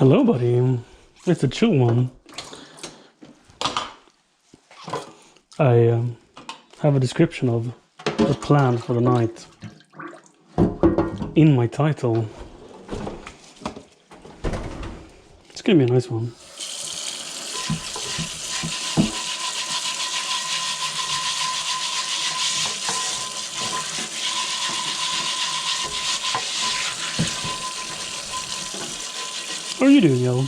Hello, buddy. It's a chill one. I have a description of the plan for the night in my title. It's gonna be a nice one. What are you doing, yo?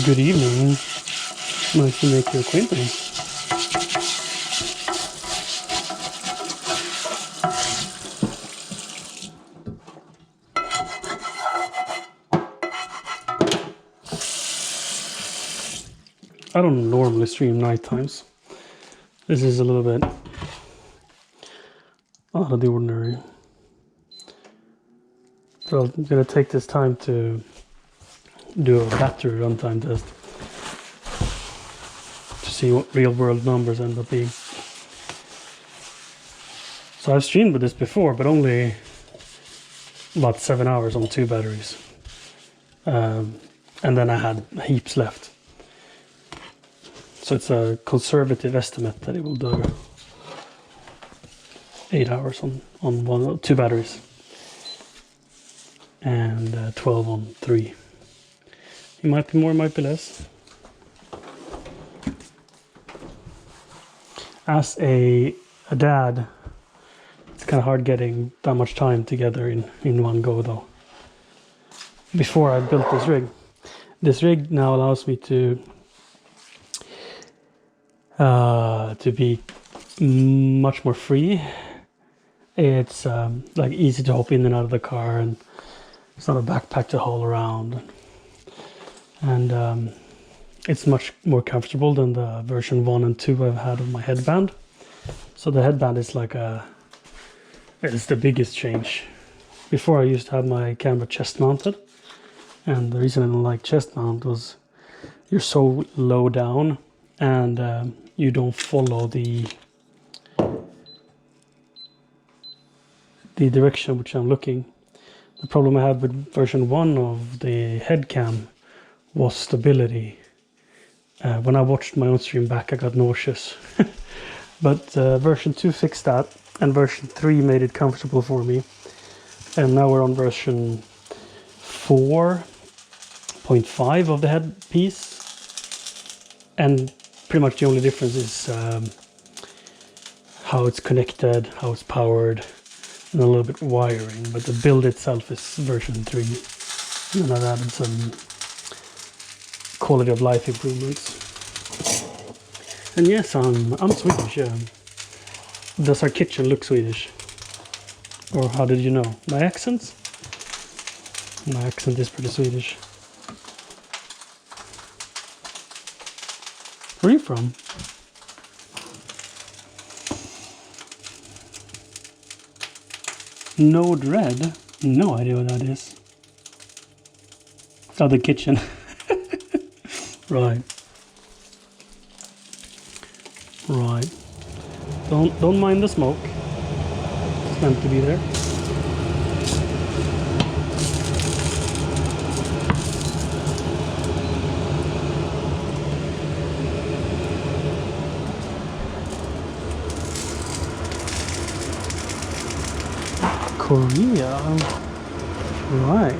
Good evening. Nice to make your acquaintance. I don't normally stream night times. This is a little bit out of the ordinary. So I'm gonna take this time to do a battery runtime test to see what real world numbers end up being. So I've streamed with this before, but only about 7 hours on 2 batteries. And then I had heaps left. So it's a conservative estimate that it will do 8 hours on 2 batteries and 12 on 3. It might be more, it might be less. As a dad, it's kind of hard getting that much time together in one go though. Before I built this rig now allows me to be much more free. It's like easy to hop in and out of the car, and it's not a backpack to haul around. And it's much more comfortable than the version 1 and 2 I've had of my headband. So the headband is it's the biggest change. Before I used to have my camera chest mounted, and the reason I didn't like chest mount was you're so low down and you don't follow the direction which I'm looking. The problem I had with version 1 of the head cam was stability. When I watched my own stream back, I got nauseous. But version 2 fixed that, and version 3 made it comfortable for me. And now we're on version 4.5 of the headpiece. And pretty much the only difference is how it's connected, how it's powered, and a little bit wiring. But the build itself is version 3. And I've added some quality of life improvements. And yes, I'm Swedish. Does our kitchen look Swedish? Or how did you know? My accent? My accent is pretty Swedish. Where are you from? Node Red? No idea what that is. Oh, the kitchen. Right. Don't mind the smoke. It's meant to be there. Korea. Right.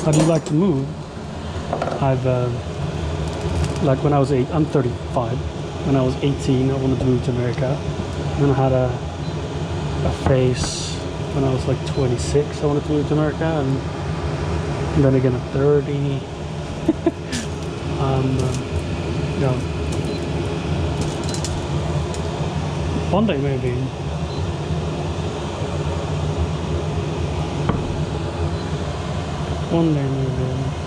How do you like to move? I've like when I was I'm 35. When I was 18, I wanted to move to America. And I had a a phase when I was like 26. I wanted to move to America, and then again at 30. Yeah, one day maybe. One day maybe.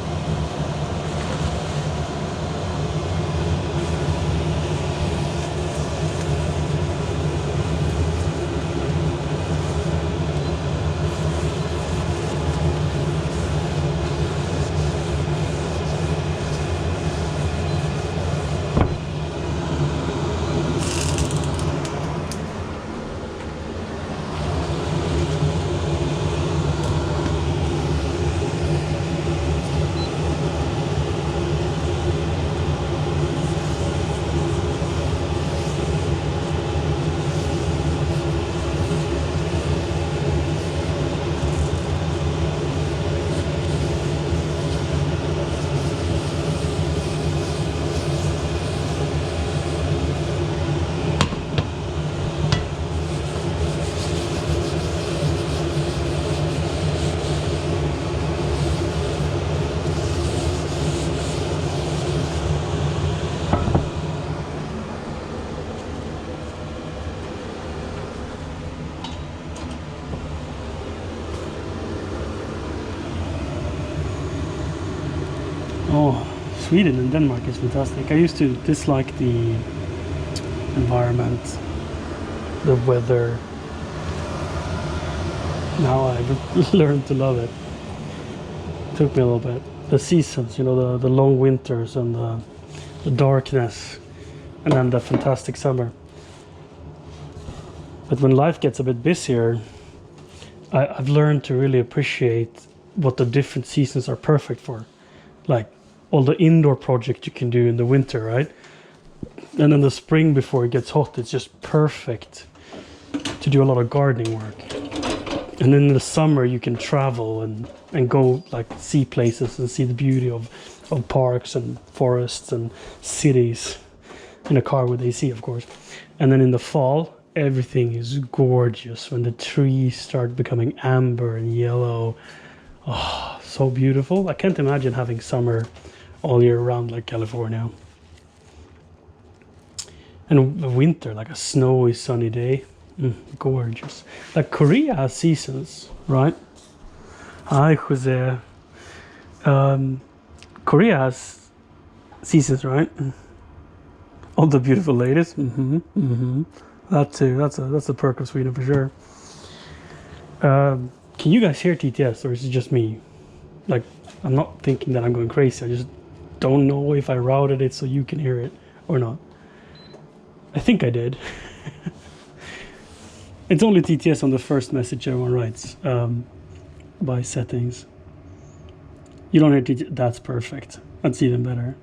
Oh, Sweden and Denmark is fantastic. I used to dislike the environment, the weather. Now I've learned to love it. Took me a little bit. The seasons, you know, the long winters and the darkness, and then the fantastic summer. But when life gets a bit busier, I've learned to really appreciate what the different seasons are perfect for. Like all the indoor projects you can do in the winter, right? And in the spring before it gets hot, it's just perfect to do a lot of gardening work. And then in the summer you can travel and go like see places and see the beauty of parks and forests and cities in a car with AC, of course. And then in the fall, everything is gorgeous when the trees start becoming amber and yellow. Oh, so beautiful. I can't imagine having summer all year round like California. And winter, like a snowy, sunny day. Gorgeous. Like Korea has seasons, right? Hi, Jose. Korea has seasons, right? All the beautiful ladies. That too. That's a perk of Sweden for sure. Can you guys hear TTS, or is it just me? Like, I'm not thinking that I'm going crazy. I just don't know if I routed it so you can hear it or not. I think I did. It's only TTS on the first message everyone writes by settings. You don't hear TTS. That's perfect. That's even better.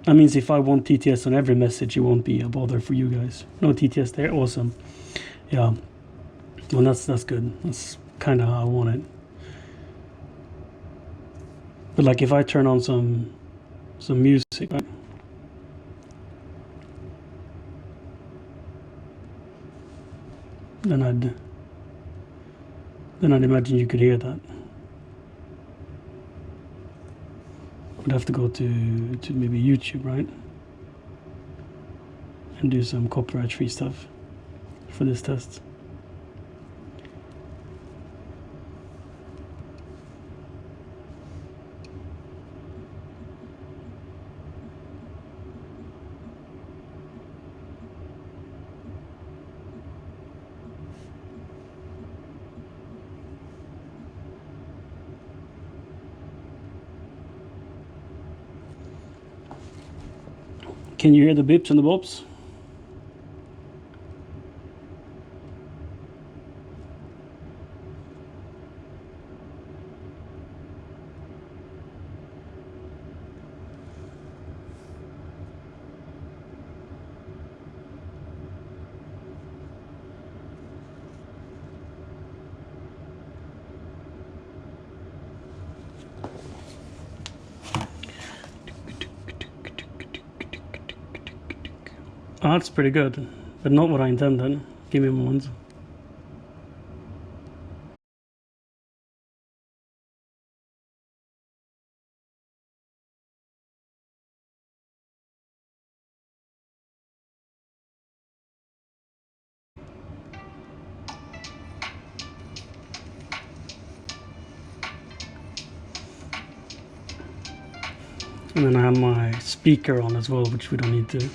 That means if I want TTS on every message, it won't be a bother for you guys. No TTS there. Awesome. Yeah. Well, that's good. That's kind of how I want it. But like if I turn on some music, right? Then I'd imagine you could hear that. Would have to go to maybe YouTube, right? And do some copyright-free stuff for this test. Can you hear the bips and the bops? Oh, that's pretty good, but not what I intended. Give me a moment. And then I have my speaker on as well, which we don't need to.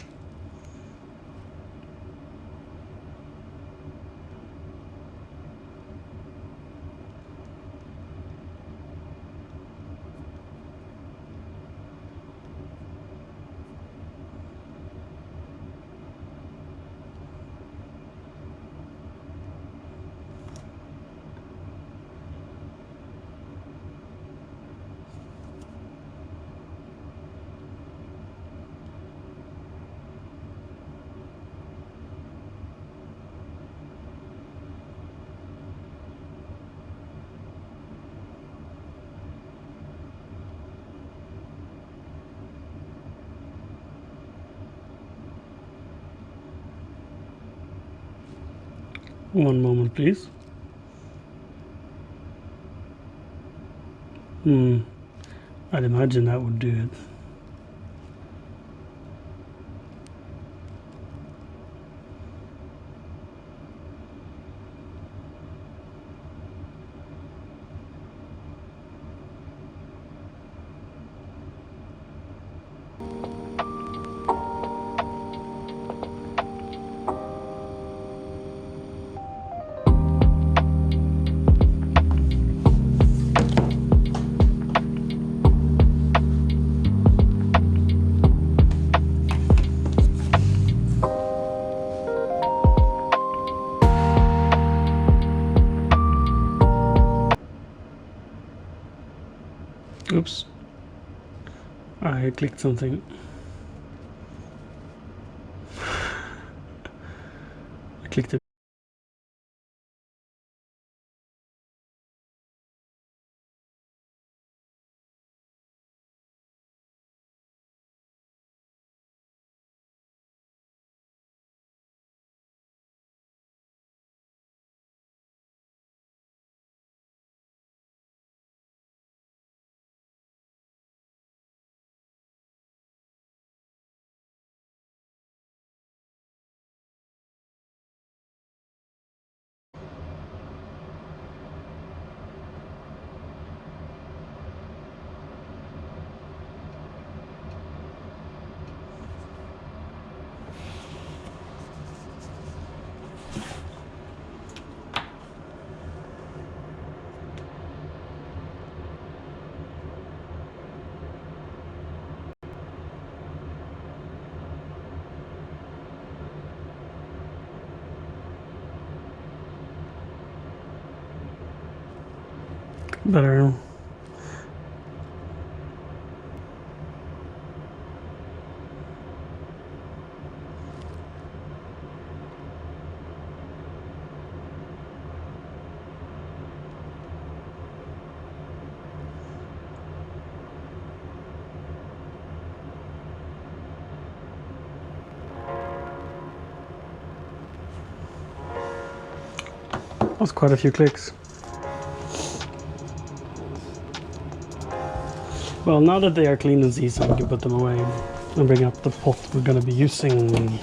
One moment, please. I'd imagine that would do it. Oops. I clicked something. I clicked it. Better. That was quite a few clicks. Well, now that they are clean and seasoned, we can put them away and bring up the pot we're going to be using.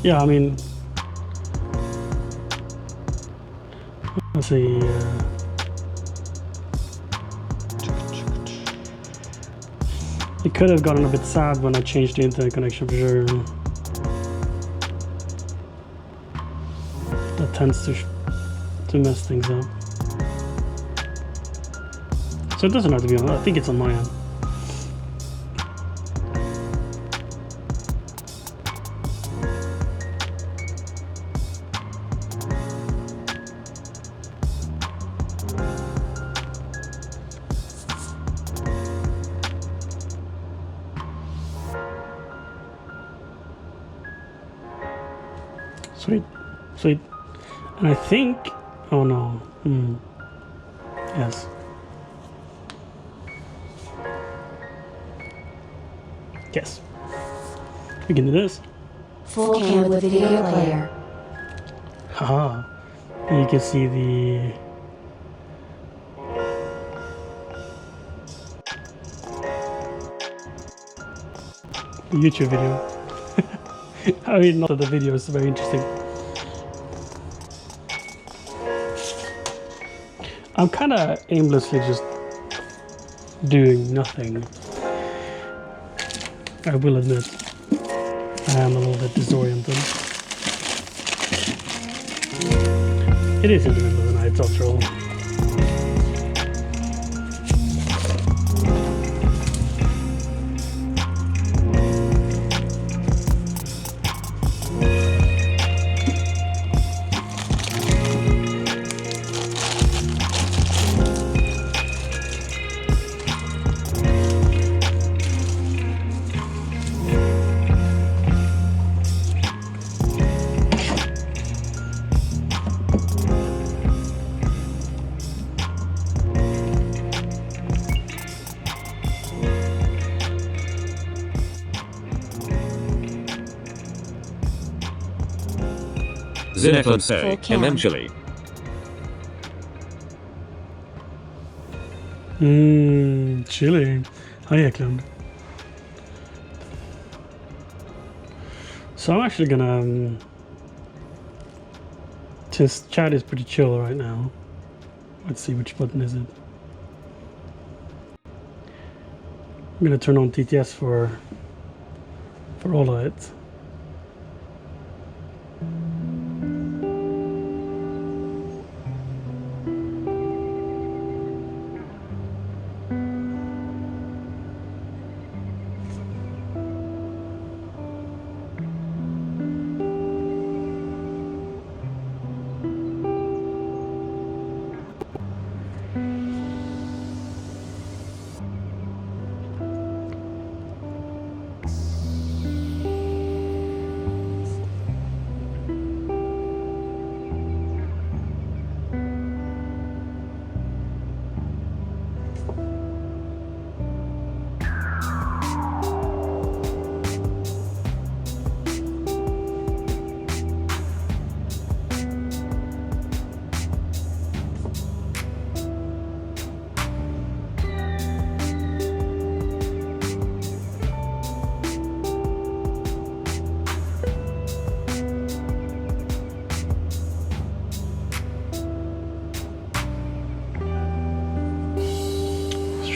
Yeah, I mean, let's see. It could have gotten a bit sad when I changed the internet connection for sure. That tends to mess things up. So it doesn't have to be on. I think it's on my end. Sweet. And I think, oh no, yes. Yes. We can do this. Full cam with video player. Haha. And you can see the YouTube video. I mean, not that the video is very interesting. I'm kind of aimlessly just doing nothing. I will admit, I am a little bit disoriented. It is in the middle of the night after all. Zinekland say, Chilli. Chilli. Hi, Ekland. So I'm actually gonna just chat is pretty chill right now. Let's see, which button is it? I'm gonna turn on TTS for all of it.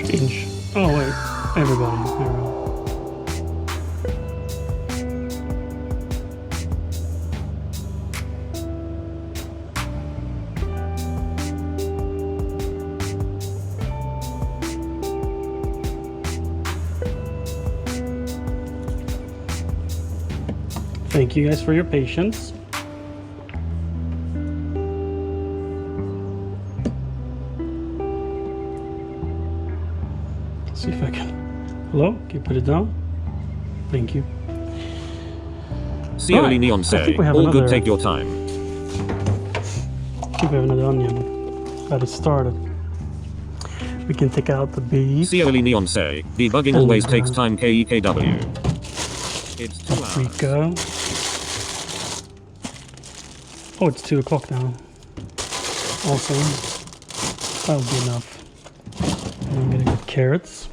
Strange. Oh wait, everybody. Thank you guys for your patience. See if I can. Hello? Can you put it down? Thank you. Chilli Neon say, all good, take your time. I think we have another onion that is started. We can take out the beef. Chilli Neon say, debugging always takes time, KEKW. It's 2 hours. Paprika. Oh, it's 2 o'clock now. Awesome. That'll be enough. And I'm gonna get carrots.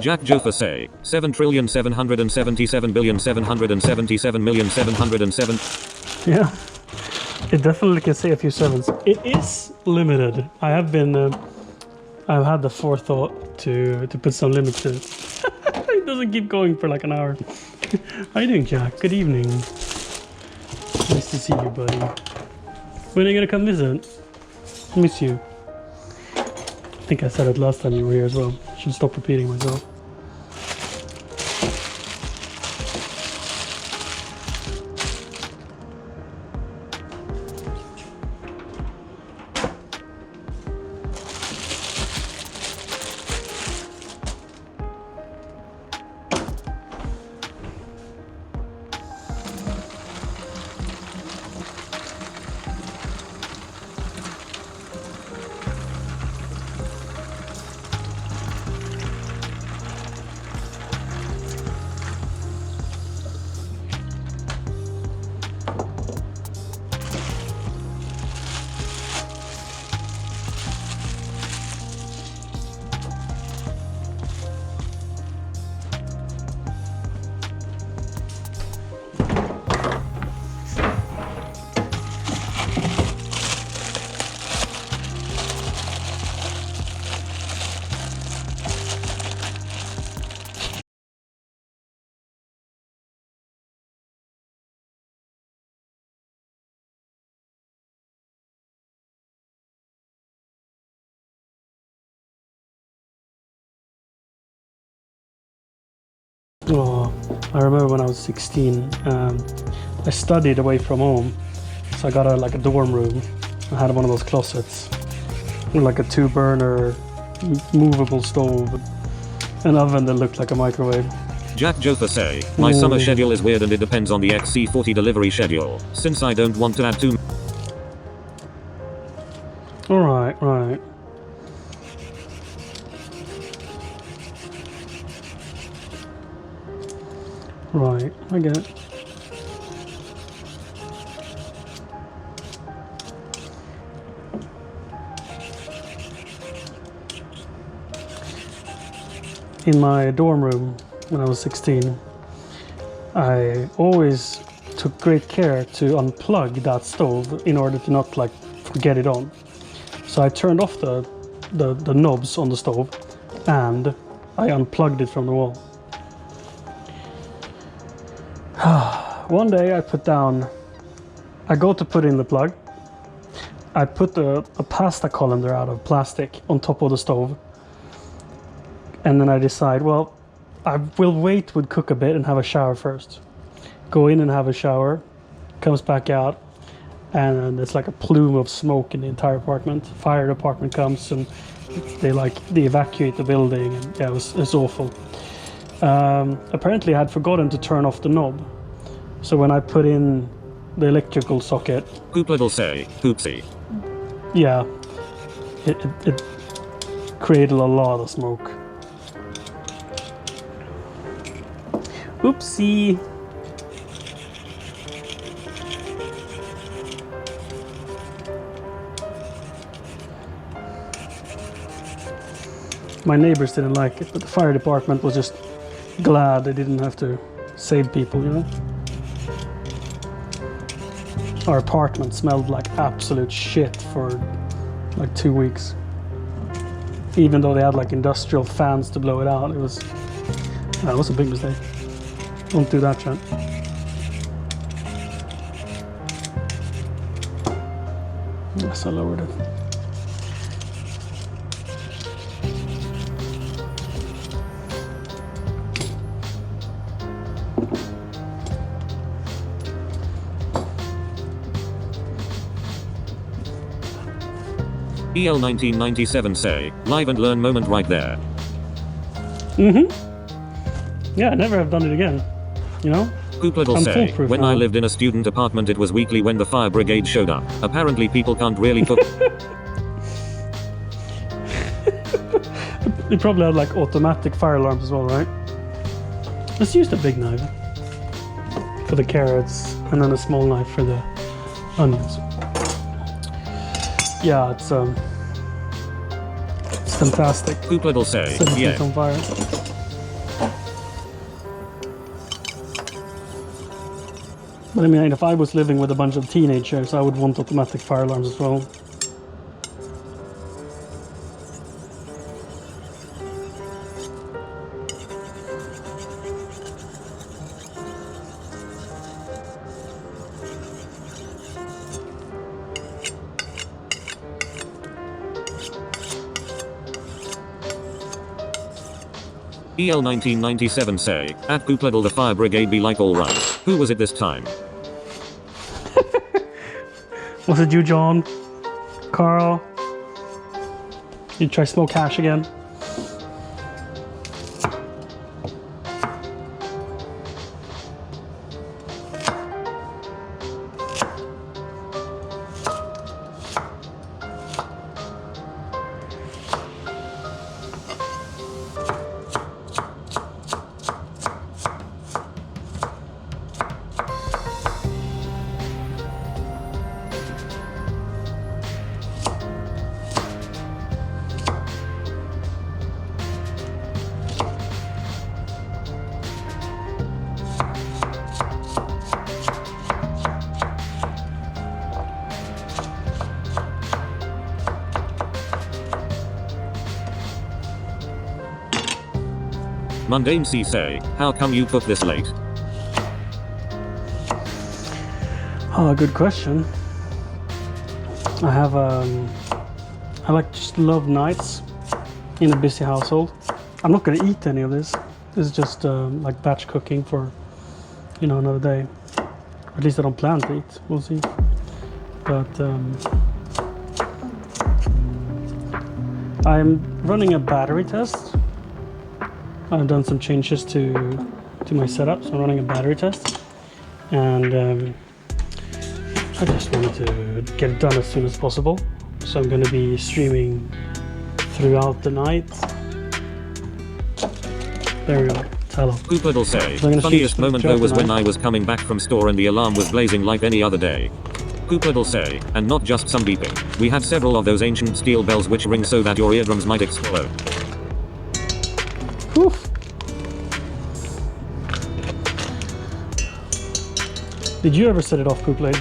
Jack Joffa say, 7,777,777,777,707. Yeah, it definitely can say a few sevens. It is limited. I have been, I've had the forethought to put some limits to it. It doesn't keep going for like an hour. How you doing, Jack? Good evening. Nice to see you, buddy. When are you gonna come visit? Miss you. I think I said it last time you were here as well. Should stop repeating myself. Oh, I remember when I was 16, I studied away from home, so I got like a dorm room. I had one of those closets with like a 2-burner movable stove, an oven that looked like a microwave. Jack Jotha say, my summer schedule is weird and it depends on the XC40 delivery schedule, since I don't want to add too. Alright, right. Right, I get it. In my dorm room when I was 16, I always took great care to unplug that stove in order to not like forget it on. So I turned off the knobs on the stove and I unplugged it from the wall. One day I go to put in the plug. I put a pasta colander out of plastic on top of the stove. And then I decide, well, I will wait, would cook a bit and have a shower first. Go in and have a shower, comes back out, and there's like a plume of smoke in the entire apartment. Fire department comes and they evacuate the building, and yeah, it's awful. Apparently I had forgotten to turn off the knob. So when I put in the electrical socket, Poop little say, poopsie. yeah, it created a lot of smoke. Oopsie. My neighbors didn't like it, but the fire department was just glad they didn't have to save people, you know? Our apartment smelled like absolute shit for like 2 weeks. Even though they had like industrial fans to blow it out, that was a big mistake. Don't do that, Chan. Yes, I lowered it. EL 1997 say, live and learn moment right there. Yeah, I never have done it again. You know? Poop little I'm say, foolproof when now. I lived in a student apartment it was weekly when the fire brigade showed up. Apparently people can't really cook. They probably had like automatic fire alarms as well, right? Let's use the big knife for the carrots and then a small knife for the onions. Yeah, it's fantastic. Poop little say, Setting yeah. things on fire. But I mean, if I was living with a bunch of teenagers, I would want automatic fire alarms as well. EL 1997 say, at Poop little the fire brigade be like alright. Who was it this time? Was it you, John? Carl? You try smoke hash again? Mundane C say, how come you cook this late? Oh, good question. I have I like just love nights in a busy household. I'm not gonna eat any of this, This is just like batch cooking for, another day. At least I don't plan to eat. We'll see. But I'm running a battery test. I've done some changes to my setup, so I'm running a battery test, and I just wanted to get it done as soon as possible. So I'm going to be streaming throughout the night. There we go. Hello. Poopad'll say, funniest moment though was when I was coming back from store and the alarm was blazing like any other day. Poopad'll say, and not just some beeping. We had several of those ancient steel bells which ring so that your eardrums might explode. Oof. Did you ever set it off, Poop Lady?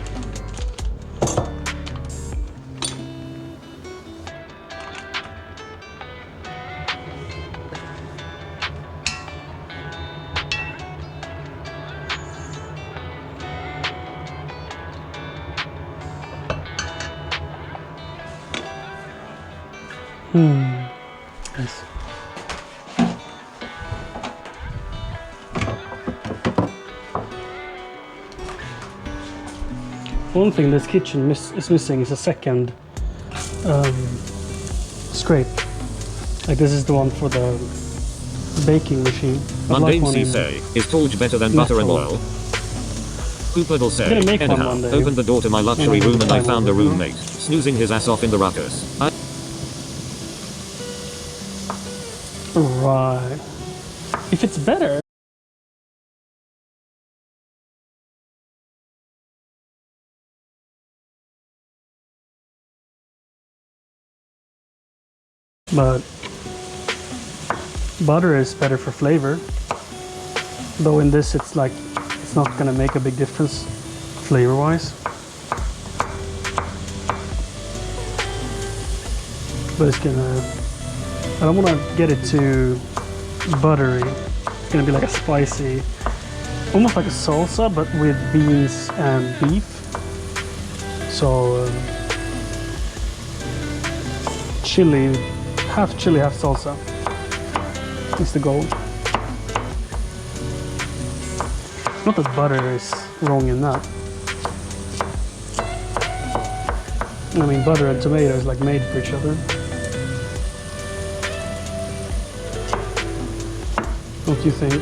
Nice. One thing this kitchen is missing is a second scrape. Like this is the one for the baking machine. Mundane say, is Torch better than butter and oil? Poopad'll say, anyhow, opened the door to my luxury room and I found a roommate, snoozing his ass off in the ruckus. Right. If it's better. But butter is better for flavor. Though in this it's like, it's not gonna make a big difference flavor-wise. But it's gonna, I don't want to get it too buttery. It's gonna be like a spicy, almost like a salsa, but with beans and beef. So chili, half chili, half salsa is the goal. Not that butter is wrong in that. I mean, butter and tomato is like made for each other. Don't you think?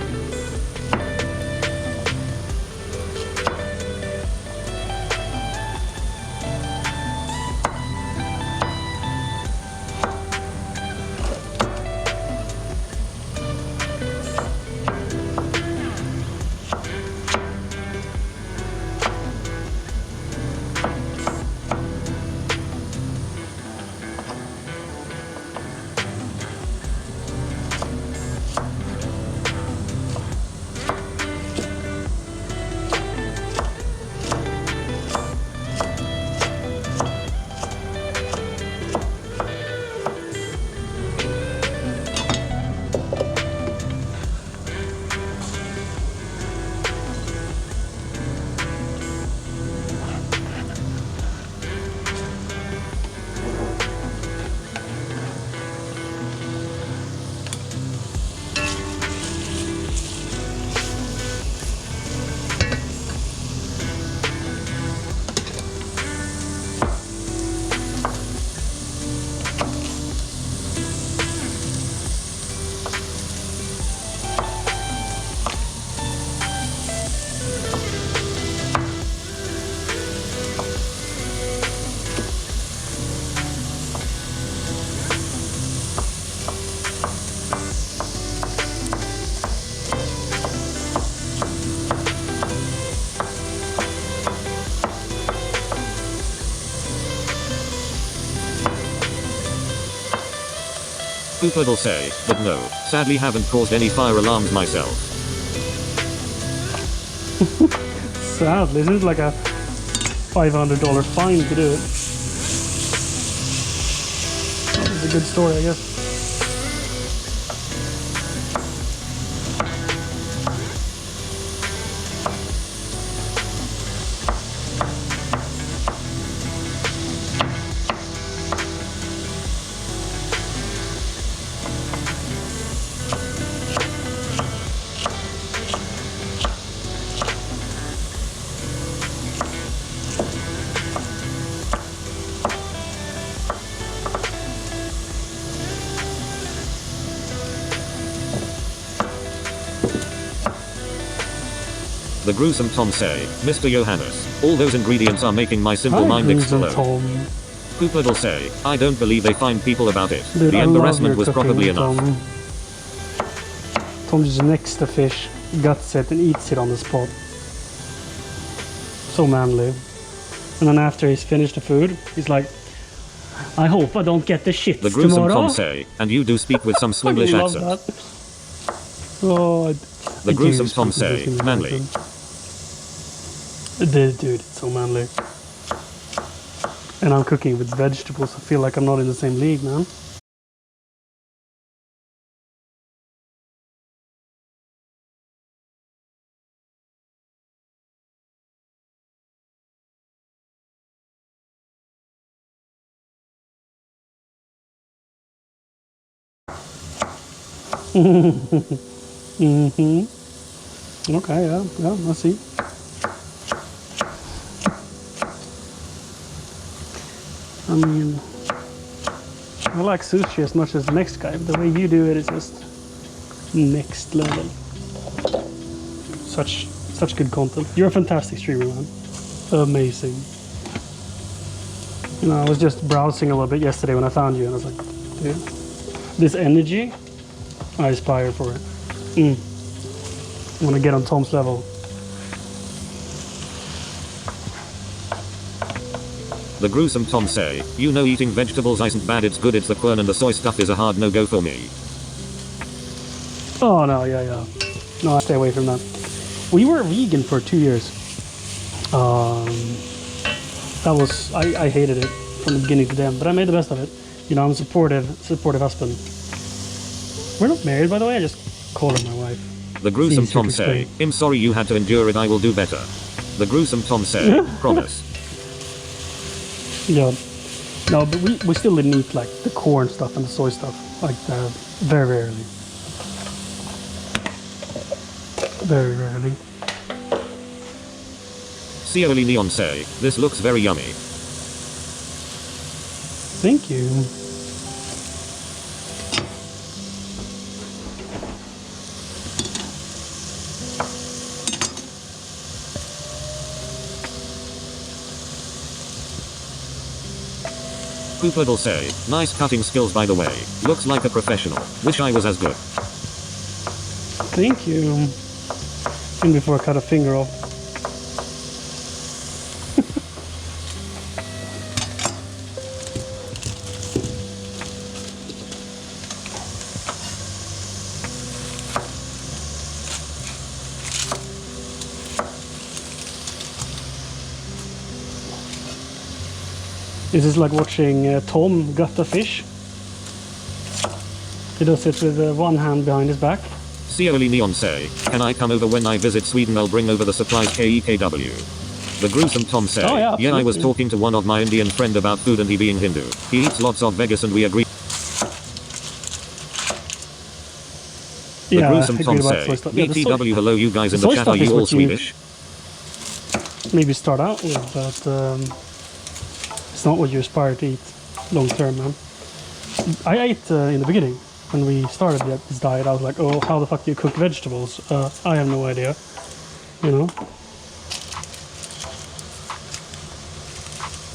Poopad'll say, but no, sadly haven't caused any fire alarms myself. Sadly, this is like a $500 fine to do it. It's a good story, I guess. The gruesome Tom say, Mr. Johannes, all those ingredients are making my simple mind Gruesome explode. Tom. Poopled'll say, I don't believe they find people about it. Dude, The I love embarrassment your was cooking, probably enough. Tom just nicks the fish, guts it, and eats it on the spot. So manly. And then after he's finished the food, he's like, I hope I don't get the shits The gruesome tomorrow. Tom say, and you do speak with some I Swinglish love accent. that. Oh, The gruesome Tom say, manly. Dude, it's so manly. And I'm cooking with vegetables. I feel like I'm not in the same league, man. Mm-hmm. Okay, yeah, I see. I mean, I like sushi as much as the next guy, but the way you do it is just next level. Such good content. You're a fantastic streamer, man. Amazing. You know, I was just browsing a little bit yesterday when I found you, and I was like, dude, this energy, I aspire for it. I want to get on Tom's level. The gruesome Tom say, you know eating vegetables isn't bad, it's good, it's the quern and the soy stuff is a hard no-go for me. Oh, no, yeah. No, I stay away from that. We were vegan for 2 years. That was, I hated it from the beginning to the end, but I made the best of it. You know, I'm a supportive husband. We're not married, by the way, I just call her my wife. The gruesome Tom say, I'm sorry you had to endure it, I will do better. The gruesome Tom say, promise. Yeah. No, but we still didn't eat like the corn stuff and the soy stuff. Like very rarely. Very rarely. Cioli Neon say, this looks very yummy. Thank you. Poopled'll say, nice cutting skills by the way. Looks like a professional. Wish I was as good. Thank you. And before I cut a finger off. This is like watching Tom gut a fish. He does it with one hand behind his back. Cioli Neon say, can I come over when I visit Sweden? I'll bring over the supplies KEKW. The gruesome Tom say, oh, yeah, I was talking to one of my Indian friend about food and he being Hindu. He eats lots of Vegas and we agree. The gruesome Tom say, BTW hello you guys in the chat, are you all Swedish? Maybe start out with, but it's not what you aspire to eat long term, man. I ate in the beginning when we started this diet. I was like, oh, how the fuck do you cook vegetables? I have no idea, you know.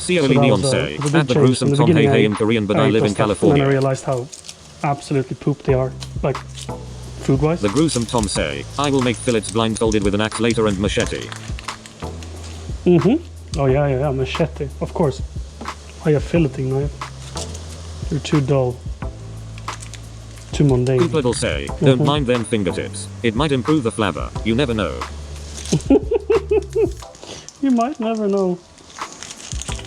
Cioli Neon say, at the gruesome Tom hey I'm Korean but I live in California. And I realized how absolutely poop they are, like food-wise. The gruesome Tom say, I will make fillets blindfolded with an axe later and machete. Oh yeah, machete, of course. I have filleting knife. You're too dull. Too mundane. Poopled'll say, don't mind them fingertips. It might improve the flavor. You never know. You might never know.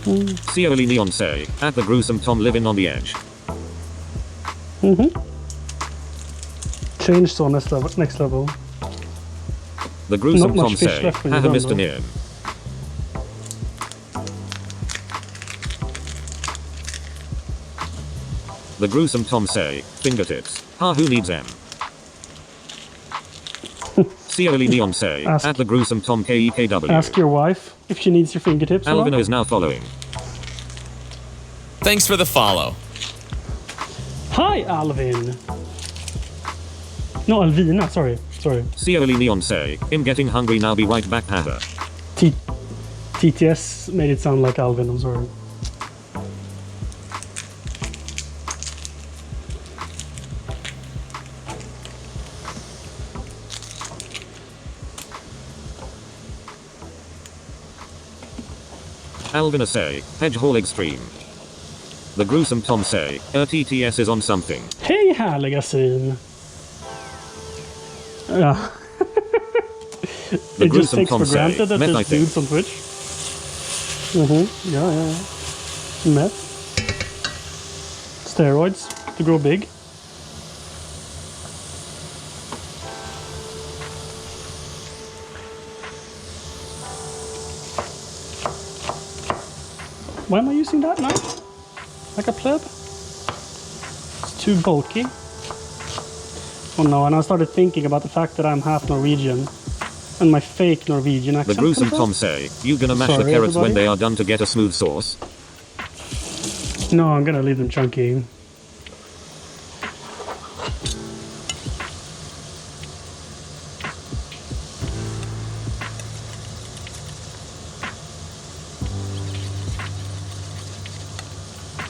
Cioli Neon say, at the gruesome Tom living on the edge. Chainsaw next level. The gruesome Tom say, haha Mr. Neon. The gruesome Tom say, fingertips. Ha, who needs them? Cioli Neon say, at the gruesome Tom KEKW. Ask your wife if she needs your fingertips. Alvino is now following. Thanks for the follow. Hi, Alvin. No, Alvina, sorry. Sorry. Cioli Neon say, I'm getting hungry now, be right back, haha. TTS made it sound like Alvin, I'm sorry. Alvin say, Hedgehog extreme. The gruesome Tom say, TTS is on something. Hej härliga syn! Ja. It just takes for granted that there's dudes on Twitch. Yeah. Meth. Steroids to grow big. Why am I using that knife? Like a pleb? It's too bulky. Oh no, and I started thinking about the fact that I'm half Norwegian. And my fake Norwegian accent. The gruesome Tom say, you gonna mash the carrots when they are done to get a smooth sauce? No, I'm gonna leave them chunky.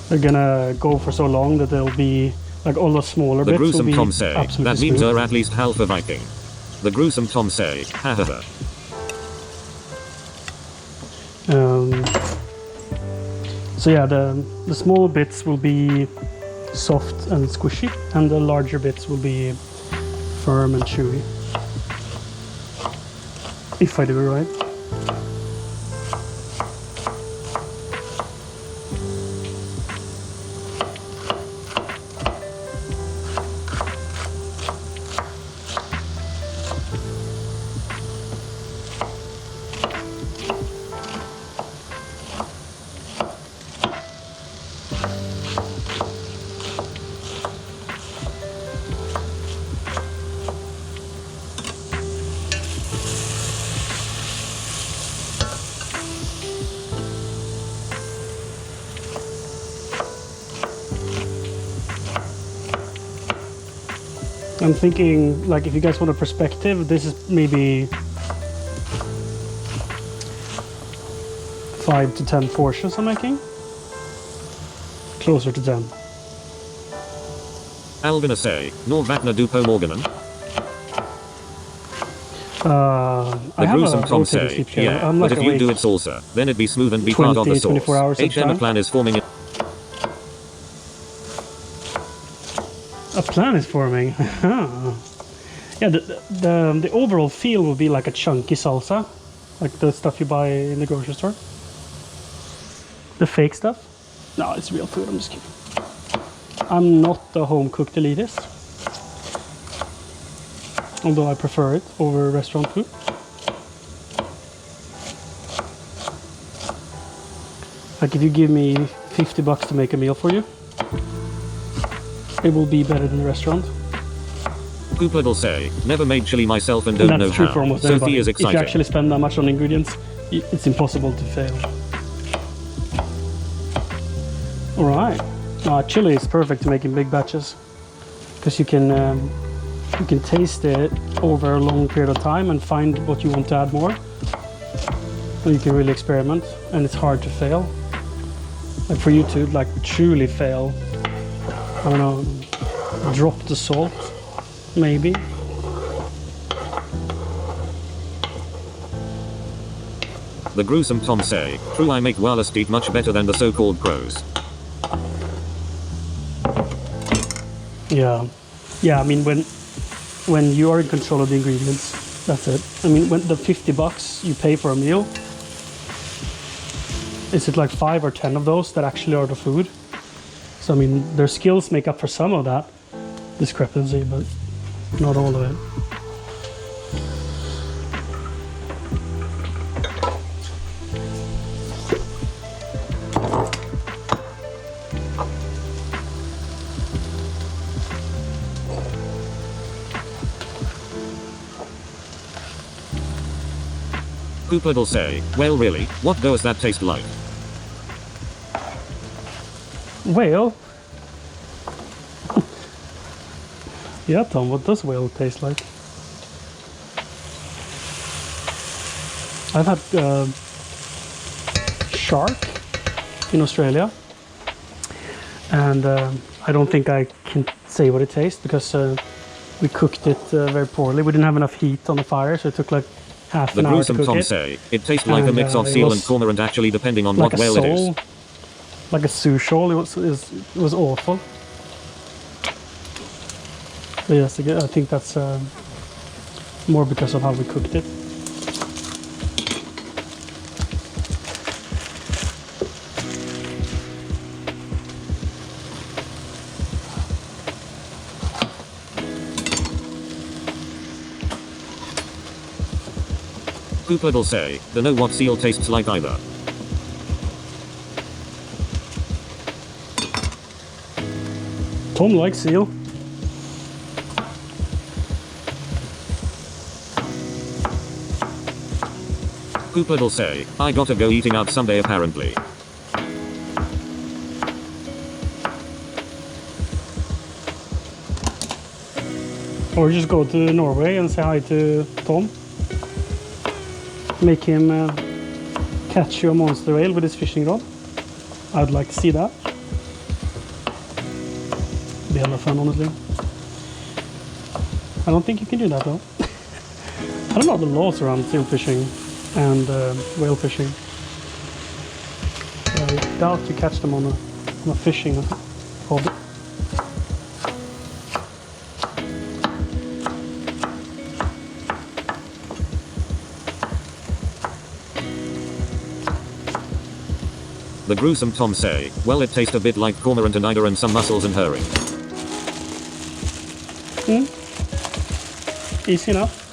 They're gonna go for so long that they'll be like all the smaller bits. The gruesome will be Tom say, that means are at least half a Viking. The gruesome Tom say, ha ha ha. So yeah, the small bits will be soft and squishy, and the larger bits will be firm and chewy. If I do it right. I'm thinking, like, if you guys want a perspective, this is maybe 5 to 10 portions I'm making. Closer to 10. Alvin say, nor vakna du på morgonen. I have gruesome a Tom rotating say, sleep schedule. yeah, I'm but like if you awake do it salsa, then it'd be smooth and be part of the 24 hours sauce. at a time. HM plan is forming. A plan is forming. Yeah, the overall feel will be like a chunky salsa, like the stuff you buy in the grocery store. The fake stuff. No, it's real food. I'm just kidding. I'm not a home cooked elitist, although I prefer it over restaurant food. Like if you give me $50 to make a meal for you, it will be better than the restaurant. Poopled'll say, never made chili myself and don't And know that's true how. for almost Sophie everybody. is If you excited. actually spend that much on ingredients, it's impossible to fail. Alright. Chili is perfect to make in big batches, because you can taste it over a long period of time and find what you want to add more. And you can really experiment, and it's hard to fail. Like for you to like truly fail, I don't know, drop the salt, maybe. The gruesome Tom say, true I make wireless eat much better than the so-called pros. Yeah, I mean when you are in control of the ingredients, that's it. I mean when the $50 you pay for a meal, is it like 5 or 10 of those that actually are the food? So I mean their skills make up for some of that discrepancy, but not all of it. Poopled'll say, well really, what does that taste like? Whale? Yeah, Tom, what does whale taste like? I've had shark in Australia, and I don't think I can say what it tastes because we cooked it very poorly. We didn't have enough heat on the fire, so it took like half The an hour to gruesome cook Tom it. say, it tastes like a And, mix of it seal was and cormorant actually depending on Like what a whale it is. sole, like a sous shoal. It was awful. But yes, I think that's more because of how we cooked it. Poopled'll say, don't know what seal tastes like either. Tom likes seal. Poopled'll say, I gotta go eating out someday apparently. Or just go to Norway and say hi to Tom. Make him catch you a monster whale with his fishing rod. I'd like to see that. Be a lot of fun, honestly. I don't think you can do that though. I don't know the laws around seal fishing and whale fishing. I doubt you catch them on a fishing hobby. The gruesome Tom say, well it tastes a bit like cormorant and eider and some mussels and herring. Easy enough.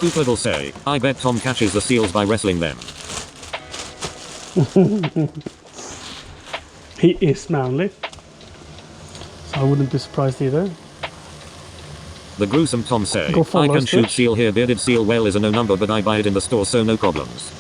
Poopled'll say, I bet Tom catches the seals by wrestling them. He is manly. So I wouldn't be surprised either. The gruesome Tom say, Go I follow can us, shoot bitch. seal here, bearded seal whale is a no number but I buy it in the store so no problems.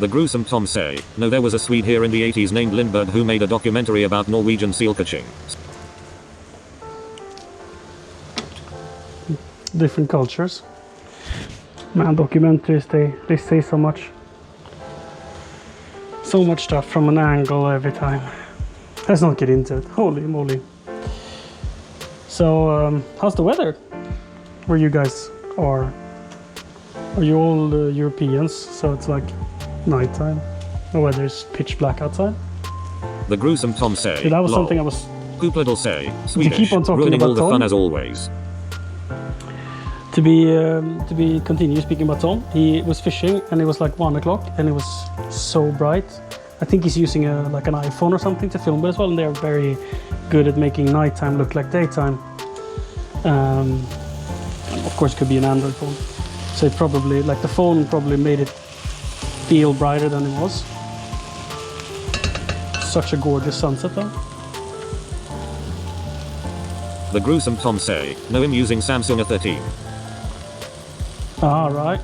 The gruesome Tom say, no there was a Swede here in the 80s named Lindbergh who made a documentary about Norwegian seal catching. Different cultures. Man, documentaries, they say so much. So much stuff from an angle every time. Let's not get into it. Holy moly. So, how's the weather where you guys are? Are you all Europeans? So it's like nighttime. The weather's pitch black outside. The gruesome Tom say, Yeah, that was lol. something I was... Poopled'll say, Swedish, keep on talking ruining about all the Tom? fun as always. To be continue speaking about Tom, he was fishing and it was like 1 o'clock and it was so bright. I think he's using like an iPhone or something to film it as well, and they're very good at making nighttime look like daytime. And of course, it could be an Android phone, so it probably, like the phone probably made it feel brighter than it was. Such a gorgeous sunset though. The gruesome Tom say, know him using Samsung A13. Ah, right.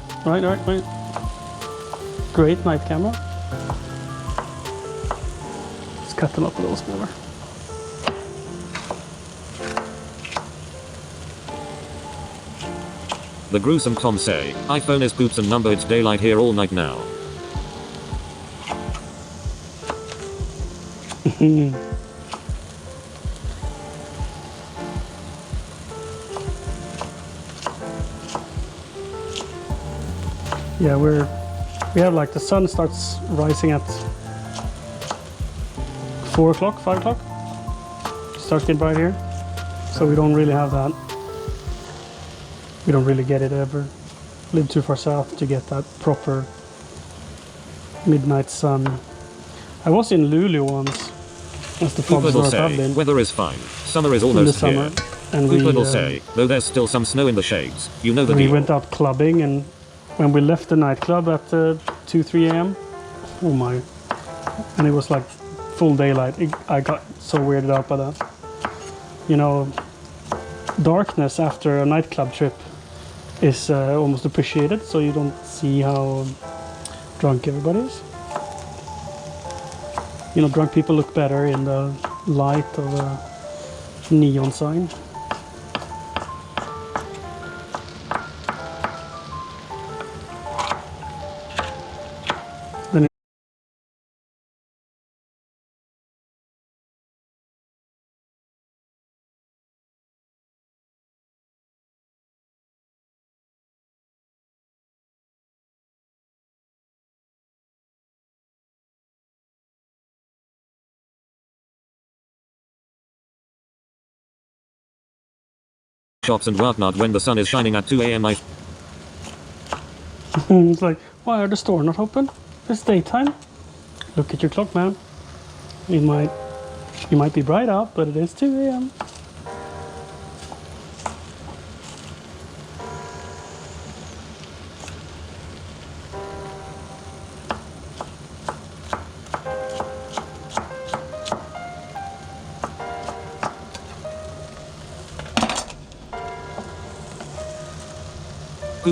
Great night camera. Let's cut them up a little smaller. The gruesome Tom say, iPhone is poops and number it's daylight here all night now. Yeah, we have like the sun starts rising at 4 o'clock, 5 o'clock. Starts getting bright here. So we don't really have that. We don't really get it ever. Live too far south to get that proper midnight sun. I was in Luleå once as the fogs Poop north have say, been weather is fine. Summer is in the almost summer. here. And Poop say, though there's still some snow in the shades. You know the we deal. went out clubbing, and when we left the nightclub at 2-3 a.m., oh my, and it was like full daylight. I got so weirded out by that. You know, darkness after a nightclub trip is almost appreciated, so you don't see how drunk everybody is. You know, drunk people look better in the light of a neon sign. Then Shops and whatnot when the sun is shining at 2 a.m. it's like, why are the store not open? It's daytime. Look at your clock, man. You might be bright out, but it is 2 a.m.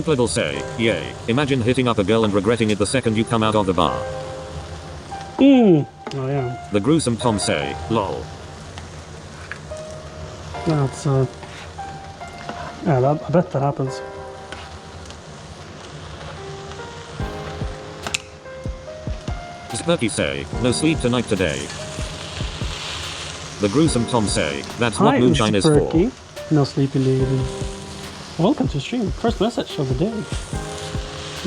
Poop say, yay. Imagine hitting up a girl and regretting it the second you come out of the bar. Oh yeah. The gruesome Tom say, lol. That's yeah, I bet that happens. Spurky say, no sleep tonight today. The gruesome Tom say, that's what Hi, moonshine Mr. is for. Perky. No sleep in the evening. Welcome to stream. First message of the day.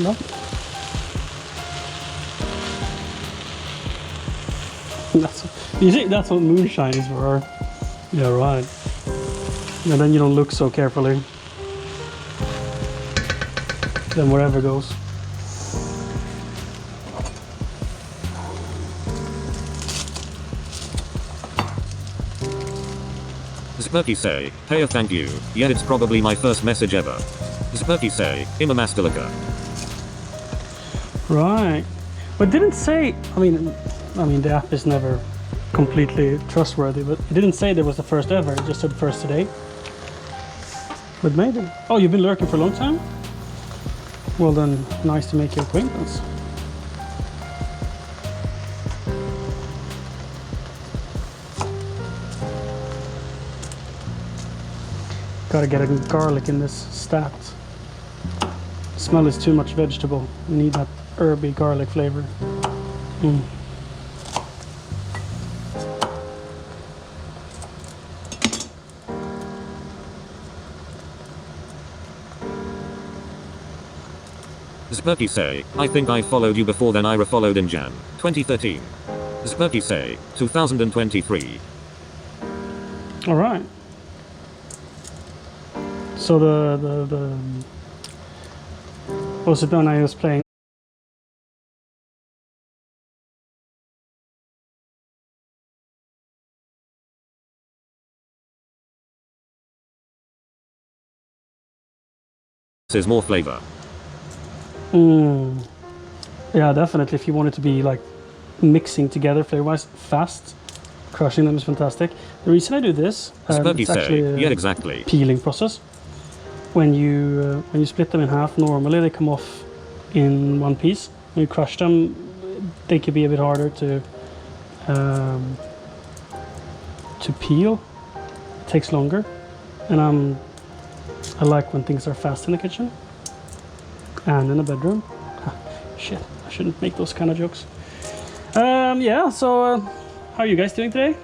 Love it. You see, that's what moonshine is for. Yeah, right. And then you don't look so carefully. Then wherever goes. Spurky say, hey thank you, yeah it's probably my first message ever. Spurky say, Imamastilica. Right. But didn't say, I mean the app is never completely trustworthy, but it didn't say there was the first ever, it just said first today. But maybe. Oh, you've been lurking for a long time? Well then, nice to make your acquaintance. Gotta get a garlic in this stat. Smell is too much vegetable. We need that herby garlic flavor. Spurky say, I think I followed you before then I refollowed in Jan 2013. Spurky say, 2023. Alright. So the was it when I was playing is more flavor. yeah, definitely. If you want it to be like mixing together flavor-wise fast, crushing them is fantastic. The reason I do this, Spurky it's actually say, a yeah exactly. peeling process. When you split them in half, normally they come off in one piece. When you crush them, they can be a bit harder to peel. It takes longer, and I like when things are fast in the kitchen and in the bedroom. Shit, I shouldn't make those kind of jokes. Yeah, so how are you guys doing today?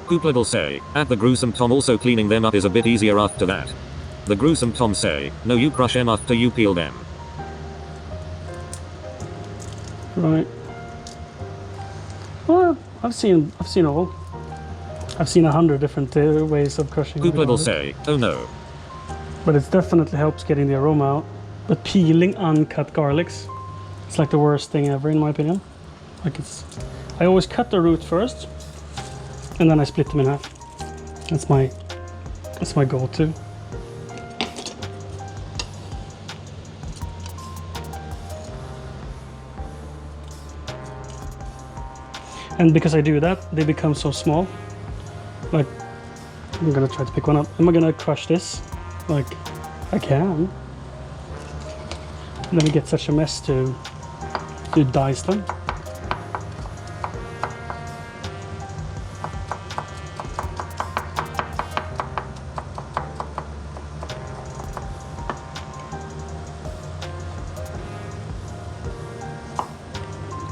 Poop say, at the gruesome Tom also cleaning them up is a bit easier after that. The gruesome Tom say, no you crush them after you peel them. Right. Well, I've seen all. I've seen 100 different ways of crushing. Poop say, oh no. But it definitely helps getting the aroma out. But peeling uncut garlics, it's like the worst thing ever in my opinion. Like I always cut the root first, and then I split them in half. That's my go-to. And because I do that, they become so small. Like, I'm gonna try to pick one up. Am I gonna crush this? Like, I can. And then we get such a mess to dice them.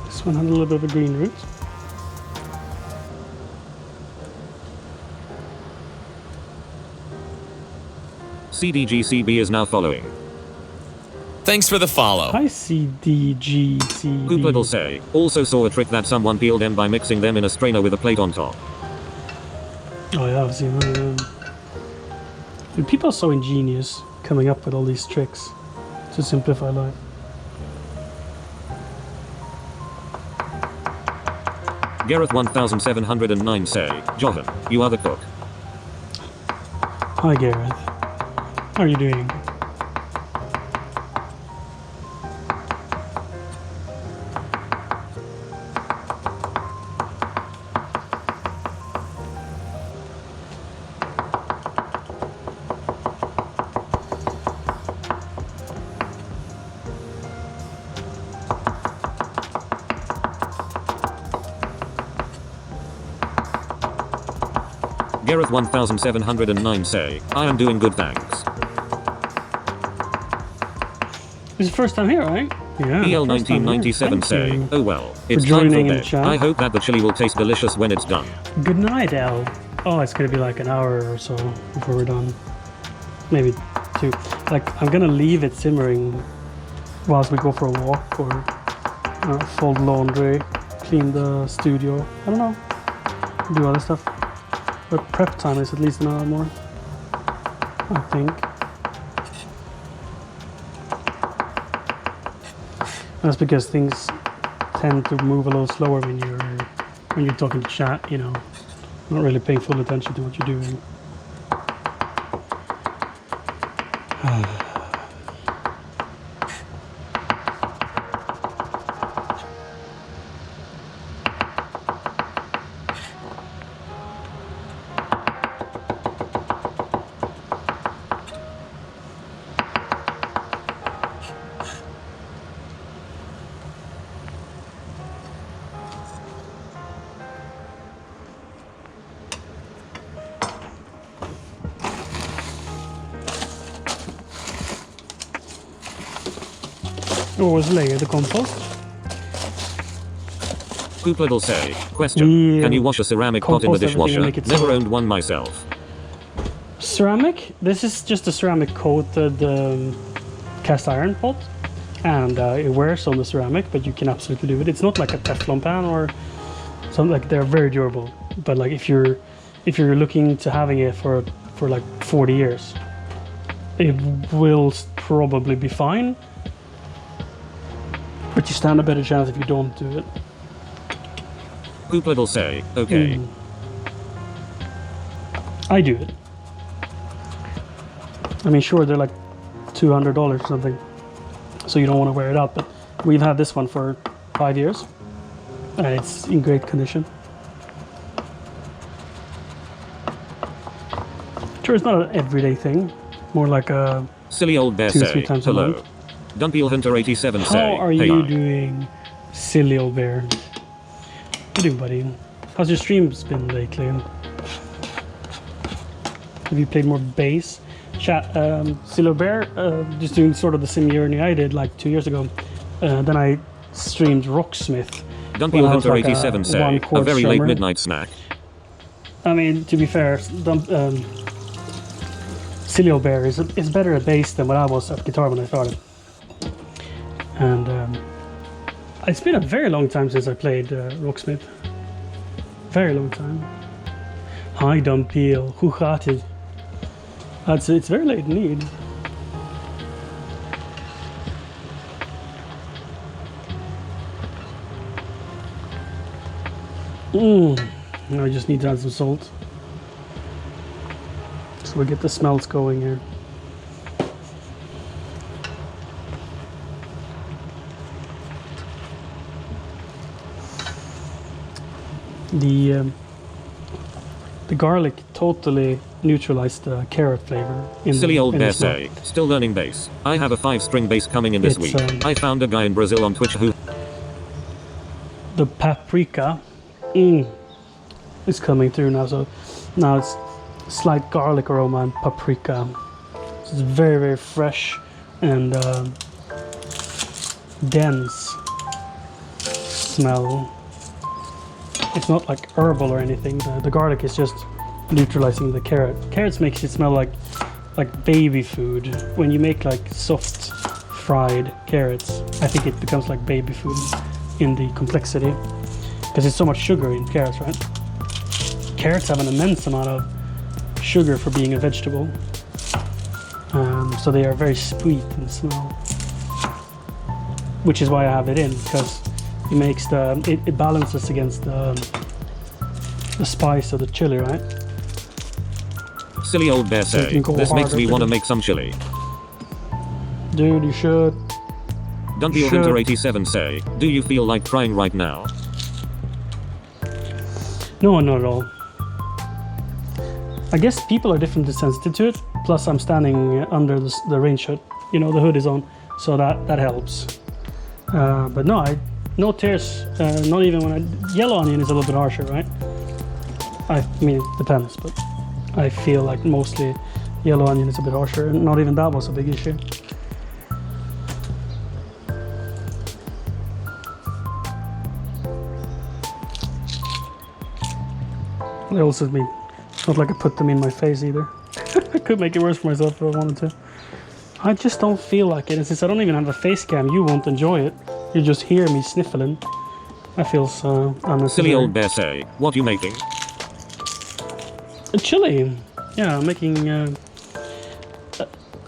This one had a little bit of a green root. CDGCB is now following. Thanks for the follow. Hi CDGCB. Hoopled'll say, also saw a trick that someone peeled them by mixing them in a strainer with a plate on top. Oh yeah, I've seen that. Dude, people are so ingenious coming up with all these tricks to simplify life. Gareth 1709 say, Johan, you are the cook. Hi Gareth. How are you doing? Gareth 1709 say, I am doing good thanks. This is the first time here, right? Yeah. EL first time here. 1997 Thank say, you. oh well, it's time joining for in the bed. chat. I hope that the chili will taste delicious when it's done. Good night, Al. Oh, it's gonna be like an hour or so before we're done. Maybe 2. Like, I'm gonna leave it simmering whilst we go for a walk or fold laundry, clean the studio. I don't know. Do other stuff. But prep time is at least an hour more, I think. That's because things tend to move a little slower when you're talking to chat, you know, not really paying full attention to what you're doing. Always layer the compost. Hoopled'll say, question, Yeah. can you wash a ceramic pot in the Compost everything and dishwasher? make it Never solid. owned one myself. Ceramic. This is just a ceramic coated cast iron pot, and it wears on the ceramic, but you can absolutely do it. It's not like a Teflon pan or something. Like, they're very durable, but like if you're looking to having it for like 40 years, it will probably be fine, but you stand a better chance if you don't do it. Hoopled'll say, okay. I do it. I mean, sure, they're like $200 or something, so you don't want to wear it out, but we've had this one for 5 years, and it's in great condition. Sure, it's not an everyday thing, more like a... Silly old bear 2-3 say, times a hello. month. Dunpeel Hunter 87 say, How are hey, you hi. doing, silly old bear? How you doing, buddy? How's your streams been lately? Have you played more bass? Chat, silly old bear, just doing sort of the same journey I did like 2 years ago. Then I streamed Rocksmith. when Dunpeel I was Hunter like 87 say, a one-chord very late strummer. midnight snack. I mean, to be fair, Silly Old Bear is better at bass than what I was at guitar when I started. And it's been a very long time since I played Rocksmith. Very long time. Hi, Dunpeel. Hoe gaat het? It's very late indeed. Now I just need to add some salt. So we get the smells going here. The garlic totally neutralized the carrot flavor. Silly old in bear the smell. say, still learning bass. I have a 5-string bass coming in this It's, week. I found a guy in Brazil on Twitch who The paprika is coming through now. So now it's slight garlic aroma and paprika. So it's very, very fresh and dense smell. It's not like herbal or anything. The garlic is just neutralizing the carrot. Carrots makes it smell like baby food. When you make like soft fried carrots, I think it becomes like baby food in the complexity because it's so much sugar in carrots, right? Carrots have an immense amount of sugar for being a vegetable, so they are very sweet in smell, which is why I have it in, because it makes it balances against the spice of the chili, right? silly old bear So you say, can go this makes harder me with want to it. make some chili. Dude, you should. Dundee Sure. Winter 87 say, do you feel like crying right now? No, not at all. I guess people are differently sensitive to it. Plus, I'm standing under the rain shirt. You know, the hood is on, so that helps. But no, no tears. Not even when yellow onion is a little bit harsher, right? I mean, it depends, but I feel like mostly yellow onion is a bit harsher, and not even that was a big issue. They also mean it's not like I put them in my face either. I could make it worse for myself if I wanted to. I just don't feel like it, and since I don't even have a face cam, you won't enjoy it. You just hear me sniffling. That feels unnecessary. Silly old bear say, what you making? A chili. Yeah, I'm making.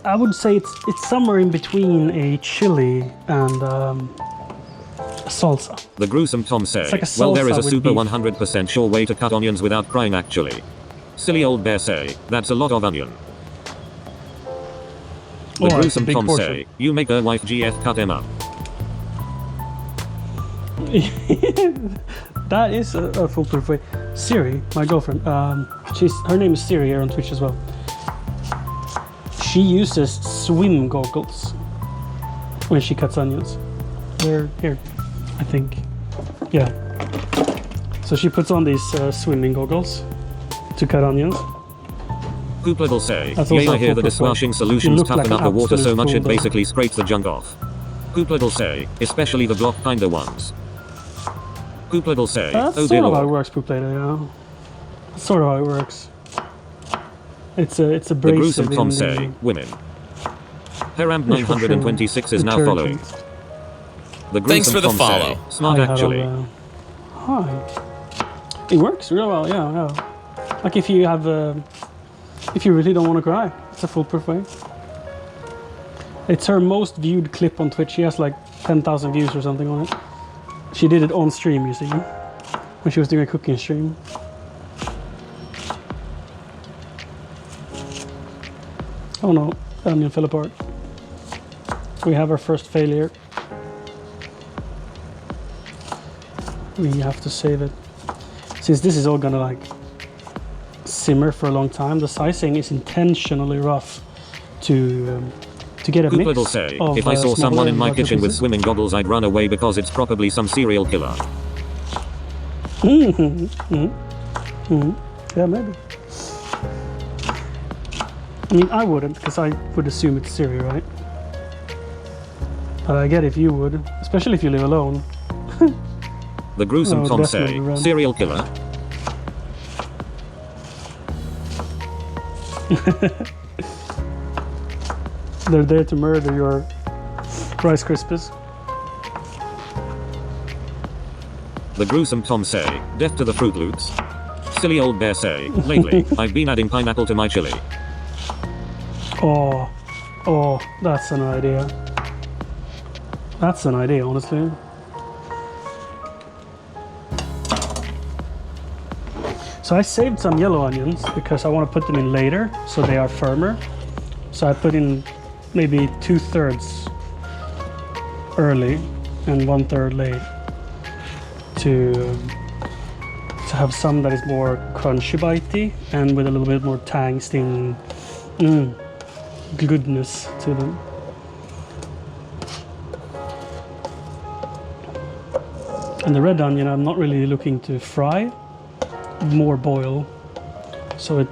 I would say it's somewhere in between a chili and a salsa. The gruesome Tom say, like a well there is a salsa with super beef. 100% sure way to cut onions without crying actually. Silly old bear say, that's a lot of onion. The Oh, it's a gruesome big Tom portion. say, you make her wife GF cut him up. That is a foolproof way. Siri, my girlfriend, her name is Siri here on Twitch as well. She uses swim goggles when she cuts onions. They're here, I think. Yeah. So she puts on these swimming goggles to cut onions. Poopled'll say, That's yay also I hear the foolproof way. dishwashing You solutions look like toughen an up the water so absolute much fool, it though. basically scrapes the junk off. Poopled'll say, especially the block kinda ones. Poopled'll say, That's oh dear sort of how it lord. works, Poop Later, yeah. That's sort of how it works. It's The abrasive gruesome in Tom the say, women. Heramp Fish for 926 is now following. detergent. The Thanks gruesome for the Tom follow. say, smart Hi, actually. Harold, hi. It works really well, yeah. Like if you have, if you really don't want to cry, it's a foolproof way. It's her most viewed clip on Twitch. She has like 10,000 views or something on it. She did it on stream, you see, when she was doing a cooking stream. Oh no, the onion fell apart. We have our first failure. We have to save it. Since this is all gonna like simmer for a long time, the sizing is intentionally rough to get a Poopled'll mix say, of if I saw smaller someone in and my larger kitchen with pieces. swimming goggles I'd run away because it's probably some serial killer. Yeah, maybe. I mean, I wouldn't, because I would assume it's Siri, right? But I get if you would, especially if you live alone. The gruesome Oh, Tom say, definitely run. serial killer. They're there to murder your Rice Krispies. The gruesome Tom say, death to the Fruit Loops. Silly old bear say, lately, I've been adding pineapple to my chili. Oh, that's an idea. That's an idea, honestly. So I saved some yellow onions because I want to put them in later so they are firmer. So I put in maybe 2/3 early and 1/3 late to have some that is more crunchy bitey and with a little bit more tang, sting, goodness to them. And the red onion I'm not really looking to fry, more boil, so it,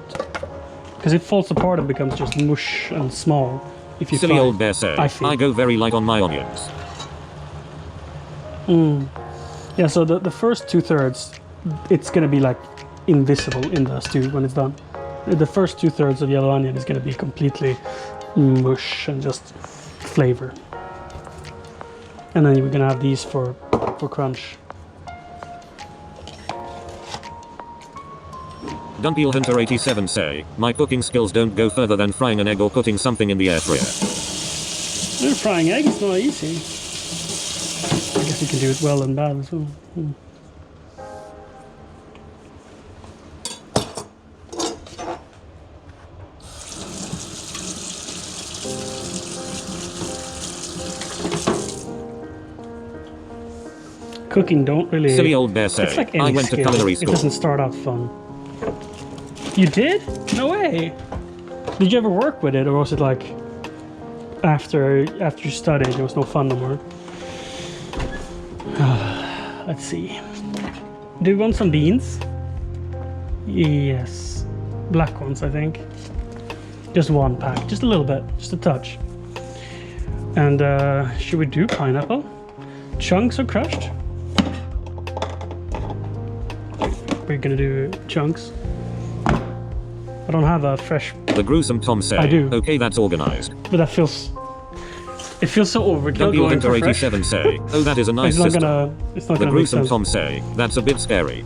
because it falls apart and becomes just mush and small if you Silly fry. old bear say, I go very light on my onions. Yeah, so the first 2/3, it's gonna be like invisible in the stew when it's done. The first 2/3 of yellow onion is gonna be completely mush and just flavor. And then we're gonna have these for crunch. Dunpeel Hunter 87 say, my cooking skills don't go further than frying an egg or putting something in the air fryer. Frying egg is not easy. I guess you can do it well and bad as well. Cooking don't really... Silly old bear say, It's like any I went to skill. culinary It school. doesn't start out fun. You did? No way. Did you ever work with it, or was it like after you studied there was no fun no more? Let's see. Do you want some beans? Yes. Black ones, I think. Just one pack, just a little bit, just a touch. And should we do pineapple? Chunks or crushed? We're gonna do chunks. I don't have a fresh... The gruesome Tom say, I do. okay, that's organized. But that feels... It feels so overkill Dunpeel going Hunter for fresh. 87 say, oh, that is a nice It's not system. gonna... It's not The gonna make gruesome sense. Tom say, that's a bit scary.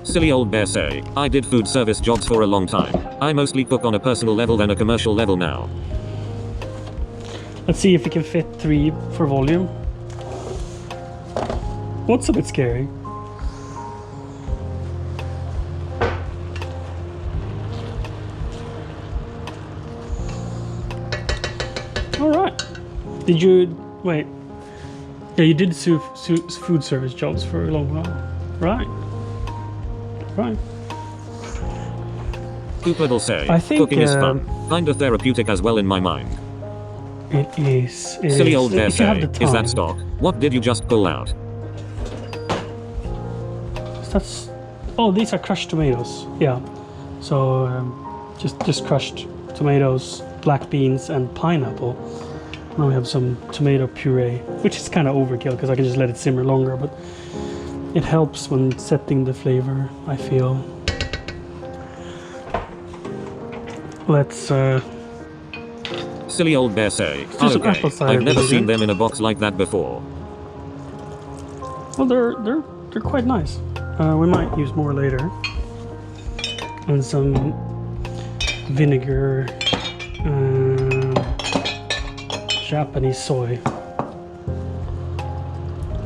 Silly old bear say, I did food service jobs for a long time. I mostly cook on a personal level than a commercial level now. Let's see if we can fit 3 for volume. What's a bit scary? Alright. Did you... Wait. Yeah, you did food service jobs for a long while. Right. Right. Cooper will say, I think, cooking is fun. Kinda therapeutic as well in my mind. It is. It Silly is. old bear If you have say, the is that time. stock? What did you just pull out? That's... Oh, these are crushed tomatoes. Yeah. So just crushed tomatoes, black beans, and pineapple. Now we have some tomato puree, which is kind of overkill because I can just let it simmer longer, but it helps when setting the flavor, I feel. Let's Silly old bear say, do some okay, apple cider I've never seen vinegar. them in a box like that before. Well, they're quite nice. We might use more later. And some vinegar, Japanese soy.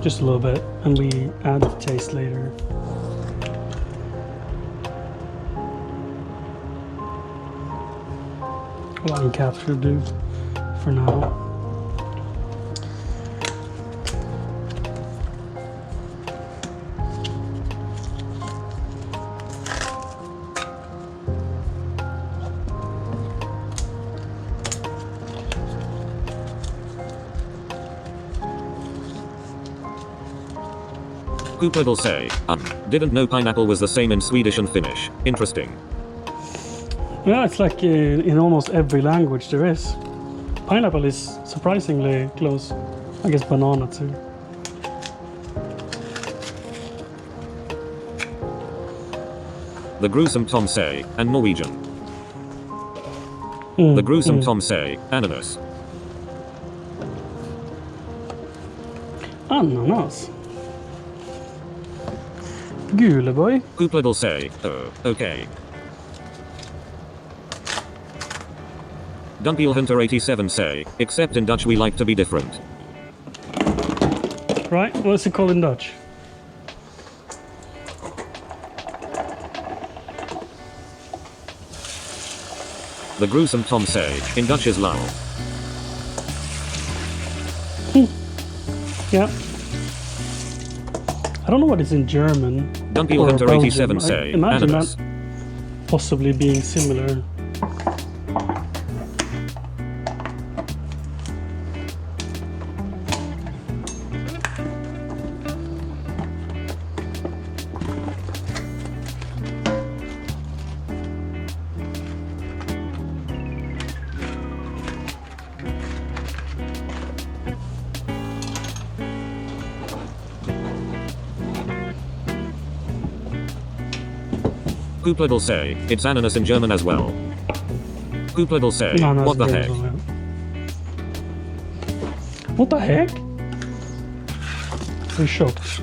Just a little bit, and we add the taste later. Wine cap should do for now. Cooper will say, didn't know pineapple was the same in Swedish and Finnish. Interesting. Yeah, it's like in almost every language there is. Pineapple is surprisingly close. I guess banana too. The gruesome Tom say, and Norwegian. The gruesome Tom say, ananas. Ananas. Guleboy. Cooper will say, oh, okay. Dunpeel Hunter 87 say, except in Dutch we like to be different. Right, what's it called in Dutch? The gruesome Tom say, in Dutch's lull. Yeah. I don't know what is in German. Dumpeel or Hunter Belgium. 87 I say, imagine ananas. that possibly being similar. Hoopladel say, it's ananas in German as well. Hoopladel say, No, no, what the it's heck? German, yeah. What the heck? I'm shocked.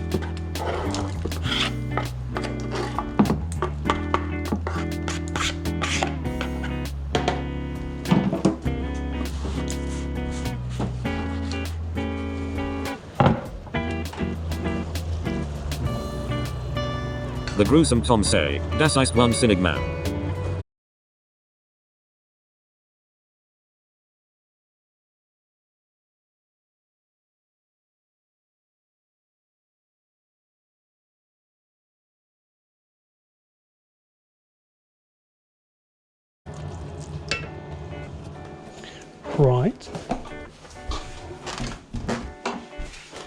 The gruesome Tom say, das ist wahnsinnig man. Right.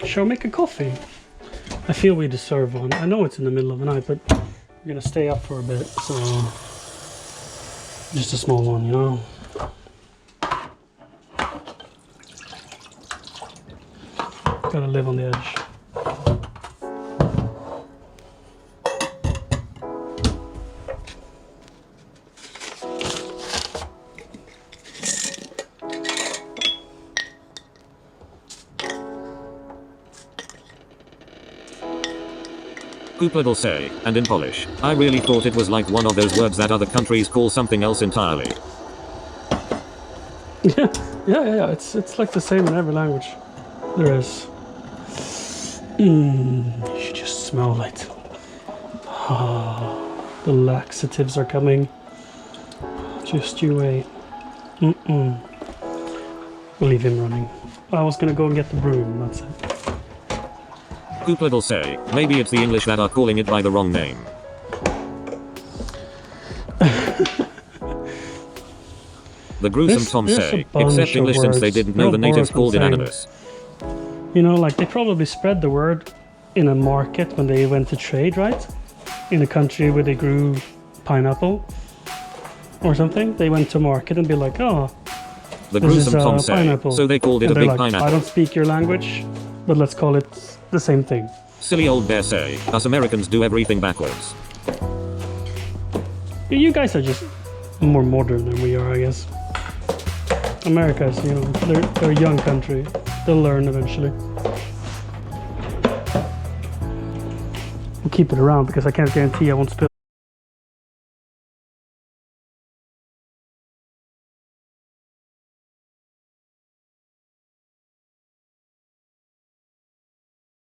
Shall we make a coffee? I feel we deserve one. I know it's in the middle of the night, but we're gonna stay up for a bit, so just a small one, you know. Gotta live on the edge. Hoopladel say, and in Polish, I really thought it was like one of those words that other countries call something else entirely. Yeah. It's like the same in every language there is. You should just smell it. The laxatives are coming. Just you wait. We'll leave him running. I was gonna go and get the broom, that's it. Hoopladel say, maybe it's the English that are calling it by the wrong name. The gruesome Tom There's say, a bunch except of English since they words. didn't know the They'll natives borrow called it from ananas. You know, like they probably spread the word in a market when they went to trade, right? In a country where they grew pineapple or something. They went to market and be like, oh, The this is gruesome Tom say, pineapple. so they called it And a they're big like, I pineapple. don't speak your language, but let's call it the same thing. Silly old bear say, us Americans do everything backwards. You guys are just more modern than we are, I guess. America's, you know, they're a young country. They'll learn eventually. We'll keep it around because I can't guarantee I won't spill.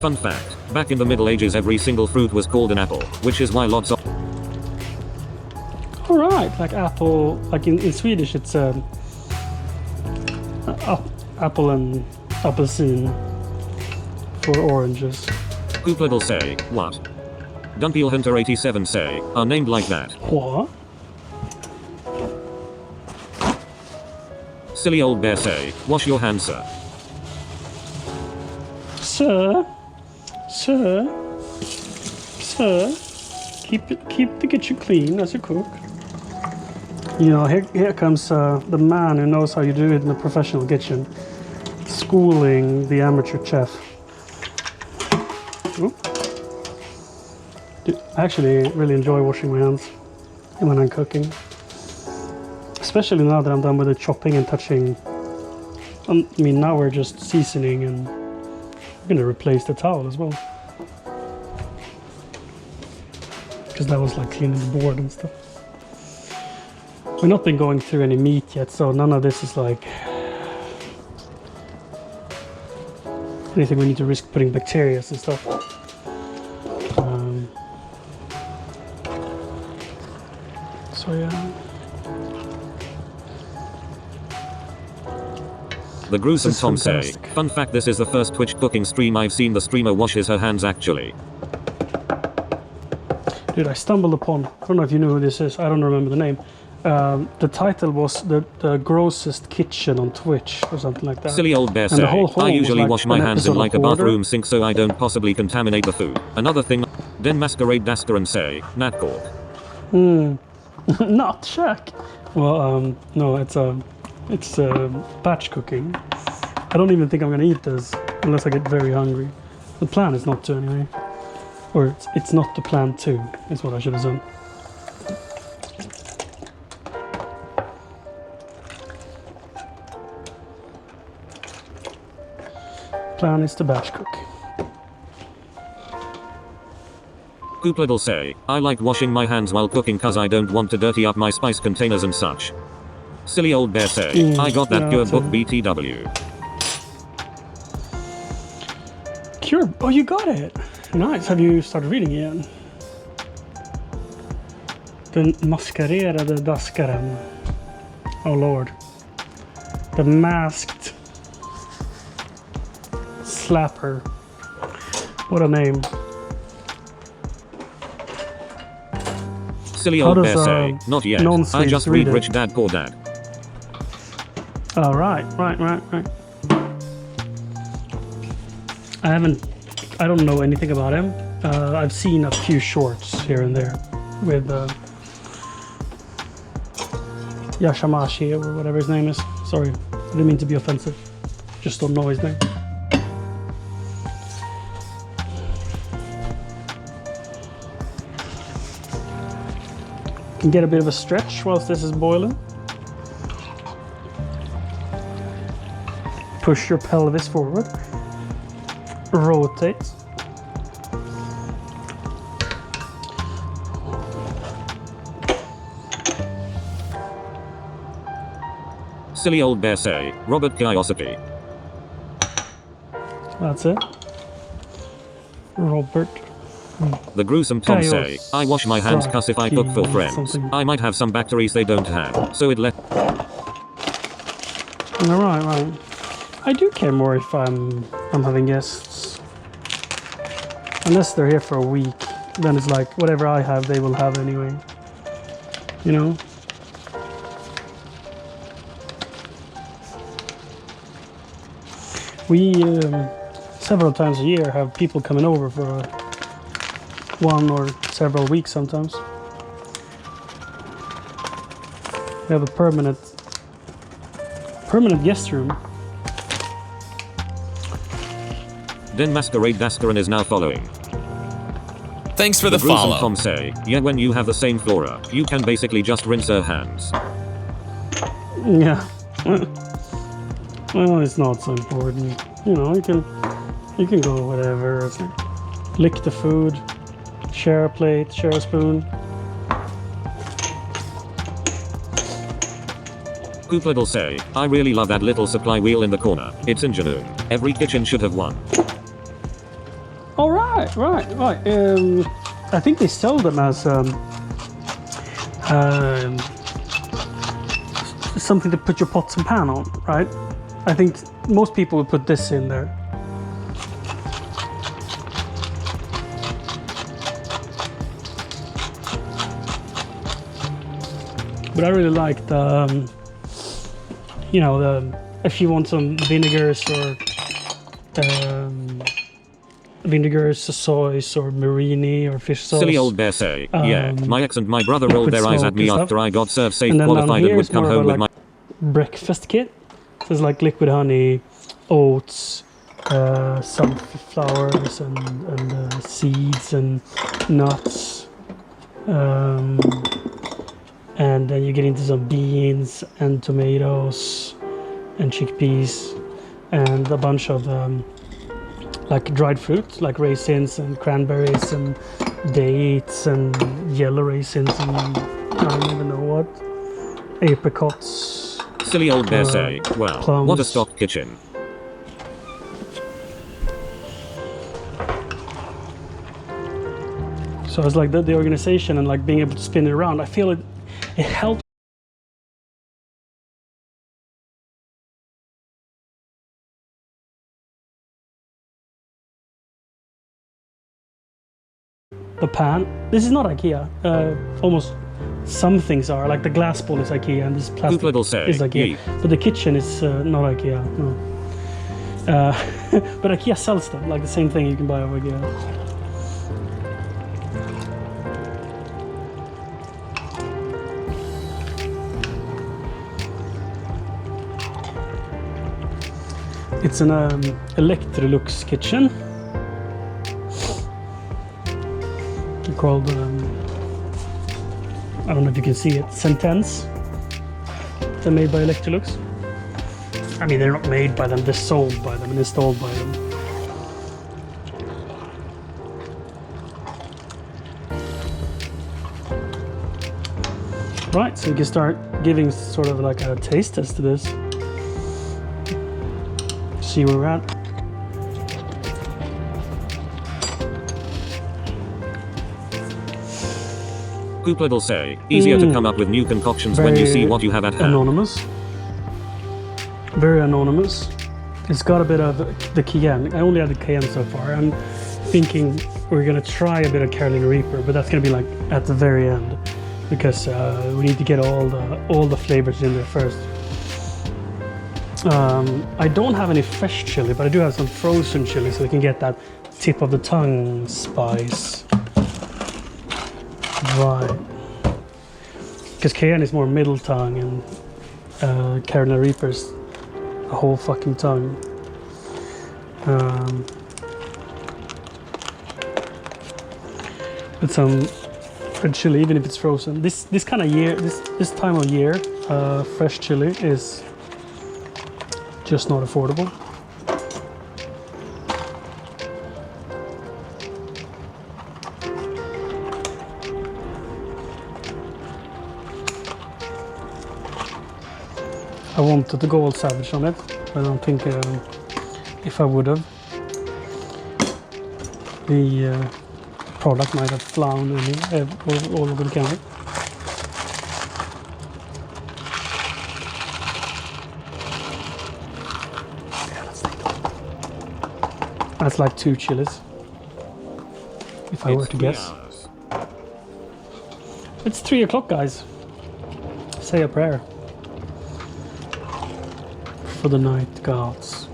Fun fact, back in the Middle Ages every single fruit was called an apple, which is why lots of Alright, like apple, like in Swedish it's apple and apelsin for oranges. Hoopladel say, what? Dumpeel Hunter 87 say, are named like that. What? Silly old bear say, wash your hands sir. Sir, keep the kitchen clean as you cook. You know, here comes the man who knows how you do it in a professional kitchen, schooling the amateur chef. Oop. I actually really enjoy washing my hands when I'm cooking, especially now that I'm done with the chopping and touching. I mean, now we're just seasoning and I'm gonna replace the towel as well, because that was like cleaning the board and stuff. We've not been going through any meat yet, so none of this is like anything we need to risk putting bacteria and stuff. So yeah. The gruesome This is Tom say, fantastic. fun fact, this is the first Twitch cooking stream I've seen the streamer washes her hands actually. Dude, I stumbled upon, I don't know if you know who this is, I don't remember the name. The title was the grossest kitchen on Twitch or something like that. Silly old bear And the say, whole home I was usually like wash my an hands in episode like a of Hoarder. bathroom sink so I don't possibly contaminate the food. Another thing, then masquerade dasker and say, Nat cork. Not shack. Well, no, it's batch cooking. I don't even think I'm gonna eat this unless I get very hungry. The plan is not to anyway. Or it's not the plan to, is what I should have done. Plan is to batch cook. Coopled'll say, I like washing my hands while cooking cause I don't want to dirty up my spice containers and such. Silly old bear say, I got that no, Cure it's book a- BTW. Cure, oh you got it! Nice, have you started reading it yet? Den maskererade daskaren. Oh lord. The masked slapper. What a name. Silly How old does, bear say, not yet, I non-Swedes just read read it? Rich Dad Poor Dad. Oh right. I don't know anything about him. I've seen a few shorts here and there with Yashamashi or whatever his name is. Sorry, I didn't mean to be offensive. Just don't know his name. Can get a bit of a stretch whilst this is boiling. Push your pelvis forward. Rotate. Silly old bear say, Robert Kiyosaki. That's it. Robert. The gruesome Tom say, I wash my hands cause if I cook for Kiyosaki friends, something. I might have some bacteries they don't have, so it let. Right. I do care more if I'm having guests. Unless they're here for a week, then it's like whatever I have, they will have anyway. You know? We several times a year have people coming over for one or several weeks sometimes. We have a permanent guest room. Then masquerade daskeren is now following. Thanks for the gruesome follow. Tom say, yeah, when you have the same flora, you can basically just rinse her hands. Yeah. Well, it's not so important. You know, you can go whatever. It's like, lick the food, share a plate, share a spoon. Coopled'll say, I really love that little supply wheel in the corner. It's ingenuine. Every kitchen should have one. Oh right. I think they sell them as something to put your pots and pan on, right? I think most people would put this in there. But I really like the, you know, if you want some vinegars or vinegars, soys, or marini, or fish sauce. Silly old bear say, yeah, my ex and my brother rolled their eyes at me stuff. after I got served safe And then down qualified here and would is come more of a, home with my. breakfast kit. So it's like liquid honey, oats, sunflowers, and seeds and nuts. And then you get into some beans and tomatoes and chickpeas and a bunch of like dried fruit, like raisins and cranberries and dates and yellow raisins and I don't even know what, apricots. Silly old bear say, well, plums. what a stock kitchen. So it's like the organization and like being able to spin it around. I feel it helps the pan. This is not IKEA. Almost some things are. Like the glass bowl is IKEA and this plastic Little say, is IKEA. ye. But the kitchen is not IKEA, no. But IKEA sells them, like the same thing you can buy over IKEA. It's an Electrolux kitchen. Called, I don't know if you can see it, Sentence. They're made by Electrolux. I mean, they're not made by them, they're sold by them and installed by them. Right, so we can start giving sort of like a taste test to this. See where we're at. Little say, easier to come up with new concoctions when you see what you have at hand. Anonymous. Very anonymous. It's got a bit of the cayenne. I only had the cayenne so far. I'm thinking we're gonna try a bit of Carolina Reaper, but that's gonna be like at the very end because we need to get all the flavors in there first. I don't have any fresh chili, but I do have some frozen chili, so we can get that tip of the tongue spice. Right. Because cayenne is more middle tongue, and Carolina Reaper's a whole fucking tongue. With some red chili, even if it's frozen. This kind of year, this time of year, fresh chili is just not affordable. I wanted to go all savage on it, but I don't think if I would have, the product might have flown all over the counter. That's like 2 chilies, if I were to guess. It's 3 o'clock, guys. Say a prayer for the night gods.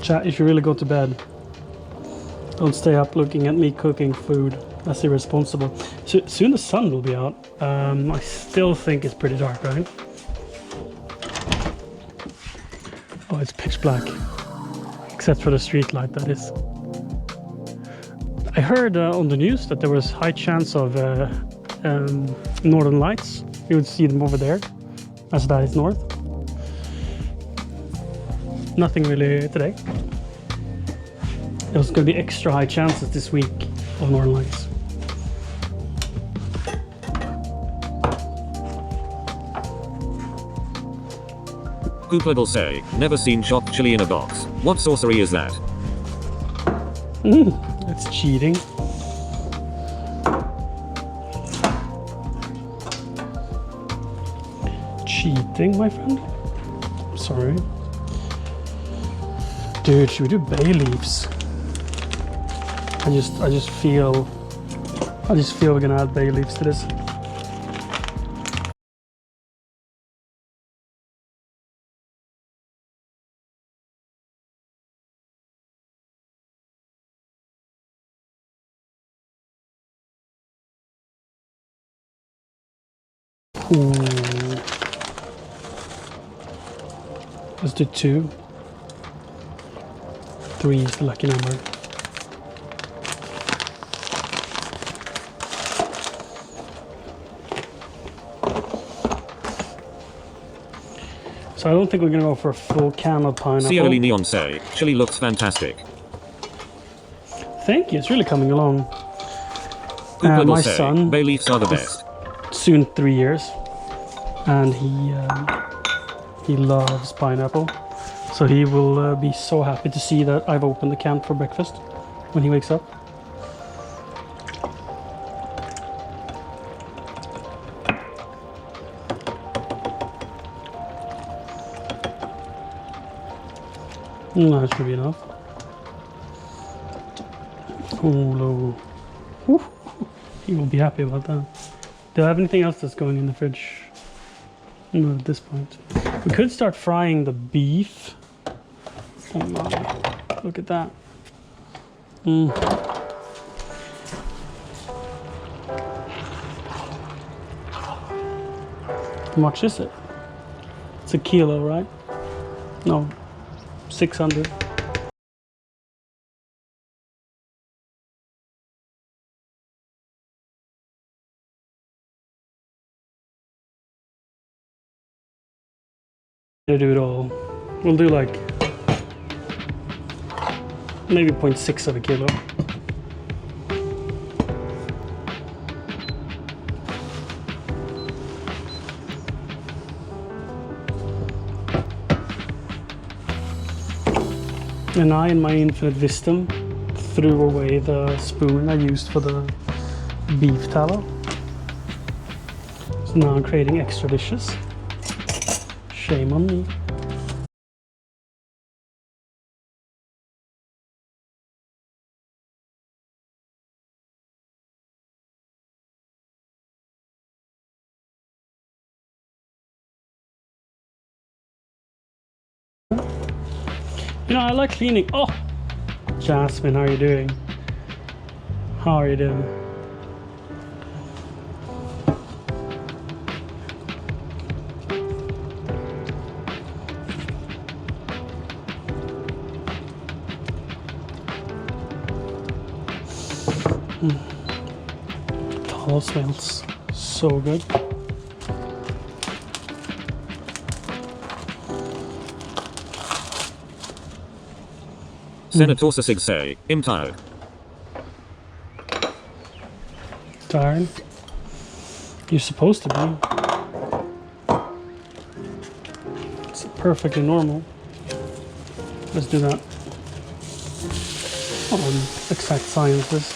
Chat, you should really go to bed. Don't stay up looking at me cooking food. That's irresponsible. So, soon the sun will be out. I still think it's pretty dark, right? Oh, it's pitch black. Except for the street light, that is. I heard on the news that there was high chance of northern lights. You would see them over there, as that is north. Nothing really today. There's going to be extra high chances this week of northern lights. Little say, never seen chopped chili in a box. What sorcery is that? That's cheating. Cheating, my friend? Sorry. Dude, should we do bay leaves? I just feel we're gonna add bay leaves to this. Ooh. Let's do 2. 3 is the lucky number. So I don't think we're gonna go for a full can of pineapple. See early neon say, chili looks fantastic. Thank you, it's really coming along. Little My say, son bay leaves are the is best. soon 3 years, and he loves pineapple. So he will be so happy to see that I've opened the can for breakfast when he wakes up. That should be enough. Oh, low. Whew. He will be happy about that. Do I have anything else that's going in the fridge? No, at this point. We could start frying the beef. Oh my, look at that. How much is it? It's a kilo, right? No, 600. To do it all. We'll do like maybe 0.6 of a kilo. And I, in my infinite wisdom, threw away the spoon I used for the beef tallow. So now I'm creating extra dishes. Shame on me. You know, I like cleaning. Oh, Jasmine, how are you doing? How are you doing? Tallow smells so good. Senator Sig say, I'm tired. Tired? You're supposed to be. It's perfectly normal. Let's do that. Exact sciences.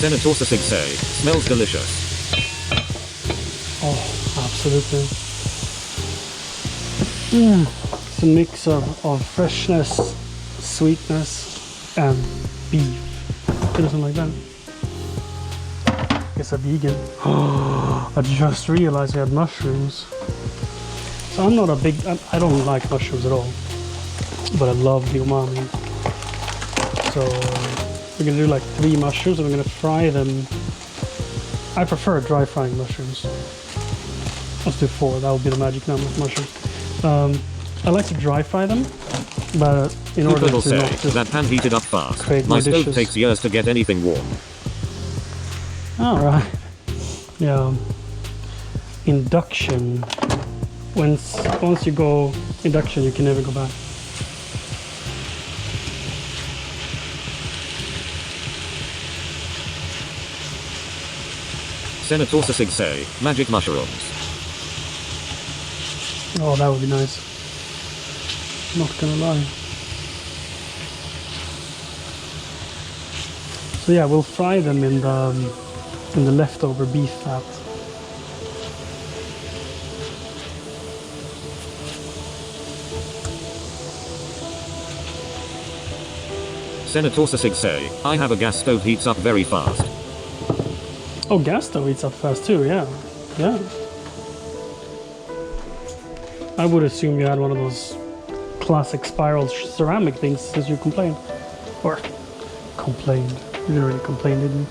Senator Sig say, smells delicious. Oh, absolutely. It's a mix of freshness, sweetness, and beef. Who doesn't like that? Guess a vegan. I just realized we had mushrooms. So I'm not a big, I don't like mushrooms at all, but I love the umami. So we're gonna do like 3 mushrooms and we're gonna fry them. I prefer dry frying mushrooms. Let's do 4, that would be the magic number of mushrooms. I like to dry fry them, but in order People to say, not just that pan heated up fast. create My more stove dishes. takes years to get anything warm. Alright. Yeah. Induction. Once you go induction, you can never go back. Senator Sig say, magic mushrooms. Oh, that would be nice. Not gonna lie. So yeah, we'll fry them in the leftover beef fat. Senator Sig say, I have a gas stove heats up very fast. Oh, gas stove heats up fast too, yeah. Yeah. I would assume you had one of those classic spiral ceramic things since you complained. Or complained. You didn't really complain, did you?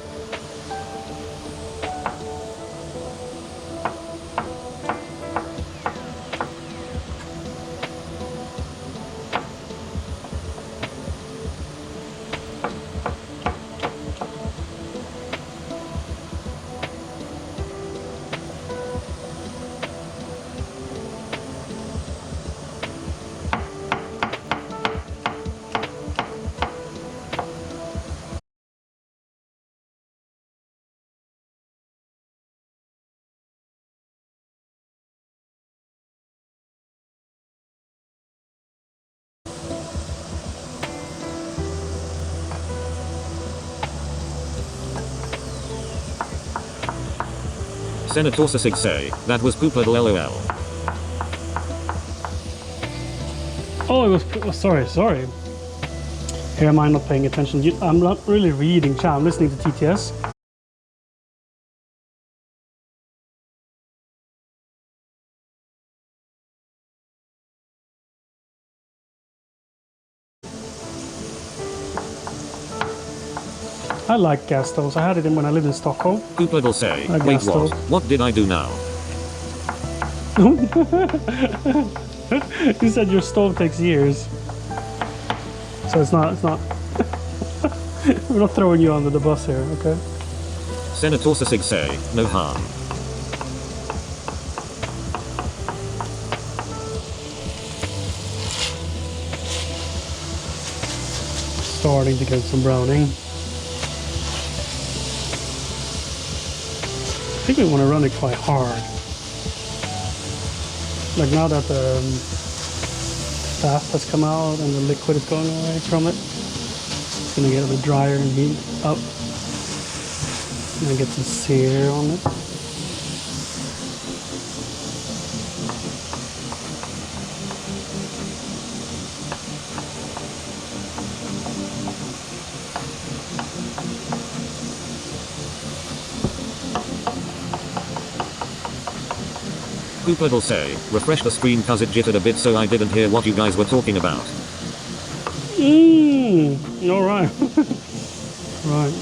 Senator Sisig say, that was poop little lol. Oh, it was. Oh, sorry. Here am I not paying attention. I'm not really reading chat. I'm listening to TTS. I like gas stoves. I had it in when I lived in Stockholm. Poop little say, I wait guess so. what did I do now? You said your stove takes years. So it's not. We're not throwing you under the bus here, okay? Senator Sisig say, no harm. Starting to get some browning. I think we want to run it quite hard. Like now that the fat has come out and the liquid is going away from it, it's gonna get a bit drier and heat up. And get some sear on it. Poop little say, refresh the screen cause it jittered a bit so I didn't hear what you guys were talking about. Alright. Right.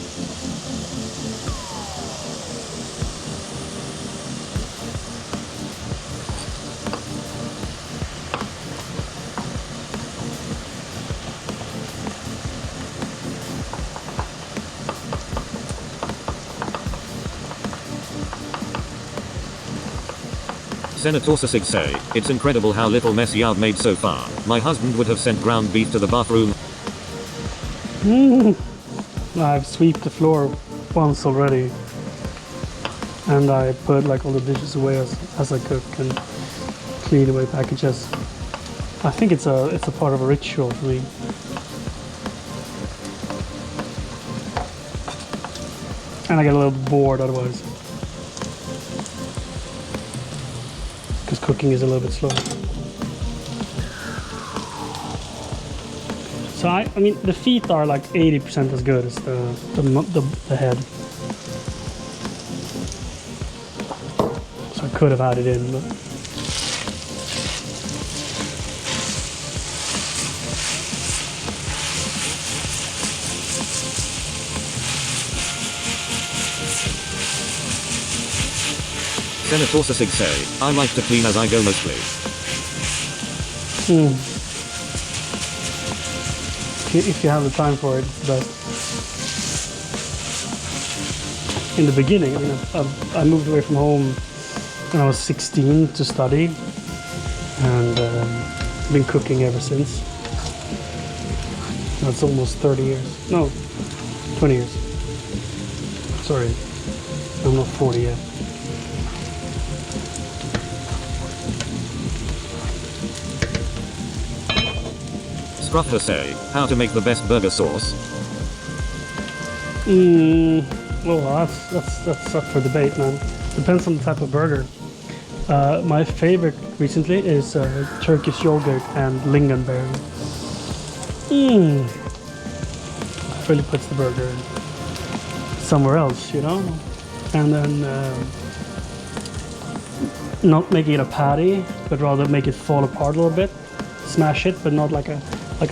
Senator Sisig say, it's incredible how little mess y'all made so far. My husband would have sent ground beef to the bathroom. I've swept the floor once already. And I put like all the dishes away as I cook and clean away packages. I think it's a part of a ritual for me. And I get a little bored otherwise. Because cooking is a little bit slow. So I mean, the feet are like 80% as good as the head. So I could have had it in, but Senator Sisig say, I like to clean as I go mostly. If you have the time for it, it's the best. In the beginning, I mean, I moved away from home when I was 16 to study, and I've been cooking ever since. That's almost 30 years. No, 20 years. Sorry, I'm not 40 yet. Scruff say, how to make the best burger sauce. Well, that's up for debate, man. Depends on the type of burger. My favorite recently is Turkish yogurt and lingonberry. Really puts the burger somewhere else, you know. And then not making it a patty, but rather make it fall apart a little bit. Smash it, but not like a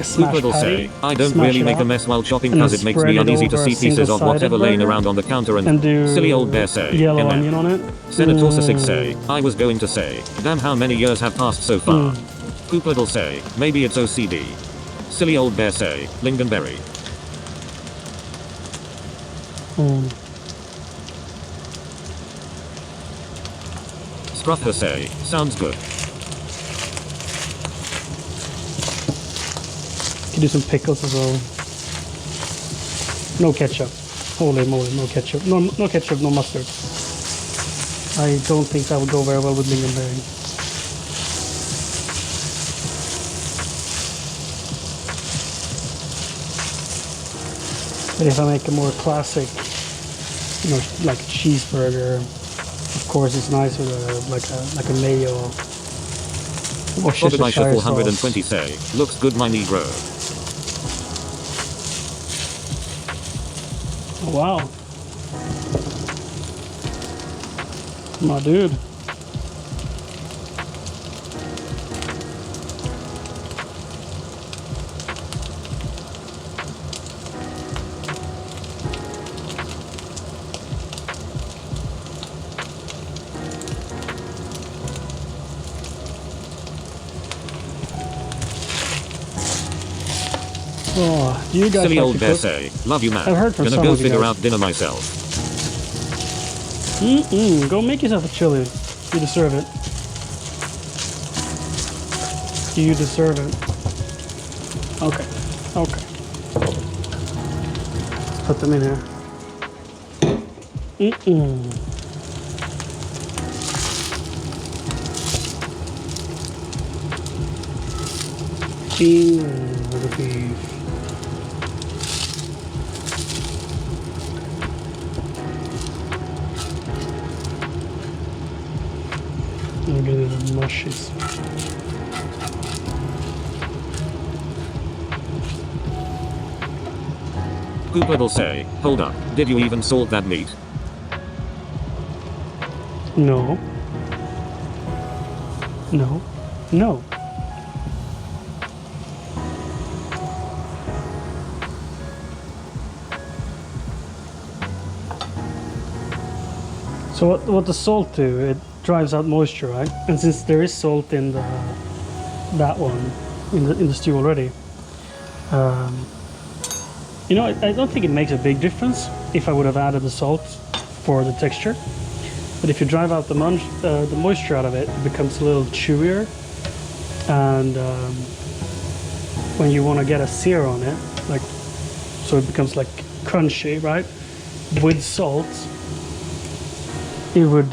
smash People patty. say, I don't Smash really it make a up, mess while chopping and cause then it makes spread me it uneasy to over a see pieces of whatever single-sided laying burger, around on the counter and do silly old bear say, yellow MF. onion on it. Senator Sisig say, I was going to say, damn how many years have passed so far. Poopledle say, maybe it's OCD. Silly old bear say, lingonberry. Scruffer say, sounds good. You can do some pickles as well. No ketchup. Holy moly, no ketchup. No ketchup, no mustard. I don't think that would go very well with lingonberry. But if I make a more classic, you know, like cheeseburger, of course, it's nice with like a mayo. Obelisha Worcestershire 420 sauce. say, looks good my negro. Oh, wow. My dude. Oh, you guys Silly like old to bear cook? say, love you man. I've heard from Gonna some go of you figure guys. out dinner myself. Go make yourself a chili. You deserve it. You deserve it. Okay. Okay. Let's put them in here. With the beef. I'm getting the mushies. Cooper will say, hold up, did you even salt that meat? No. No. No. So what the salt do? It drives out moisture, right? And since there is salt in that one in the stew already, you know, I don't think it makes a big difference if I would have added the salt for the texture. But if you drive out the moisture out of it, it becomes a little chewier. And when you want to get a sear on it, like, so it becomes like crunchy, right? With salt, it would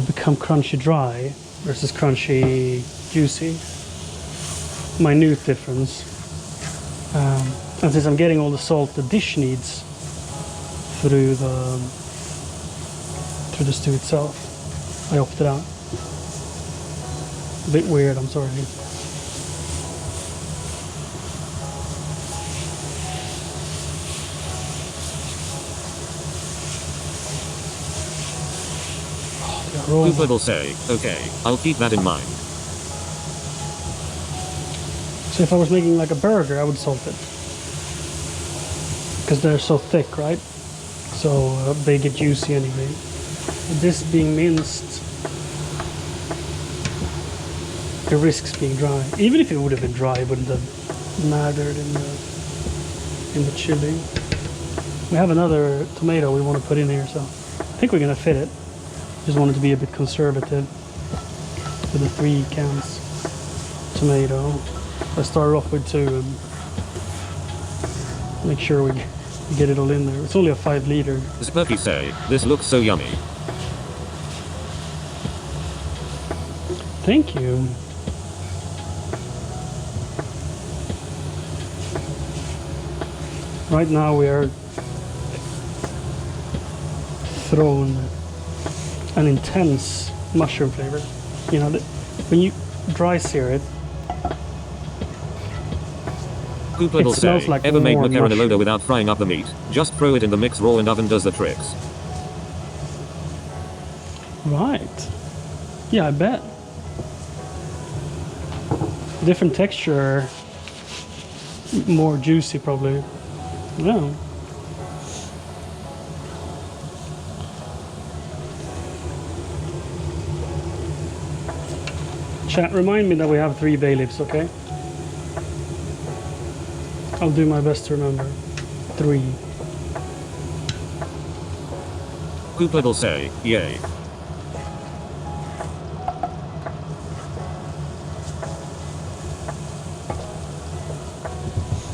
become crunchy dry versus crunchy juicy. Minute difference. And since I'm getting all the salt the dish needs through the stew itself, I opted out. A bit weird, I'm sorry. Cooper will say, okay, I'll keep that in mind. So if I was making like a burger, I would salt it. Because they're so thick, right? So they get juicy anyway. But this being minced, it risks being dry. Even if it would have been dry, it wouldn't have mattered in the chili. We have another tomato we want to put in here, so I think we're gonna fit it. Just wanted to be a bit conservative with the 3 cans tomato. I started off with 2 and make sure we get it all in there. It's only a 5 liter. Spurky say, this looks so yummy. Thank you. Right now we are thrown an intense mushroom flavor. You know, when you dry sear it, Cooper it will smells say, like ever made more macaroni mushroom. without frying up the meat? Just throw it in the mix raw and oven does the tricks. Right. Yeah, I bet. Different texture, more juicy probably. Yeah. Chat, remind me that we have 3 bay leaves, okay? I'll do my best to remember. 3. Cooper will say, yay.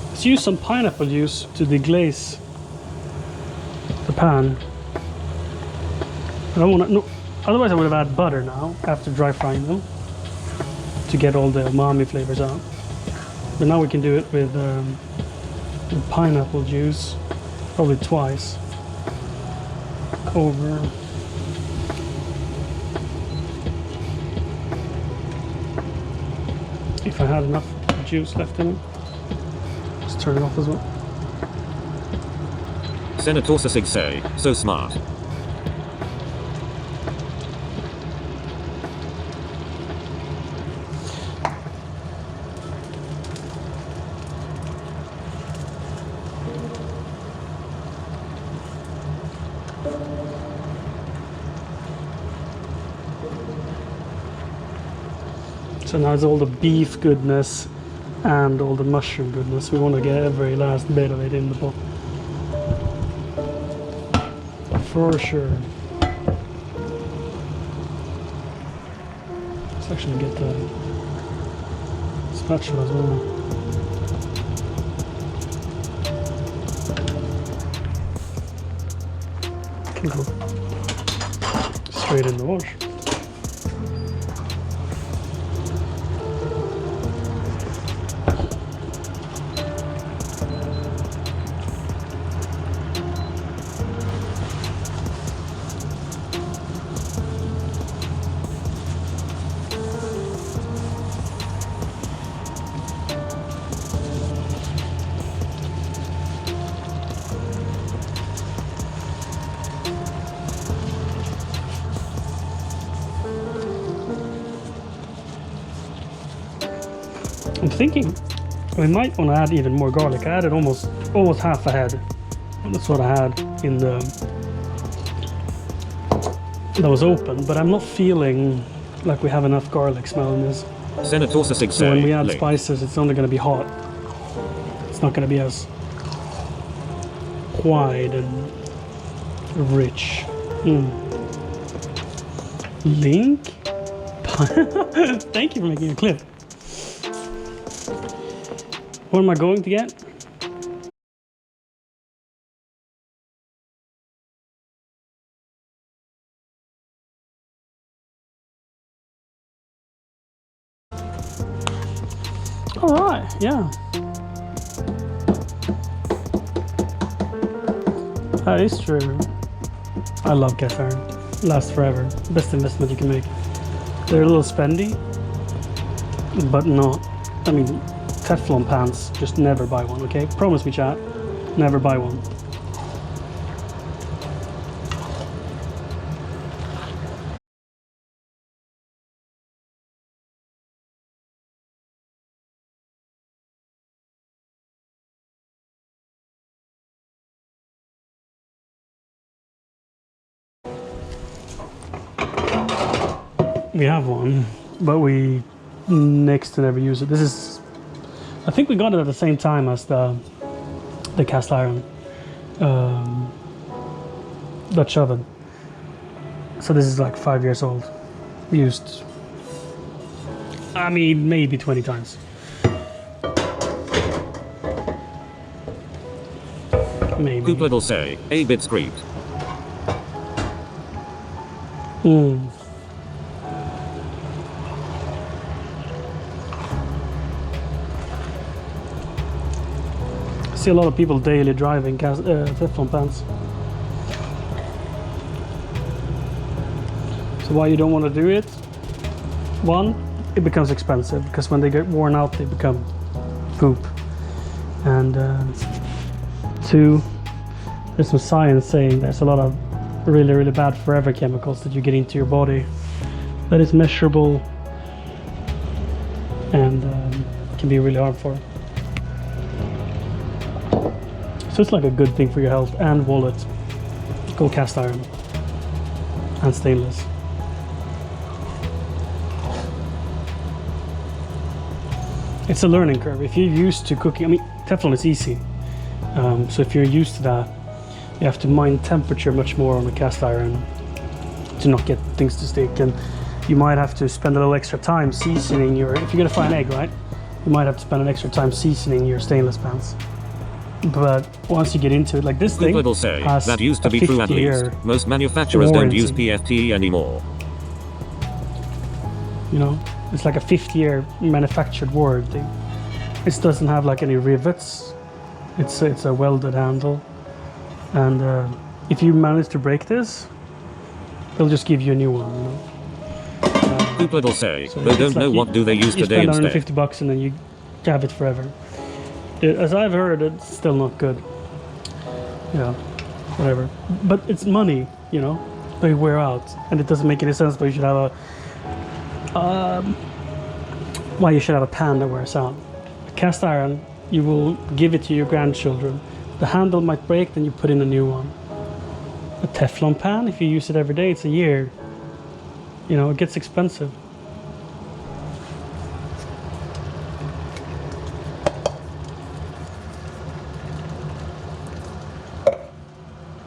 Let's use some pineapple juice to deglaze the pan. I don't want to. No, otherwise I would have added butter now after dry frying them to get all the umami flavors out. But now we can do it with pineapple juice, probably twice. over. If I had enough juice left in it, just turn it off as well. Senator Sig say, so smart. So now it's all the beef goodness and all the mushroom goodness. We want to get every last bit of it in the pot. For sure. Let's actually get the spatula as well. Can go straight in the wash. I'm thinking we might want to add even more garlic. I added almost half a head. That's what I had in the that was open, but I'm not feeling like we have enough garlic smell in this. Senator Sig So when we add link. spices, it's only going to be hot. It's not going to be as wide and rich. Link? Thank you for making a clip. What am I going to get? All right, yeah. That is true. I love cast iron. Lasts forever. Best investment you can make. They're a little spendy, but not. I mean, Teflon pans, just never buy one, okay? Promise me, chat. Never buy one. We have one, but we next to never use it. This is, I think we got it at the same time as the cast iron Dutch oven. So this is like 5 years old. Used, I mean, maybe 20 times. Maybe. People say, a bit screamed. I see a lot of people daily driving Teflon pans. So why you don't want to do it? One, it becomes expensive because when they get worn out, they become poop. And two, there's some science saying there's a lot of really, really bad forever chemicals that you get into your body that is measurable and can be really harmful. So it's like a good thing for your health and wallet. Go cast iron and stainless. It's a learning curve. If you're used to cooking, I mean, Teflon is easy. So if you're used to that, you have to mind temperature much more on a cast iron to not get things to stick. And you might have to spend a little extra time seasoning your, if you're gonna fry an egg, right? You might have to spend an extra time seasoning your stainless pans. But once you get into it, like this thing People say, has that used to a be true at 50-year least. Most manufacturers don't use warranty. PFT anymore. You know, it's like a 50-year manufactured warranty. It doesn't have like any rivets. It's a welded handle, and if you manage to break this, they'll just give you a new one. You know? People say, So they it's don't like know what do they use you today spend instead. $150 and then you have it forever. As I've heard, it's still not good. Yeah, whatever. But it's money, you know. They wear out, and it doesn't make any sense. But you should have why you should have a pan that wears out. A cast iron, you will give it to your grandchildren. The handle might break, then you put in a new one. A Teflon pan, if you use it every day, it's a year. You know, it gets expensive.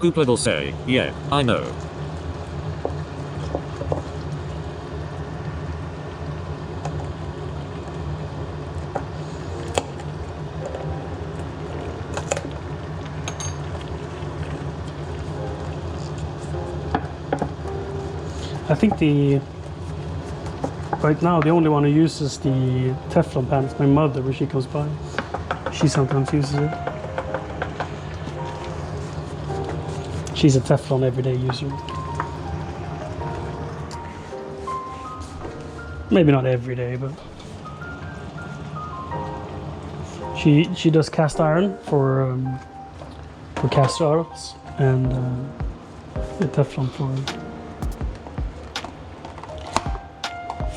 People say, yeah, I know. I think right now the only one who uses the Teflon pan is my mother when she comes by. She sometimes uses it. She's a Teflon everyday user. Maybe not every day, but she does cast iron for cast irons and the Teflon for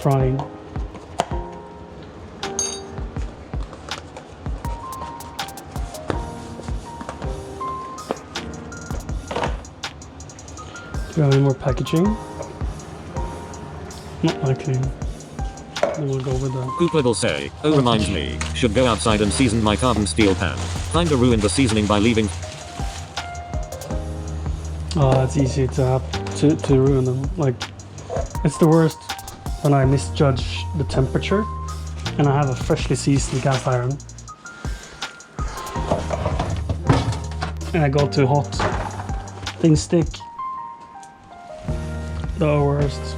frying. Do we have any more packaging? Not likely. Then we'll go with that. People say, oh reminds me, should go outside and season my carbon steel pan. Kinda ruined the seasoning by leaving. Oh, it's easy to ruin them. Like, it's the worst when I misjudge the temperature and I have a freshly seasoned cast iron and I go too hot. Things stick. The worst.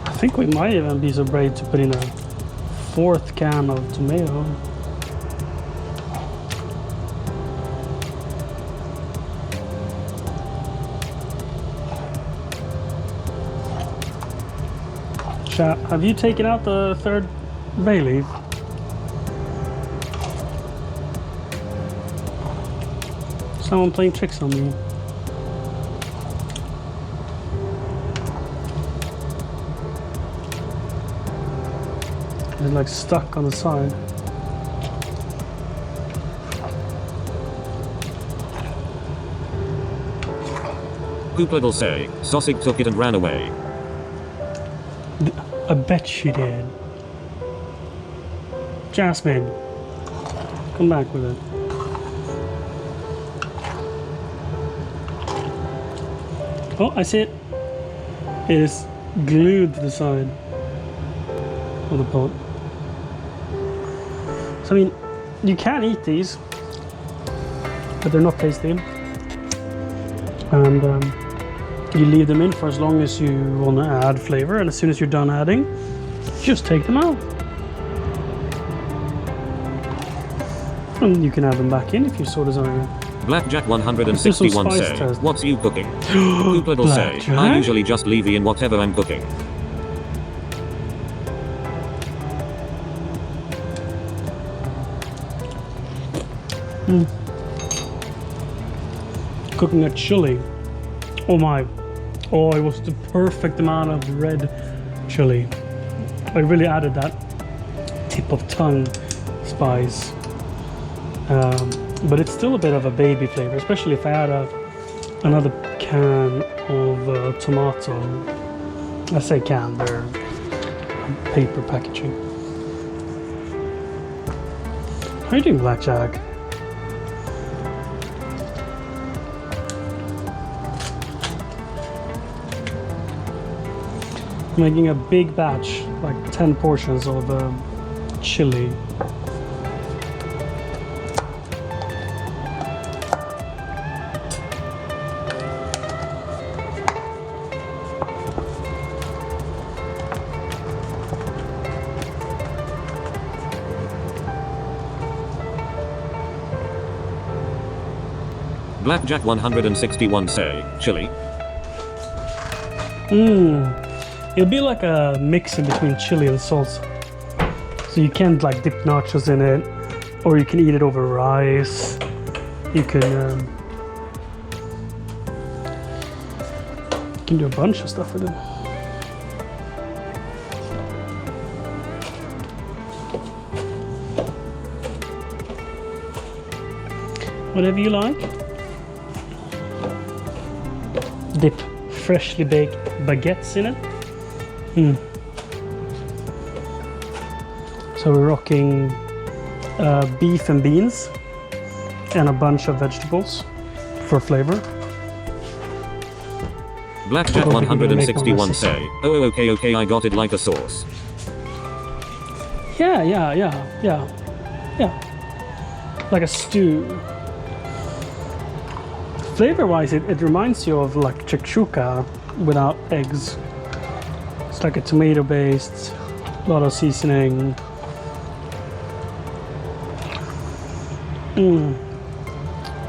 I think we might even be so brave to put in a 4th can of tomato. Chat, have you taken out the 3rd bay leaf? Someone playing tricks on me. It's like stuck on the side. Hooplad'll say, Sausage took it and ran away. I bet she did. Jasmine, come back with it. Oh, I see it. It is glued to the side of the pot. So, I mean, you can eat these, but they're not tasty. And you leave them in for as long as you want to add flavor, and as soon as you're done adding, just take them out. And you can add them back in if you so desire. Blackjack 161 say, test. What's you cooking? Hooplad'll say, Blackjack? I usually just leave in whatever I'm cooking. Cooking a chili. Oh my. Oh, it was the perfect amount of red chili. I really added that tip of tongue spice. But it's still a bit of a baby flavor, especially if I add another can of tomato. I say can, they're paper packaging. How are you doing, Blackjack? Making a big batch, like 10 portions of chili. Blackjack 161 say, chili. It'll be like a mix in between chili and salsa. So you can like dip nachos in it, or you can eat it over rice. You can do a bunch of stuff with it. Whatever you like. Dip freshly baked baguettes in it. So we're rocking beef and beans and a bunch of vegetables for flavor. Blackjack 161 say, oh okay I got it like a sauce. Yeah. Like a stew. Flavor-wise, it reminds you of like shakshuka without eggs. It's like a tomato-based, a lot of seasoning. Man,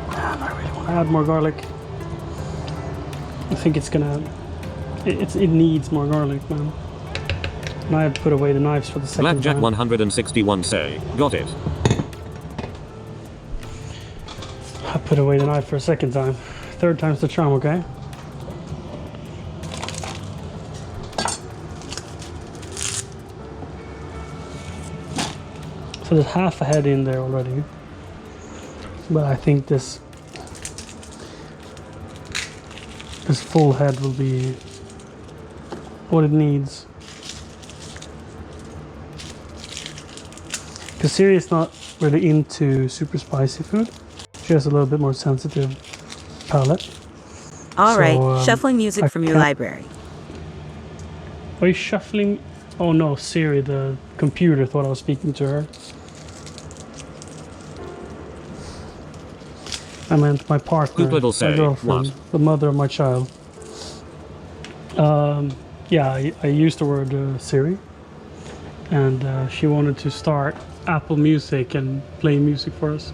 I really want to add more garlic. I think it's gonna. It needs more garlic, man. And I have to put away the knives for the second Blackjack time. 161 say, got it. I put away the knife for a second time. Third time's the charm, okay? So there's half a head in there already. But I think this full head will be what it needs. Because Siri is not really into super spicy food. She has a little bit more sensitive palate. All right, shuffling music from your library. Are you shuffling? Oh no, Siri, the computer, thought I was speaking to her. I meant my partner, Hooplad'll my say, girlfriend, what? the mother of my child. Yeah, I used the word Siri, and she wanted to start Apple Music and play music for us.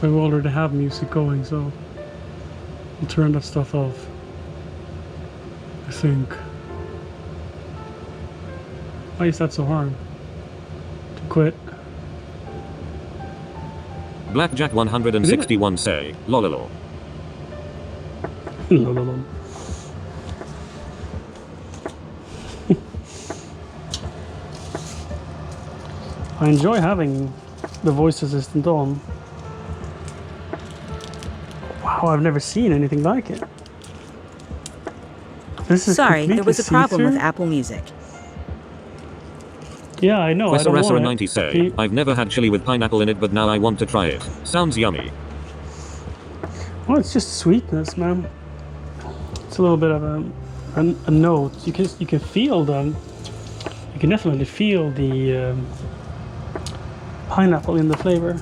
But we already have music going, so we'll turn that stuff off, I think. Why is that so hard to quit? Blackjack 161 say, lololo. Lololol. I enjoy having the voice assistant on. Wow, I've never seen anything like it. This is Sorry, there completely was a problem with see-through. Apple Music. Yeah, I know. I don't want it. 90 say, I've never had chili with pineapple in it, but now I want to try it. Sounds yummy. Well, it's just sweetness, man. It's a little bit of a note. You can feel the. You can definitely feel the pineapple in the flavor,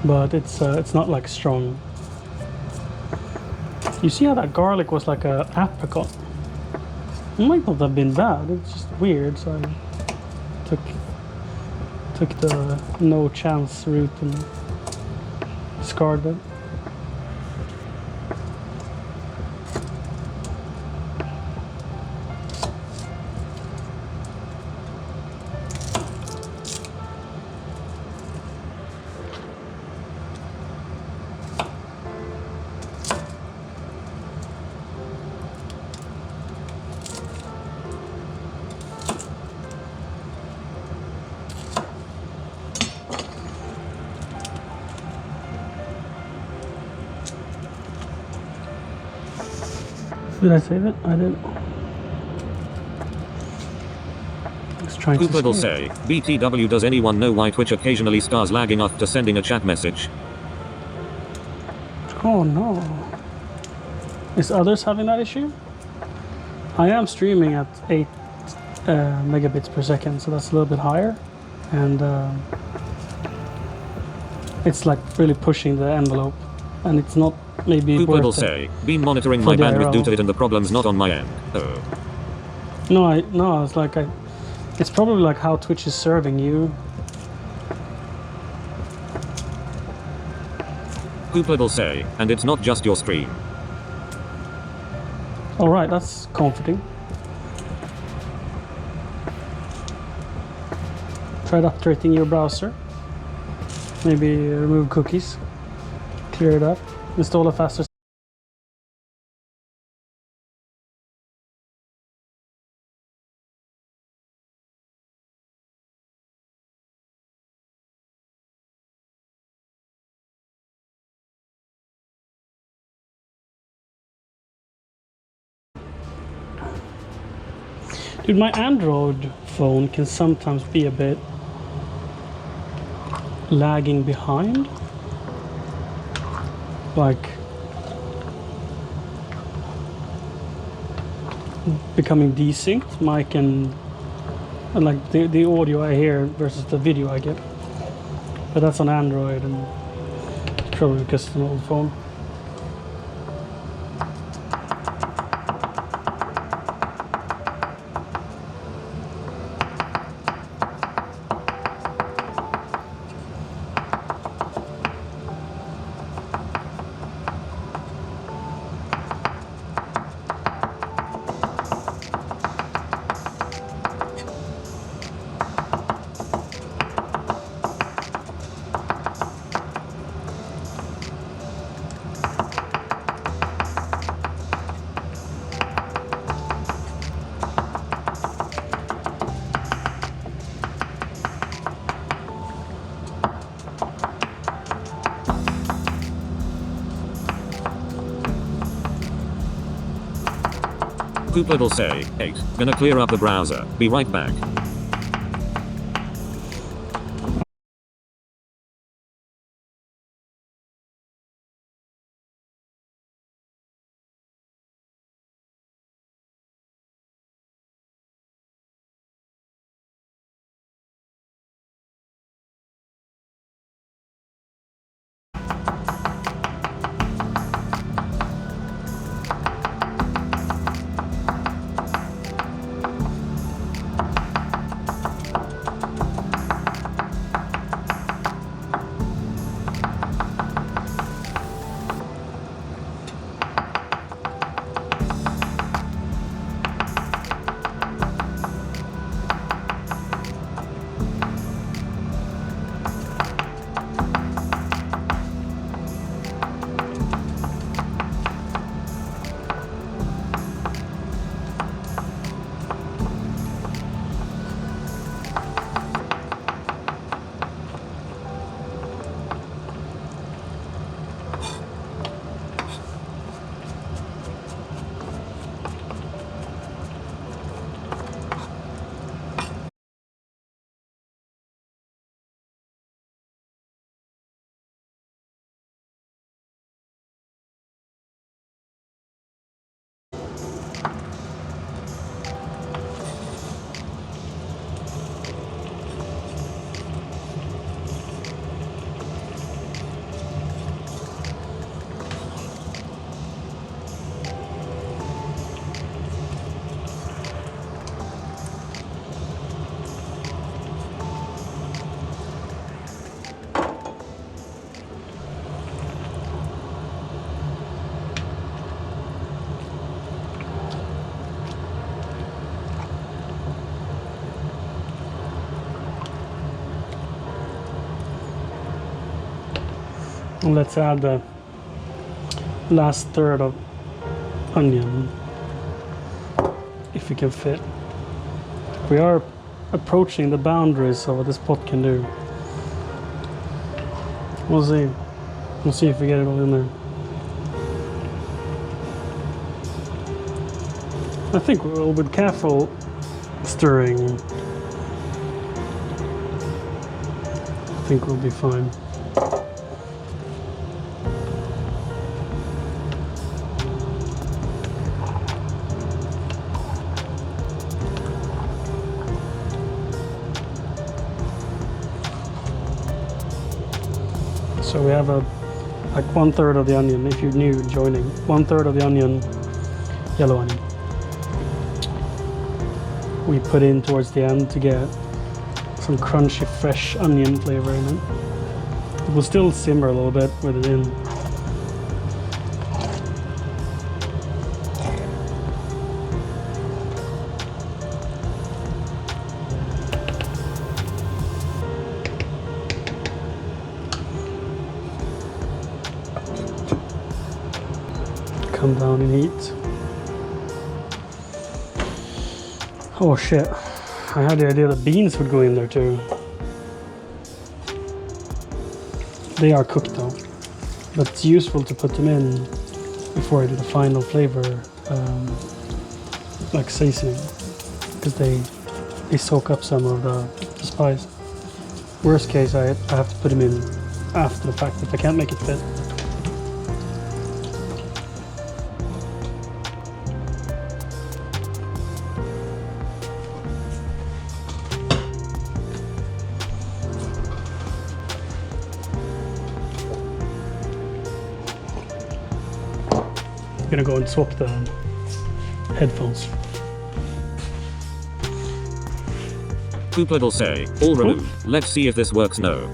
but it's not like strong. You see how that garlic was like a apricot? It might not have been bad. It's just weird, so I took the no chance route and discarded it. Did I save it? I did. Let's try to Cooper will save. say, BTW, does anyone know why Twitch occasionally stars lagging after sending a chat message? Oh no. Is others having that issue? I am streaming at 8 megabits per second, so that's a little bit higher. And it's like really pushing the envelope. And it's not maybe Cooper will worth it. say, been monitoring For my the bandwidth due IRL. to it and the problem's not on my end. Oh. No, it's like it's probably like how Twitch is serving you. Cooper will say, and it's not just your stream. All right, that's comforting. Try updating your browser. Maybe remove cookies. Clear it up. Install a faster. Dude, my Android phone can sometimes be a bit lagging behind. Like becoming desynced. Mic and like the audio I hear versus the video I get. But that's on Android, and it's probably because it's an old phone. Cooper will say, 8, gonna clear up the browser, be right back. And let's add the last third of onion, if we can fit. We are approaching the boundaries of what this pot can do. We'll see. We'll see if we get it all in there. I think with careful stirring, I think we'll be fine. So we have like 1/3 of the onion, if you're new joining, 1/3 of the onion, yellow onion. We put in towards the end to get some crunchy fresh onion flavor in it. We'll still simmer a little bit with it in. Come down in heat. Oh shit, I had the idea that beans would go in there too. They are cooked though, but it's useful to put them in before I do the final flavor, like seasoning, because they soak up some of the spice. Worst case, I have to put them in after the fact if I can't make it fit. I'm gonna go and swap the headphones. Poopled'll say, all removed. Let's see if this works. No.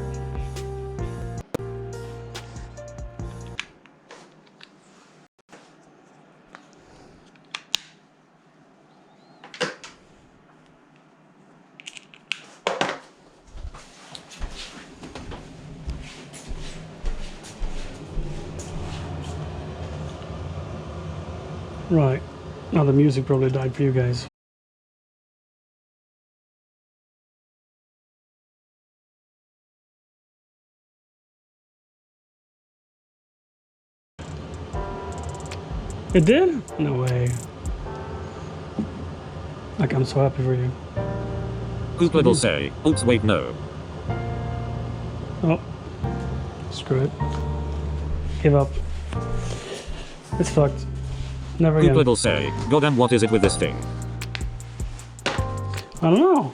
Right, now the music probably died for you guys. It did? No way. Like, I'm so happy for you. Poopled'll say, oops, wait, no. Oh, screw it. Give up. It's fucked. Never again. Poopled'll say, goddamn, what is it with this thing? I don't know.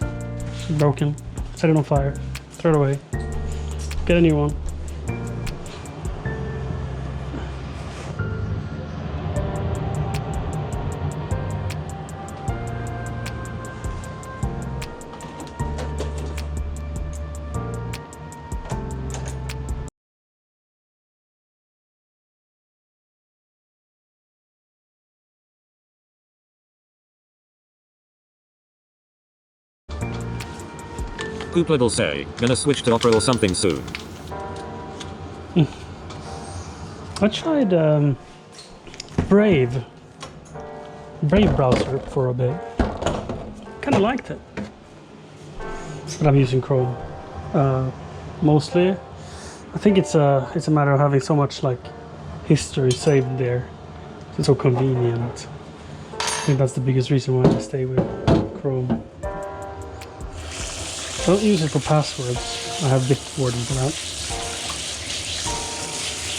It's broken. Set it on fire. Throw it away. Get a new one. Poopled'll say, gonna switch to Opera or something soon. I tried Brave browser for a bit. Kind of liked it, but I'm using Chrome mostly. I think it's a matter of having so much like history saved there. It's so convenient. I think that's the biggest reason why I stay with Chrome. I don't use it for passwords. I have Bitwarden for that.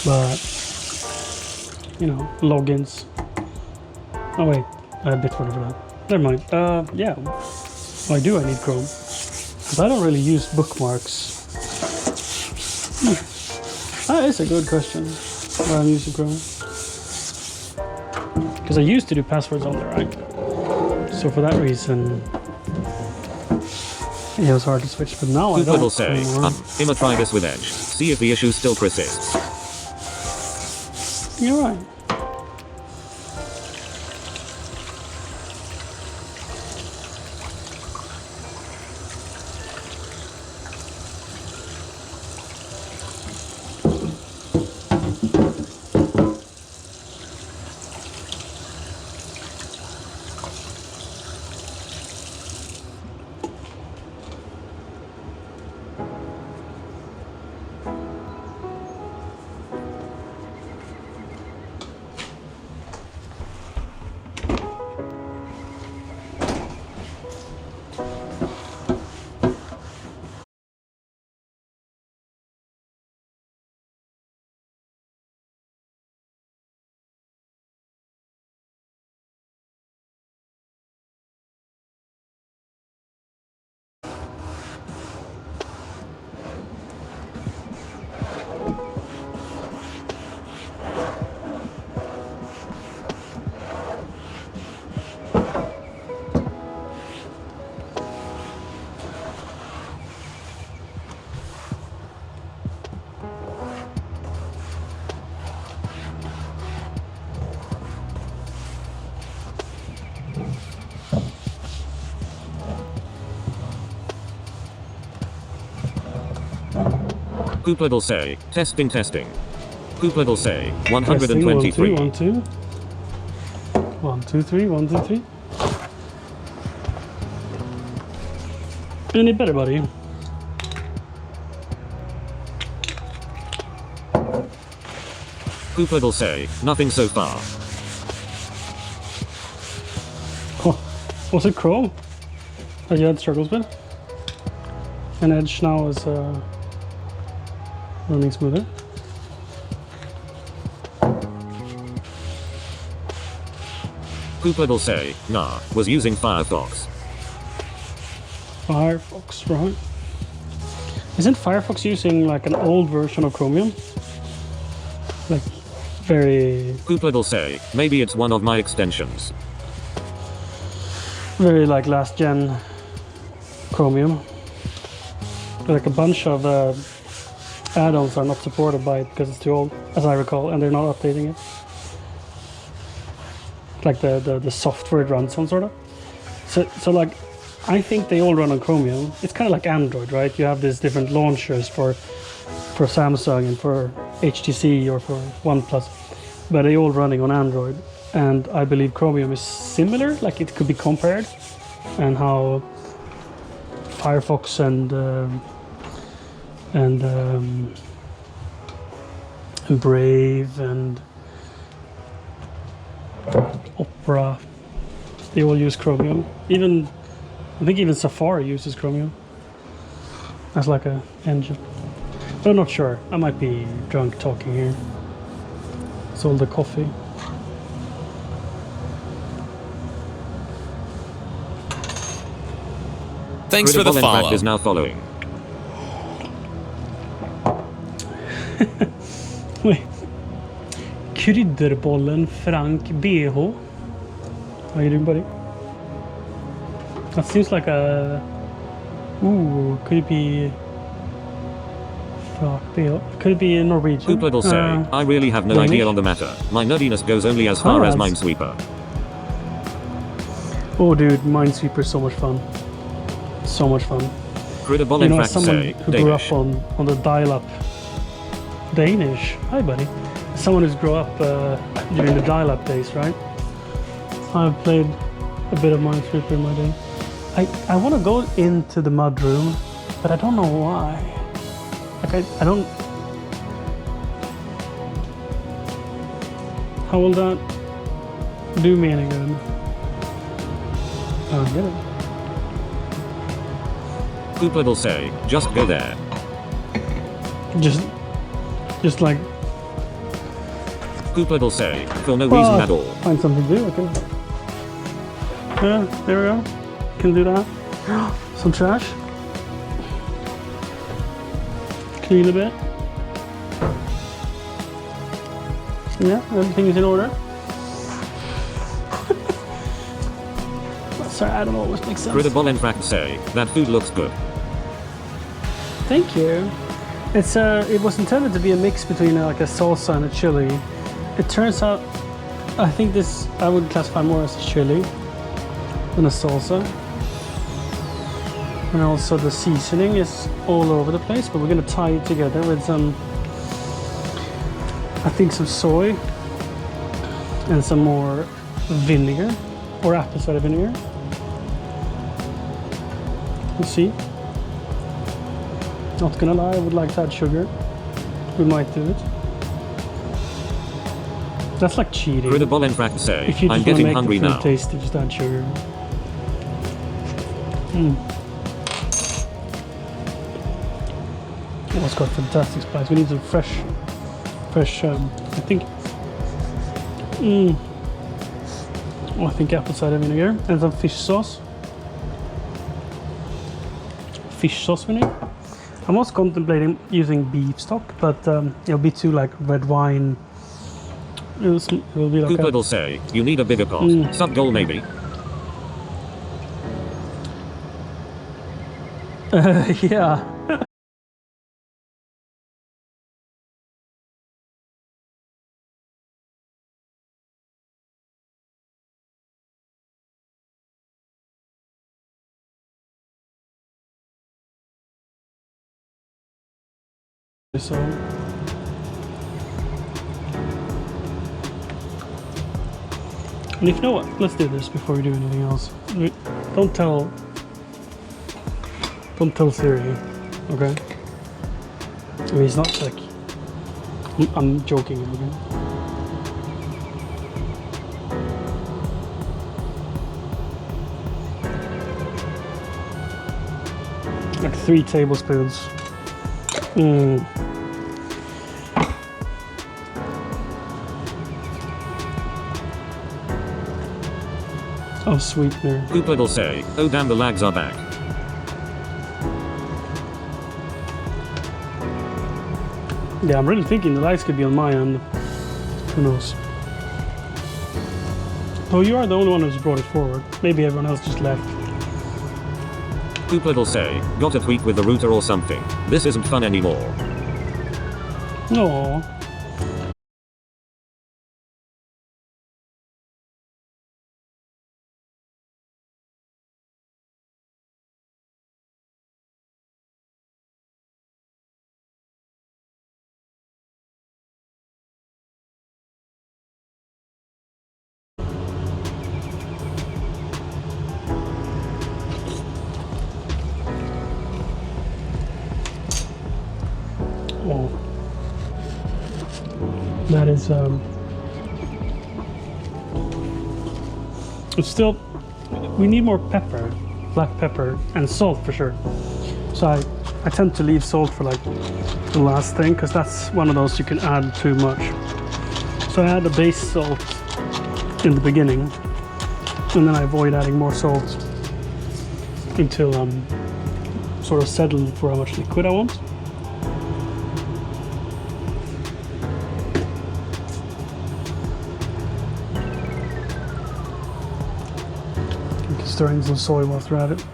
But, you know, logins. Oh wait, I have Bitwarden for that. Never mind. Yeah. Why do I need Chrome? Because I don't really use bookmarks. That is a good question. Why I'm using Chrome. Because I used to do passwords on there, right? So for that reason, yeah, it was hard to switch, but now I don't. Poopled'll say, I'ma try this with Edge. See if the issue still persists. You're right. Poopladle say, testing testing. Poopladle say, Testing, 123. 1, 2, 1, 2. 1, 2, 3, 1, 2, 3. Any better, buddy? Poopladle say, nothing so far. Oh, was it Chrome that you had struggles with? And Edge now is running smoother. Poopladle say, nah, was using Firefox. Firefox, right? Isn't Firefox using like an old version of Chromium? Like very, Poopladle say, maybe it's one of my extensions. very like last gen Chromium. Like a bunch of add-ons are not supported by it because it's too old, as I recall, and they're not updating it. Like the software it runs on, sort of. So like, I think they all run on Chromium. It's kind of like Android, right? You have these different launchers for Samsung and for HTC or for OnePlus, but they all running on Android. And I believe Chromium is similar, like it could be compared, and how Firefox and Brave and Opera, they all use Chromium. Even I think even Safari uses Chromium as like a engine. But I'm not sure. I might be drunk talking here. It's all the coffee. Thanks for the Critical Impact follow. is now following. Wait. Krydderbollen Frank BH. How you doing, buddy? That seems like a... Ooh, could it be... Fuck, BH. Could it be Norwegian? Poopladle say, I really have no Danish? idea on the matter. My nerdiness goes only as far as Alright. Minesweeper. Oh dude, Minesweeper's so much fun. So much fun. Credible You in know, as fact someone say, who grew Danish. up on the dial-up... Danish? Hi buddy. Someone who's grew up during the dial-up days, right? I've played a bit of Minesweeper in my day. I want to go into the mud room, but I don't know why. Like I don't... How will that do me any good? I don't get it. Poopladle say, just go there. Just like... Poopladle say, for no reason at all. Find something to do, okay. Yeah, there we go. Can do that. Some trash. Clean a bit. Yeah, everything is in order. Sorry, I don't always make sense. Credible in fact say, that food looks good. Thank you. It was intended to be a mix between like a salsa and a chili. It turns out, I think this I would classify more as a chili than a salsa. And also the seasoning is all over the place, but we're gonna tie it together with some, I think some soy and some more vinegar or apple cider vinegar. We'll see. Not gonna lie, I would like to add sugar. We might do it. That's like cheating. Credible in fact say, If you I'm just want to getting make hungry the food now. tasty, just add sugar. Oh, it's got fantastic spice. We need some fresh, I think. I think apple cider vinegar and some fish sauce. Fish sauce vinegar. I'm also contemplating using beef stock, but it'll be too like red wine it will be like Coopled'll say, you need a bigger pot. Sub goal maybe. yeah. So. And if you know what, let's do this before we do anything else. Don't tell Siri, okay? I mean, it's not like I'm joking, okay? Like 3 tablespoons. Of sweetener. Coopled'll say, oh damn the lags are back. Yeah, I'm really thinking the lights could be on my end. Who knows? Oh, you are the only one who's brought it forward. Maybe everyone else just left. Coopled'll say, got a tweak with the router or something. This isn't fun anymore. No. Oh. That is it's still, we need more pepper, black pepper and salt for sure. So I tend to leave salt for like the last thing, because that's one of those you can add too much. So I add the base salt in the beginning, and then I avoid adding more salt until I'm sort of settled for how much liquid I want. Stirring some soy whilst we're at it.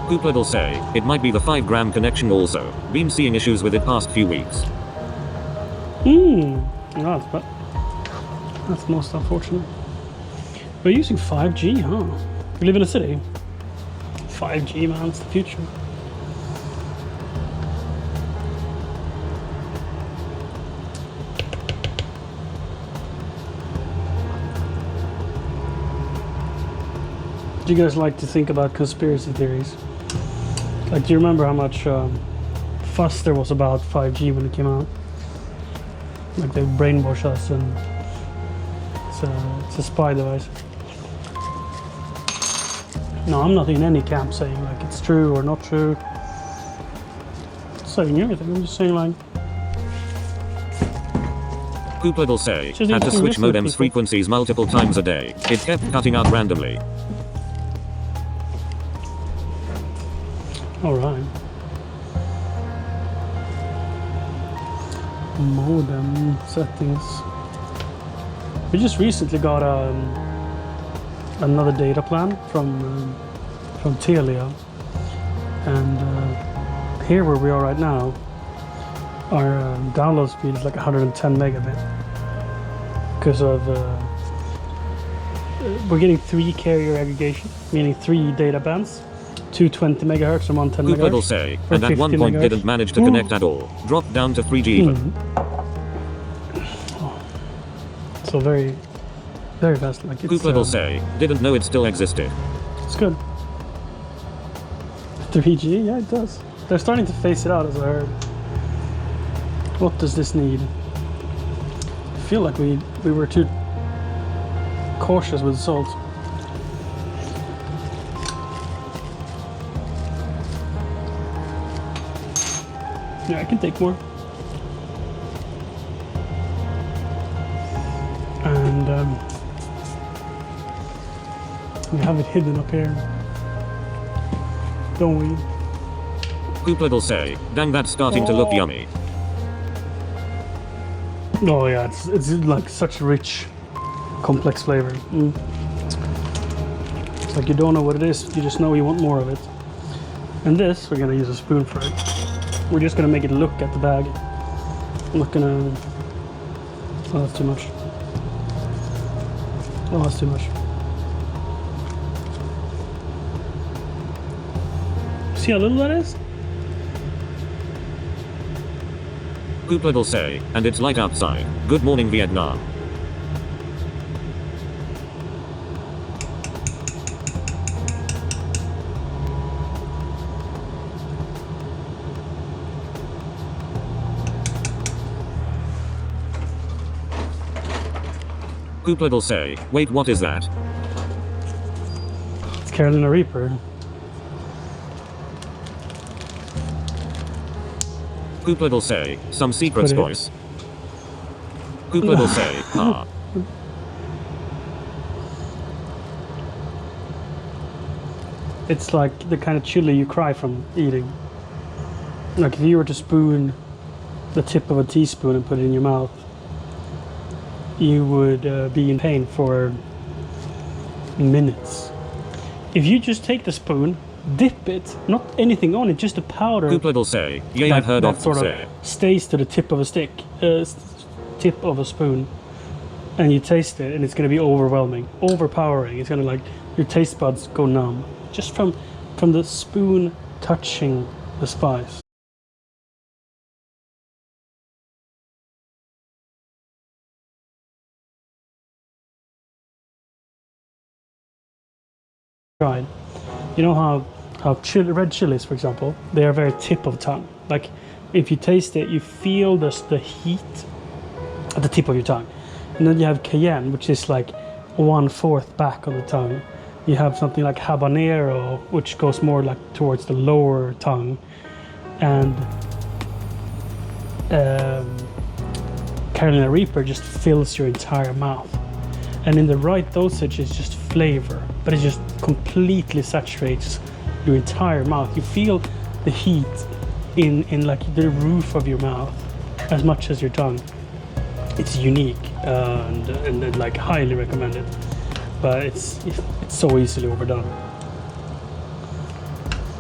Coopled'll say, it might be the 5-gram connection also. Been seeing issues with it past few weeks. That's most unfortunate. We're using 5G, huh? We live in a city. 5G, man, it's the future. Do you guys like to think about conspiracy theories? Like, do you remember how much fuss there was about 5G when it came out? Like, they brainwash us, and it's a spy device. No, I'm not in any camp saying like it's true or not true. I'm saying everything. I'm just saying like. Coopled'll say, had to switch modems frequencies multiple times a day. It kept cutting out randomly. Alright. Modem settings. We just recently got another data plan from Telia, and here where we are right now, our download speed is like 110 megabit because of we're getting 3 carrier aggregation, meaning 3 data bands. 220 megahertz and 110 megahertz. Coopled'll say, and at one point didn't manage to connect at all. Dropped down to 3G even. So very, very fast. Like it's, People say, didn't know it still existed. it's good. 3G, yeah, it does. They're starting to phase it out, as I heard. What does this need? I feel like we were too cautious with salt. Yeah, I can take more. And we have it hidden up here, don't we? People say, dang, that's starting to look yummy. Oh yeah, it's like such rich, complex flavor. It's like you don't know what it is, you just know you want more of it. And this, we're gonna use a spoon for it. We're just gonna make it look at the bag. I'm not gonna... Oh, that's too much. Oh, that's too much. See how little that is? People say, and it's light outside. Good morning, Vietnam. People say, wait, what is that? It's Carolina Reaper. People say, some secrets, boys. People say, ah. It's like the kind of chili you cry from eating. Like if you were to spoon the tip of a teaspoon and put it in your mouth, you would be in pain for minutes. If you just take the spoon, dip it, not anything on it, just a powder. People say, yeah, I've heard that of sort say. of stays to the tip of a stick, tip of a spoon, and you taste it, and it's going to be overwhelming, overpowering. It's going to like your taste buds go numb just from the spoon touching the spice. Right. You know how red chilies, for example, they are very tip of tongue. Like if you taste it, you feel the heat at the tip of your tongue. And then you have cayenne, which is like 1/4 back on the tongue. You have something like habanero, which goes more like towards the lower tongue. And Carolina Reaper just fills your entire mouth. And in the right dosage, it's just flavor, but it just completely saturates your entire mouth. You feel the heat in like the roof of your mouth as much as your tongue. It's unique and like highly recommended, but it's so easily overdone.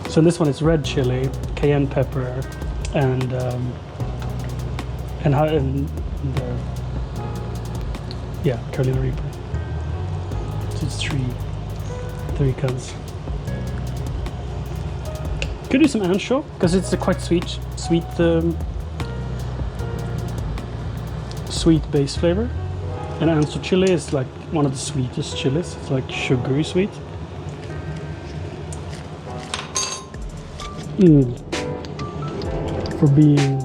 So in this one, it's red chili, cayenne pepper, and yeah, Carolina Reaper. So it's three cans. Could do some ancho because it's a quite sweet base flavor. And ancho chili is like one of the sweetest chilies. It's like sugary sweet. For being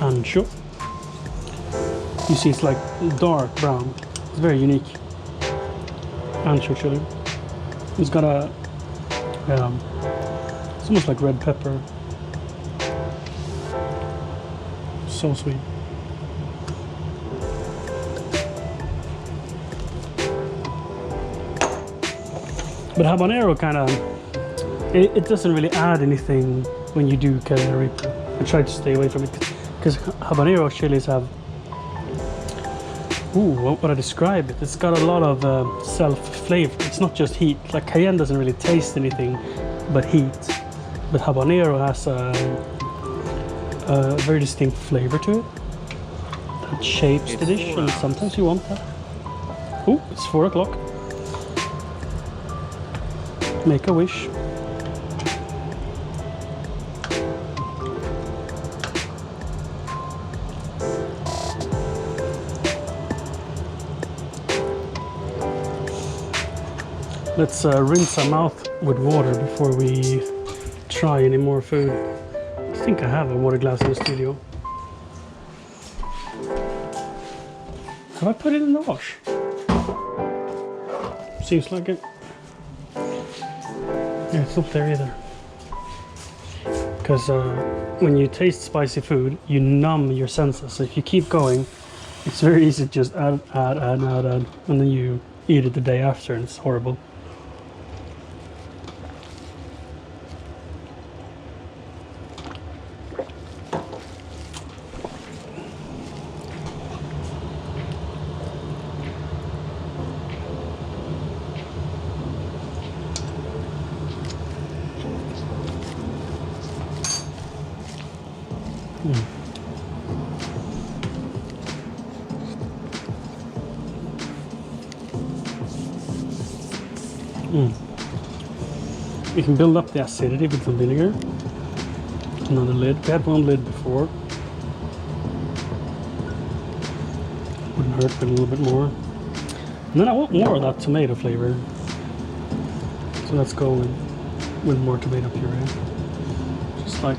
ancho, you see it's like dark brown. It's very unique. Ancho chili. It's got a, it's almost like red pepper. So sweet. But habanero kind of, it doesn't really add anything when you do Carolina Reaper. I try to stay away from it because habanero chilies have, what would I describe it? It's got a lot of self-flavor. It's not just heat. Like cayenne doesn't really taste anything but heat. But habanero has a very distinct flavor to it. It shapes the dish, and sometimes you want that. Oh, it's 4 o'clock. Make a wish. Let's rinse our mouth with water before we try any more food. I think I have a water glass in the studio. Have I put it in the wash? Seems like it. Yeah, it's not there either. Because when you taste spicy food, you numb your senses. So if you keep going, it's very easy to just add, and then you eat it the day after, and it's horrible. You can build up the acidity with some vinegar. Another lid. We had one lid before. Wouldn't hurt, but a little bit more. And then I want more of that tomato flavor. So let's go with more tomato puree. Just like...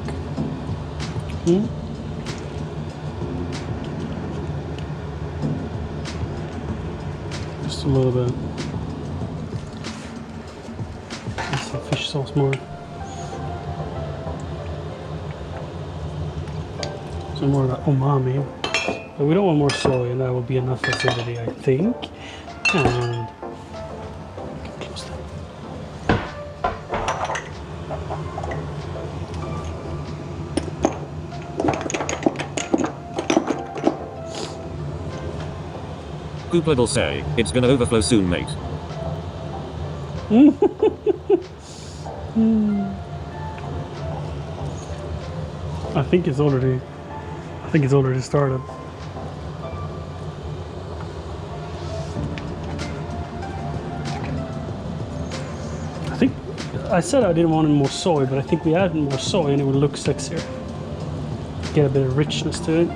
Just a little bit. Some fish sauce more. Some more of that umami. But we don't want more soy, and that will be enough acidity, I think. And close that. Coopler'll say, it's gonna overflow soon, mate. I think it's already started. I think I said I didn't want more soy, but I think we added more soy and it would look sexier. Get a bit of richness to it.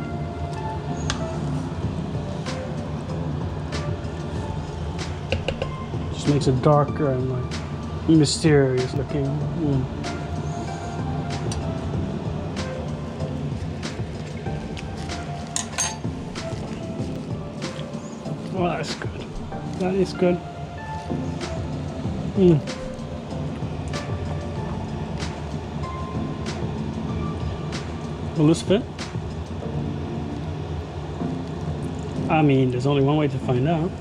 Just makes it darker and like mysterious looking. Oh, that's good. That is good. Will this fit? I mean, there's only one way to find out.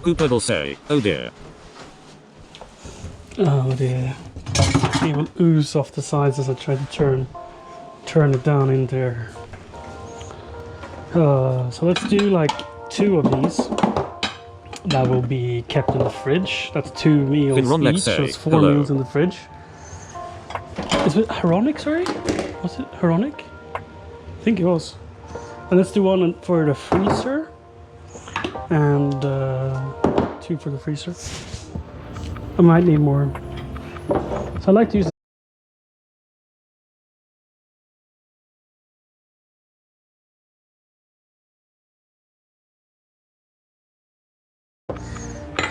Coopler'll say, oh dear. Oh dear. It will ooze off the sides as I try to turn it down in there. So let's do like 2 of these. That will be kept in the fridge. That's 2 meals each, so it's 4 meals in the fridge. Is it Heronic, sorry? Was it Heronic? I think it was. And let's do 1 for the freezer. And 2 for the freezer. I might need more. So I like to use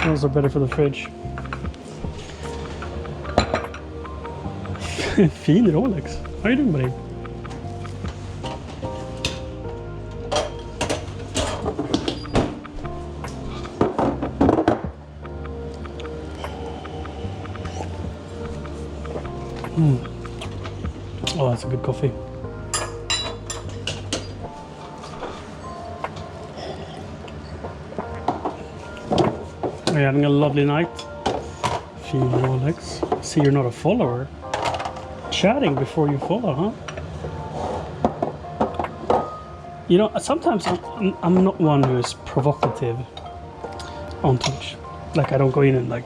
those are better for the fridge. Fin Rolex. How are you doing, buddy? Oh, that's a good coffee. Are you having a lovely night? Female Alex. See, you're not a follower. Chatting before you follow, huh? You know, sometimes I'm not one who is provocative on Twitch. Like, I don't go in and like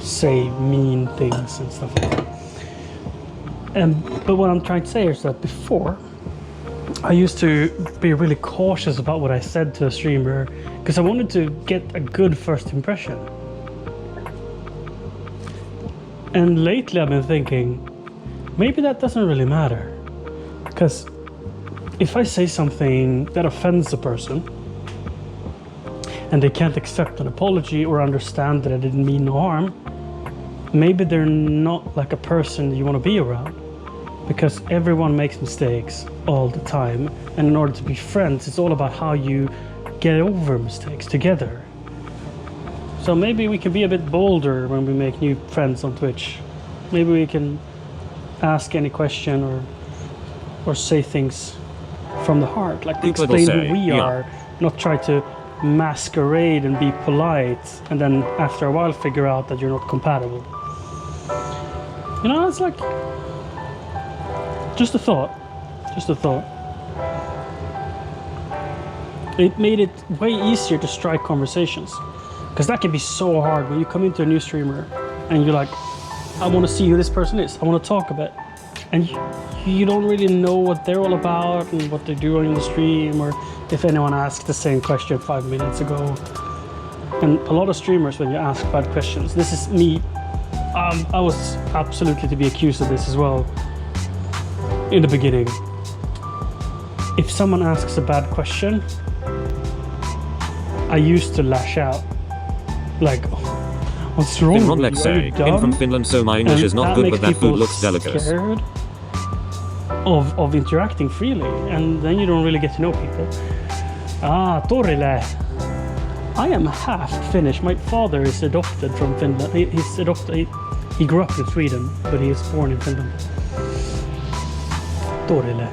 say mean things and stuff like that. But what I'm trying to say is that before, I used to be really cautious about what I said to a streamer because I wanted to get a good first impression. And lately I've been thinking, maybe that doesn't really matter. Because if I say something that offends a person and they can't accept an apology or understand that I didn't mean no harm, maybe they're not like a person you want to be around. Because everyone makes mistakes all the time, and in order to be friends, it's all about how you get over mistakes together. So maybe we can be a bit bolder when we make new friends on Twitch. Maybe we can ask any question or say things from the heart, like explain who we are, not try to masquerade and be polite, and then after a while figure out that you're not compatible. You know, it's like just a thought. It made it way easier to strike conversations, because that can be so hard when you come into a new streamer and you're like, I want to see who this person is, I want to talk a bit, and you don't really know what they're all about and what they're doing in the stream, or if anyone asked the same question 5 minutes ago. And a lot of streamers, when you ask bad questions, this is me, I was absolutely to be accused of this as well in the beginning. If someone asks a bad question, I used to lash out, like, what's wrong with you? Let's say, in from Finland, so my English is not good, but that food looks delicate. Scared of interacting freely, and then you don't really get to know people. Torile. I am half Finnish. My father is adopted from Finland. He's adopted. He grew up in Sweden, but he is born in Finland. Torile.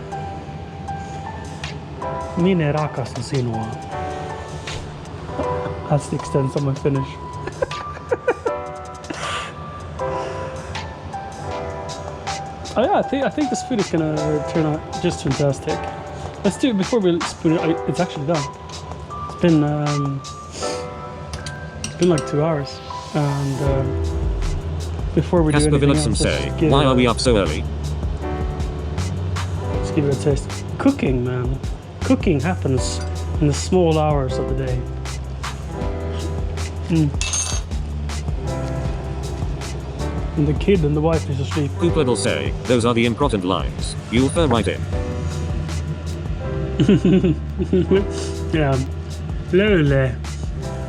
Minä rakastan sinua. That's the extent of my Finnish. Oh yeah, I think this food is gonna turn out just fantastic. Let's do it before we spoon it. It's actually done. It's been like 2 hours, and before we do anything else, say, why are we up so early? Let's give it a taste. Cooking, man. Cooking happens in the small hours of the day. And the kid and the wife is asleep. Cooper will say, those are the important lines. You'll fur right in. Yeah. Lule.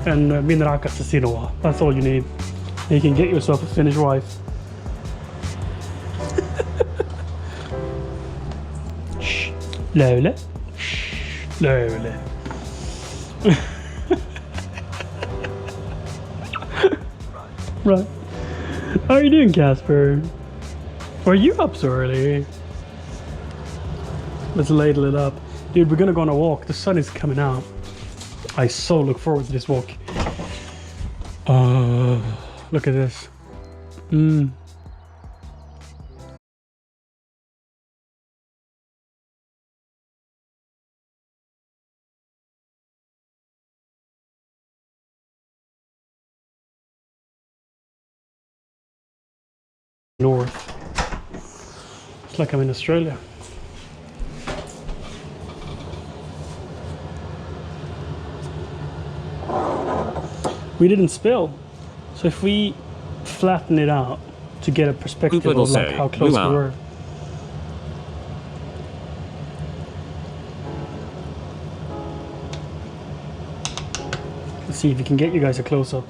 And min rakasta sinua. That's all you need. You can get yourself a Finnish wife. Shh. Lule. Shh. Lule. Right. How are you doing, Casper? Are you up so early? Let's ladle it up. Dude, we're gonna go on a walk. The sun is coming out. I so look forward to this walk. Look at this. North. It's like I'm in Australia. We didn't spill, so if we flatten it out to get a perspective of like how close we were. Let's see if we can get you guys a close-up.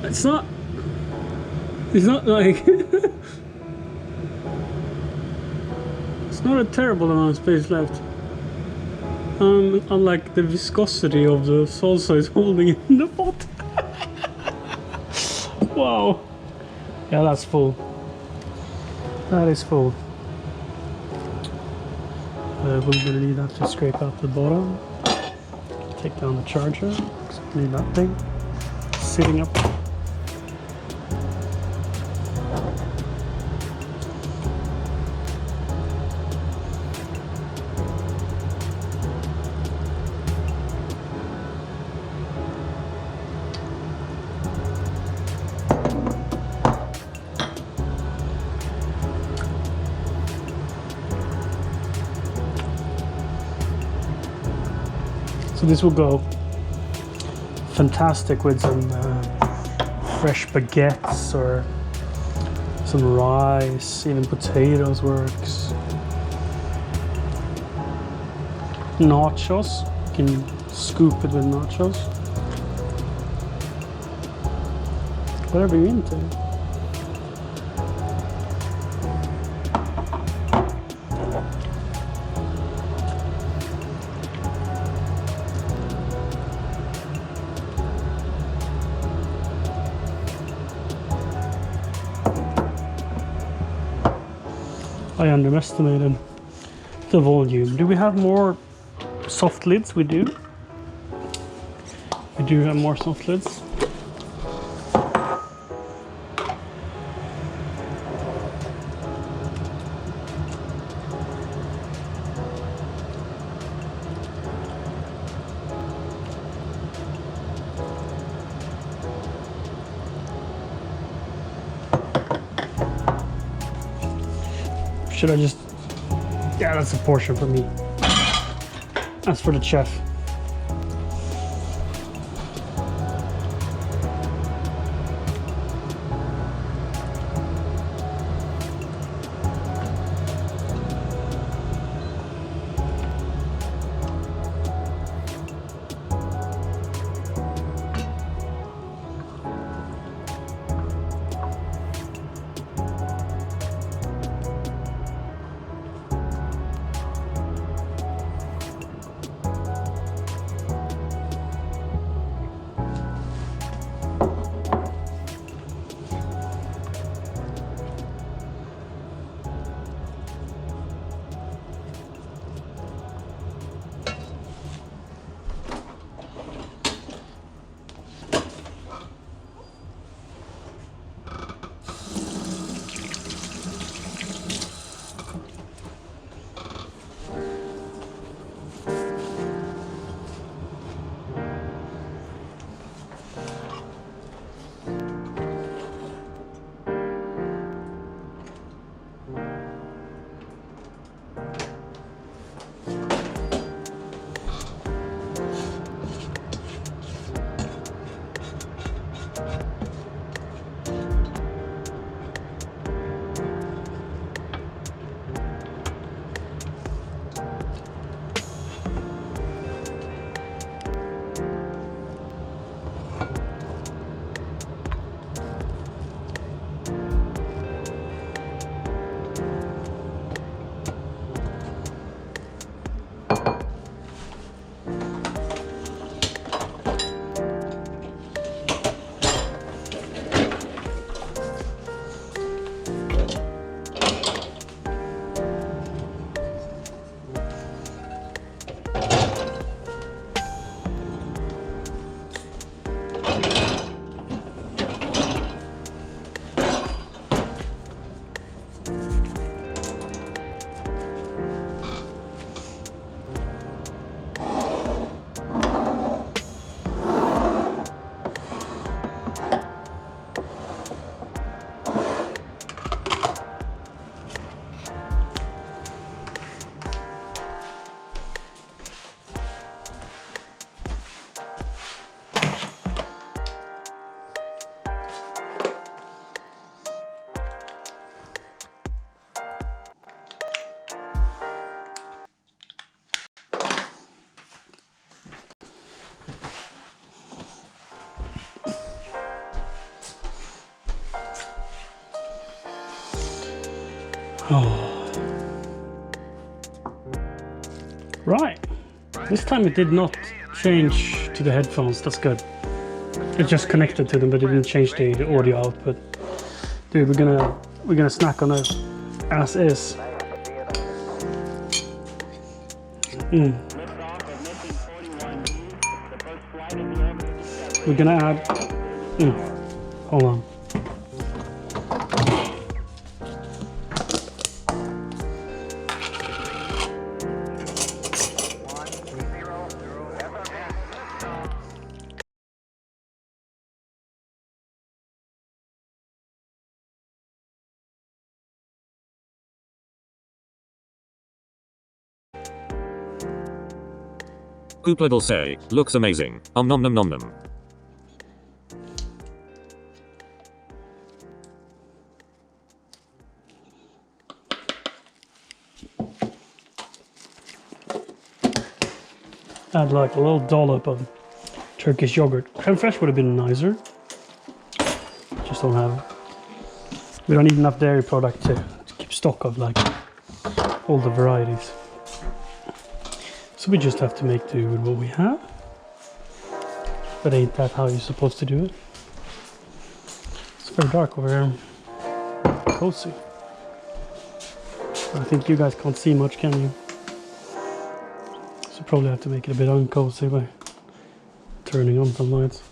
It's not like it's not a terrible amount of space left. Unlike the viscosity of the salsa is holding it in the pot. Wow. Yeah, that's full. That is full. We're gonna need that to scrape out the bottom. Take down the charger. Need that thing sitting up. So this will go fantastic with some fresh baguettes or some rice, even potatoes works. Nachos, you can scoop it with nachos. Whatever you're into. I underestimated the volume. Do we have more soft lids? We do. We do have more soft lids. Should I just... Yeah, that's a portion for me. As for the chef. Oh. Right. This time it did not change to the headphones. That's good. It just connected to them, but it didn't change the audio output. Dude, we're gonna snack on it as is. We're gonna add. Hold on. Pooplad'll say, looks amazing. Nom nom nom nom nom. add like a little dollop of Turkish yogurt. Creme fraiche would have been nicer. Just don't have. We don't need enough dairy product to keep stock of like all the varieties. So we just have to make do with what we have. But ain't that how you're supposed to do it? It's very dark over here. Cozy. I think you guys can't see much, can you? So probably have to make it a bit uncozy by turning on some lights.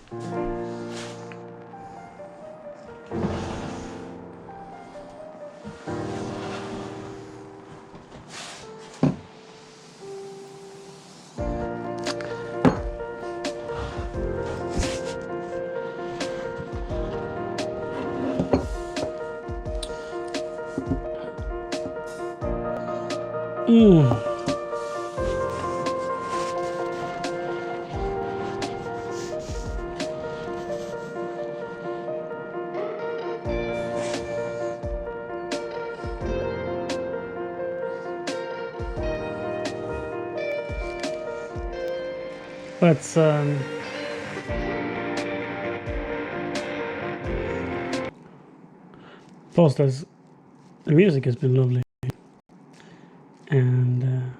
Let's pause this. The music has been lovely, and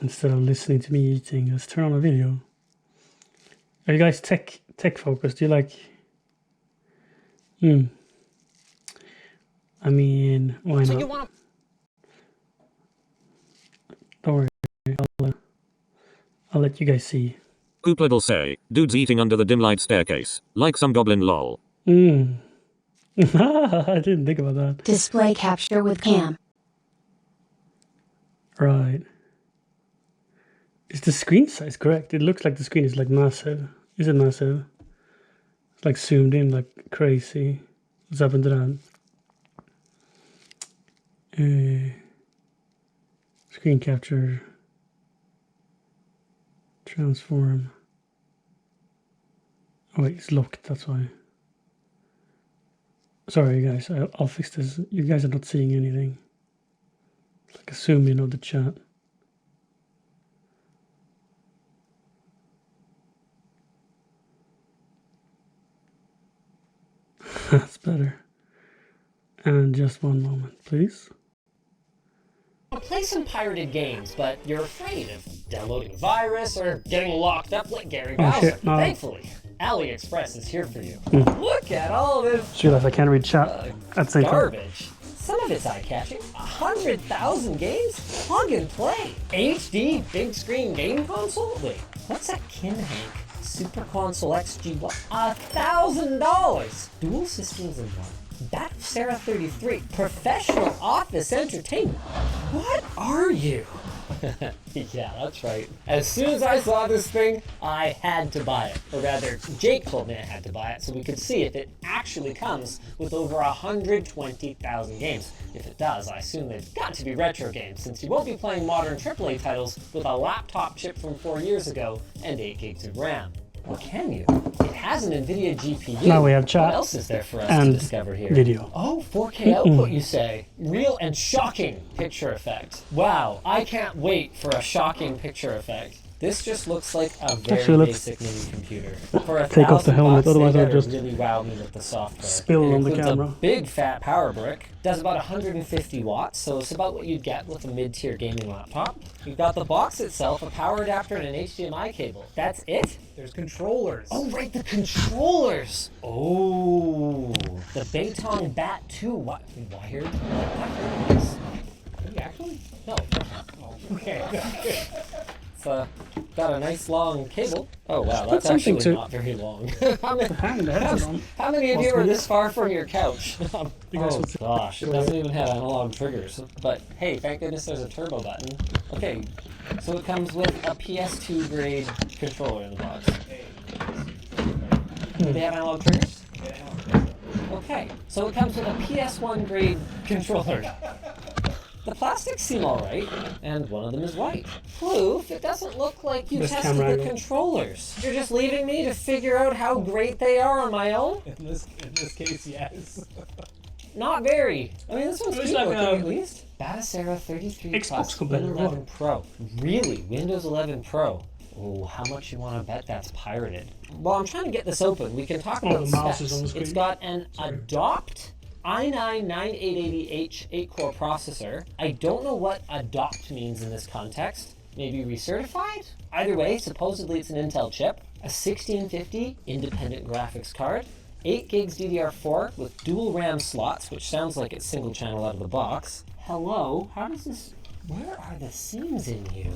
instead of listening to me eating, let's turn on a video. Are you guys tech focused? Do you like? I mean, why not? Don't worry, I'll let you guys see. Poopled'll say, dude's eating under the dim light staircase, like some goblin lol. I didn't think about that. Display capture with cam. Right. Is the screen size correct? It looks like the screen is like massive. Is it massive? It's like zoomed in like crazy. What's happened to that? Screen capture. Transform. Oh wait, it's locked, that's why. Sorry guys, I'll fix this. You guys are not seeing anything. It's like a zoom in of the chat. That's better. And just one moment, please. Play some pirated games, but you're afraid of downloading a virus or getting locked up like Gary Bowser. Shit, no. Thankfully, AliExpress is here for you. Look at all this Just realized I can't read chat at the same time. garbage. Some of it's eye-catching. 100,000 games? Plug and play. HD big screen game console? Wait, what's that Kinhank Super Console XG? $1,000! Dual systems in one. That Sarah 33, professional office entertainment. What are you? Yeah, that's right. As soon as I saw this thing, I had to buy it. Or rather, Jake told me I had to buy it so we could see if it actually comes with over 120,000 games. If it does, I assume they've got to be retro games, since you won't be playing modern AAA titles with a laptop chip from 4 years ago and 8 gigs of RAM. Or can you? It has an NVIDIA GPU. Now we have chat What else is there for us and to discover here? video. Oh, 4K output, you say? Real and shocking picture effect. Wow, I can't wait for a shocking picture effect. This just looks like a very Actually, let's basic mini computer. For a take off the helmet, $1,000, otherwise they I'll better just really wow me with the software. spill It on the includes camera. A big fat power brick. Does about 150 watts, so it's about what you'd get with a mid-tier gaming laptop. You've got the box itself, a power adapter, and an HDMI cable. That's it? There's controllers. Oh, right, the controllers! Oh, the Beitong Bat 2 wired? What is this? Did he actually? No. Oh, okay. It's got a nice long cable. Oh wow, That's that's something actually to- not very long. Hang the headset on. How many of you are this far from your couch? You guys Oh would say- gosh, it doesn't even have analog triggers. But hey, thank goodness there's a turbo button. Okay, so it comes with a PS2 grade controller in the box. Do they have analog triggers? Okay, so it comes with a PS1 grade controller. The plastics seem alright, and one of them is white. Proof, it doesn't look like you This tested camera the angle. controllers. You're just leaving me to figure out how great they are on my own? In this case, yes. not very. I mean, this one's It's cute like looking a at least. Batacera 33 Xbox plus competitor, Windows 11 Pro. Really? Windows 11 Pro? Oh, how much you want to bet that's pirated? Well, I'm trying to get this open. We can talk Oh, about the mouse specs. is on the screen. It's got an Adopt i9-9880H 8-core processor. I don't know what Adopt means in this context. Maybe recertified? Either way, supposedly it's an Intel chip. A 1650 independent graphics card. 8 gigs DDR4 with dual RAM slots, which sounds like it's single channel out of the box. Hello? How does this... Where are the seams in you?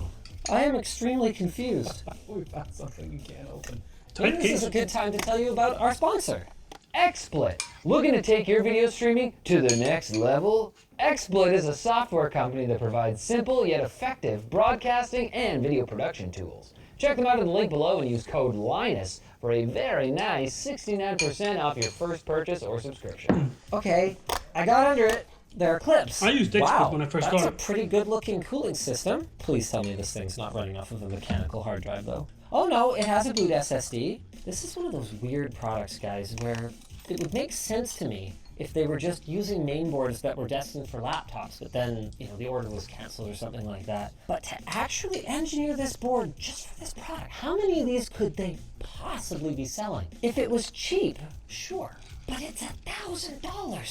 I am extremely confused. We found something you can't open. Maybe this is a good time to tell you about our sponsor, XSplit. Looking to take your video streaming to the next level? XSplit is a software company that provides simple yet effective broadcasting and video production tools. Check them out in the link below and use code LINUS for a very nice 69% off your first purchase or subscription. Okay, I got under it. There are clips. I used XSplit wow, when I first that's got a it. pretty good looking cooling system. Please tell me this thing's not running off of a mechanical hard drive though. Oh no, it has a boot SSD. This is one of those weird products, guys, where it would make sense to me if they were just using mainboards that were destined for laptops, but then, you know, the order was canceled or something like that. But to actually engineer this board just for this product, how many of these could they possibly be selling? If it was cheap, sure. But it's $1,000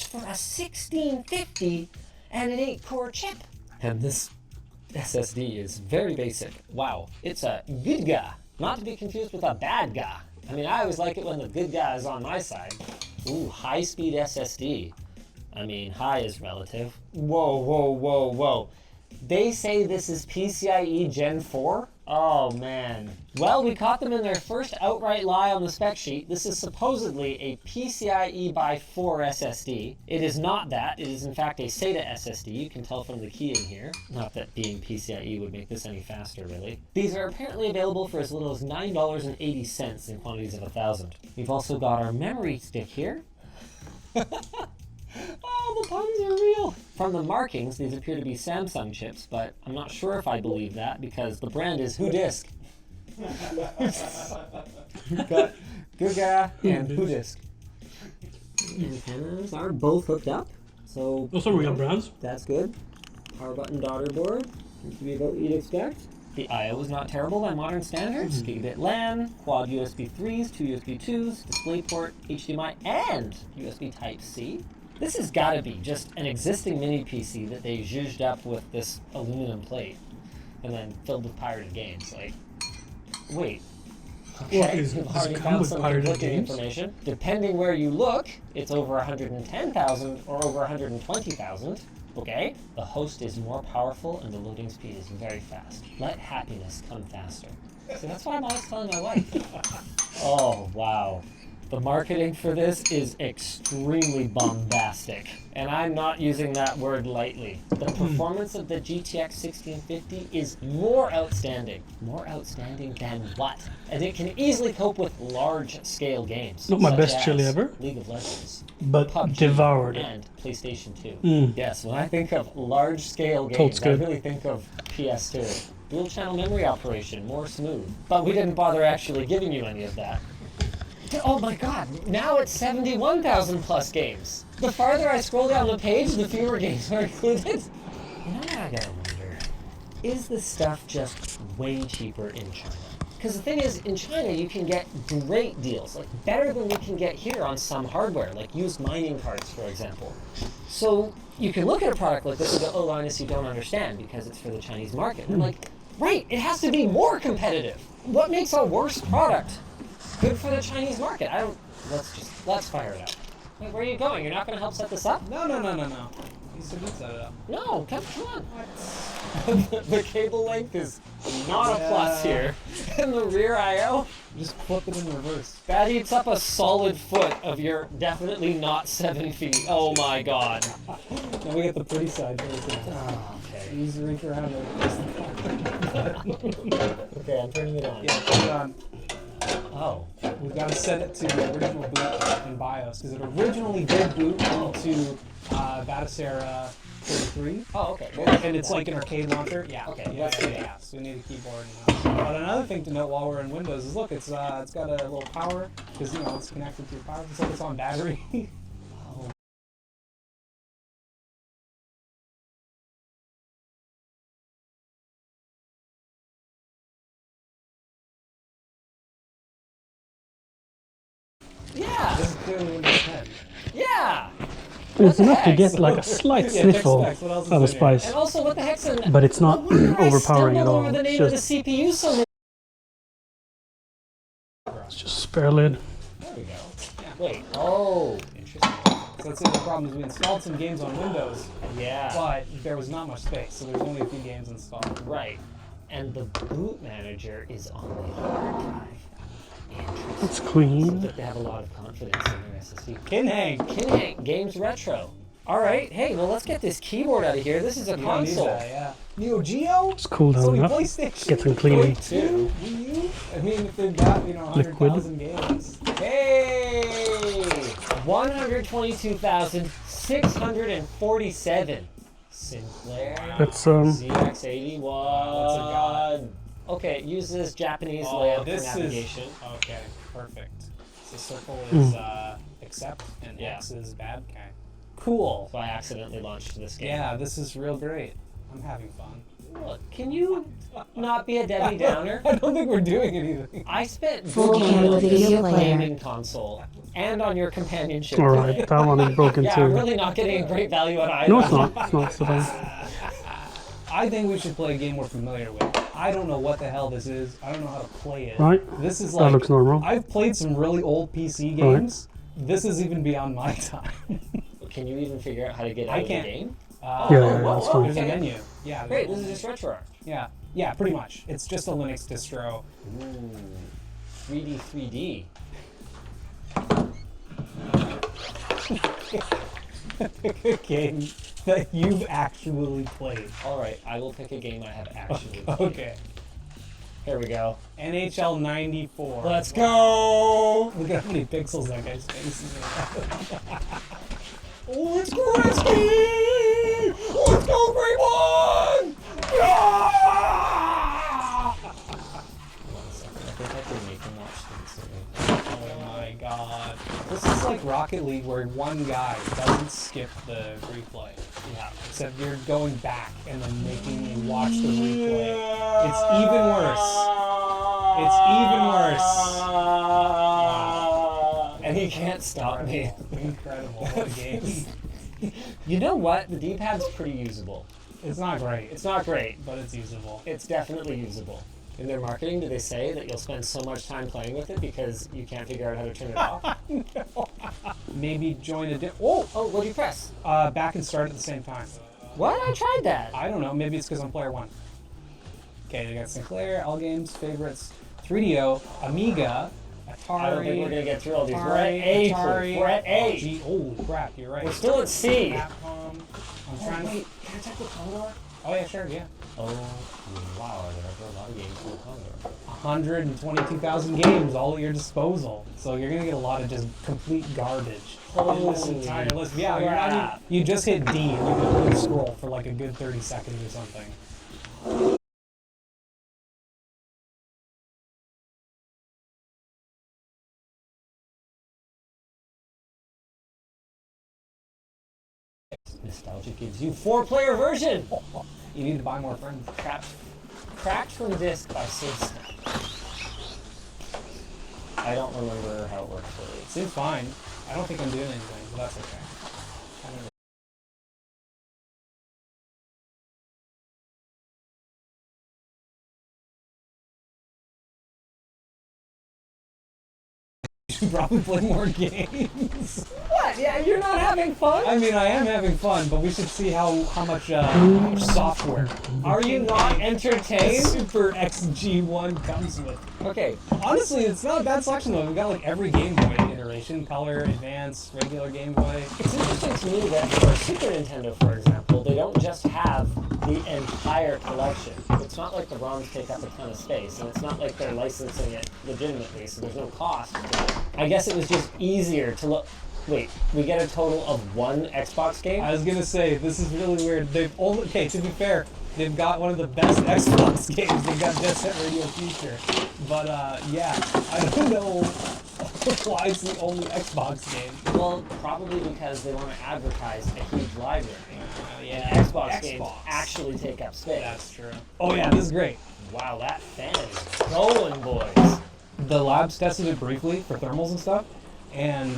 for a 1650 and an 8-core chip. And this SSD is very basic. Wow, it's a good guy, not to be confused with a bad guy. I mean, I always like it when the good guy is on my side. Ooh, high-speed SSD. I mean, high is relative. Whoa, whoa, whoa, whoa. They say this is PCIe Gen 4? Oh, man. Well, we caught them in their first outright lie on the spec sheet. This is supposedly a PCIe by 4 SSD. It is not that. It is, in fact, a SATA SSD. You can tell from the key in here. Not that being PCIe would make this any faster, really. These are apparently available for as little as $9.80 in quantities of 1,000. We've also got our memory stick here. Oh, the puns are real! From the markings, these appear to be Samsung chips, but I'm not sure if I believe that because the brand is Who-Disk. Got Guga and Who-Disk. Antennas are both hooked up, so Those are real brands. that's good. Power button daughter board seems to be about what you'd expect. The I/O is not terrible by modern standards. Gigabit LAN, quad USB 3s, 2 USB 2s, DisplayPort, HDMI, and USB Type-C. This has got to be just an existing mini PC that they zhuzhed up with this aluminum plate and then filled with pirated games. Like, wait. Okay, What is- we've does it already come found with some pirated conflicting games? information. Depending where you look, it's over 110,000 or over 120,000. Okay, the host is more powerful and the loading speed is very fast. Let happiness come faster. See, that's why I'm always telling my wife. Oh, wow. The marketing for this is extremely bombastic, and I'm not using that word lightly. The performance of the GTX 1650 is more outstanding. More outstanding than what? And it can easily cope with large-scale games. Not my such best as Chilli ever. League of Legends, But PUBG, devoured it. and PlayStation 2. Mm. Yes, when I think of large-scale games, Totes I good. really think of PS2. Dual-channel memory operation, more smooth. But we didn't bother actually giving you any of that. Oh my god, now it's 71,000 plus games. The farther I scroll down the page, the fewer games are included. You know what I gotta wonder? Is this stuff just way cheaper in China? Because the thing is, in China you can get great deals, like better than we can get here on some hardware, like used mining cards, for example. So you can look at a product like this and go, oh, Linus, you don't understand because it's for the Chinese market. And I'm like, right, it has to be more competitive. What makes a worse product good for the Chinese market? I don't. Let's fire it up. Wait, where are you going? You're not going to help set this up? No. You said we'd set it up. No, come on. The cable length is not a plus here. And the rear I/O, Just flip it in reverse. that eats up a solid foot of your definitely not 7 feet. Oh my god. Now we get the pretty side first. Oh, okay. Use the reach around it. Okay, I'm turning it on. Yeah, put it on. Oh. We've got to set it to the original boot in BIOS because it originally did boot into Batacera 33. Oh, okay. And it's like an arcade launcher. Yeah. Okay, Yeah. that's good. Yeah. So we need a keyboard. But another thing to note while we're in Windows is look, it's got a little power because it's connected to your power. It's like it's on battery. Yeah. This is clearly Windows 10. Yeah. It's the enough to heck? get like a slight Yeah, check sniffle specs. What else is of a in here? spice, And also, what the heck's in? but it's not Why did I overpowering at stumble all. over the It's name of the just, CPU so many? it's just spare lid. There we go. Wait. Oh. Interesting. So let's say the problem is we installed some games on Windows, Yeah. but there was not much space, so there's only a few games installed. Right. And the boot manager is on the hard drive. Interesting. It's Seems clean. like they have a lot of confidence in their SSD. Kinhang. Kinhang Games Retro. All right. Hey, well, let's get this keyboard out of here. This is a You don't need console. that, yeah. Neo Geo? It's cool down Sony enough. PlayStation? Get some cleaning. Wii U? Wii U? I mean, if they've got, 100,000 games. Hey! 122,647. Sinclair That's ZX81. What's it got? Okay, use this Japanese Oh, layout for this navigation. is... Okay, perfect. So circle is accept, and Yeah. X is bad. Okay. Cool. So I accidentally launched this game. Yeah, this is real great. I'm having fun. Look, can you not be a Debbie Downer? I don't think we're doing anything. I spent Full good game on this video player. gaming console and on your companionship. alright. play. That one is broken Yeah, too. I'm really not getting a great value out of either. No, it's not. It's not. It's fine. I think we should play a game we're familiar with. I don't know what the hell this is. I don't know how to play it. Right? This is That like... looks normal. I've played some really old PC Right. games. This is even beyond my time. Can you even figure out how to get out I of the can't. game? Yeah, that's fine. There's a menu. Yeah. Great, this is just RetroArch. Yeah, pretty much. It's just a Linux distro. Ooh, 3D. Pick a game that you've actually played. All right, I will pick a game I have actually played. Okay. Here we go. NHL 94. Let's go! Look at how many pixels that guy's face is. Oh, it's Gretzky! Let's go, Great One! Yeah! One second, I think I can make him watch things. Oh my god. This is like Rocket League where one guy doesn't skip the replay. Yeah. Except you're going back and then making me watch the replay. It's even worse. It's even worse. Wow. And he can't stop me. Incredible. What a game. You know what? The D-pad's pretty usable. It's not great. It's not great, But it's usable. it's definitely usable. In their marketing, do they say that you'll spend so much time playing with it because you can't figure out how to turn it off? Maybe join a Oh! What'd you press? Back and start at the same time. What? I tried that. I don't know. Maybe it's because I'm player one. Okay, we got Sinclair, All Games, Favorites, 3DO, Amiga, Atari. I don't think we're gonna get through all these. We're at Atari, A. Atari. We're at A. Oh, gee, holy crap, you're right. We're still at C. Capcom. I'm trying to... Wait, can I check the Commodore? Oh, yeah, sure, yeah. Oh, wow, there are a lot of games for the Commodore. 122,000 games all at your disposal. So you're going to get a lot of just complete garbage in this Holy entire list. Yeah, you're not crap. even, you just hit D and you can only scroll for like a good 30 seconds or something. Nostalgia gives you 4-player version. You need to buy more friends. Cracked from disc by Sid. I don't remember how it works really. Seems fine. I don't think I'm doing anything, but that's okay. I never... You should probably play more games. What? Yeah, you're not having fun? I mean, I am having fun, but we should see how much software Are you not entertained? Super XG1 comes with. Okay, Honestly, it's not a bad selection though. We've got like every Game Boy iteration: Color, Advance, regular Game Boy. it's interesting to me that for Super Nintendo, for example, they don't just have the entire collection. It's not like the ROMs take up a ton of space, and it's not like they're licensing it legitimately, so there's no cost. I guess it was just easier to look. Wait, we get a total of 1 Xbox game? I was gonna say this is really weird. They've only to be fair, they've got one of the best Xbox games. They've got Jet Set Radio Future, but yeah, I don't know why it's the only Xbox game. Well, probably because they want to advertise a huge library. Yeah, And Xbox games actually take up space. That's true. Oh yeah, this is great. Wow, that fan is going, boys. The labs tested it briefly for thermals and stuff. and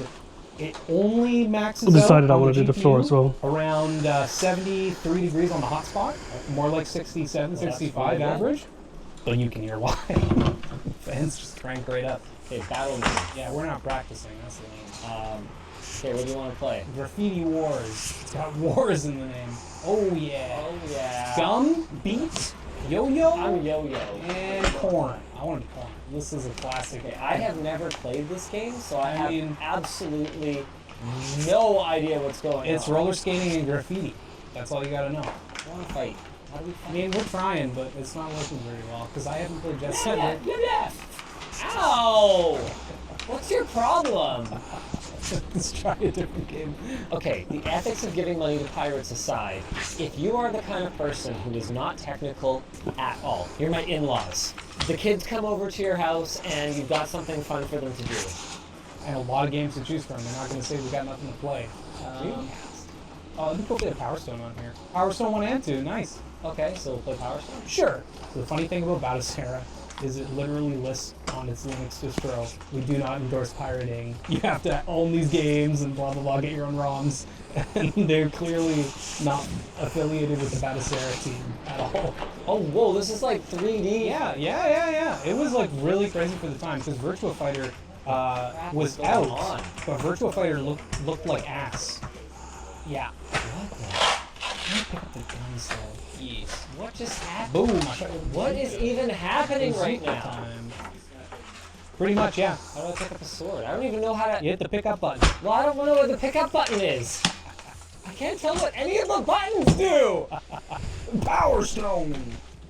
it only maxes I decided out I on wanted to do the floor GPU as well. around 73 degrees on the hotspot, more like 67, 65 really good. average. But you can hear why. Fans just crank right up. Okay, battle mode. Yeah, we're not practicing. That's the name. Okay, what do you want to play? Graffiti Wars. It's got wars in the name. Oh yeah. Oh yeah. Gum, beats, yo-yo, I'm Yo-Yo. and corn. I want to be corn. This is a classic. Okay, I have never played this game, so I mean- have absolutely no idea what's going on. It's roller skating and graffiti. That's all you gotta know. I want to fight. How do we I fight? mean, we're trying, but it's not working very well because I haven't played Jet Set Yeah, yet. yeah. Ow! What's your problem? Let's try a different game. Okay, the ethics of giving money to pirates aside, if you are the kind of person who is not technical at all, you're my in-laws. The kids come over to your house and you've got something fun for them to do. And a lot of games to choose from. They're not going to say we got nothing to play. Oh, let me go play the Power Stone on here. Power Stone 1 and 2, nice. Okay, so we'll play Power Stone? Sure. So the funny thing about Battlesera is it literally lists on its Linux distro, we do not endorse pirating. You have to own these games and blah blah blah, get your own ROMs. And they're clearly not affiliated with the Battlesera team at all. Oh, whoa, this is like 3D. Yeah. It was like really crazy for the time because Virtua Fighter was going out, on? but Virtua Fighter looked like ass. Yeah. What the? Let me pick up the guns though. Yes. What just happened? Boom. What is even happening right Bazooka now? time. Pretty much, yeah. How do I pick up a sword? I don't even know how to... You hit the pickup button. Well, I don't know what the pickup button is. I can't tell what any of the buttons do. Power Stone.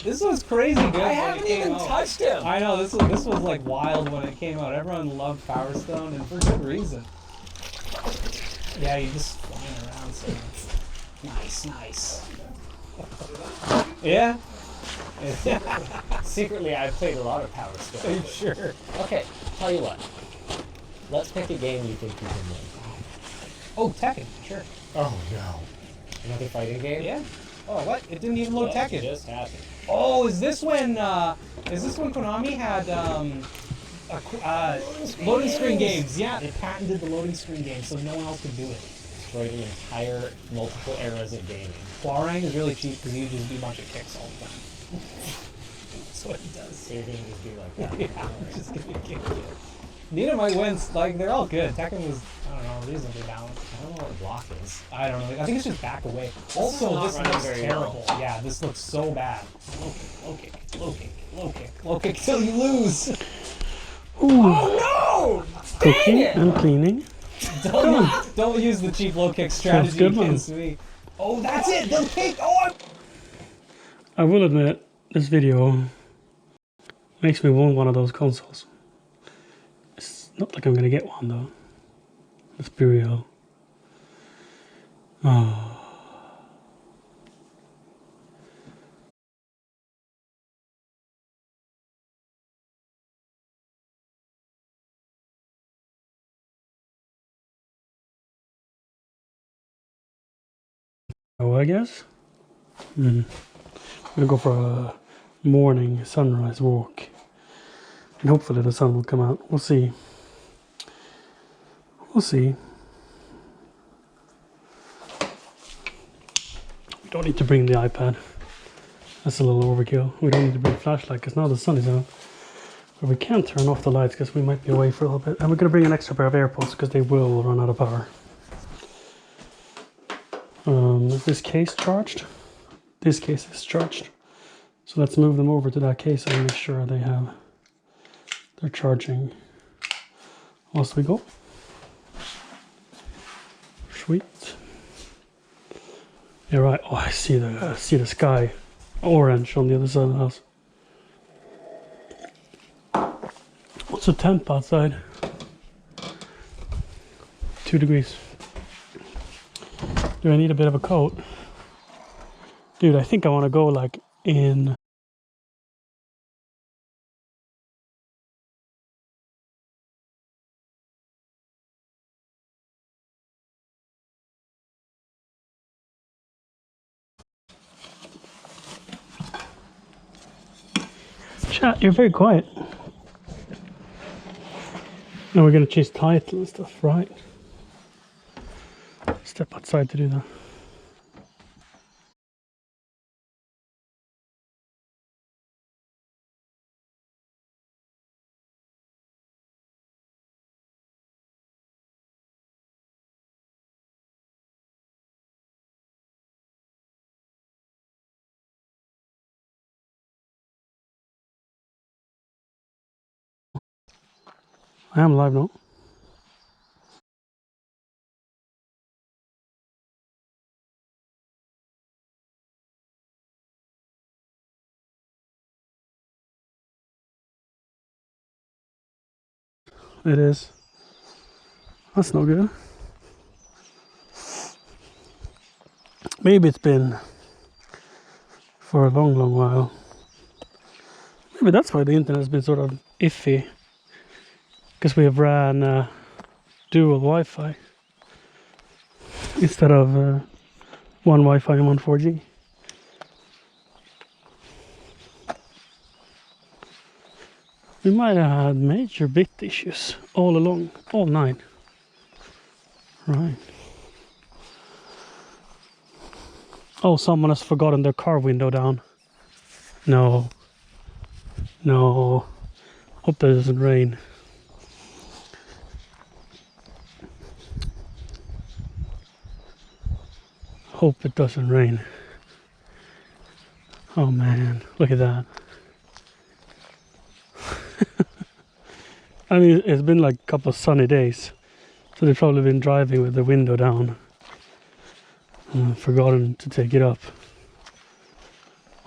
This was crazy good. I when haven't it came even out. touched him. I know this was like wild when it came out. Everyone loved Power Stone, and for good reason. Yeah, you just flying around. So nice. Yeah. Secretly, I've played a lot of Power Are Stone. you sure? Okay, tell you what. Let's pick a game you think you can win. Oh, Tekken. Sure. Oh no. Another fighting game? Yeah. Oh, what? It didn't even load What Tekken. just happened? Oh, is this when Konami had loading screen games? Yeah, they patented the loading screen game, so no one else could do it. Destroyed an entire multiple eras of gaming. Huarang is really cheap because you just do a bunch of kicks all the time. That's what he does. So you're gonna just be like, Yeah, just give me a kick. Neither might win. Like they're all good. Tekken was, I don't know, reasonably balanced. I don't know what block is. I don't know. I think it's just back away. is Also, not this running looks very terrible. well. Yeah, this looks so bad. Low kick till you lose. Ooh, Oh no! cooking it! and cleaning. Don't use the cheap low kick strategy good one. against me. Oh, that's it. Low kick. Oh, I will admit, this video makes me want one of those consoles. It's not like I'm gonna get one though. Let's be real. Oh. Oh, I guess. I'm gonna go for a morning sunrise walk, and hopefully the sun will come out. We'll see. We'll see. We don't need to bring the iPad. That's a little overkill. We don't need to bring a flashlight because now the sun is out. But we can't turn off the lights because we might be away for a little bit. And we're gonna bring an extra pair of AirPods because they will run out of power. Is this case charged? This case is charged. So let's move them over to that case and make sure they're charging whilst we go. Sweet. Yeah, right. Oh, I see the sky, orange on the other side of the house. What's the temp outside? 2 degrees. Do I need a bit of a coat? Dude, I think I want to go like in... Chat, you're very quiet. Now we're gonna change title and stuff, right? Step outside to do that. I am live now. It is. That's no good. Maybe it's been for a long, long while. Maybe that's why the internet has been sort of iffy. Because we have ran dual Wi-Fi instead of one Wi-Fi and one 4G. We might have had major bit issues all along, all night. Right. Oh, someone has forgotten their car window down. No. No. Hope that doesn't rain. Hope it doesn't rain. Oh man, look at that. I mean, it's been like a couple of sunny days. So they've probably been driving with the window down. And forgotten to take it up.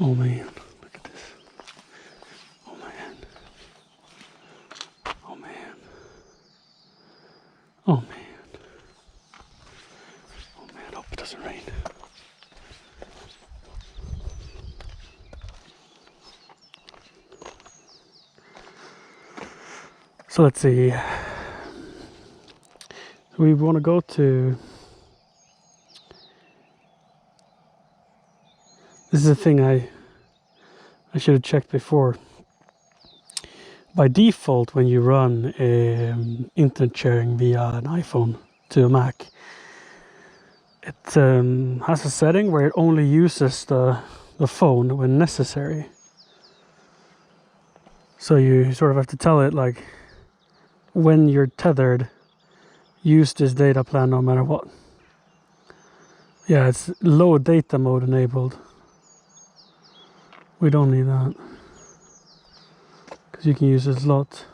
Oh man, look at this. Oh man. Oh man. Oh man. Oh man, hope it doesn't rain. So let's see. We want to go to... This is a thing I should have checked before. By default, when you run internet sharing via an iPhone to a Mac, it has a setting where it only uses the phone when necessary. So you sort of have to tell it, like, when you're tethered, use this data plan no matter what. Yeah, it's low data mode enabled. We don't need that. Because you can use it a lot.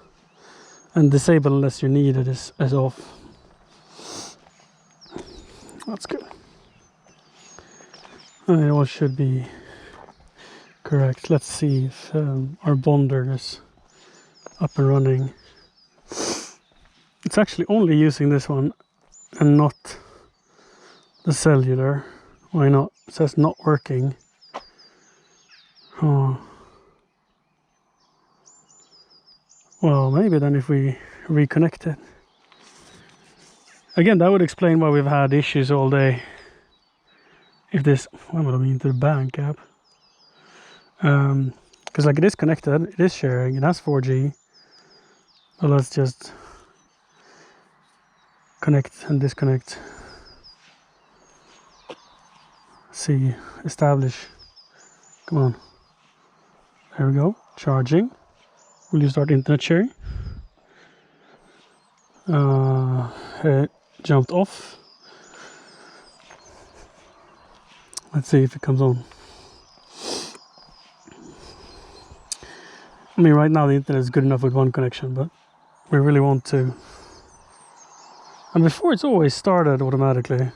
And disable unless you need it is off. That's good. And it all should be correct. Let's see if our bonder is up and running. It's actually only using this one and not the cellular. Why not? It says not working. Oh. Well, maybe then if we reconnect it. Again, that would explain why we've had issues all day. If this, what would I mean to the bank app? Because like it is connected, it is sharing, it has 4G. But let's just connect and disconnect. See, establish. Come on. There we go. Charging. Will you start internet sharing? It jumped off. Let's see if it comes on. I mean, right now the internet is good enough with one connection, but we really want to. And before it's always started automatically.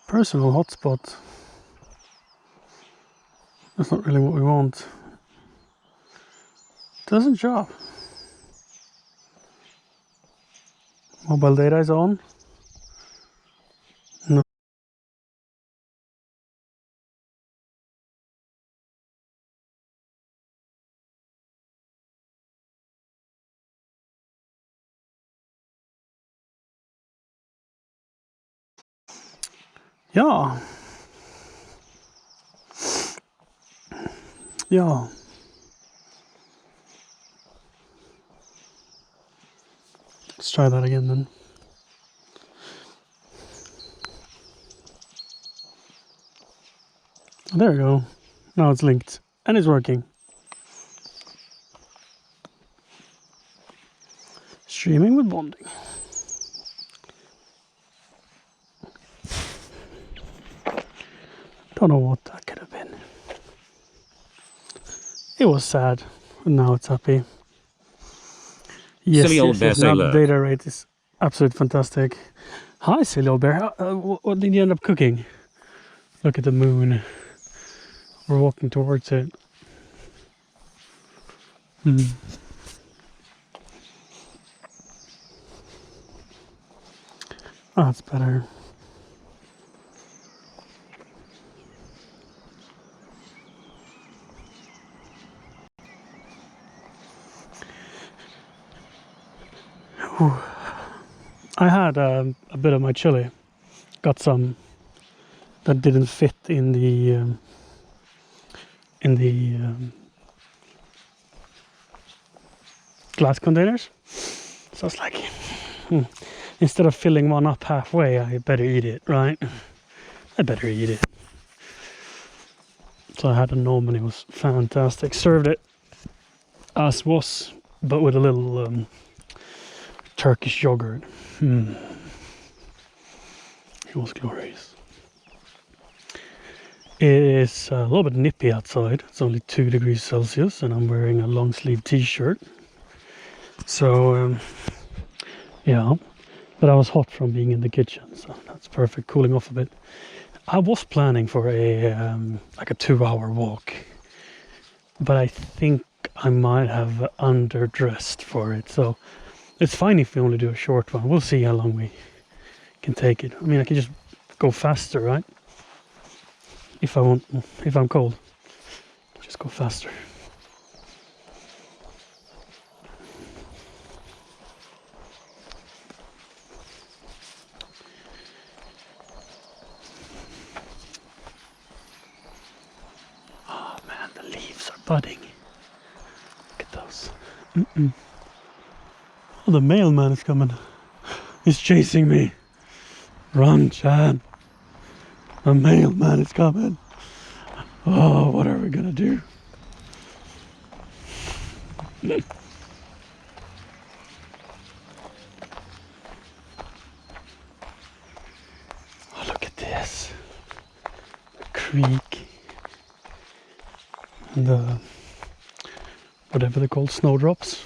Personal hotspot. That's not really what we want. Doesn't show. Mobile data is on. No. Yeah. Yeah. Let's try that again then. There we go. Now it's linked and it's working. Streaming with bonding. Don't know what that could have been. It was sad, but now it's happy. Yes, Silly old bear, say now the lurk. data rate is absolutely fantastic. Hi, silly old bear. What did you end up cooking? Look at the moon. We're walking towards it. Oh, that's better. Whew. I had a bit of my chili. Got some that didn't fit in the glass containers. So I was like, instead of filling one up halfway, I better eat it, right? I better eat it. So I had a gnome and it was fantastic. Served it as was, but with a little Turkish yogurt. It was glorious. It is a little bit nippy outside. It's only 2 degrees Celsius and I'm wearing a long sleeve t-shirt. So, yeah. But I was hot from being in the kitchen, so that's perfect, cooling off a bit. I was planning for a like a 2-hour walk, but I think I might have underdressed for it. So it's fine if we only do a short one. We'll see how long we can take it. I mean, I can just go faster, right? If I want, if I'm cold, just go faster. Oh man, the leaves are budding. Look at those. Oh, the mailman is coming. He's chasing me. Run, Chad. The mailman is coming. Oh, what are we gonna do? Oh, look at this. The creek. And the, whatever they're called, snowdrops.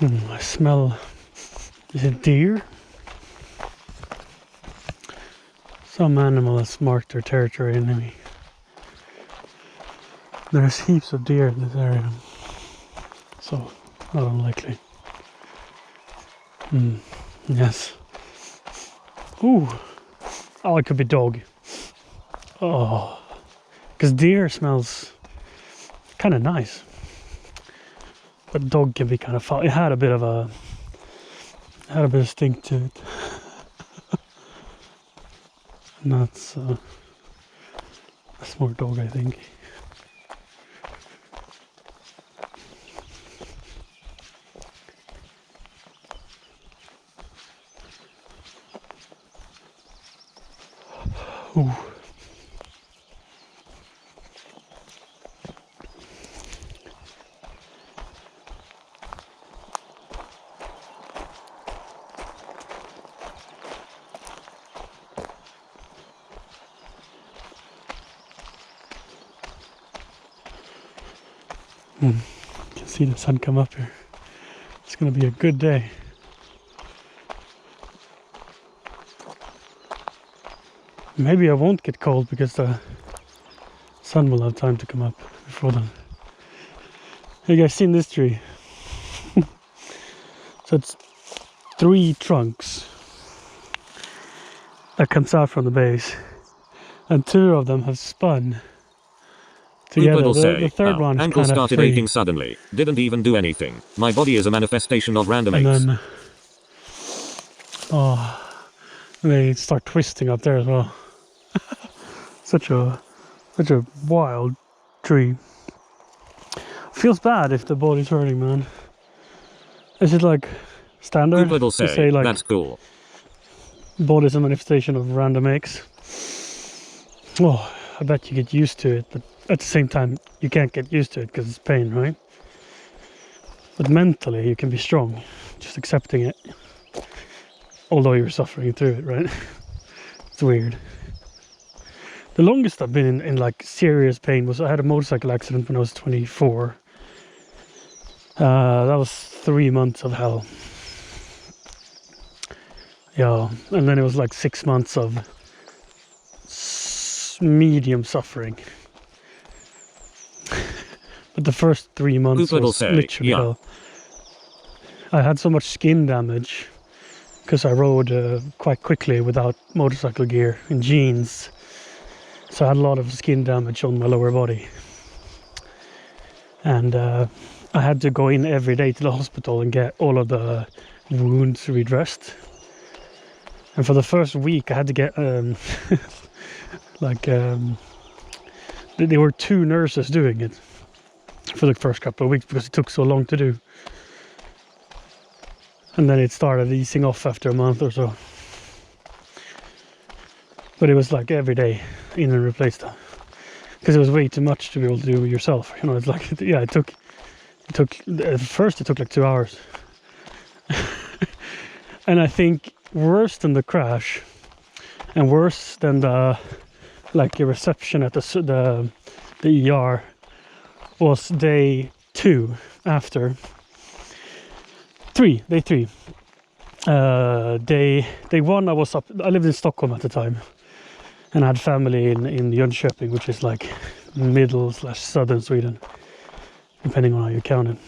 I smell, is it deer? Some animal has marked their territory in me. There's heaps of deer in this area, so not unlikely. Yes. Ooh. Oh, it could be dog. Oh, because deer smells kind of nice. But dog can be kind of foul. It had a bit of stink to it. And that's more dog, I think. Ooh. You can see the sun come up here. It's going to be a good day. Maybe I won't get cold because the sun will have time to come up before then. Have you guys seen this tree? So it's 3 trunks that comes out from the base, and 2 of them have spun together. People say, The third one is ankle kind of started free. aching suddenly. Didn't even do anything. My body is a manifestation of random aches. And then, they start twisting up there as well. such a wild tree. Feels bad if the body's hurting, man. Is it like standard People to say, say like that's cool. body's a manifestation of random aches? Oh, I bet you get used to it, but at the same time you can't get used to it because it's pain, right? But mentally you can be strong, just accepting it, although you're suffering through it, right? It's weird. The longest I've been in like serious pain was I had a motorcycle accident when I was 24. That was 3 months of hell. Yeah, and then it was like 6 months of medium suffering. But the first 3 months People was say, literally yeah. hell. I had so much skin damage because I rode quite quickly without motorcycle gear in jeans. So I had a lot of skin damage on my lower body. And I had to go in every day to the hospital and get all of the wounds redressed. And for the first week I had to get there were 2 nurses doing it for the first couple of weeks because it took so long to do. And then it started easing off after a month or so. But it was like every day in and replace that, because it was way too much to be able to do yourself. You know, it's like, yeah, it took at first it took like 2 hours. And I think worse than the crash and worse than the reception at the ER was day 2 after. Day 3. Day 1 I lived in Stockholm at the time, and I had family in Jönköping, which is like middle/southern Sweden, depending on how you count it.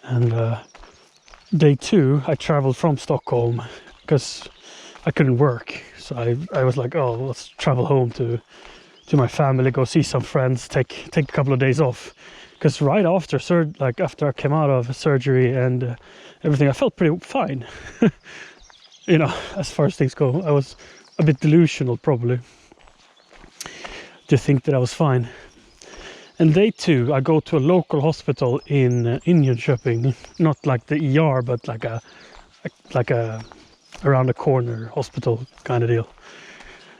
And day 2 I traveled from Stockholm because I couldn't work, so I was like, oh, let's travel home to my family, go see some friends, take a couple of days off. Because right after after I came out of surgery and everything, I felt pretty fine. You know, as far as things go, I was a bit delusional probably to think that I was fine. And day 2, I go to a local hospital in Jönköping, not like the ER, but like a around the corner hospital kind of deal.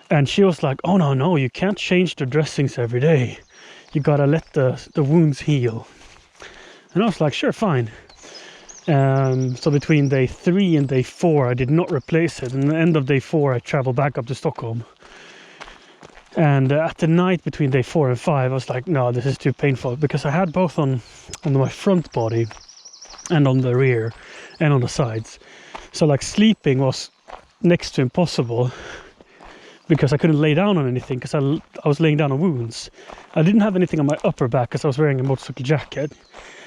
And she was like, "Oh no, you can't change the dressings every day. You gotta let the wounds heal." And I was like, sure, fine. So between day 3 and day 4 I did not replace it, and at the end of day 4 I traveled back up to Stockholm. And at the night between day 4 and 5 I was like, no, this is too painful, because I had both on my front body and on the rear and on the sides. So like sleeping was next to impossible, because I couldn't lay down on anything, because I was laying down on wounds. I didn't have anything on my upper back because I was wearing a motorcycle jacket.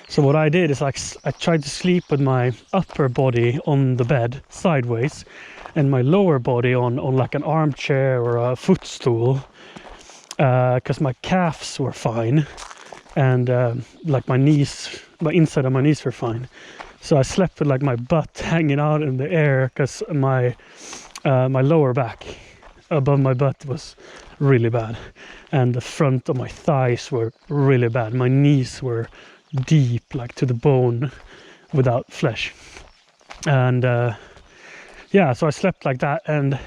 So what I did is I tried to sleep with my upper body on the bed sideways and my lower body on like an armchair or a footstool, because my calves were fine and like my knees, my inside of my knees were fine. So I slept with like my butt hanging out in the air, because my lower back above my butt was really bad, and the front of my thighs were really bad. My knees were deep, like to the bone, without flesh. And yeah, so I slept like that. And I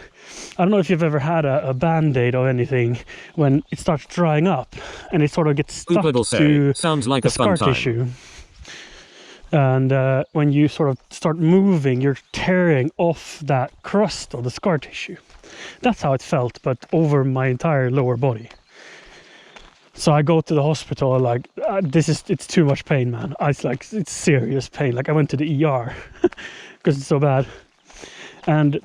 don't know if you've ever had a band-aid or anything, when it starts drying up and it sort of gets stuck to sounds like the a fun scar time. tissue. And when you sort of start moving, you're tearing off that crust of the scar tissue. That's how it felt, but over my entire lower body. So I go to the hospital, like, it's too much pain, man. It's serious pain. Like, I went to the ER because it's so bad. And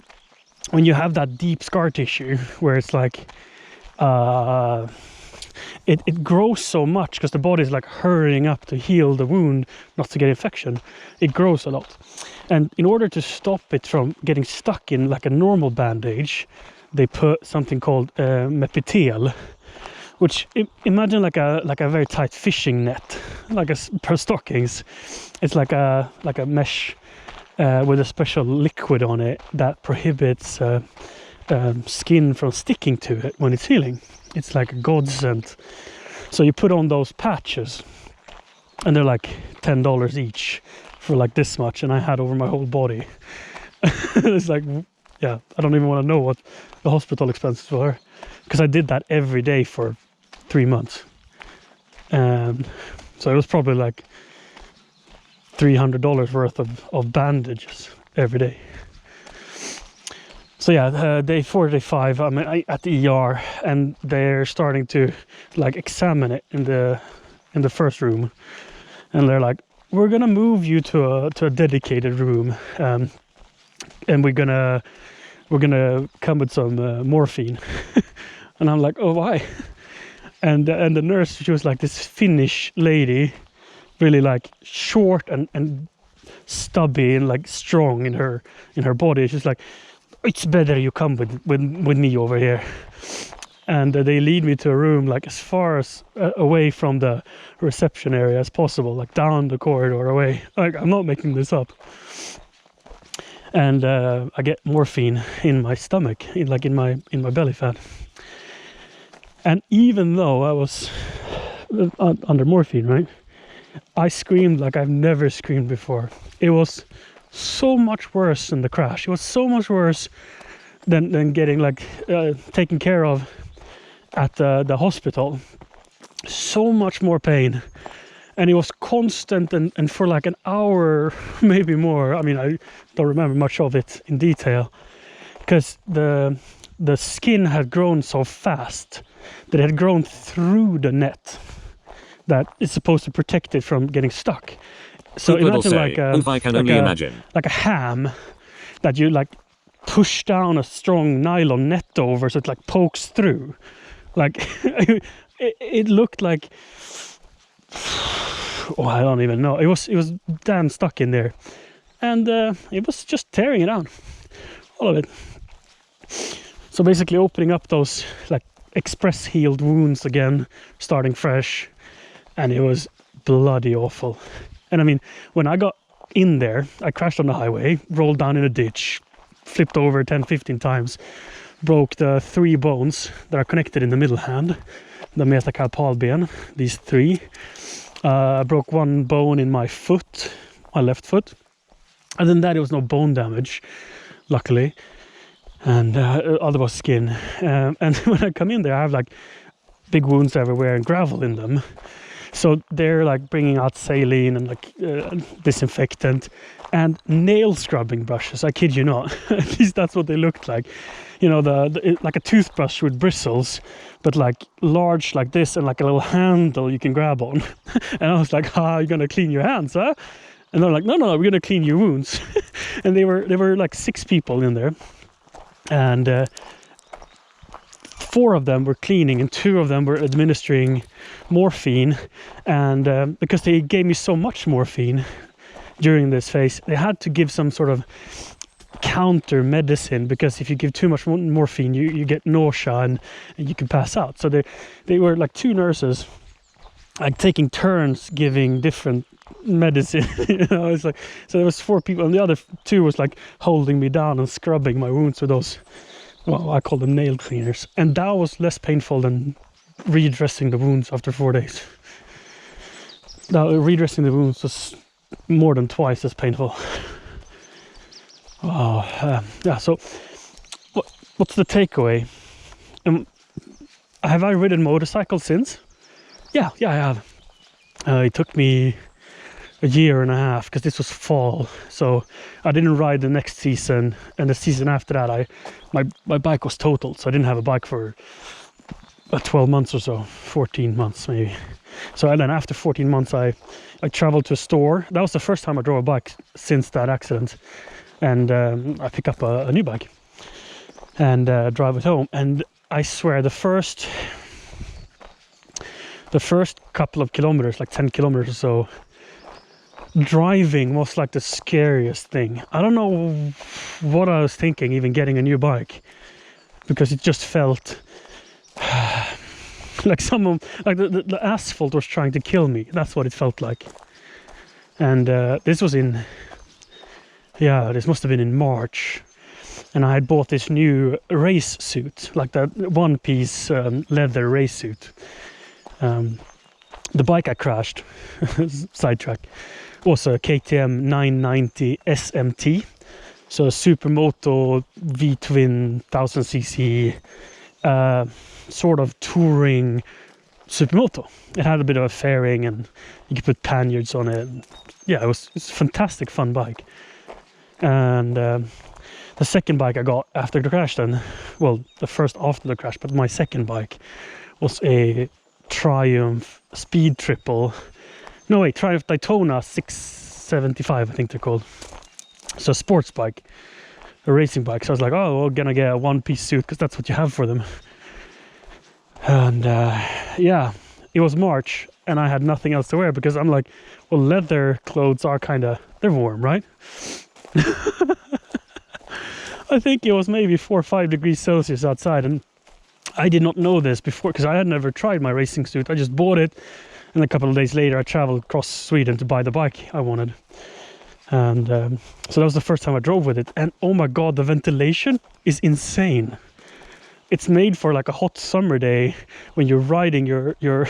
when you have that deep scar tissue where it's like it grows so much because the body is like hurrying up to heal the wound, not to get infection. It grows a lot, and in order to stop it from getting stuck in like a normal bandage, they put something called mepitel, which imagine like a very tight fishing net, like per stockings. It's like a mesh with a special liquid on it that prohibits skin from sticking to it when it's healing. It's like a godsend. So you put on those patches, and they're like $10 each for like this much, and I had over my whole body. It's like, yeah, I don't even want to know what the hospital expenses were, because I did that every day for 3 months. So it was probably like $300 worth of bandages every day. So yeah, day 4, day 5, I'm at the ER, and they're starting to like examine it in the first room, and they're like, "We're gonna move you to a dedicated room, and we're gonna come with some morphine." And I'm like, "Oh, why?" And the nurse, she was like this Finnish lady, really like short and stubby and like strong in her body. She's like, "It's better you come with me over here." And they lead me to a room like as far as away from the reception area as possible, like down the corridor away. Like, I'm not making this up. And I get morphine in my stomach, in my belly fat. And even though I was under morphine, right, I screamed like I've never screamed before. It was so much worse than the crash. It was so much worse than getting like taken care of at the hospital. So much more pain, and it was constant, and for like an hour, maybe more. I mean, I don't remember much of it in detail, because the skin had grown so fast that it had grown through the net that is supposed to protect it from getting stuck. So imagine I can only imagine. Like a ham that you like push down a strong nylon net over, so it like pokes through. Like it looked like, oh, I don't even know. It was damn stuck in there, and it was just tearing it out, all of it. So basically, opening up those like express healed wounds again, starting fresh, and it was bloody awful. And I mean, when I got in there, I crashed on the highway, rolled down in a ditch, flipped over 10-15 times, broke the 3 bones that are connected in the middle hand, the metacarpalben, these 3. Broke 1 bone in my foot, my left foot. Other than that, it was no bone damage, luckily, and otherwise skin. And when I come in there, I have like big wounds everywhere and gravel in them. So they're like bringing out saline and like disinfectant and nail scrubbing brushes. I kid you not. At least that's what they looked like. You know, like a toothbrush with bristles, but like large like this, and like a little handle you can grab on. And I was like, you're gonna clean your hands, huh? And they're like, no, we're gonna clean your wounds. And they were like 6 people in there, and 4 of them were cleaning and 2 of them were administering morphine. And because they gave me so much morphine during this phase, they had to give some sort of counter medicine, because if you give too much morphine, you get nausea and you can pass out. So they were like 2 nurses like taking turns giving different medicine. You know, it's like, so there was 4 people, and the other 2 was like holding me down and scrubbing my wounds with those, well, I call them nail cleaners. And that was less painful than redressing the wounds after 4 days. Now, redressing the wounds was more than twice as painful. Yeah, so what's the takeaway? Have I ridden motorcycles since? Yeah, I have. It took me a year and a half, because this was fall, so I didn't ride the next season, and the season after that my bike was totaled, so I didn't have a bike for 12 months or so, 14 months maybe. So, and then after 14 months I traveled to a store. That was the first time I drove a bike since that accident, and I picked up a new bike. and drive it home. And I swear, the first couple of kilometers, like 10 kilometers or so, driving was like the scariest thing. I don't know what I was thinking, even getting a new bike, because it just felt like someone, like the asphalt was trying to kill me. That's what it felt like. And this was in, this must have been in March. And I had bought this new race suit, like that one-piece leather race suit. The bike I crashed, sidetrack, was a KTM 990 SMT. So a Supermoto V-twin 1000cc sort of touring Supermoto. It had a bit of a fairing and you could put panniers on it. Yeah, it's a fantastic fun bike. And the second bike I got after the crash then, well, the first after the crash, but my second bike was a Triumph Speed Triple. No wait, Triumph Daytona 675, I think they're called. So a sports bike, a racing bike. So I was like, oh, we're gonna get a one-piece suit because that's what you have for them. And yeah, it was March and I had nothing else to wear because I'm like, well, leather clothes are they're warm, right? I think it was maybe 4 or 5 degrees Celsius outside, and I did not know this before because I had never tried my racing suit. I just bought it, and a couple of days later I traveled across Sweden to buy the bike I wanted. And so that was the first time I drove with it, and oh my god, the ventilation is insane. It's made for like a hot summer day when you're riding your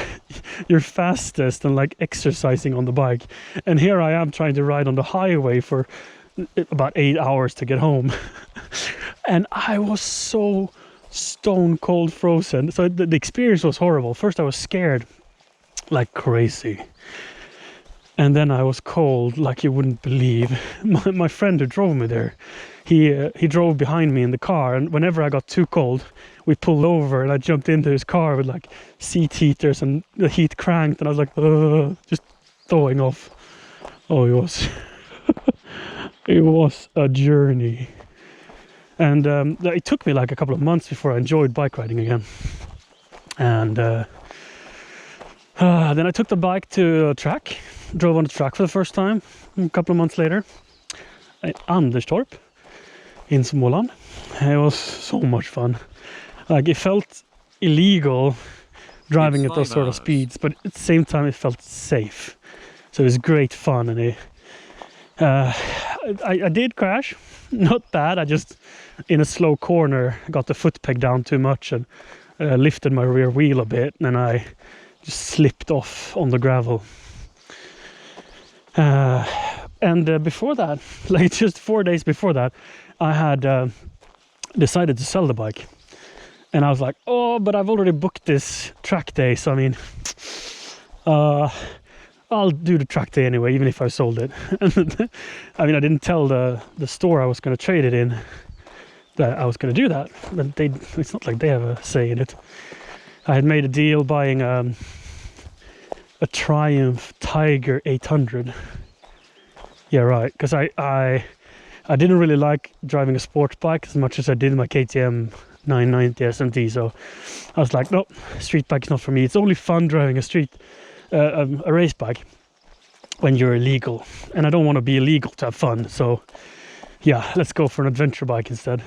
fastest and like exercising on the bike. And here I am trying to ride on the highway for about 8 hours to get home. And I was so stone cold frozen. So the experience was horrible. First I was scared like crazy. And then I was cold like you wouldn't believe. My friend who drove me there, he drove behind me in the car, and whenever I got too cold, we pulled over and I jumped into his car with like seat heaters and the heat cranked, and I was like, just throwing off. Oh, it was it was a journey. And it took me like a couple of months before I enjoyed bike riding again. And then I took the bike to a track, drove on the track for the first time a couple of months later at Anderstorp in Småland. It was so much fun. Like, it felt illegal driving at those sort of speeds, but at the same time it felt safe. So it was great fun. And I did crash, not bad. I just, in a slow corner, got the foot peg down too much and lifted my rear wheel a bit, and I just slipped off on the gravel. And before that, like just 4 days before that, I had decided to sell the bike. And I was like, oh, but I've already booked this track day, so I mean, I'll do the track day anyway, even if I sold it. I mean, I didn't tell the store I was going to trade it in that I was going to do that, but it's not like they have a say in it. I had made a deal buying a Triumph Tiger 800. Yeah, right, because I didn't really like driving a sports bike as much as I did my KTM 990 SMT, so I was like, no, street bike is not for me. It's only fun driving a race bike when you're illegal, and I don't want to be illegal to have fun. So yeah, let's go for an adventure bike instead.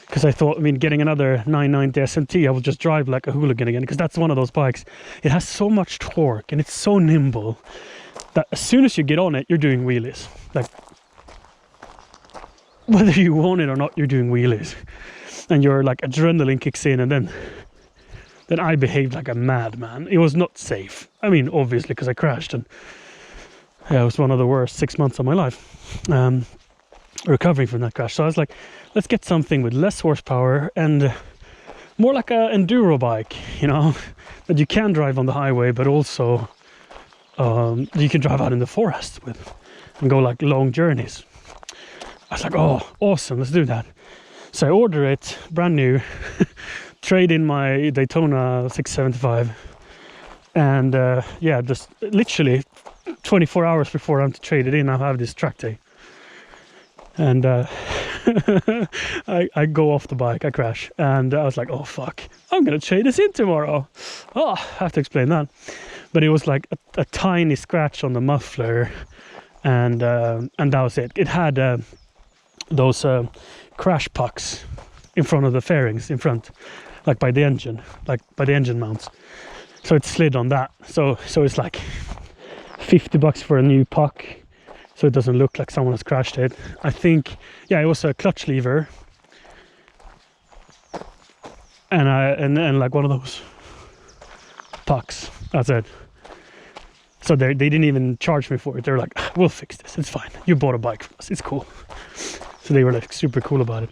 Because I thought, I mean, getting another 990 SMT, I would just drive like a hooligan again, because that's one of those bikes. It has so much torque and it's so nimble that as soon as you get on it, you're doing wheelies. Like, whether you want it or not, you're doing wheelies. And your like adrenaline kicks in, and then I behaved like a madman. It was not safe. I mean, obviously, because I crashed, and yeah, it was one of the worst 6 months of my life. Recovering from that crash. So I was like, let's get something with less horsepower and more like a enduro bike, you know, that you can drive on the highway, but also you can drive out in the forest with and go like long journeys. I was like, oh, awesome, let's do that. So I order it brand new, trade in my Daytona 675, and yeah, just literally 24 hours before I'm to trade it in, I have this track day. And I go off the bike, I crash, and I was like, oh fuck, I'm gonna trade this in tomorrow. Oh, I have to explain that. But it was like a tiny scratch on the muffler, and that was it. It had those crash pucks in front of the fairings in front, like by the engine mounts. So it slid on that. So it's like $50 for a new puck, so it doesn't look like someone has crashed it. I think, yeah, it was a clutch lever, and like one of those pucks. That's it. So they didn't even charge me for it. They were like, we'll fix this. It's fine. You bought a bike from us. It's cool. So they were like super cool about it.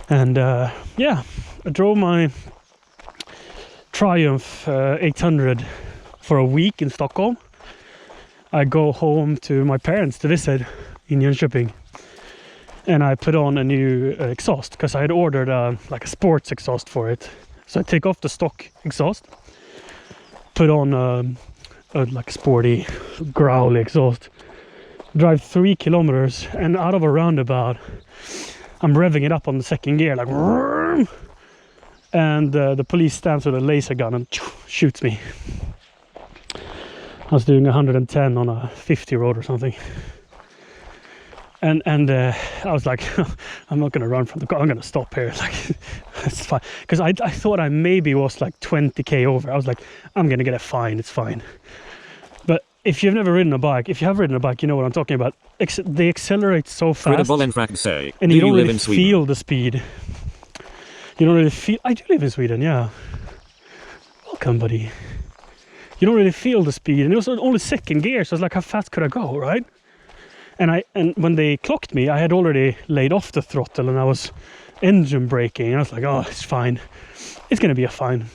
And yeah, I drove my Triumph 800 for a week in Stockholm. I go home to my parents to visit in Jönköping, and I put on a new exhaust because I had ordered like a sports exhaust for it. So I take off the stock exhaust, put on a like sporty growly exhaust, drive 3 kilometers, and out of a roundabout I'm revving it up on the second gear like, and the police stands with a laser gun and shoots me. I was doing 110 on a 50 road or something, and I was like, I'm not gonna run from the car, I'm gonna stop here, like it's fine, because I thought I maybe was like 20k over. I was like, I'm gonna get a fine, it's fine. But if you've never ridden a bike, if you have ridden a bike, you know what I'm talking about. They accelerate so fast, Say, and you don't live really in Sweden? feel the speed. You don't really feel. I do live in Sweden, yeah. Welcome, buddy. You don't really feel the speed, and it was only second gear, so I was like, how fast could I go, right? And when they clocked me, I had already laid off the throttle and I was engine braking, and I was like, oh, it's fine, it's gonna be a fine.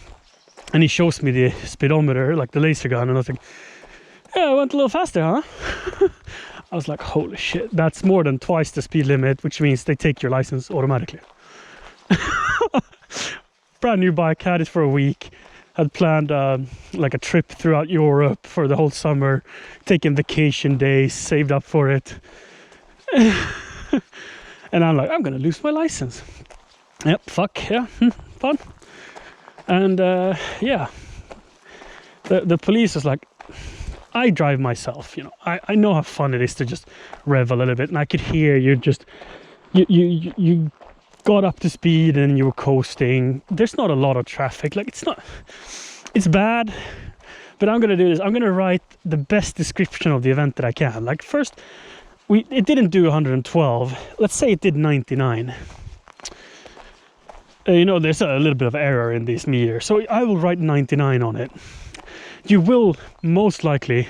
And he shows me the speedometer, like the laser gun, and I was like, yeah, I went a little faster, huh? I was like, holy shit, that's more than twice the speed limit, which means they take your license automatically. Brand new bike, had it for a week, had planned like a trip throughout Europe for the whole summer, taking vacation days, saved up for it. And I'm like, I'm gonna lose my license. Yep, fuck, yeah, fun. And yeah, the police was like, I drive myself, you know, I know how fun it is to just rev a little bit, and I could hear you just, you got up to speed and you were coasting. There's not a lot of traffic, like it's bad, but I'm gonna do this. I'm gonna write the best description of the event that I can. Like, first, it didn't do 112, let's say it did 99. You know, there's a little bit of error in these meters, so I will write 99 on it. You will most likely,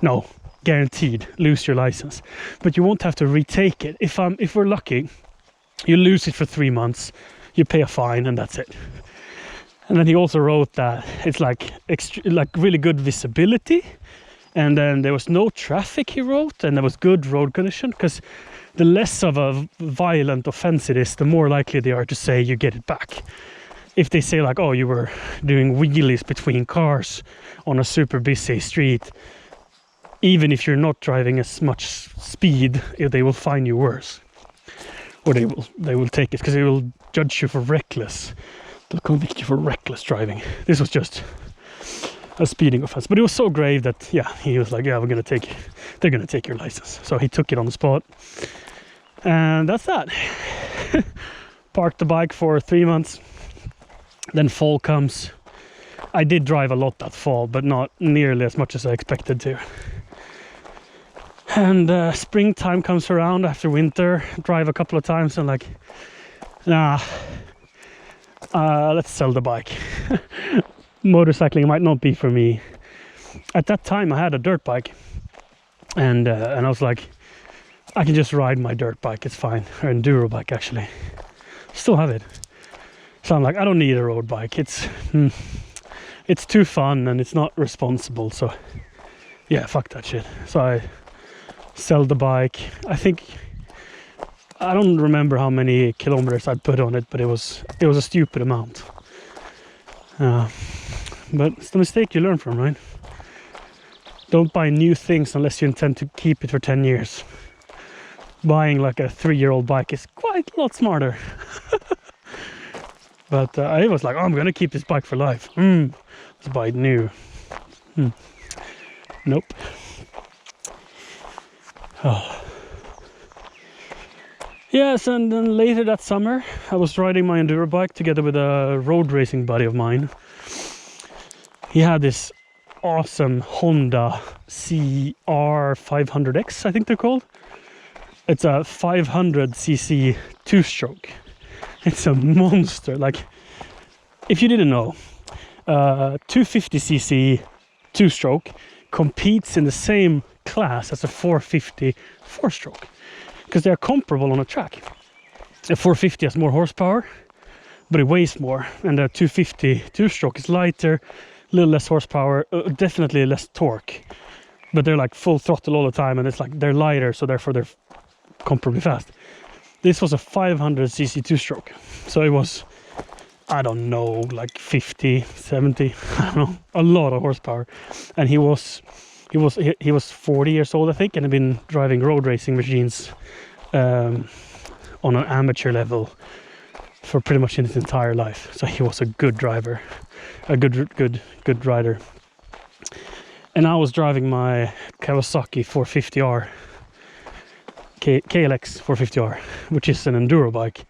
no, guaranteed, lose your license, but you won't have to retake it. If we're lucky, you lose it for 3 months, you pay a fine, and that's it. And then he also wrote that it's like really good visibility, and then there was no traffic, he wrote, and there was good road condition, because the less of a violent offense it is, the more likely they are to say you get it back. If they say like, oh, you were doing wheelies between cars on a super busy street, even if you're not driving as much speed, they will fine you worse. Or they will take it, because they will judge you for reckless. They'll convict you for reckless driving. This was just a speeding offense, but it was so grave that, yeah, he was like, yeah, they're gonna take your license. So he took it on the spot, and that's that. Parked the bike for 3 months. Then fall comes. I did drive a lot that fall, but not nearly as much as I expected to. And springtime comes around after winter. Drive a couple of times and like, nah, let's sell the bike. Motorcycling might not be for me. At that time I had a dirt bike, and I was like, I can just ride my dirt bike, it's fine. Or enduro bike, actually. Still have it. So I'm like, I don't need a road bike. It's too fun and it's not responsible. So yeah, fuck that shit. So I sell the bike. I don't remember how many kilometers I'd put on it, but it was a stupid amount. But it's the mistake you learn from, right? Don't buy new things unless you intend to keep it for 10 years. buying like a 3-year-old bike is quite a lot smarter. But I was like, oh, I'm gonna keep this bike for life. Let's buy it new. Nope. Oh. Yes, and then later that summer, I was riding my enduro bike together with a road racing buddy of mine. He had this awesome Honda CR500X, I think they're called. It's a 500cc two-stroke. It's a monster. Like, if you didn't know, 250cc two-stroke competes in the same class as a 450 four-stroke, because they're comparable on a track. A 450 has more horsepower, but it weighs more, and a 250 two-stroke is lighter, a little less horsepower, definitely less torque, but they're like full throttle all the time, and it's like they're lighter, so therefore they're comparably fast. This was a 500cc two-stroke, so it was, I don't know, like 50, 70, I don't know, a lot of horsepower. And he was 40 years old, I think, and had been driving road racing machines on an amateur level for pretty much his entire life. So he was a good driver, a good rider. And I was driving my Kawasaki 450R, KLX 450R, which is an enduro bike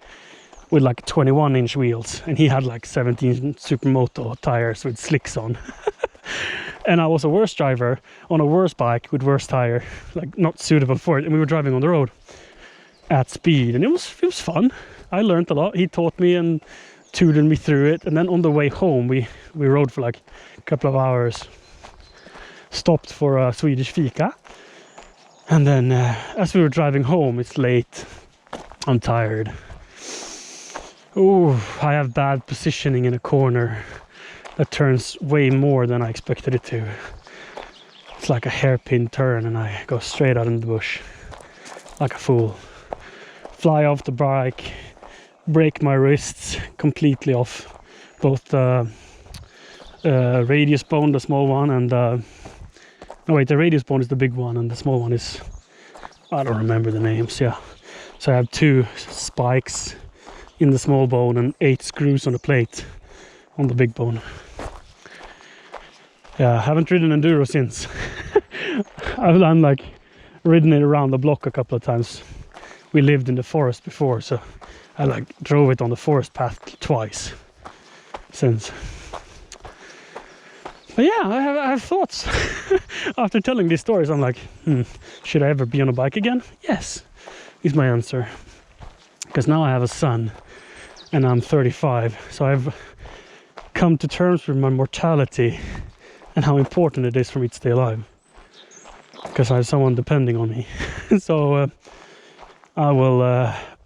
with like 21-inch wheels, and he had like 17 Supermoto tires with slicks on. And I was a worse driver on a worse bike with worse tire, like not suitable for it. And we were driving on the road at speed, and it was fun. I learned a lot. He taught me and tutored me through it. And then on the way home, we rode for like a couple of hours, stopped for a Swedish fika. And then as we were driving home, it's late, I'm tired. Oh, I have bad positioning in a corner that turns way more than I expected it to. It's like a hairpin turn, and I go straight out in the bush like a fool. Fly off the bike, break my wrists completely off, both the radius bone, the small one, and no wait, the radius bone is the big one, and the small one is, I don't remember the names. Yeah, so I have 2 spikes in the small bone and 8 screws on the plate on the big bone. Yeah, I haven't ridden enduro since. I've like ridden it around the block a couple of times. We lived in the forest before, so I like drove it on the forest path twice since. But yeah, I have thoughts. After telling these stories, I'm like, should I ever be on a bike again? Yes, is my answer. Because now I have a son, and I'm 35, so I've come to terms with my mortality and how important it is for me to stay alive. Because I have someone depending on me. So I will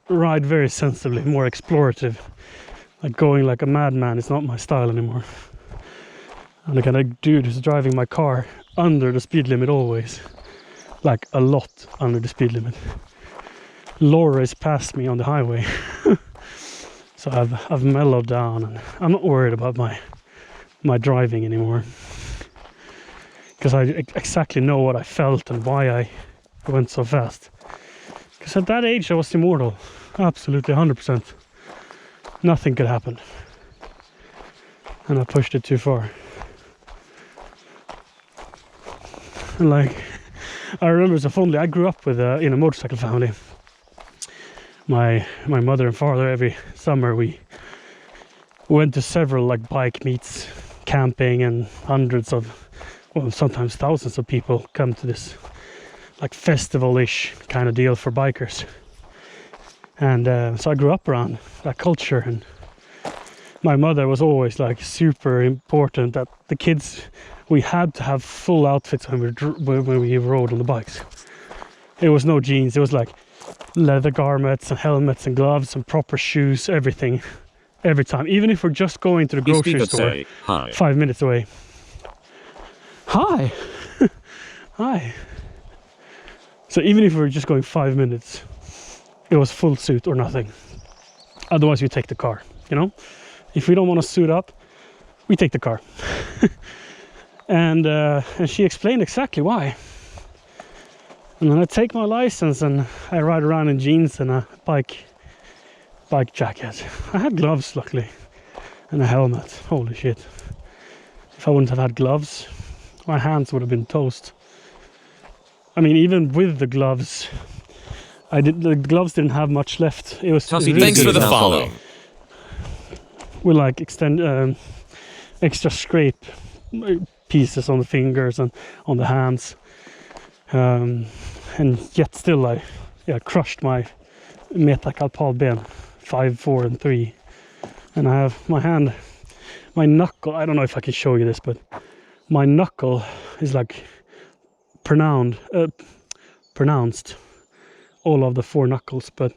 ride very sensibly, more explorative. Like going like a madman is not my style anymore. I'm the kind of dude who's driving my car under the speed limit always. Like a lot under the speed limit. Lorries past me on the highway. So I've mellowed down, and I'm not worried about my driving anymore. Because I exactly know what I felt and why I went so fast. Because at that age I was immortal. Absolutely 100%. Nothing could happen. And I pushed it too far. And like, I remember so fondly, I grew up with in a motorcycle family. My mother and father, every summer we went to several like bike meets, camping, and hundreds of, well, sometimes thousands of people come to this like festival-ish kind of deal for bikers. And so I grew up around that culture, and my mother was always like super important that the kids, we had to have full outfits when we rode on the bikes. It was no jeans, it was like leather garments and helmets and gloves and proper shoes, everything, every time. Even if we're just going to the grocery store, say, hi. 5 minutes away. Hi. Hi. So even if we were just going 5 minutes, it was full suit or nothing. Otherwise we take the car, you know? If we don't want to suit up, we take the car. And she explained exactly why. And then I take my license and I ride around in jeans and a bike jacket. I had gloves, luckily, and a helmet. Holy shit. If I wouldn't have had gloves, my hands would have been toast. I mean, even with the gloves, the gloves didn't have much left. It was Tussy, really Thanks good for the stuff. follow. With like extra scrape pieces on the fingers and on the hands. And yet still I crushed my metacarpalben 5, 4 and 3, and I have my knuckle, I don't know if I can show you this, but my knuckle is like pronounced all of the 4 knuckles, but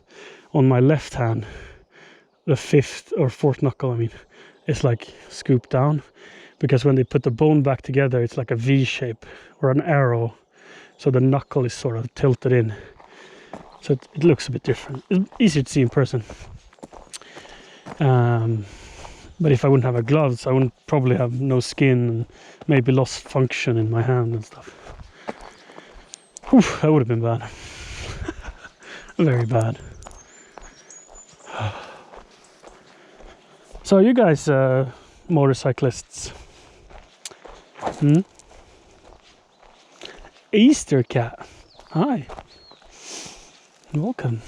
on my left hand the 5th or 4th knuckle, I mean, it's like scooped down, because when they put the bone back together it's like a V shape or an arrow. So the knuckle is sort of tilted in. So it looks a bit different. It's easier to see in person. But if I wouldn't have a gloves, I wouldn't probably have no skin and maybe lost function in my hand and stuff. Whew, that would have been bad. Very bad. So you guys motorcyclists? Easter cat, hi, welcome.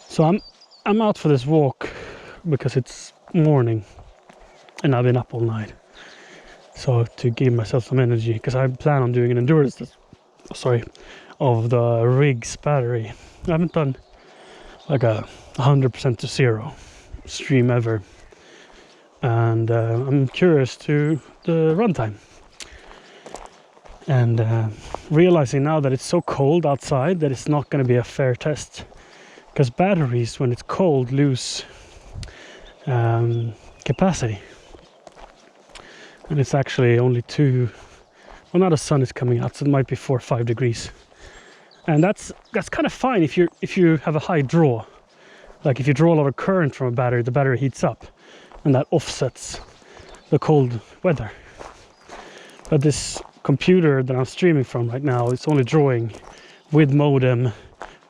So I'm out for this walk because it's morning and I've been up all night, so to give myself some energy, because I plan on doing an endurance of the rig's battery. I haven't done like a 100% to 0 stream ever. And I'm curious to the runtime, and realizing now that it's so cold outside that it's not going to be a fair test, because batteries when it's cold lose capacity, and it's actually only now the sun is coming out, so it might be 4 or 5 degrees, and that's kind of fine if you have a high draw. Like if you draw a lot of current from a battery, the battery heats up and that offsets the cold weather. But this computer that I'm streaming from right now, it's only drawing with modem,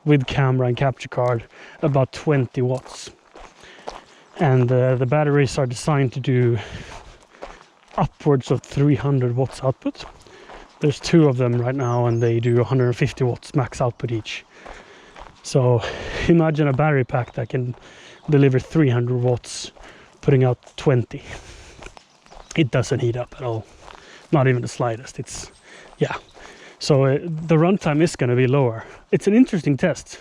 with camera and capture card, about 20 watts. And the batteries are designed to do upwards of 300 watts output. There's 2 of them right now and they do 150 watts max output each. So imagine a battery pack that can deliver 300 watts putting out 20. It doesn't heat up at all, not even the slightest. So the runtime is going to be lower. It's an interesting test,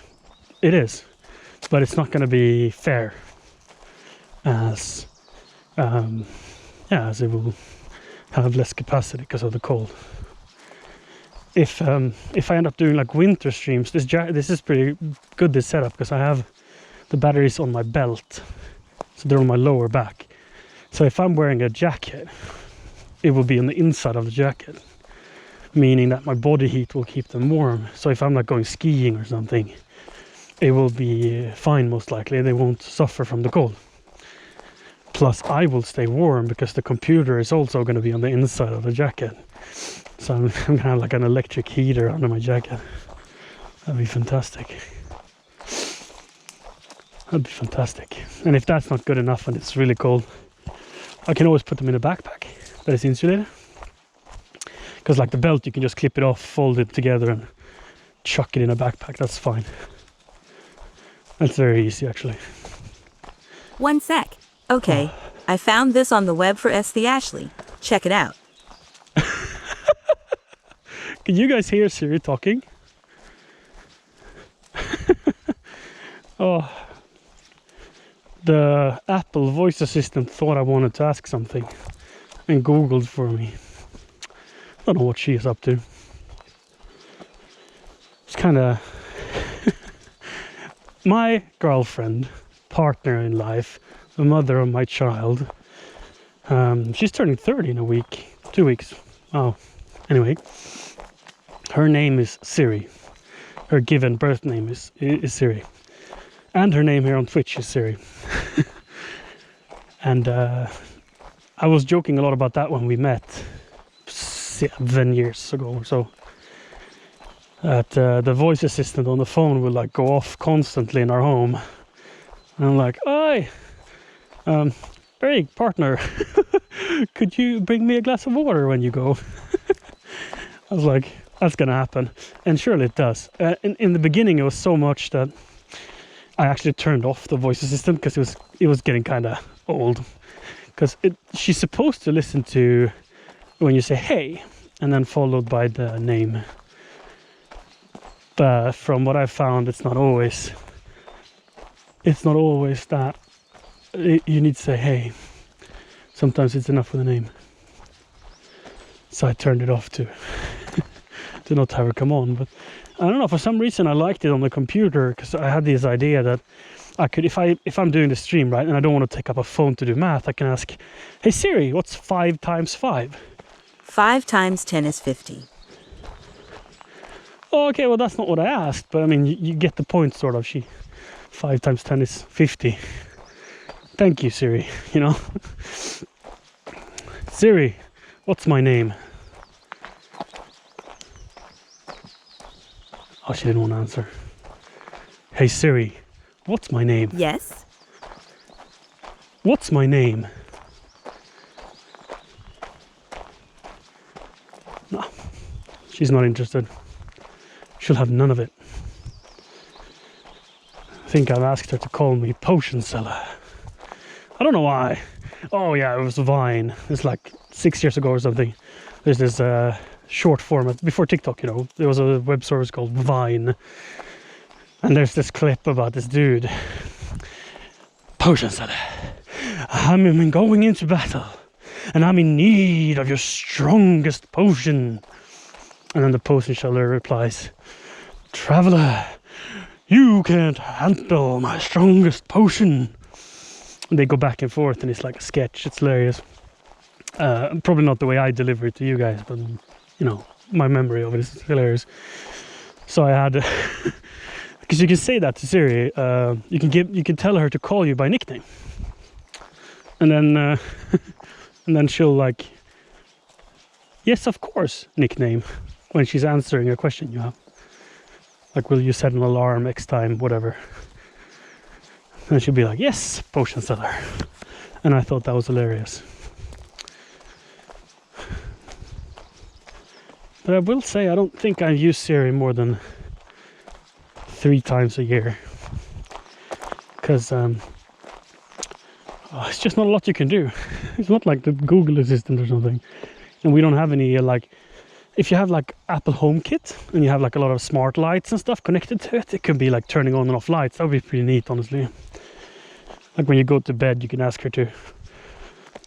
it is, but it's not going to be fair as it will have less capacity because of the cold. If I end up doing like winter streams, this is pretty good, this setup, because I have the batteries on my belt, so they're on my lower back. So if I'm wearing a jacket, it will be on the inside of the jacket, meaning that my body heat will keep them warm. So if I'm like going skiing or something, it will be fine, most likely. They won't suffer from the cold. Plus I will stay warm because the computer is also going to be on the inside of the jacket. So I'm going to have like an electric heater under my jacket. That'd be fantastic. That'd be fantastic. And if that's not good enough and it's really cold, I can always put them in a backpack that is insulated. Because like the belt, you can just clip it off, fold it together and chuck it in a backpack. That's fine. That's very easy, actually. 1 sec. Okay, I found this on the web for SD Ashley. Check it out. Can you guys hear Siri talking? Oh, the Apple voice assistant thought I wanted to ask something and Googled for me. I don't know what she is up to. It's kind of my girlfriend, partner in life, the mother of my child. She's turning 30 in a week, 2 weeks. Oh, anyway, her name is Siri. Her given birth name is Siri. And her name here on Twitch is Siri. And I was joking a lot about that when we met 7 years ago or so. That the voice assistant on the phone will like go off constantly in our home. And I'm like, "Oi, hey partner, could you bring me a glass of water when you go?" I was like, that's gonna happen, and surely it does. In the beginning, it was so much that I actually turned off the voice assistant because it was getting kind of old. Because she's supposed to listen to when you say "hey" and then followed by the name. But from what I found, it's not always that you need to say "hey." Sometimes it's enough with a name. So I turned it off to not have her come on. But I don't know, for some reason I liked it on the computer, because I had this idea that I could, if I'm doing the stream, right, and I don't want to take up a phone to do math, I can ask, "Hey Siri, what's 5 times 5? 5 times 10 is 50. Oh, okay, well that's not what I asked, but I mean, you get the point, sort of. 5 times 10 is 50. Thank you, Siri, you know. Siri, what's my name? Oh, she didn't want to answer. Hey Siri, what's my name? Yes? What's my name? No, she's not interested. She'll have none of it. I think I've asked her to call me Potion Seller. I don't know why. Oh yeah, it was Vine. It's like 6 years ago or something. There's this short format before TikTok, you know. There was a web service called Vine, and there's this clip about this dude. Potion Seller, I'm going into battle, and I'm in need of your strongest potion. And then the potion seller replies, "Traveler, you can't handle my strongest potion." And they go back and forth, and it's like a sketch. It's hilarious. Probably not the way I deliver it to you guys, but you know, my memory of it is hilarious. So I had, because you can say that to Siri, you can tell her to call you by nickname, and then she'll like, "Yes, of course, nickname," when she's answering a question you have. Like, "Will you set an alarm X time, whatever?" And she'll be like, "Yes, Potion Seller." And I thought that was hilarious. But I will say, I don't think I've used Siri more than 3 times a year. Because it's just not a lot you can do. It's not like the Google Assistant or something. And we don't have any, like, if you have like Apple HomeKit and you have like a lot of smart lights and stuff connected to it, it can be like turning on and off lights. That would be pretty neat, honestly. Like when you go to bed, you can ask her to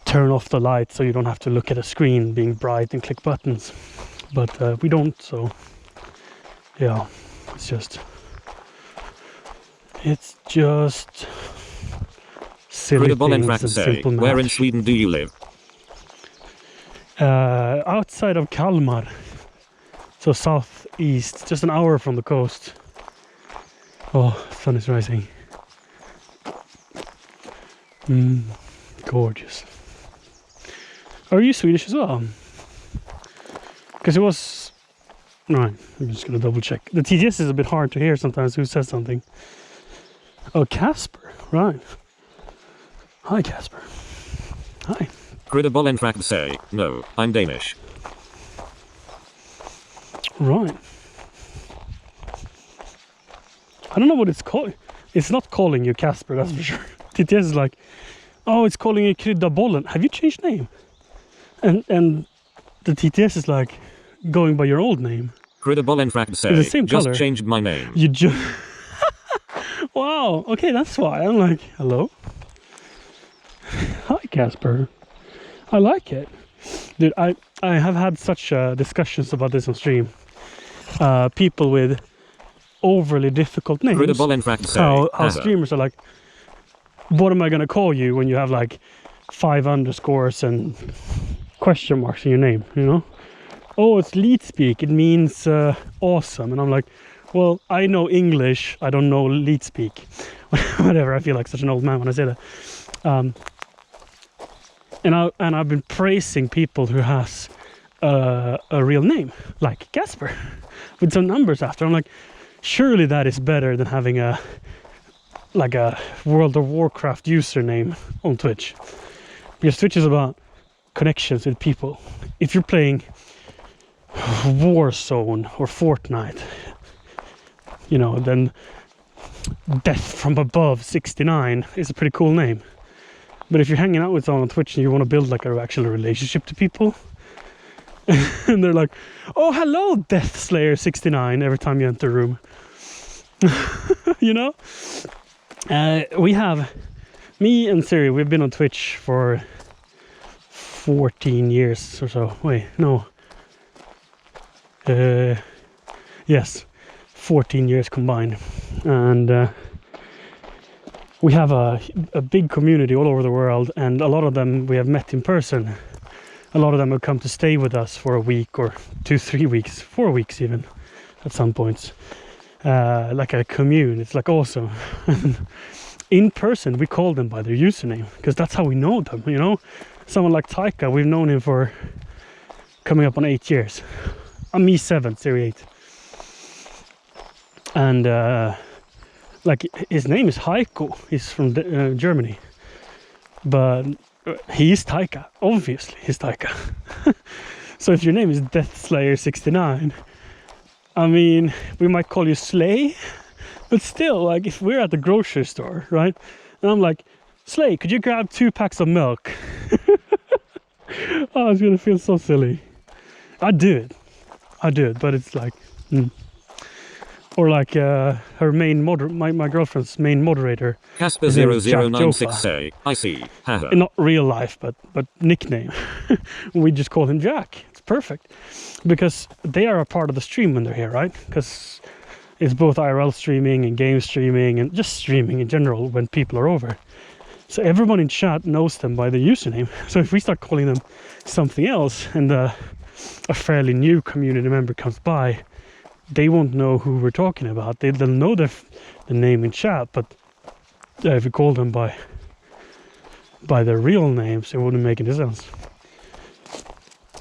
turn off the light so you don't have to look at a screen being bright and click buttons. But we don't, so yeah, it's just silly things and simple math. Where in Sweden do you live? Outside of Kalmar, so southeast, just an hour from the coast. Oh, sun is rising. Gorgeous. Are you Swedish as well? Because it was... Right, I'm just going to double check. The TTS is a bit hard to hear sometimes who says something. Oh, Casper, right. Hi, Casper. Hi. Cridabolenfrakt say, no, I'm Danish. Right. I don't know what it's called. It's not calling you Casper, that's for sure. TTS is like, oh, it's calling you Kryddabollen. Have you changed name? And the TTS is like, going by your old name. Cridabolenfrakt say, the same just color. Changed my name. You just... Wow, okay, that's why. I'm like, hello? Hi, Casper. I like it. Dude, I have had such discussions about this on stream. People with overly difficult names. Cridabolenfrakt say, how streamers are like, what am I going to call you when you have like 5 underscores and question marks in your name, you know? Oh, it's leet speak. It means awesome. And I'm like, well, I know English. I don't know leet speak. Whatever. I feel like such an old man when I say that. And I've been praising people who has a real name, like Casper, with some numbers after. I'm like, surely that is better than having a World of Warcraft username on Twitch, because Twitch is about connections with people. If you're playing Warzone or Fortnite, you know, then Death from Above 69 is a pretty cool name. But if you're hanging out with someone on Twitch and you want to build like an actual relationship to people, and they're like, oh, hello, Death Slayer 69, every time you enter a room. You know? We have, me and Siri, we've been on Twitch for 14 years or so. Wait, no. Yes, 14 years combined. And we have a big community all over the world, and a lot of them we have met in person. A lot of them have come to stay with us for a week or 2-3 weeks, 4 weeks even at some points. Like a commune. It's like awesome. In person we call them by their username, because that's how we know them, you know. Someone like Taika, we've known him for coming up on 8 years. Me 7, Siri 8. And like his name is Heiko. He's from Germany, but he's Taika. Obviously he's Taika. So if your name is Death Slayer 69, I mean, we might call you Slay, but still, like, if we're at the grocery store, right, and I'm like, Slay, could you grab 2 packs of milk? Oh, it's gonna feel so silly. I do it, but it's like, or like her main my girlfriend's main moderator, Casper 0096 say, I see, haha. Not real life, but nickname. We just call him Jack. It's perfect, because they are a part of the stream when they're here, right? Because it's both IRL streaming and game streaming and just streaming in general when people are over. So everyone in chat knows them by their username. So if we start calling them something else and a fairly new community member comes by, they won't know who we're talking about. They'll know the name in chat, but if we call them by their real names, it wouldn't make any sense.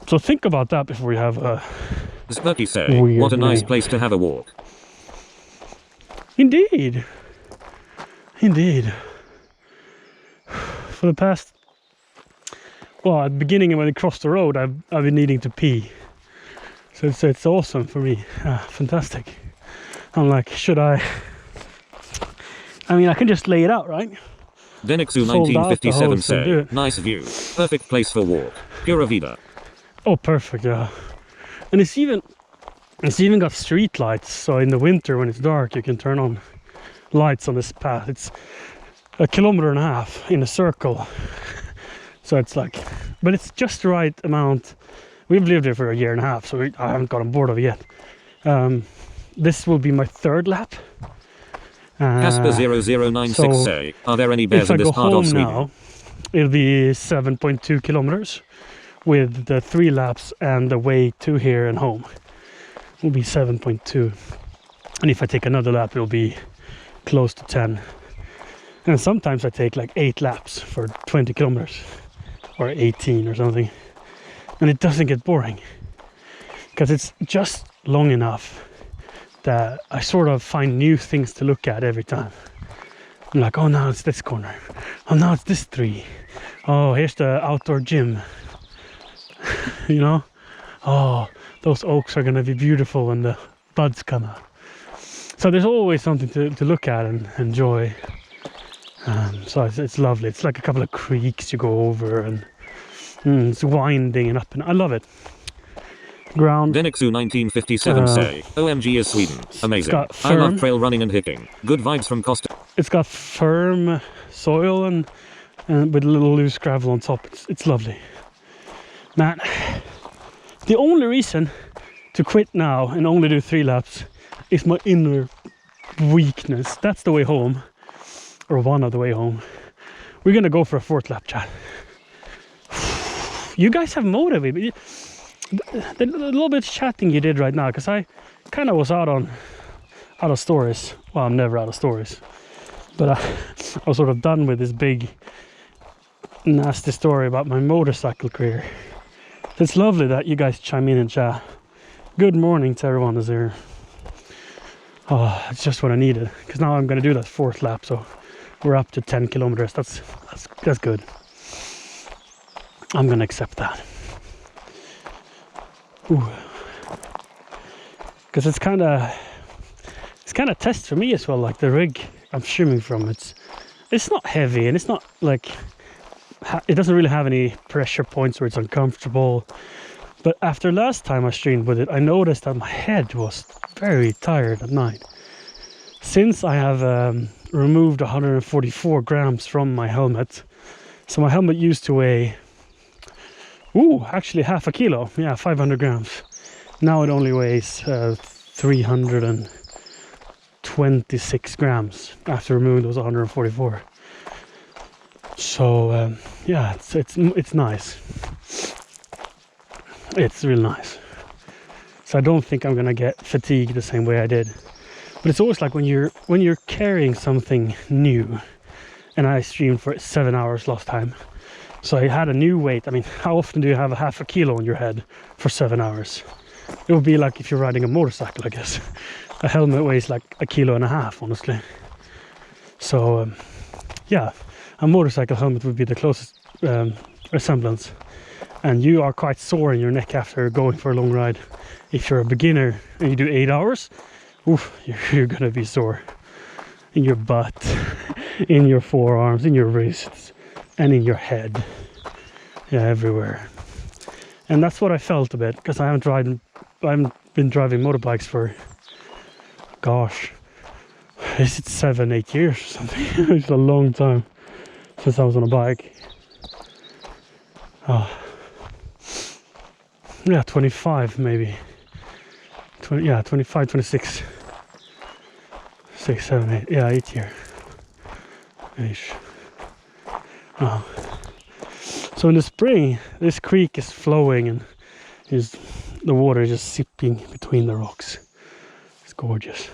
So think about that before you have a Spooky say, what a nice place to have a walk. Indeed. For the past, well, at the beginning when I crossed the road, I've been needing to pee. So it's awesome for me. Fantastic. I'm like, should I mean, I can just lay it out, right? Denixu 1957 say, nice view. Perfect place for walk. Pura vida. Oh, perfect, yeah. And it's even got street lights, so in the winter when it's dark you can turn on lights on this path. It's 1.5 kilometers in a circle. So it's like, but it's just the right amount. We've lived here for 1.5 years, so I haven't gotten bored of it yet. This will be my 3rd lap. Casper 0096 say, are there any bears in this part of Sweden? Now, it'll be 7.2 kilometers with the 3 laps, and the way to here and home will be 7.2. And if I take another lap, it'll be close to 10. And sometimes I take like 8 laps for 20 kilometers or 18 or something. And it doesn't get boring, because it's just long enough that I sort of find new things to look at every time. I'm like, oh, now it's this corner. Oh, now it's this tree. Oh, here's the outdoor gym. You know? Oh, those oaks are going to be beautiful when the buds come out. So there's always something to look at and enjoy. So it's lovely. It's like a couple of creeks you go over, and it's winding and up, and I love it. Ground. Denixu 1957 say, OMG is Sweden. Amazing. I love trail running and hiking. Good vibes from Costa. It's got firm soil and with a little loose gravel on top. It's lovely. Man, the only reason to quit now and only do 3 laps is my inner weakness. That's the way home, or one of the way home. We're gonna go for a 4th lap, chat. You guys have motivated. The little bit of chatting you did right now, because I kind of was out of stories. Well, I'm never out of stories, but I was sort of done with this big nasty story about my motorcycle career. It's lovely that you guys chime in and chat. Good morning to everyone that's here. Oh, it's just what I needed, because now I'm going to do that 4th lap, so we're up to 10 kilometers. That's good. I'm going to accept that. Because it's kind of a test for me as well. Like the rig I'm streaming from, it's not heavy, and it's not like it doesn't really have any pressure points where it's uncomfortable. But after last time I streamed with it, I noticed that my head was very tired at night. Since I have removed 144 grams from my helmet, so my helmet used to weigh, actually half a kilo, yeah, 500 grams. Now it only weighs 326 grams after removing those 144. So yeah, it's nice. It's real nice. So I don't think I'm gonna get fatigued the same way I did. But it's always like when you're carrying something new, and I streamed for 7 hours last time. So I had a new weight. I mean, how often do you have a half a kilo on your head for 7 hours? It would be like if you're riding a motorcycle, I guess. A helmet weighs like 1.5 kilos, honestly. So yeah, a motorcycle helmet would be the closest resemblance. And you are quite sore in your neck after going for a long ride. If you're a beginner and you do 8 hours, you're gonna be sore in your butt, in your forearms, in your wrists, and in your head. Yeah, everywhere. And that's what I felt a bit, because I haven't been driving motorbikes for, gosh, is it 7-8 years or something? It's a long time since I was on a bike. Oh. Yeah, 25 maybe. 25, 26. 6, 7, 8. Yeah, 8 year. Ish. Oh. So in the spring, this creek is flowing and the water is just sipping between the rocks. It's gorgeous.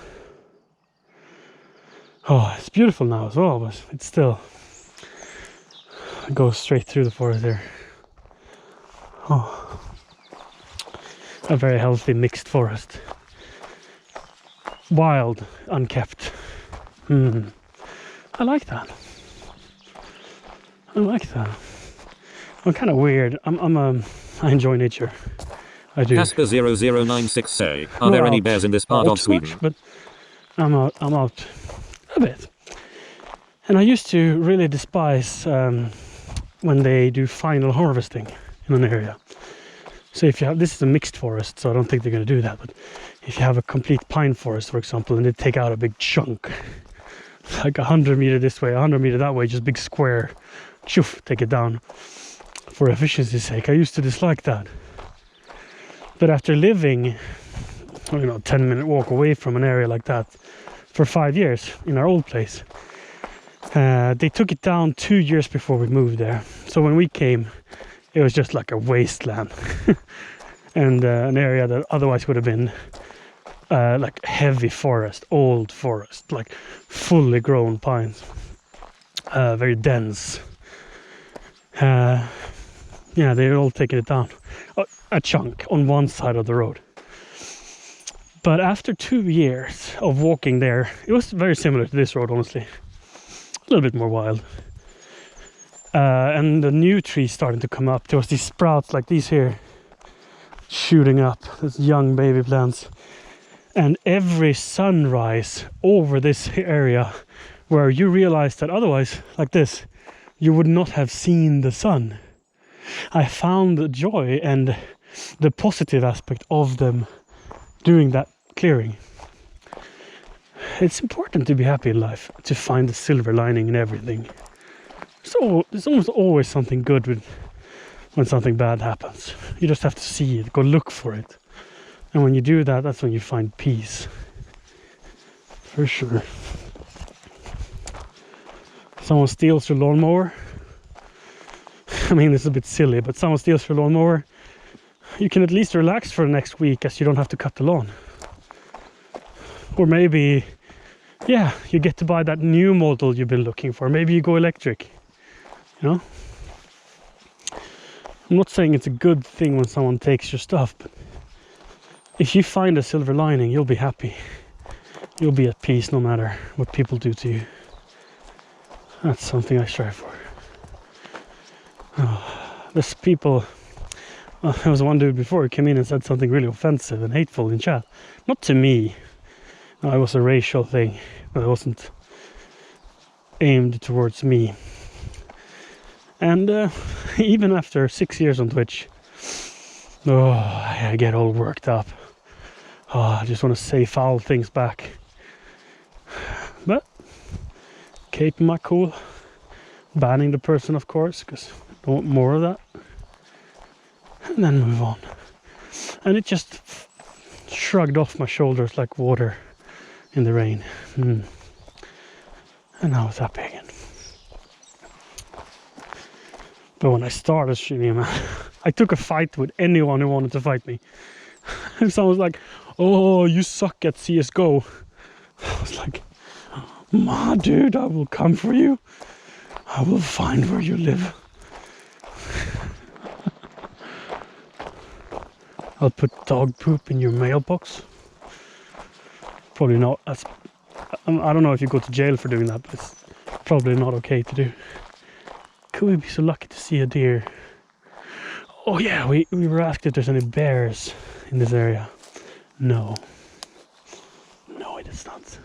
Oh, it's beautiful now as well, but it goes straight through the forest there. Oh. A very healthy mixed forest. Wild, unkept. I like that. I'm kind of weird. I enjoy nature. I do. Casper0096 say, are there any bears in this part of Sweden? Much, but I'm out a bit. And I used to really despise when they do final harvesting in an area. So if you have, this is a mixed forest, so I don't think they're going to do that. But if you have a complete pine forest, for example, and they take out a big chunk, like 100 meter this way, 100 meter that way, just big square, take it down for efficiency's sake. I used to dislike that. But after living, 10-minute walk away from an area like that for 5 years in our old place, they took it down 2 years before we moved there. So when we came, it was just like a wasteland and an area that otherwise would have been like heavy forest, old forest, like fully grown pines, very dense. Yeah, they're all taking it down, a chunk on one side of the road. But after 2 years of walking there, it was very similar to this road, honestly, a little bit more wild. And the new trees starting to come up. There was these sprouts like these here shooting up, these young baby plants. And every sunrise over this area where you realize that otherwise, like this, you would not have seen the sun. I found the joy and the positive aspect of them doing that clearing. It's important to be happy in life, to find the silver lining in everything. So there's almost always something good when something bad happens. You just have to see it, go look for it. And when you do that, that's when you find peace. For sure. Someone steals your lawnmower. I mean, this is a bit silly, but someone steals your lawnmower. You can at least relax for the next week as you don't have to cut the lawn. Or maybe, yeah, you get to buy that new model you've been looking for. Maybe you go electric. You know? I'm not saying it's a good thing when someone takes your stuff, but if you find a silver lining, you'll be happy. You'll be at peace no matter what people do to you. That's something I strive for. There's people. There was one dude before who came in and said something really offensive and hateful in chat. Not to me. No, it was a racial thing, but it wasn't aimed towards me. And even after 6 years on Twitch, I get all worked up. I just want to say foul things back. But keeping my cool, banning the person, of course, because I don't want more of that. And then move on. And it just shrugged off my shoulders like water in the rain. And I was happy again. But when I started streaming, man, I took a fight with anyone who wanted to fight me. And someone was like, "Oh, you suck at CSGO." I was like, "Ma, dude, I will come for you. I will find where you live. I'll put dog poop in your mailbox." Probably not. I don't know if you go to jail for doing that, but it's probably not okay to do. Could we be so lucky to see a deer? Oh yeah, we were asked if there's any bears in this area. No. No, it is not.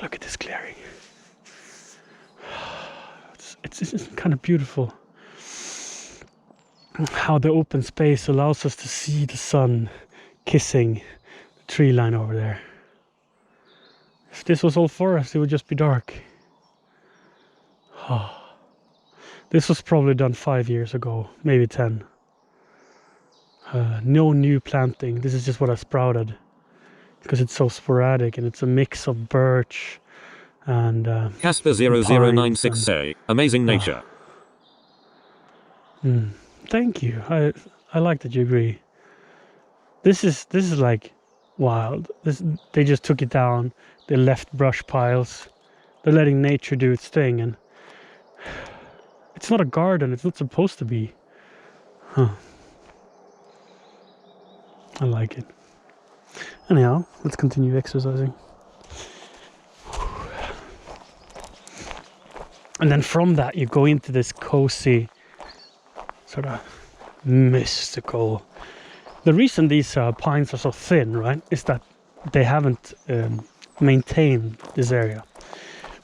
Look at this clearing. It's kind of beautiful. How the open space allows us to see the sun kissing the tree line over there. If this was all forest, it would just be dark. This was probably done 5 years ago, maybe 10. No new planting. This is just what I sprouted, because it's so sporadic and it's a mix of birch and Casper0096 say, amazing nature. Thank you. I like that you agree. This is like wild. They just took it down. They left brush piles. They're letting nature do its thing, and it's not a garden. It's not supposed to be. I like it. Anyhow, let's continue exercising. And then from that you go into this cozy, sort of mystical. The reason these pines are so thin, right, is that they haven't maintained this area.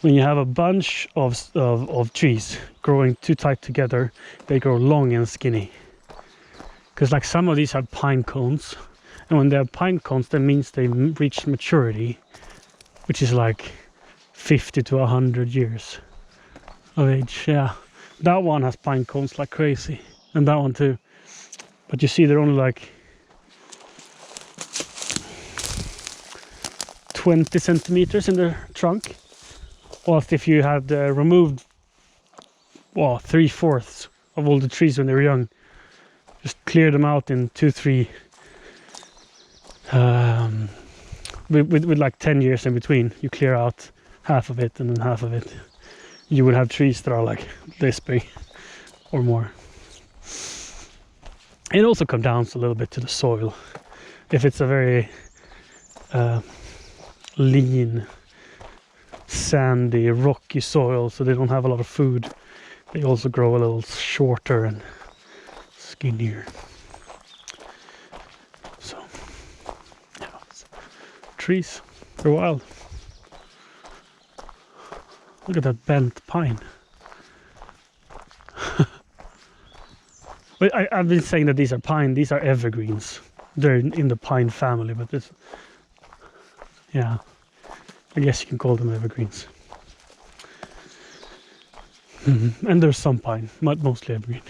When you have a bunch of trees growing too tight together, they grow long and skinny. Because like some of these have pine cones, and when they have pine cones, that means they reach maturity, which is like 50 to 100 years of age. Yeah, that one has pine cones like crazy, and that one too. But you see, they're only like 20 centimeters in the trunk. Whilst if you had removed 3/4 of all the trees when they were young, just clear them out in 2-3 with like 10 years in between, you clear out half of it and then half of it, you would have trees that are like this big or more. It also comes down a little bit to the soil. If it's a very lean, sandy, rocky soil, so they don't have a lot of food, they also grow a little shorter and skinnier. So yeah, trees, they're wild. Look at that bent pine. But I've been saying that these are pine, these are evergreens. They're in the pine family, but this, yeah, I guess you can call them evergreens. And there's some pine, but mostly evergreen.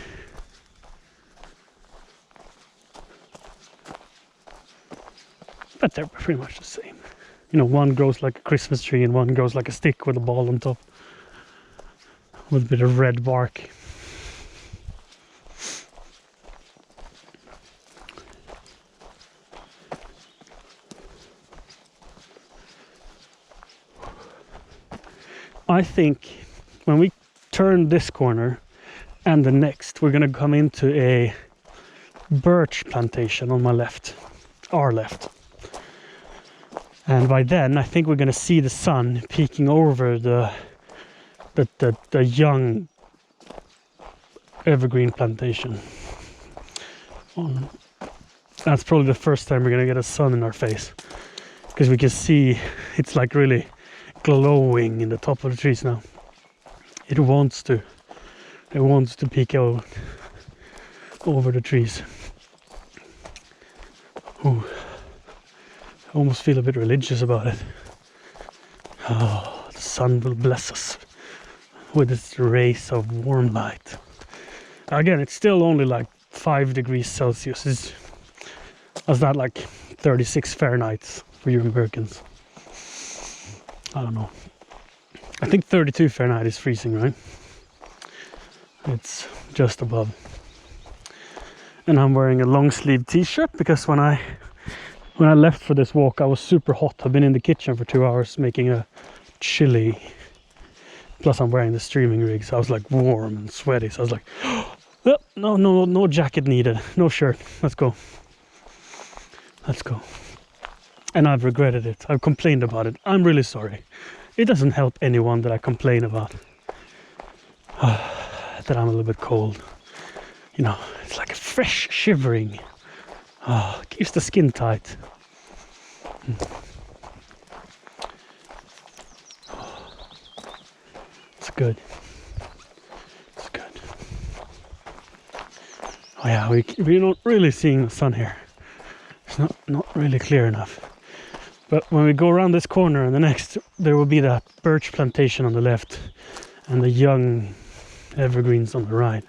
But they're pretty much the same. You know, one grows like a Christmas tree and one grows like a stick with a ball on top, with a bit of red bark. I think when we turn this corner and the next, we're gonna come into a birch plantation on my left, our left. And by then, I think we're gonna see the sun peeking over the young evergreen plantation. That's probably the first time we're gonna get a sun in our face, because we can see it's like really glowing in the top of the trees now. It wants to peek out over the trees. Ooh. I almost feel a bit religious about it. Oh, the sun will bless us with its rays of warm light. Again, it's still only like 5 degrees Celsius. That's not like 36 Fahrenheit for you Americans. I don't know. I think 32 Fahrenheit is freezing, right? It's just above. And I'm wearing a long sleeve t-shirt because when I left for this walk, I was super hot. I've been in the kitchen for 2 hours making a chili. Plus I'm wearing the streaming rig, so I was like warm and sweaty. So I was like, oh, no jacket needed, no shirt. Let's go. And I've regretted it. I've complained about it. I'm really sorry. It doesn't help anyone that I complain about. That I'm a little bit cold. You know, it's like a fresh shivering. Keeps the skin tight. It's good. It's good. Oh yeah, we're not really seeing the sun here. It's not really clear enough. But when we go around this corner and the next, there will be that birch plantation on the left and the young evergreens on the right.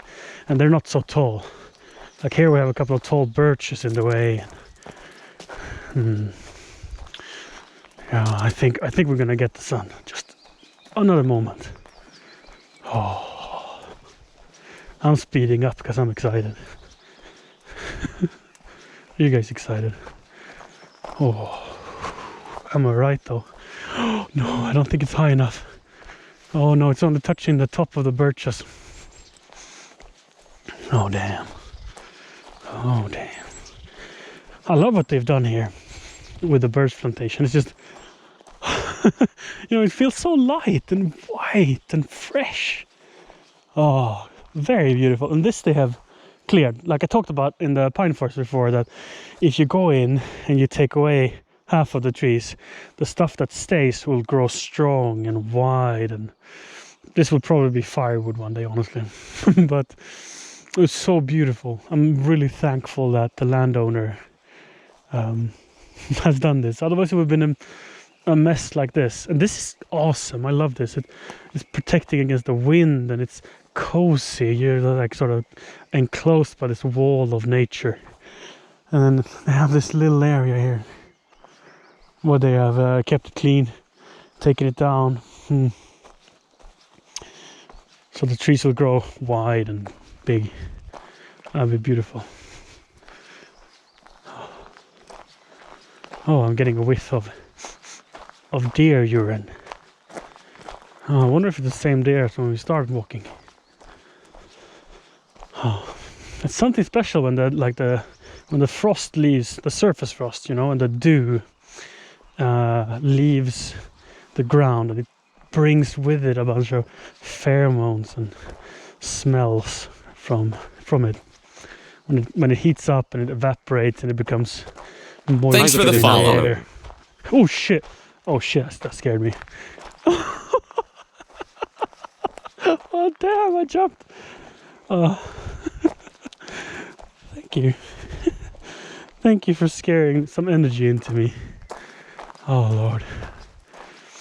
And they're not so tall. Like here we have a couple of tall birches in the way. Yeah, I think we're gonna get the sun. Just another moment. Oh, I'm speeding up because I'm excited. Are you guys excited? Oh, am I right though? No, I don't think it's high enough. Oh no, it's only touching the top of the birches. Oh damn. Oh damn. I love what they've done here with the birch plantation. It's just, you know, it feels so light and white and fresh. Oh, very beautiful. And this they have cleared. Like I talked about in the pine forest before, that if you go in and you take away half of the trees, the stuff that stays will grow strong and wide, and this will probably be firewood one day, honestly. But it was so beautiful. I'm really thankful that the landowner has done this. Otherwise it would have been a mess like this. And this is awesome. I love this. It's protecting against the wind, and it's cozy. You're like sort of enclosed by this wall of nature. And then they have this little area here where they have kept it clean, taken it down. So the trees will grow wide and big. That'll be beautiful. Oh, I'm getting a whiff of deer urine. Oh, I wonder if it's the same deer as when we started walking. Oh, it's something special when the frost leaves, the surface frost, you know, and the dew leaves the ground, and it brings with it a bunch of pheromones and smells from it. When it heats up and it evaporates and it becomes moist. Thanks for the follow. Oh shit! That scared me. Oh damn! I jumped. Thank you. Thank you for scaring some energy into me. Oh Lord.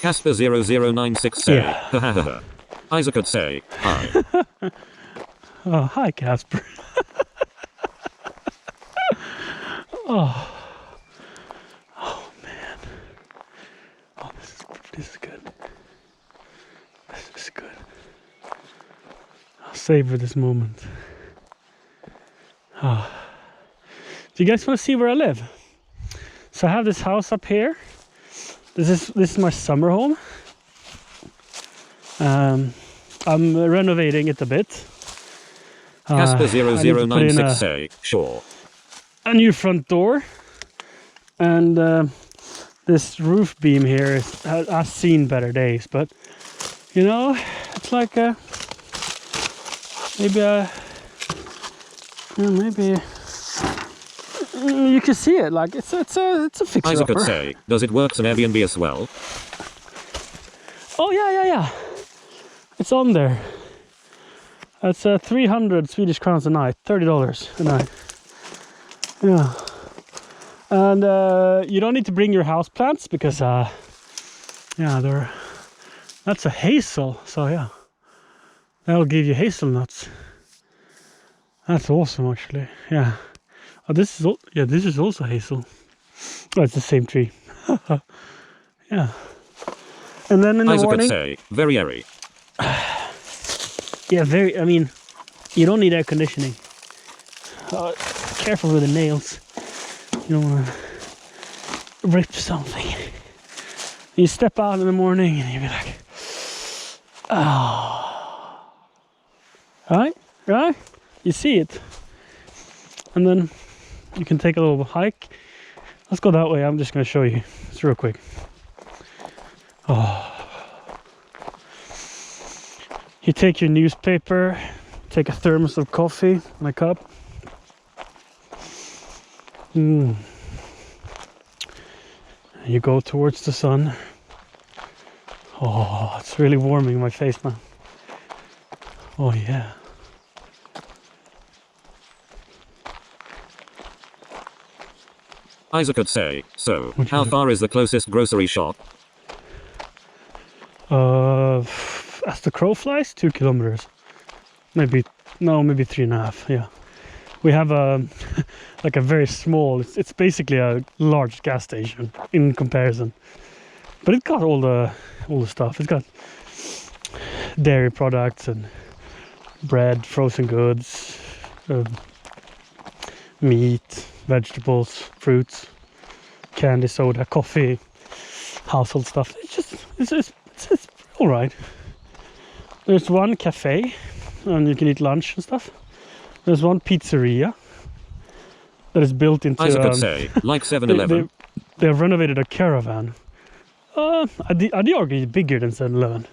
Casper0096 say, Yeah. Isaac could say, hi. Oh, hi Casper. Oh man. Oh, this is good. This is good. I'll savor this moment. Oh. Do you guys want to see where I live? So I have this house up here. This is my summer home. I'm renovating it a bit. I need to put in Casper0096 say, sure. a new front door, and this roof beam here has seen better days, but you know, it's like maybe you can see it, like it's a fixer Isaac could upper. say, does it work on Airbnb as well? Oh yeah. It's on there. It's 300 Swedish crowns a night, $30 a night. Yeah. And you don't need to bring your house plants because that's a hazel, so yeah. That'll give you hazelnuts. That's awesome actually. Yeah. Oh, this is also hazel. Oh, it's the same tree. Yeah. And then in the Isaac morning, could say, very airy. yeah, very. I mean, you don't need air conditioning. Careful with the nails. You don't want to rip something. You step out in the morning and you be like, oh, right? You see it, and then you can take a little hike. Let's go that way. I'm just going to show you. It's real quick. Oh. You take your newspaper, take a thermos of coffee and a cup. You go towards the sun. Oh, it's really warming my face now. Oh yeah. Isaac could say, so, how far is the closest grocery shop? As the crow flies, 2 kilometers. Maybe 3.5. Yeah. We have like a very small. It's basically a large gas station in comparison, but it got all the stuff. It's got dairy products and bread, frozen goods, meat, vegetables, fruits, candy, soda, coffee, household stuff. It's all right. There's one cafe, and you can eat lunch and stuff. There's one pizzeria that is built into. Isaac could say, like 7-Eleven. They've renovated a caravan. I'd argue bigger than 7-Eleven.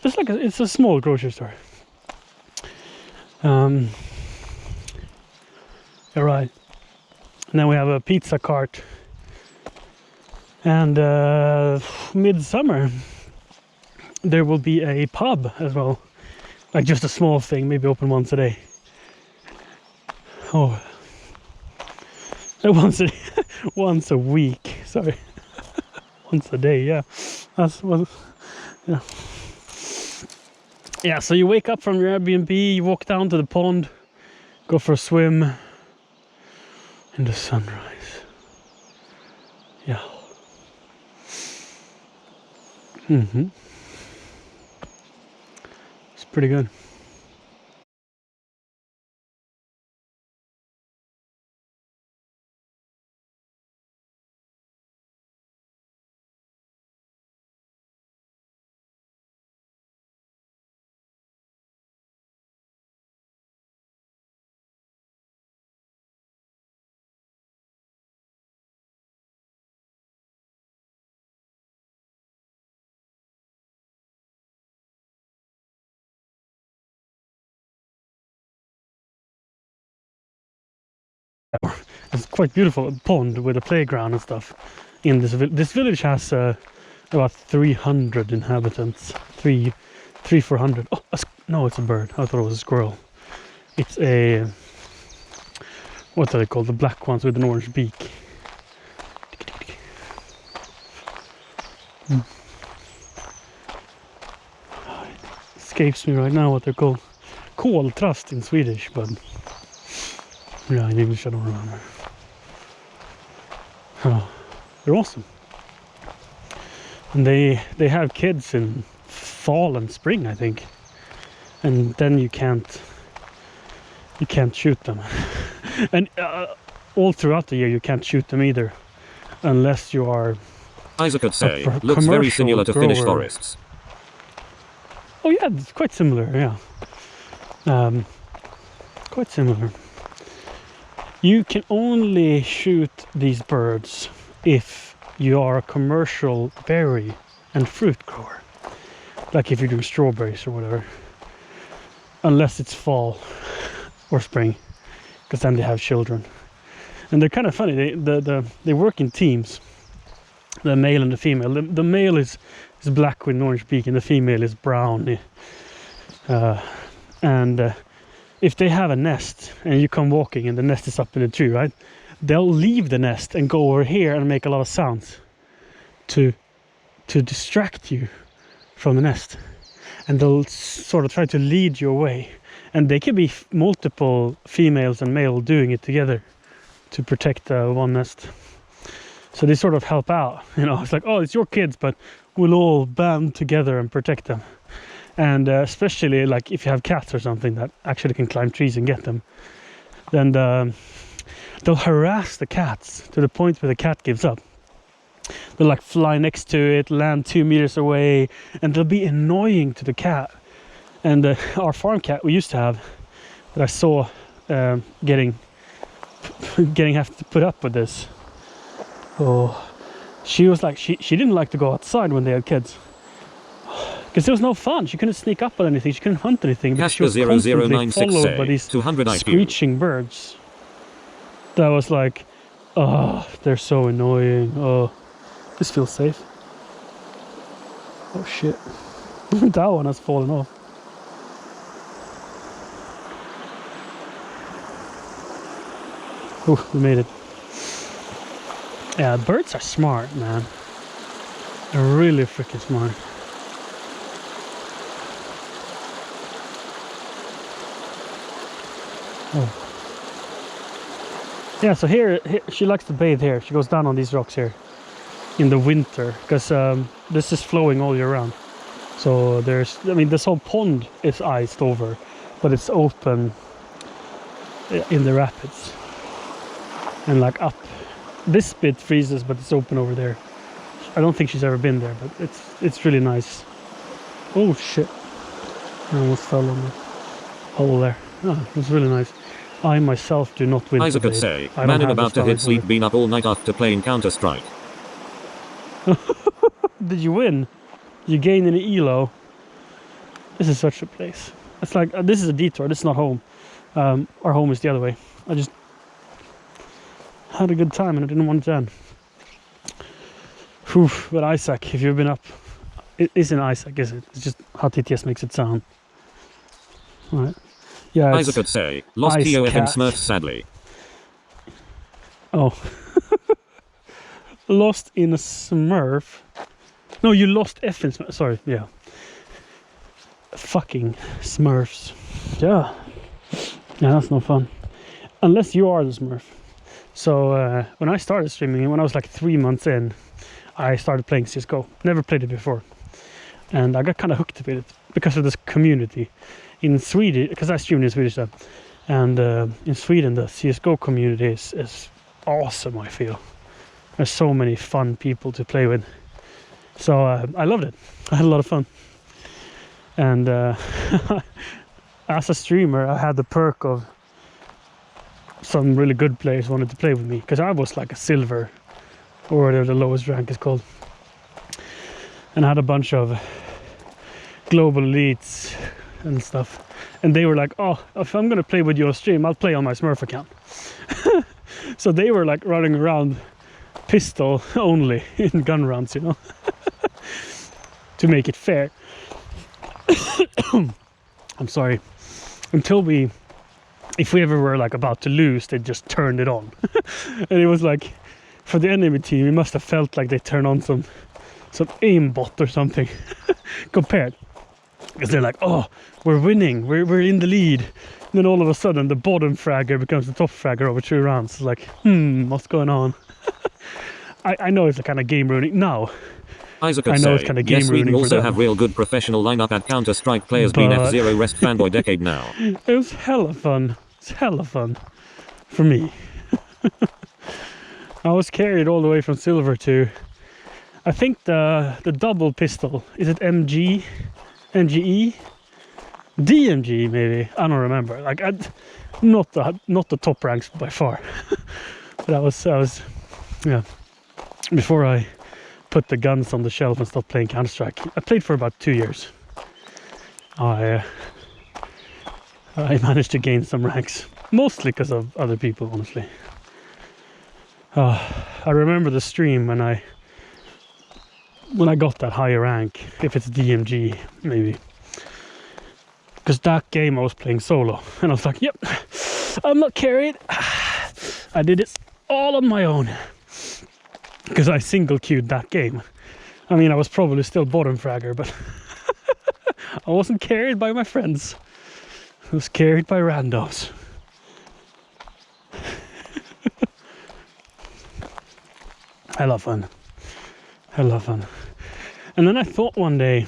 It's a small grocery store. You're right. And then we have a pizza cart. And midsummer, there will be a pub as well. Like just a small thing, maybe open once a day. Oh, once a week. Sorry, once a day. Yeah, yeah. Yeah. So you wake up from your Airbnb, you walk down to the pond, go for a swim in the sunrise. Yeah. It's pretty good. It's quite beautiful pond with a playground and stuff. In this village has about 300 inhabitants. 400. Oh, no, it's a bird. I thought it was a squirrel. It's a, what are they called? The black ones with an orange beak. It escapes me right now what they're called. Koltrast in Swedish, but yeah, in English I don't remember. Oh, they're awesome. And they have kids in fall and spring, I think. And then you can't shoot them. And all throughout the year you can't shoot them either, unless you are Isaac could say, looks very similar to Finnish grower. forests. Oh yeah, it's quite similar. Yeah, quite similar. You can only shoot these birds if you are a commercial berry and fruit grower, like if you're doing strawberries or whatever, unless it's fall or spring, because then they have children. And they're kind of funny. They work in teams, the male and the female. The male is black with an orange beak, and the female is brown. And if they have a nest and you come walking and the nest is up in the tree, right? They'll leave the nest and go over here and make a lot of sounds to distract you from the nest. And they'll sort of try to lead you away. And they can be multiple females and male doing it together to protect one nest. So they sort of help out, you know. It's like, oh, it's your kids, but we'll all band together and protect them. And especially like if you have cats or something that actually can climb trees and get them, then they'll harass the cats to the point where the cat gives up. They'll like fly next to it, land 2 meters away, and they'll be annoying to the cat. And our farm cat we used to have, that I saw getting have to put up with this. Oh, she was like, she didn't like to go outside when they had kids, because there was no fun. She couldn't sneak up on anything. She couldn't hunt anything because she was constantly followed by these 200 IQ. screeching birds. That was like, oh, they're so annoying. Oh, this feels safe. Oh shit, that one has fallen off. Oh, we made it. Yeah, birds are smart, man. They're really freaking smart. Oh. Yeah, so here she likes to bathe here. She goes down on these rocks here in the winter, because this is flowing all year round. So there's, I mean, this whole pond is iced over, but it's open in the rapids. And like up, this bit freezes, but it's open over there. I don't think she's ever been there, but it's really nice. Oh shit! I almost fell on the hole there. Oh, it was really nice. I myself do not win. Isaac could say, man in about to hit sleep, been up all night after playing Counter-Strike. Did you win? You gain any elo? This is such a place. It's like, this is a detour, this is not home. Our home is the other way. I just had a good time and I didn't want it to end. Whew, but Isaac, if you've been up, it isn't Isaac, is it? It's just how TTS makes it sound. Alright. Yeah, Isaac could say, lost TOFM Smurfs sadly. Oh. Lost in a Smurf? No, you lost F in Smurf. Sorry, yeah. Fucking Smurfs. Yeah. Yeah, that's no fun. Unless you are the Smurf. So when I started streaming, when I was like 3 months in, I started playing CSGO. Never played it before. And I got kind of hooked with it because of this community. In Sweden, because I streamed in Swedish then. And in Sweden, the CSGO community is awesome, I feel. There's so many fun people to play with. So I loved it. I had a lot of fun. And as a streamer, I had the perk of some really good players wanted to play with me, because I was like a silver, or whatever the lowest rank is called. And I had a bunch of global elites and stuff. And they were like, oh, if I'm going to play with your stream, I'll play on my Smurf account. So they were like running around pistol only in gun rounds, you know, to make it fair. I'm sorry. Until if we ever were like about to lose, they just turned it on. And it was like, for the enemy team, it must have felt like they turned on some aimbot or something compared. Because they're like, oh, we're winning, we're in the lead. And then all of a sudden, the bottom fragger becomes the top fragger over 2 rounds. It's like, what's going on? I know it's a kind of game ruining now. Isaac could say, yes, we also have real good professional lineup at Counter-Strike players, been F0 rest fanboy decade now. It was hella fun. It's hella fun for me. I was carried all the way from silver to, I think the double pistol, is it MG? NGE, DMG maybe. I don't remember. Like not the top ranks by far. But I was yeah. Before I put the guns on the shelf and stopped playing Counter-Strike, I played for about 2 years. I managed to gain some ranks, mostly because of other people, honestly. I remember the stream when I got that higher rank, if it's DMG maybe, because that game I was playing solo, and I was like, yep, I'm not carried. I did it all on my own, because I single queued that game. I mean, I was probably still bottom fragger, but I wasn't carried by my friends. I was carried by randos. I love fun. I love fun. And then I thought one day,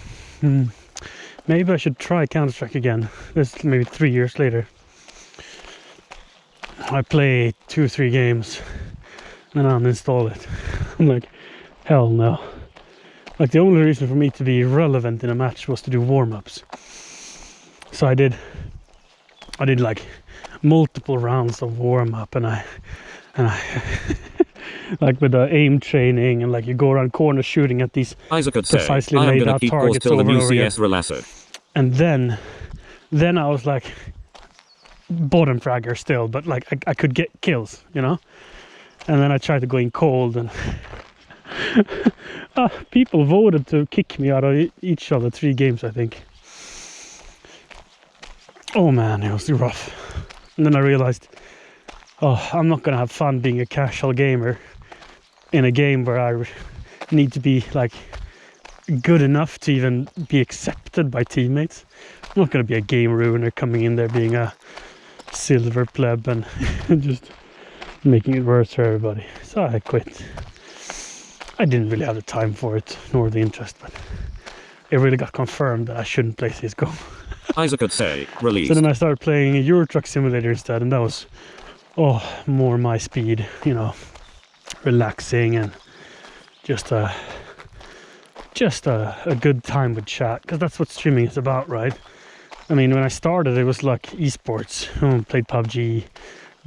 maybe I should try Counter-Strike again. This maybe 3 years later. I play 2 or 3 games, and then uninstall it. I'm like, hell no. Like, the only reason for me to be relevant in a match was to do warm-ups. So I did like multiple rounds of warm-up, and I like with the aim training, and like you go around corners shooting at these Isaac could say, precisely I am laid gonna out keep course targets till the over and new over again. CS release. And then I was like bottom fragger still, but like I could get kills, you know. And then I tried to go in cold, and people voted to kick me out of each of the 3 games, I think. Oh man, it was rough. And then I realized, oh, I'm not gonna have fun being a casual gamer in a game where I need to be like good enough to even be accepted by teammates. I'm not gonna be a game ruiner coming in there being a silver pleb and just making it worse for everybody. So I quit. I didn't really have the time for it, nor the interest, but it really got confirmed that I shouldn't play CSGO. Isaac could say, release. So then I started playing a Euro Truck Simulator instead, and that was, more my speed, you know, relaxing and just a good time with chat, because that's what streaming is about, right? I mean, when I started, it was like esports. I played PUBG,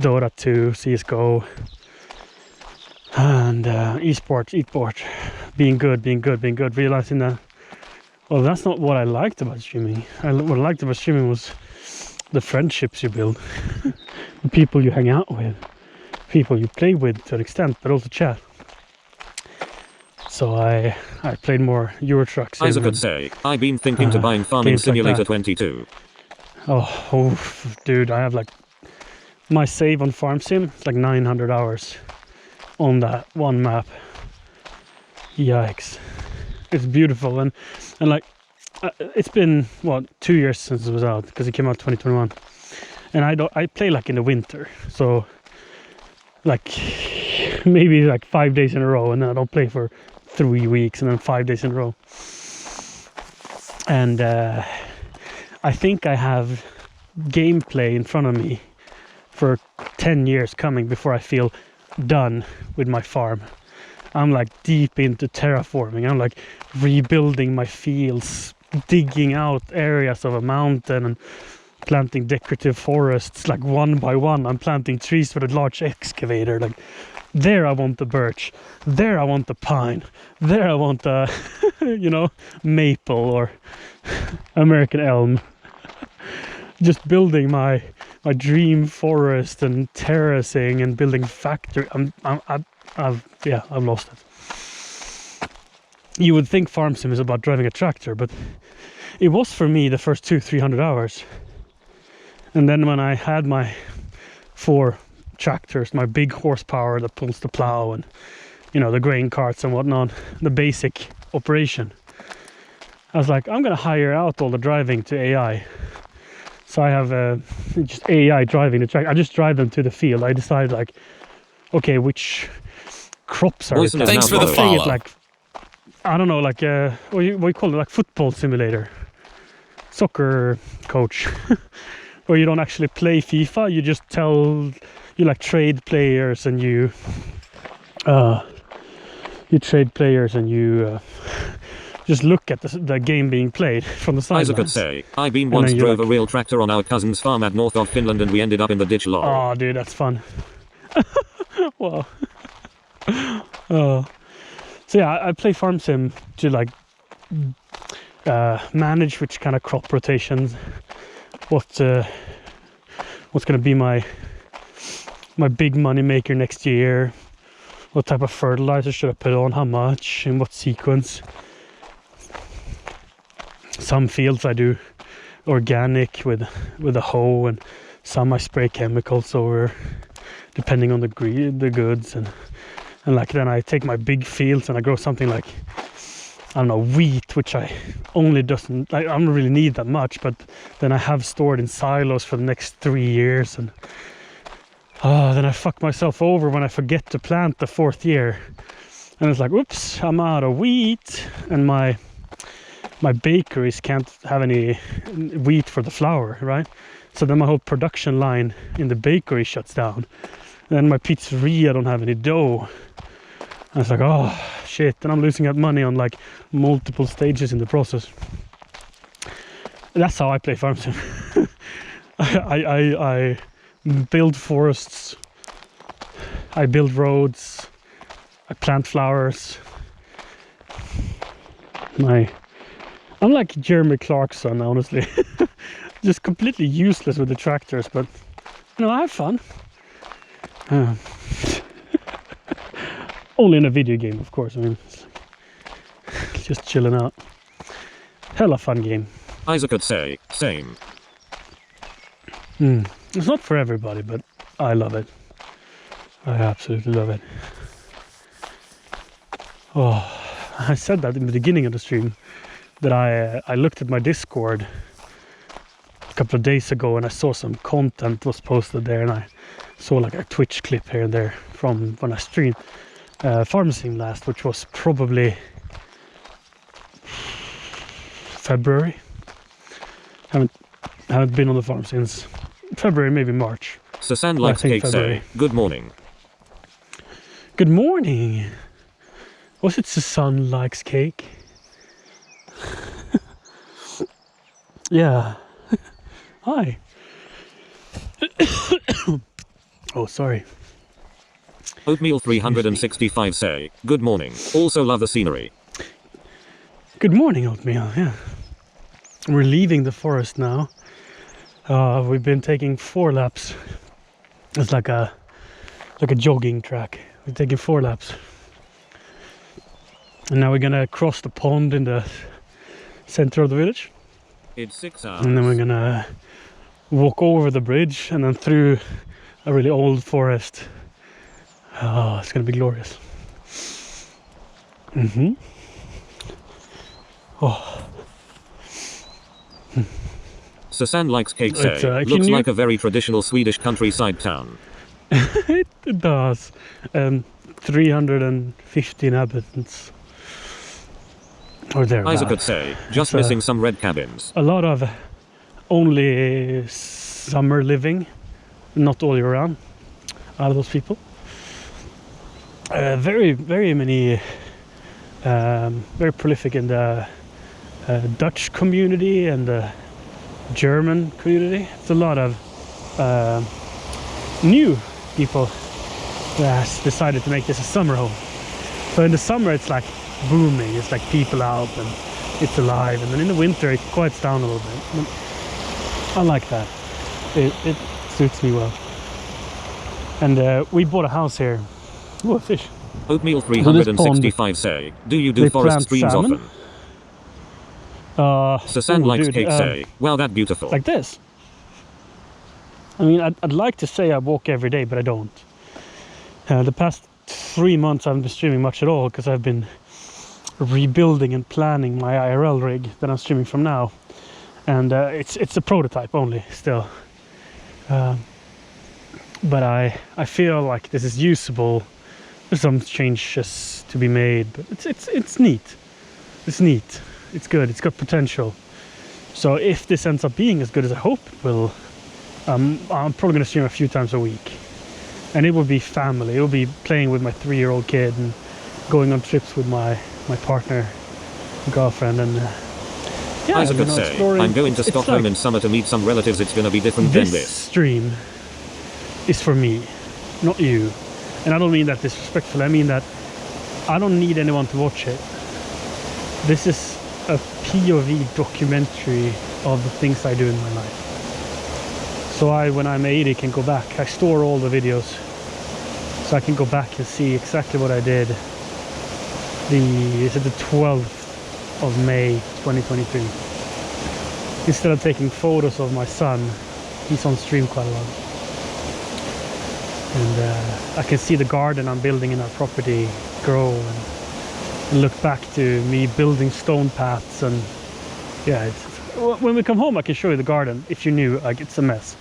Dota 2, CSGO, and esports, being good, realizing that, well, that's not what I liked about streaming. What I liked about streaming was the friendships you build, the people you hang out with, people you play with to an extent, but also chat. So I played more Euro Truck Sim. Isaac could say, I've been thinking to buying Farming Simulator 22. Oh, dude, I have like my save on Farm Sim. It's like 900 hours on that one map. Yikes! It's beautiful, and like it's been 2 years since it was out, because it came out 2021, and I play like in the winter, so like maybe like 5 days in a row, and then I don't play for 3 weeks, and then 5 days in a row. And I think I have gameplay in front of me for 10 years coming before I feel done with my farm. I'm like deep into terraforming. I'm like rebuilding my fields, digging out areas of a mountain and planting decorative forests, like one by one. I'm planting trees with a large excavator. Like, there I want the birch, there I want the pine, there I want the maple or American elm. Just building my dream forest and terracing and building factory. I've lost it. You would think Farm Sim is about driving a tractor, but it was for me the first 200-300 hours. And then when I had my 4 tractors, my big horsepower that pulls the plow and the grain carts and whatnot, the basic operation, I was like, I'm gonna hire out all the driving to AI. So I have just AI driving the tractor. I just drive them to the field. I decide like, okay, which crops are it? Thanks for the follow. Like, I don't know, like what do you call it, like football simulator, soccer coach, where you don't actually play FIFA. You just you like trade players, and you trade players, and you just look at the game being played from the Isaac could sidelines. say, I been And once then you're drove a like- real tractor on our cousin's farm at north of Finland and we ended up in the ditch lol. Oh, dude, that's fun. Wow. Oh. So yeah, I play farm sim to like manage which kind of crop rotations, what's going to be my big money maker next year, what type of fertilizer should I put on, how much, in what sequence. Some fields I do organic with a hoe, and some I spray chemicals over, depending on the goods, and like then I take my big fields and I grow something like, I don't know, wheat, which I don't really need that much, but then I have stored in silos for the next 3 years, and then I fuck myself over when I forget to plant the 4th year, and it's like, oops, I'm out of wheat, and my bakeries can't have any wheat for the flour, right? So then my whole production line in the bakery shuts down. And then my pizzeria don't have any dough. And it's like, oh shit, and I'm losing out money on like multiple stages in the process. That's how I play farm sim. I build forests, I build roads, I plant flowers. I'm like Jeremy Clarkson, honestly. Just completely useless with the tractors, but you know, I have fun. Only in a video game, of course. I mean, it's just chilling out. Hella fun game. Isaac could say, same. It's not for everybody, but I love it. I absolutely love it. Oh, I said that in the beginning of the stream, that I looked at my Discord a couple of days ago and I saw some content was posted there, and I saw like a Twitch clip here and there from when I streamed Farm Sim last, which was probably February. Haven't been on the farm since February, maybe March. Susan likes think cake February. say, good morning. Good morning. Was it Susan likes cake? Yeah. Hi. Oh, sorry. Oatmeal 365 say, good morning. Also love the scenery. Good morning, Oatmeal. Yeah. We're leaving the forest now. We've been taking 4 laps. It's like a jogging track. We're taking 4 laps. And now we're gonna cross the pond in the center of the village. It's 6 hours. And then we're gonna walk over the bridge and then through a really old forest. Oh, it's gonna be glorious. Oh, Susan likes cake It's, say, if you looks knew- like a very traditional Swedish countryside town. it does. 350 inhabitants. Or there. Isaac could say, just It's, missing some red cabins. A lot of only summer living, not all year round, out of those people. Very, very many, very prolific in the Dutch community and the German community. It's a lot of new people that has decided to make this a summer home. So in the summer it's like booming, it's like people out and it's alive, and then in the winter it quiets down a little bit. But I like that. It suits me well. And we bought a house here. Oh, a fish. Oatmeal 365 say, do you do They forest plant streams salmon? often? Susan likes dude, cake say, wow, that beautiful. like this. I mean, I'd like to say I walk every day, but I don't. The past 3 months I haven't been streaming much at all because I've been rebuilding and planning my IRL rig that I'm streaming from now, and it's a prototype only still. But I feel like this is usable. There's some changes to be made, but it's neat. It's neat. It's good. It's got potential. So if this ends up being as good as I hope it will, I'm probably going to stream a few times a week. And it will be family. It will be playing with my 3-year-old kid and going on trips with my partner, girlfriend, and yeah, Isaac could say, exploring. I'm going to It's Stockholm like in summer to meet some relatives. It's gonna be different than this this. stream is for me, not you. And I don't mean that disrespectfully. I mean that I don't need anyone to watch it. This is a POV documentary of the things I do in my life. So when I'm 80, can go back. I store all the videos, so I can go back and see exactly what I did. Is it the 12th of May 2023? Instead of taking photos of my son, he's on stream quite a lot. And I can see the garden I'm building in our property grow, and look back to me building stone paths. And yeah, when we come home I can show you the garden. If you knew, like, it's a mess.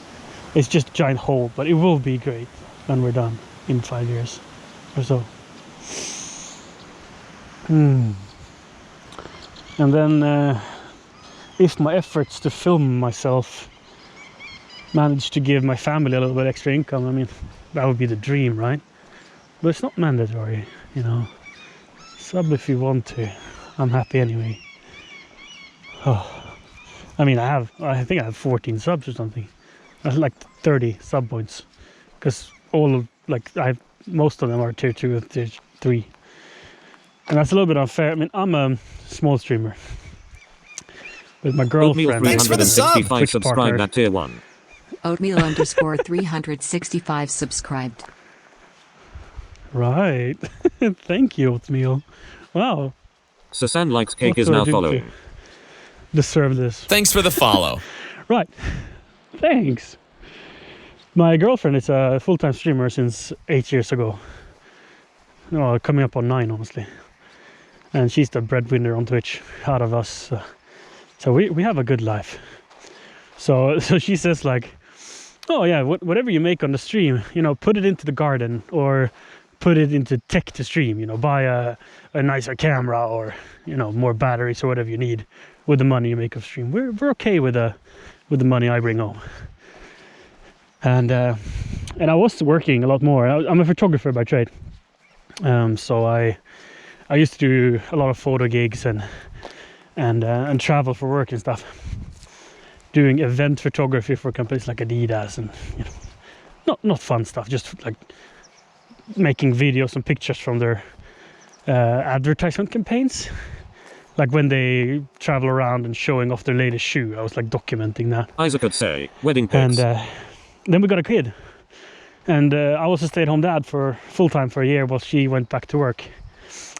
It's just a giant hole, but it will be great when we're done in 5 years or so. And then if my efforts to film myself manage to give my family a little bit extra income, I mean, that would be the dream, right? But it's not mandatory, you know. Sub if you want to. I'm happy anyway. Oh. I mean, I think I have 14 subs or something. I have like 30 sub points, because most of them are tier 2 or tier 3. And that's a little bit unfair. I mean, I'm a small streamer. With my girlfriend. Thanks for the sub. 365 subscribed at tier 1. Oatmeal underscore 365 subscribed. Right. Thank you, Oatmeal. Wow. Susan likes cake What is do I now do to following. deserve this? Thanks for the follow. Right. Thanks. My girlfriend is a full-time streamer since 8 years ago. Well, coming up on 9, honestly. And she's the breadwinner on Twitch out of us. So we have a good life. So she says, like, oh yeah, whatever you make on the stream, you know, put it into the garden, or put it into tech to stream, you know, buy a nicer camera, or, you know, more batteries or whatever you need with the money you make off stream. We're okay with the money I bring home. And I was working a lot more. I'm a photographer by trade. So I used to do a lot of photo gigs and travel for work and stuff, doing event photography for companies like Adidas, and, you know, not fun stuff, just like making videos and pictures from their advertisement campaigns, like when they travel around and showing off their latest shoe. I was like documenting that. Isaac could say, wedding pics. And then we got a kid. And I was a stay-at-home dad for full-time for a year while she went back to work.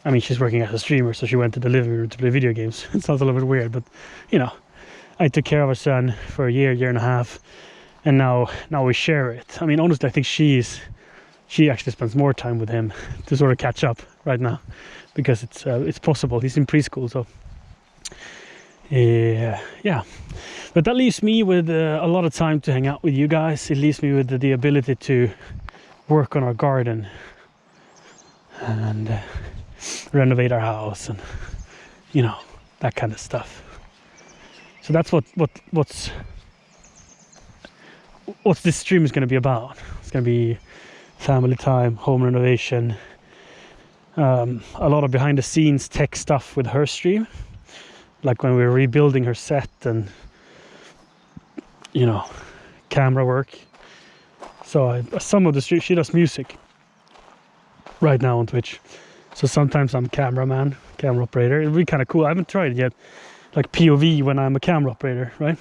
I mean, she's working as a streamer, so she went to the living room to play video games. It sounds a little bit weird, but, you know, I took care of her son for a year and a half, and now we share it. I mean, honestly, I think she actually spends more time with him to sort of catch up right now, because it's possible. He's in preschool, so yeah. But that leaves me with a lot of time to hang out with you guys. It leaves me with the ability to work on our garden and renovate our house, and, you know, that kind of stuff. So that's what's this stream is going to be about. It's going to be family time, home renovation, a lot of behind the scenes tech stuff with her stream, like when we're rebuilding her set, and, you know, camera work. So some of the stream, she does music right now on Twitch. So sometimes I'm camera operator. It'd be kind of cool. I haven't tried it yet. Like POV when I'm a camera operator, right?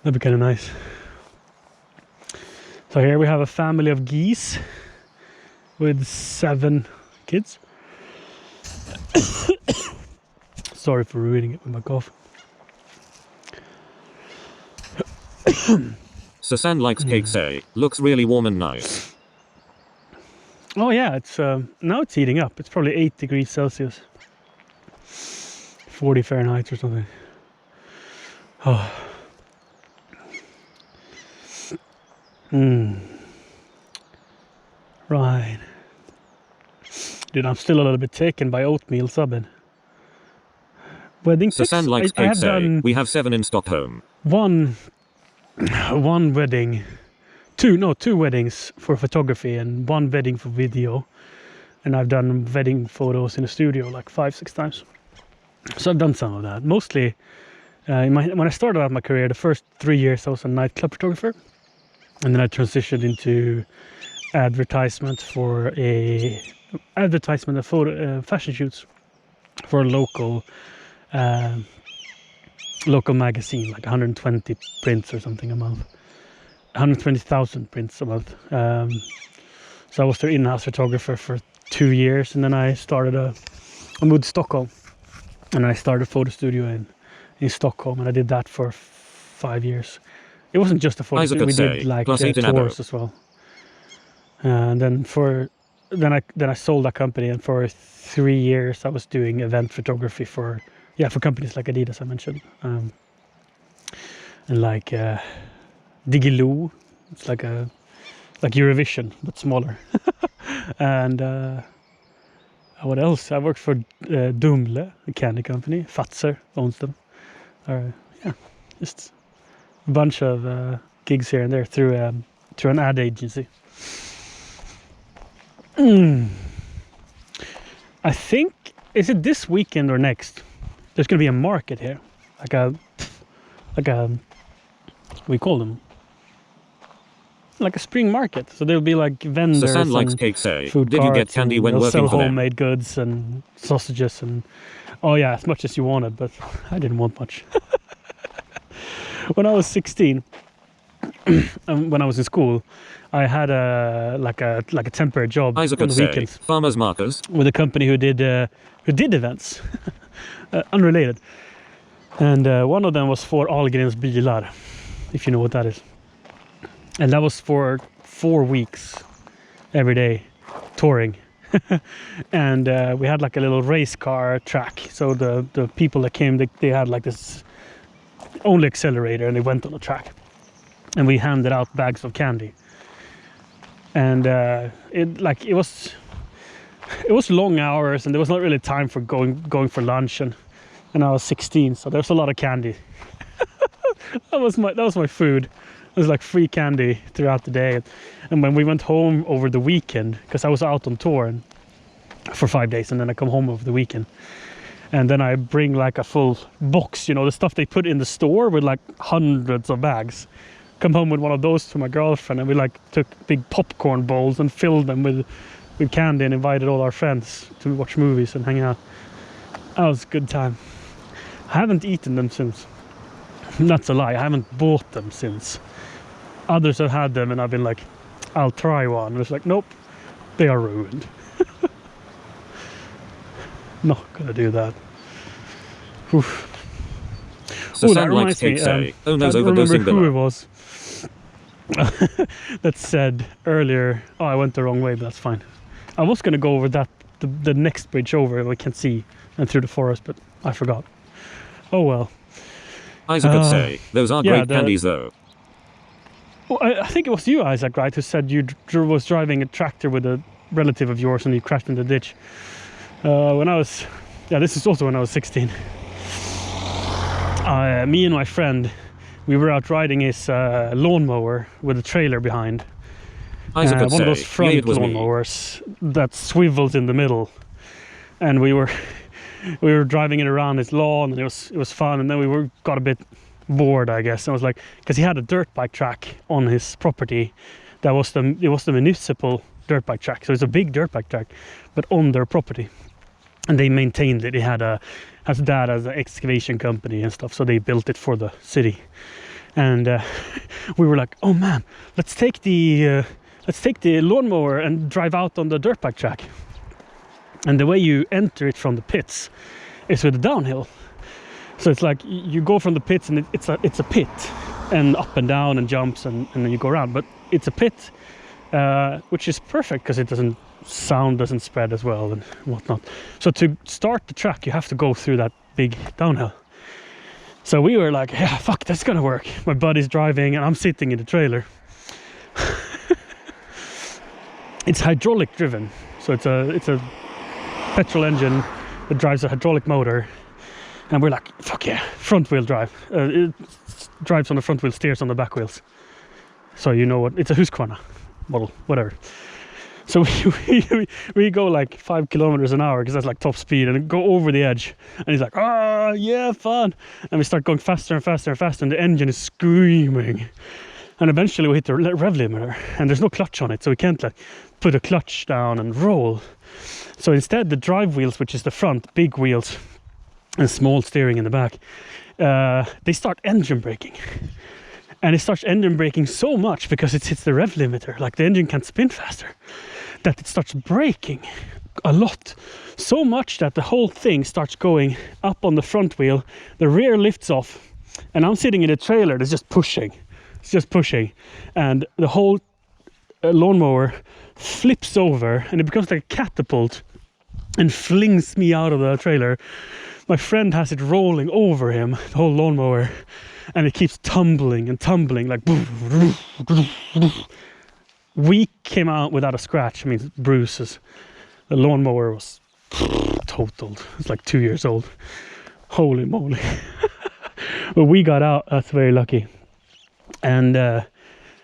That'd be kind of nice. So here we have a family of geese with 7 kids. Sorry for ruining it with my cough. Susan likes cake say, looks really warm and nice. Oh yeah, it's now it's heating up. It's probably 8 degrees Celsius. 40 Fahrenheit or something. Oh. Right. Dude, I'm still a little bit taken by Oatmeal subbing. Wedding pics? Susan likes I cake have say, done we have 7 in Stockholm. one wedding, two weddings for photography and one wedding for video. And I've done wedding photos in the studio like 5-6 times. So I've done some of that. Mostly, when I started out my career, the first 3 years I was a nightclub photographer, and then I transitioned into advertisement and photo fashion shoots for a local magazine, like 120 prints or something a month, 120,000 prints a month. So I was their in-house photographer for 2 years, and then I moved to Stockholm, and I started a photo studio in Stockholm, and I did that for 5 years. It wasn't just a photo studio; we did like tours as well. And then I sold that company, and for 3 years I was doing event photography for companies like Adidas I mentioned, and like Digiloo. It's like Eurovision but smaller. And what else? I worked for Dumle, a candy company. Fatser owns them. Just a bunch of gigs here and there through an ad agency. I think, is it this weekend or next? There's going to be a market here, like a we call them, like a spring market. So there'll be like vendors Susan likes and cake say, food did you get carts, candy and when they'll working sell for them? homemade goods and sausages and as much as you wanted, but I didn't want much. When I was 16, and when I was in school, I had a temporary job Isaac on would the say, weekends farmers markers. with a company who did events, unrelated. And one of them was for Ahlgrens Bilar, if you know what that is. And that was for 4 weeks, every day, touring. And we had like a little race car track. So the people that came, they had like this only accelerator, and they went on the track. And we handed out bags of candy. And it was long hours, and there was not really time for going for lunch, and I was 16, so there was a lot of candy. that was my food. It was like free candy throughout the day. And when we went home over the weekend, because I was out on tour for 5 days, and then I come home over the weekend, and then I bring like a full box, the stuff they put in the store with like hundreds of bags. Come home with one of those to my girlfriend, and we like took big popcorn bowls and filled them with candy and invited all our friends to watch movies and hang out. That was a good time. I haven't eaten them since. That's a lie. I haven't bought them since. Others have had them, and I've been like, I'll try one. And it's like, nope, they are ruined. Not gonna do that. Oof. Susan likes cake say, oh no, I don't overdosing remember who it below. was that said earlier, I went the wrong way, but that's fine. I was going to go over the next bridge over, we can see, and through the forest, but I forgot. Oh well. Isaac would say, those are great candies though. Well, I think it was you, Isaac, right, who said you was driving a tractor with a relative of yours and you crashed in the ditch. This is also when I was 16. Me and my friend, we were out riding his lawnmower with a trailer behind. Isaac would one say, of those front lawnmowers that swivels in the middle, and we were driving it around his lawn, and it was fun. And then we got a bit bored, I guess. And I was like, because he had a dirt bike track on his property, it was the municipal dirt bike track, so it's a big dirt bike track, but on their property, and they maintained it. He had his dad has an excavation company and stuff, so they built it for the city. And we were like, oh man, let's take the lawnmower and drive out on the dirt bike track. And the way you enter it from the pits is with a downhill. So it's like you go from the pits, and it's a pit, and up and down and jumps, and then you go around. But it's a pit, which is perfect because sound doesn't spread as well and whatnot. So to start the track, you have to go through that big downhill. So we were like, yeah, fuck, that's gonna work. My buddy's driving and I'm sitting in the trailer. It's hydraulic driven, so it's a petrol engine that drives a hydraulic motor, and we're like, fuck yeah, front wheel drive. It drives on the front wheel, steers on the back wheels. So you know what? It's a Husqvarna model, whatever. So we go like 5 kilometers an hour because that's like top speed, and go over the edge. And he's like, "Oh yeah, fun!" And we start going faster and faster and faster, and the engine is screaming. And eventually we hit the rev limiter, and there's no clutch on it, so we can't like put a clutch down and roll. So instead, the drive wheels, which is the front, big wheels, and small steering in the back, they start engine braking. And it starts engine braking so much because it hits the rev limiter, like the engine can't spin faster, that it starts braking a lot. So much that the whole thing starts going up on the front wheel, the rear lifts off, and I'm sitting in a trailer that's just pushing. It's just pushing. And the whole lawnmower flips over, and it becomes like a catapult and flings me out of the trailer. My friend has it rolling over him, the whole lawnmower, and it keeps tumbling and tumbling like. We came out without a scratch. I mean, bruises. The lawnmower was totaled. It's like 2 years old. Holy moly. But we got out. That's very lucky. And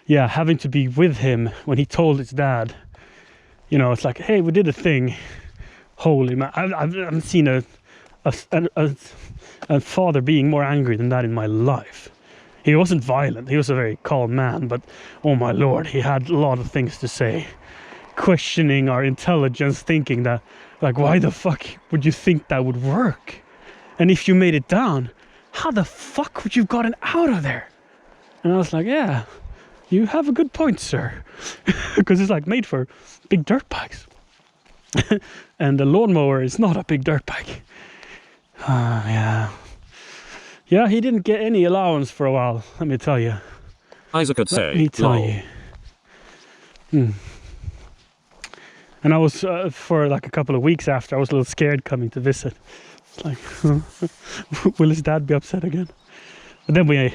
yeah, having to be with him when he told his dad, you know, it's like, hey, we did a thing. Holy man, I haven't seen a father being more angry than that in my life. He wasn't violent, he was a very calm man, but oh my lord, he had a lot of things to say, questioning our intelligence, thinking that, like, why the fuck would you think that would work? And if you made it down, how the fuck would you have gotten out of there? And I was like, yeah, you have a good point, sir. Because it's like made for big dirt bikes. And the lawnmower is not a big dirt bike. Yeah. Yeah, he didn't get any allowance for a while, let me tell you. Isaac could say, Let me tell lol. you. And I was, for like a couple of weeks after, I was a little scared coming to visit. It's like, will his dad be upset again? But then we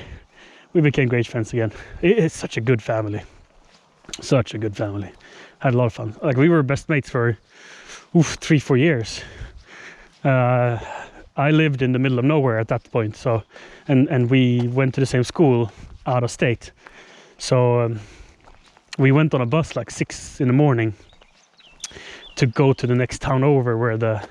became great friends again. It's such a good family. Such a good family. Had a lot of fun. Like, we were best mates for 3-4 years. I lived in the middle of nowhere at that point, so and we went to the same school out of state. So we went on a bus like 6 in the morning to go to the next town over where the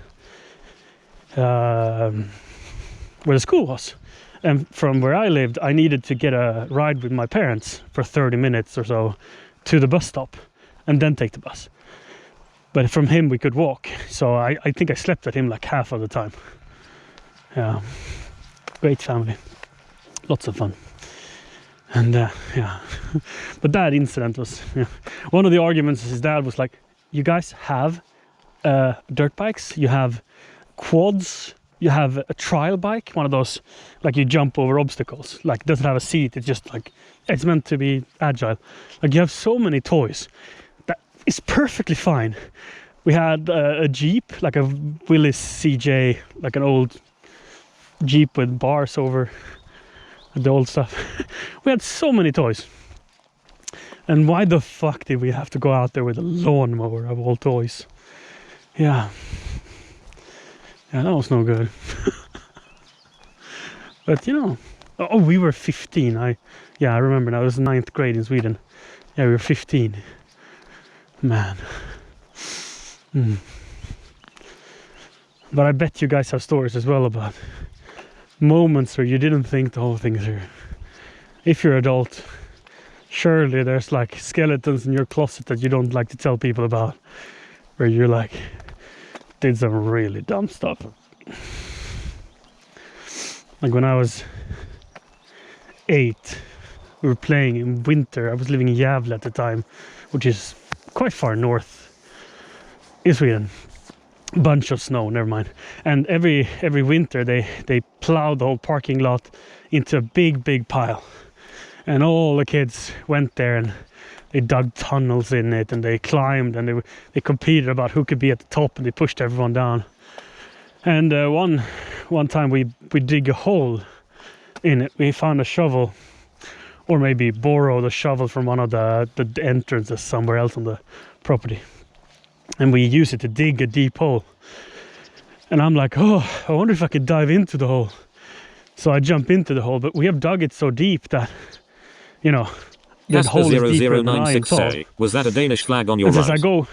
school was. And from where I lived, I needed to get a ride with my parents for 30 minutes or so to the bus stop and then take the bus. But from him we could walk, so I think I slept with him like half of the time. Yeah, great family, lots of fun. And yeah, but that incident was, yeah. One of the arguments, his dad was like, you guys have dirt bikes, you have quads, you have a trial bike, one of those like you jump over obstacles, like it doesn't have a seat, it's just like, it's meant to be agile. Like, you have so many toys that is perfectly fine. We had a Jeep, like a Willys CJ, like an old Jeep with bars over the old stuff. We had so many toys. And why the fuck did we have to go out there with a lawnmower of all toys? Yeah. Yeah, that was no good. But you know, oh, we were 15. I remember now. It was 9th grade in Sweden. Yeah, we were 15. Man. But I bet you guys have stories as well about moments where you didn't think the whole thing through. If you're adult, surely there's like skeletons in your closet that you don't like to tell people about, where you're like, did some really dumb stuff. Like when I was 8, we were playing in winter. I was living in Gävle at the time, which is quite far north in Sweden. Bunch of snow, never mind. And every winter they plowed the whole parking lot into a big pile, and all the kids went there and they dug tunnels in it, and they climbed, and they competed about who could be at the top, and they pushed everyone down. And one time we dig a hole in it. We found a shovel, or maybe borrowed a shovel from one of the entrances somewhere else on the property. And we use it to dig a deep hole. And I'm like, oh, I wonder if I could dive into the hole. So I jump into the hole, but we have dug it so deep that, you know, the hole is deeper than I am 0096 tall. say, was that a Danish flag on your And as I right? go,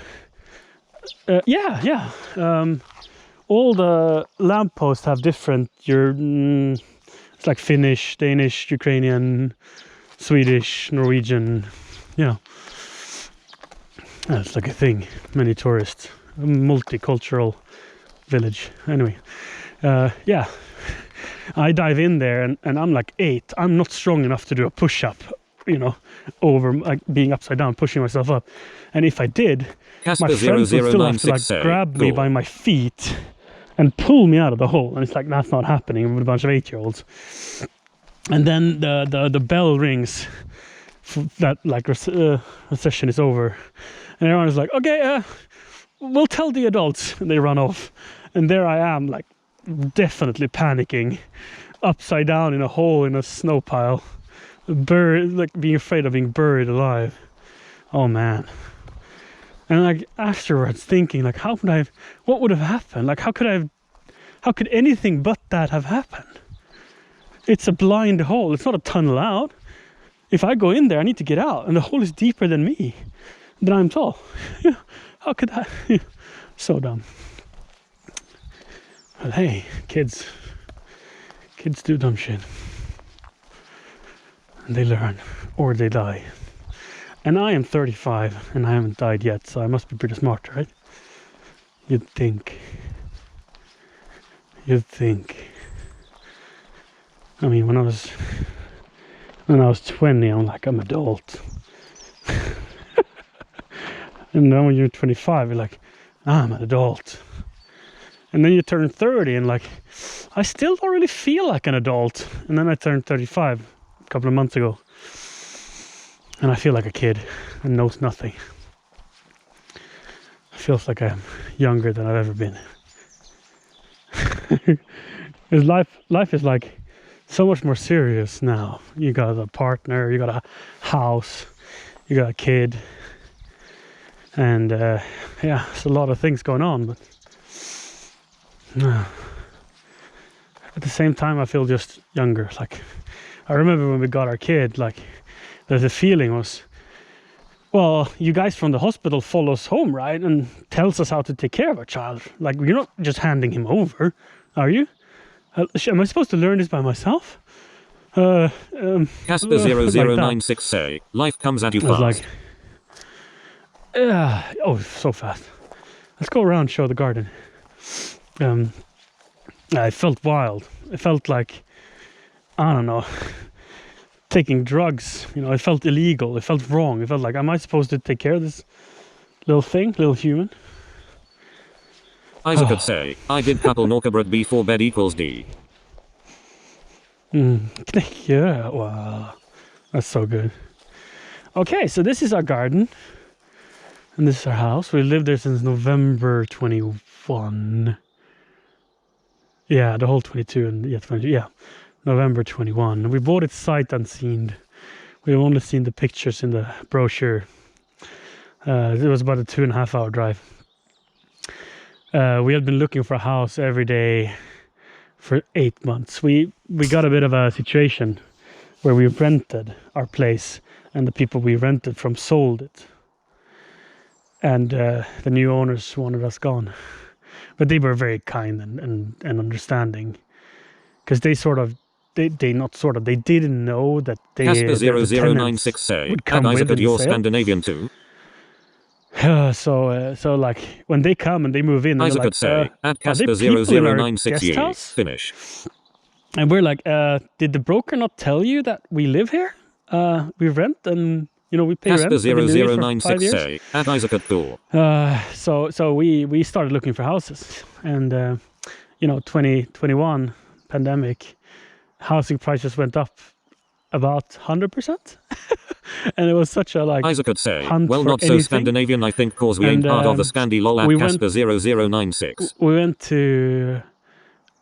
yeah. All the lampposts have different. It's like Finnish, Danish, Ukrainian, Swedish, Norwegian. It's like a thing. Many tourists, a multicultural village. Anyway, I dive in there and I'm like 8. I'm not strong enough to do a push-up, over like being upside down, pushing myself up. And if I did, my Casper friends would still have to 0096 say, grab me cool. by my feet and pull me out of the hole. And it's like, that's not happening with a bunch of 8-year-olds. And then the bell rings that like recession is over. And everyone is like, okay, we'll tell the adults. And they run off. And there I am, like, definitely panicking, upside down in a hole in a snow pile, like being afraid of being buried alive. Oh man. And like afterwards thinking, like, what would have happened? Like, how could anything but that have happened? It's a blind hole. It's not a tunnel out. If I go in there, I need to get out. And the hole is deeper than me, than I'm tall. How could that? So dumb. But hey, kids do dumb shit. And they learn, or they die. And I am 35, and I haven't died yet, so I must be pretty smart, right? You'd think. I mean, when I was 20, I'm like, I'm adult. And then when you're 25, you're like, I'm an adult. And then you turn 30 and like, I still don't really feel like an adult. And then I turned 35 a couple of months ago. And I feel like a kid and knows nothing. It feels like I'm younger than I've ever been. Because life is like so much more serious now. You got a partner, you got a house, you got a kid. And there's a lot of things going on, but at the same time I feel just younger. Like, I remember when we got our kid, like, the feeling was, well, you guys from the hospital follow us home, right? And tells us how to take care of our child. Like, you're not just handing him over, are you? Am I supposed to learn this by myself? Casper 0096 say, life comes at you I was fast. like, so fast. Let's go around and show the garden. I felt wild. It felt like, I don't know, taking drugs. It felt illegal. It felt wrong. It felt like, am I supposed to take care of this little human? Isaac could say, I did couple Norcabrot before bed equals D. Yeah, wow. That's so good. Okay, so this is our garden. And this is our house. We lived there since November 21. Yeah, the whole 22 and 22. Yeah, November 21. We bought it sight unseen. We've only seen the pictures in the brochure. It was about a 2.5 hour drive. We had been looking for a house every day for 8 months. We got a bit of a situation where we rented our place and the people we rented from sold it. And the new owners wanted us gone. But they were very kind and understanding. Because they didn't know that Casper the 0096 say, would come and Isaac with at in your the sale. Scandinavian too. So like when they come and they move in, Isaac like, could say, at are they Casper people in our 0096 guest ye, house? finish. And we're like, did the broker not tell you that we live here? We rent and we pay rent. Casper We've been living here for 5 0096 years. say, at Isaac at cool. So we started looking for houses, and 2021 pandemic, housing prices went up about 100%, and it was such a like Isaac could say, hunt well, for not so anything. Scandinavian, I think, cause we ain't And, part of the Scandi lol at we Casper 0096. We went to,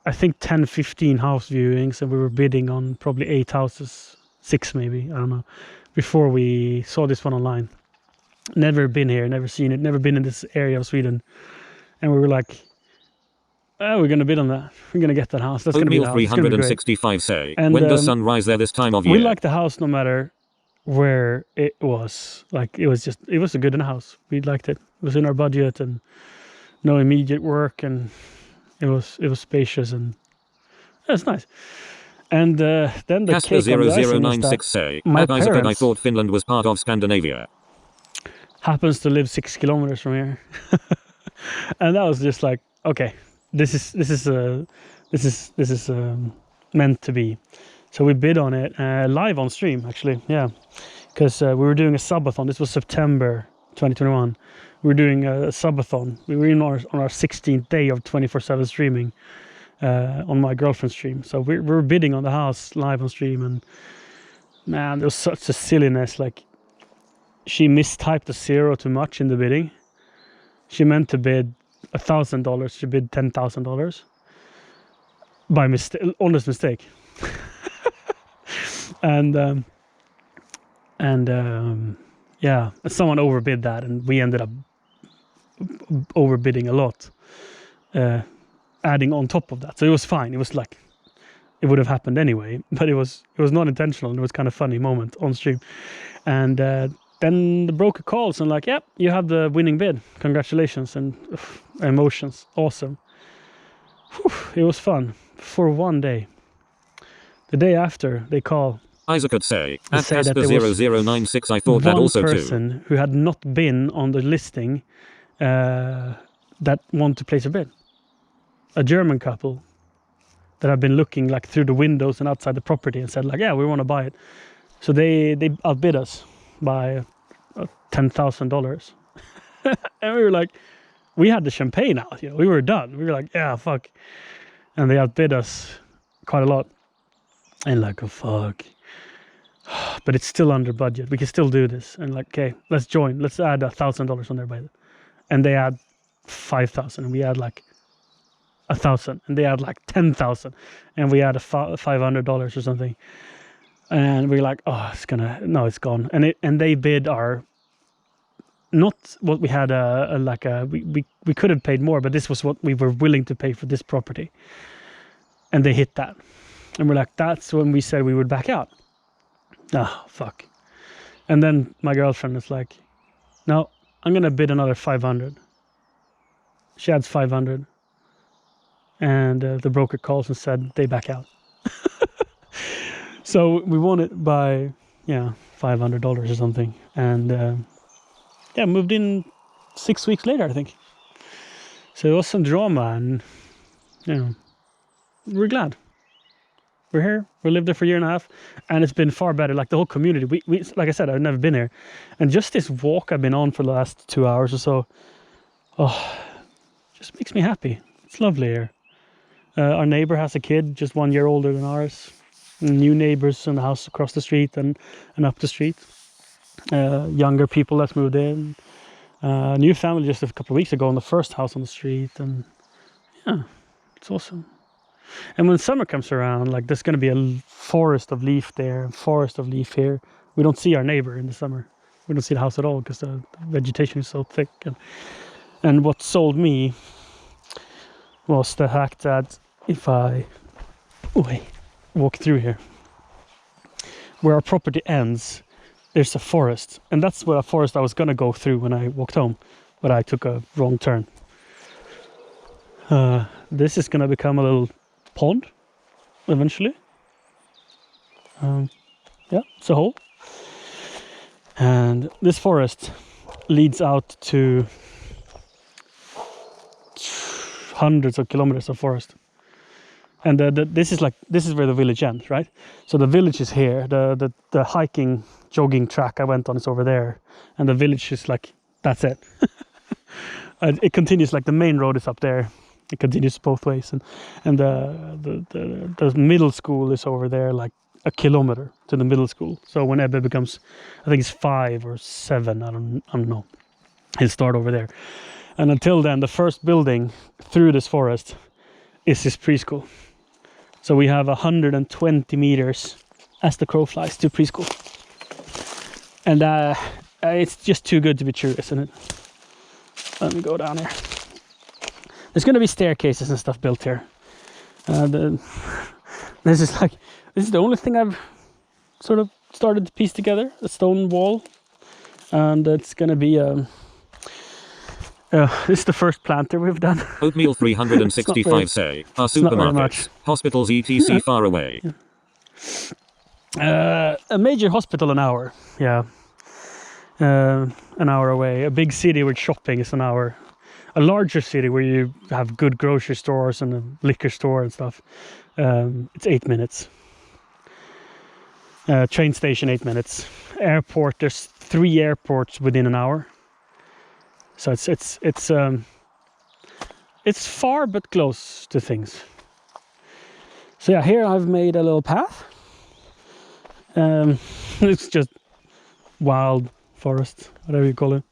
I think, 10-15 house viewings, and we were bidding on probably 8 houses, 6 maybe, I don't know, before we saw this one online. Never been here, never seen it, never been in this area of Sweden. And we were like, we're going to bid on that. We're going to get that house. That's going to be the Oatmeal house. It's gonna be great. 365 say, And, when does sun rise there this time of year? We like the house no matter where it was like it was a good in the house. We liked it. It was in our budget and no immediate work, and it was spacious and it was nice. And then the Casper cake on the icing is that 0096 say, my at Isaac, I parents thought Finland was part of Scandinavia. happens to live 6 kilometers from here, and that was just like, okay, this is meant to be. So we bid on it live on stream, actually, yeah, because we were doing a subathon. This was September 2021. We were doing a subathon. We were on our 16th day of 24/7 streaming on my girlfriend's stream. So we were bidding on the house live on stream, and man, there was such a silliness. Like, she mistyped the 0 too much in the bidding. She meant to bid $1,000. She bid $10,000 by mistake, honest mistake. Yeah, someone overbid that, and we ended up overbidding a lot, adding on top of that. So it was fine. It was like it would have happened anyway, but it was not intentional. And it was kind of funny moment on stream, and then the broker calls and like, "Yep, you have the winning bid. Congratulations!" And emotions, awesome. Whew, it was fun for one day. The day after, they call. Isaac could say, at say that Casper there was 0096, I thought that also one too. person who had not been on the listing that wanted to place a bid. A German couple that have been looking like through the windows and outside the property and said like, yeah, we want to buy it. So they outbid us by $10,000. And we were like, we had the champagne out, you know, we were done. We were like, yeah, fuck. And they outbid us quite a lot. And like, oh, fuck. But it's still under budget. We can still do this. And like, okay, let's join. Let's add $1,000 on there by it. And they add 5,000, and we add like 1,000, and they add like 10,000, and we add $500 or something. And we're like, oh, it's gone. And they bid our, not what we had we could have paid more, but this was what we were willing to pay for this property. And they hit that. And we're like, that's when we said we would back out. Oh, fuck. And then my girlfriend is like, no, I'm going to bid another 500. She adds 500. And the broker calls and said they back out. So we won it by, $500 or something. And moved in 6 weeks later, I think. So it was some drama, and, we're glad. We're here. We lived there for a year and a half, and it's been far better. Like the whole community. We like I said, I've never been here, and just this walk I've been on for the last 2 hours or so, just makes me happy. It's lovely here. Our neighbor has a kid just 1 year older than ours. New neighbors in the house across the street and up the street. Younger people that's moved in. New family just a couple of weeks ago in the first house on the street, and yeah, it's awesome. And when summer comes around, like there's going to be a forest of leaf there, forest of leaf here. We don't see our neighbor in the summer. We don't see the house at all because the vegetation is so thick. And what sold me was the fact that if I walk through here, where our property ends, there's a forest. And that's where a forest I was going to go through when I walked home, but I took a wrong turn. This is going to become a little pond eventually. It's a hole. And this forest leads out to hundreds of kilometers of forest. And this is where the village ends, right? So the village is here. The hiking, jogging track I went on is over there, and the village is like, that's it. It continues, like the main road is up there. It continues both ways, and the middle school is over there, like a kilometer to the middle school. So when Ebbe becomes, I think it's 5 or 7, I don't know, he'll start over there. And until then, the first building through this forest is his preschool. So we have 120 meters as the crow flies to preschool. And it's just too good to be true, isn't it? Let me go down here. There's going to be staircases and stuff built here. This is the only thing I've sort of started to piece together a stone wall, and it's gonna be this is the first planter we've done. Oatmeal It's not 365 very- say, are not very much. supermarkets, hospitals etc. far away? A major hospital an hour, yeah. An hour away. A big city with shopping is an hour. A larger city where you have good grocery stores and a liquor store and stuff, it's 8 minutes. Train station 8 minutes. Airport, there's 3 airports within an hour. So it's far but close to things. So yeah, here I've made a little path. It's just wild forest, whatever you call it.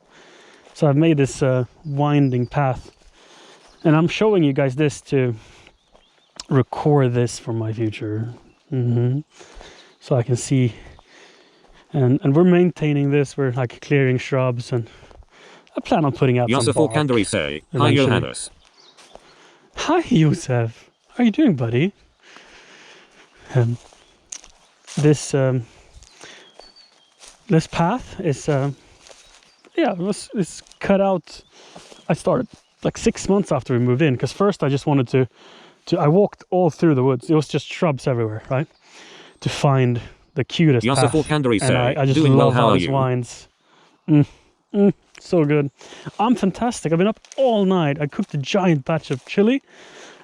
So I've made this winding path, and I'm showing you guys this to record this for my future, so I can see. And we're maintaining this. We're like clearing shrubs, and I plan on putting out some Yosef bark. Kandari say, hi eventually. Johannes. Hi, Yosef. How are you doing, buddy? This path is it's cut out. I started like 6 months after we moved in, because first I just wanted to I walked all through the woods. It was just shrubs everywhere, right? To find the cutest Yosef path. Kandari And say, I just doing well, love how how are this you? winds. So good. I'm fantastic. I've been up all night. I cooked a giant batch of chili,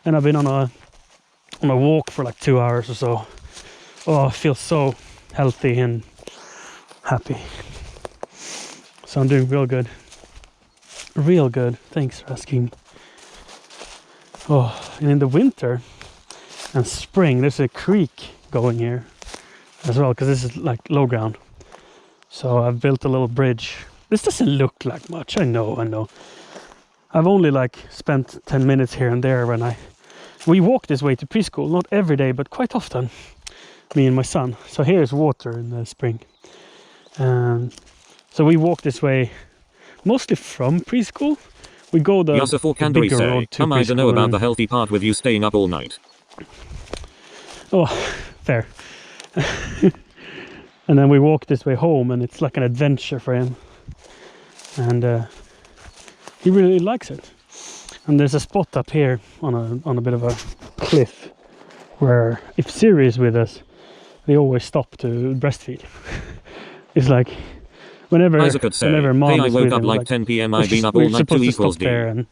and I've been on a walk for like 2 hours or so. Oh, I feel so healthy and happy. So I'm doing real good. Real good. Thanks for asking. Oh, and in the winter and spring, there's a creek going here as well, because this is like low ground. So I've built a little bridge. This doesn't look like much. I know. I've only like spent 10 minutes here and there when we walk this way to preschool, not every day, but quite often, me and my son. So here's water in the spring. So we walk this way mostly from preschool. We go the Yosef Kandari bigger say, road to I don't know preschool about and- the healthy part with you staying up all night. Oh, fair. And then we walk this way home, and it's like an adventure for him. And he really likes it. And there's a spot up here on a bit of a cliff where, if Siri is with us, they always stop to breastfeed. It's like whenever Isaac could say, whenever mom hey, I is woke with up him, like like, 10 p.m. we're I've been just- up all we're night 2 supposed to equals stop D. there and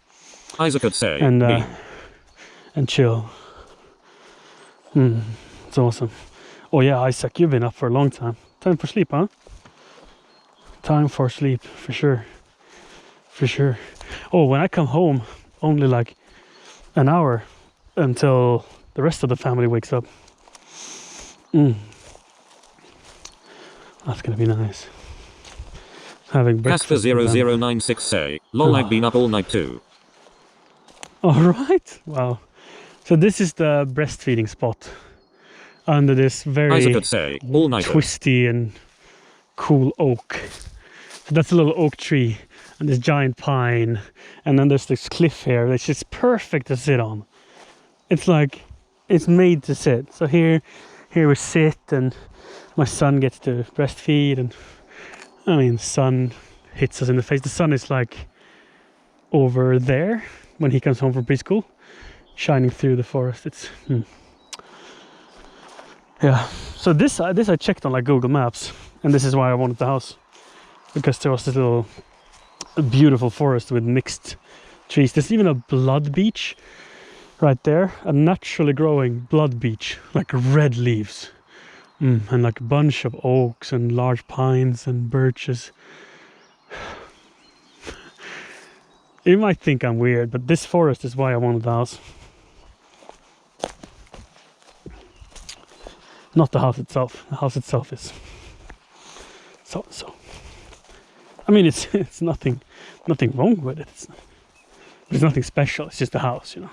Isaac could say, and me. and chill. It's awesome. Oh yeah, Isaac, you've been up for a long time. Time for sleep, huh? Time for sleep, for sure. For sure. Oh, when I come home, only like an hour until the rest of the family wakes up. That's gonna be nice. Having breakfast. Casper with them. 0096 say, lol, I've been up all night too. All right. Wow. So this is the breastfeeding spot under this very Isaac could say, all night. twisty and cool oak. So that's a little oak tree and this giant pine, and then there's this cliff here that's just perfect to sit on. It's like it's made to sit. So here we sit, and my son gets to breastfeed, and I mean, sun hits us in the face. The sun is like over there when he comes home from preschool, shining through the forest. It's yeah. So this I checked on like Google Maps, and this is why I wanted the house, because there was this little beautiful forest with mixed trees. There's even a blood beech right there, a naturally growing blood beech, like red leaves, and like a bunch of oaks and large pines and birches. You might think I'm weird, but this forest is why I wanted the house. Not the house itself. The house itself is so. I mean, it's nothing wrong with it. There's nothing special. It's just a house, you know.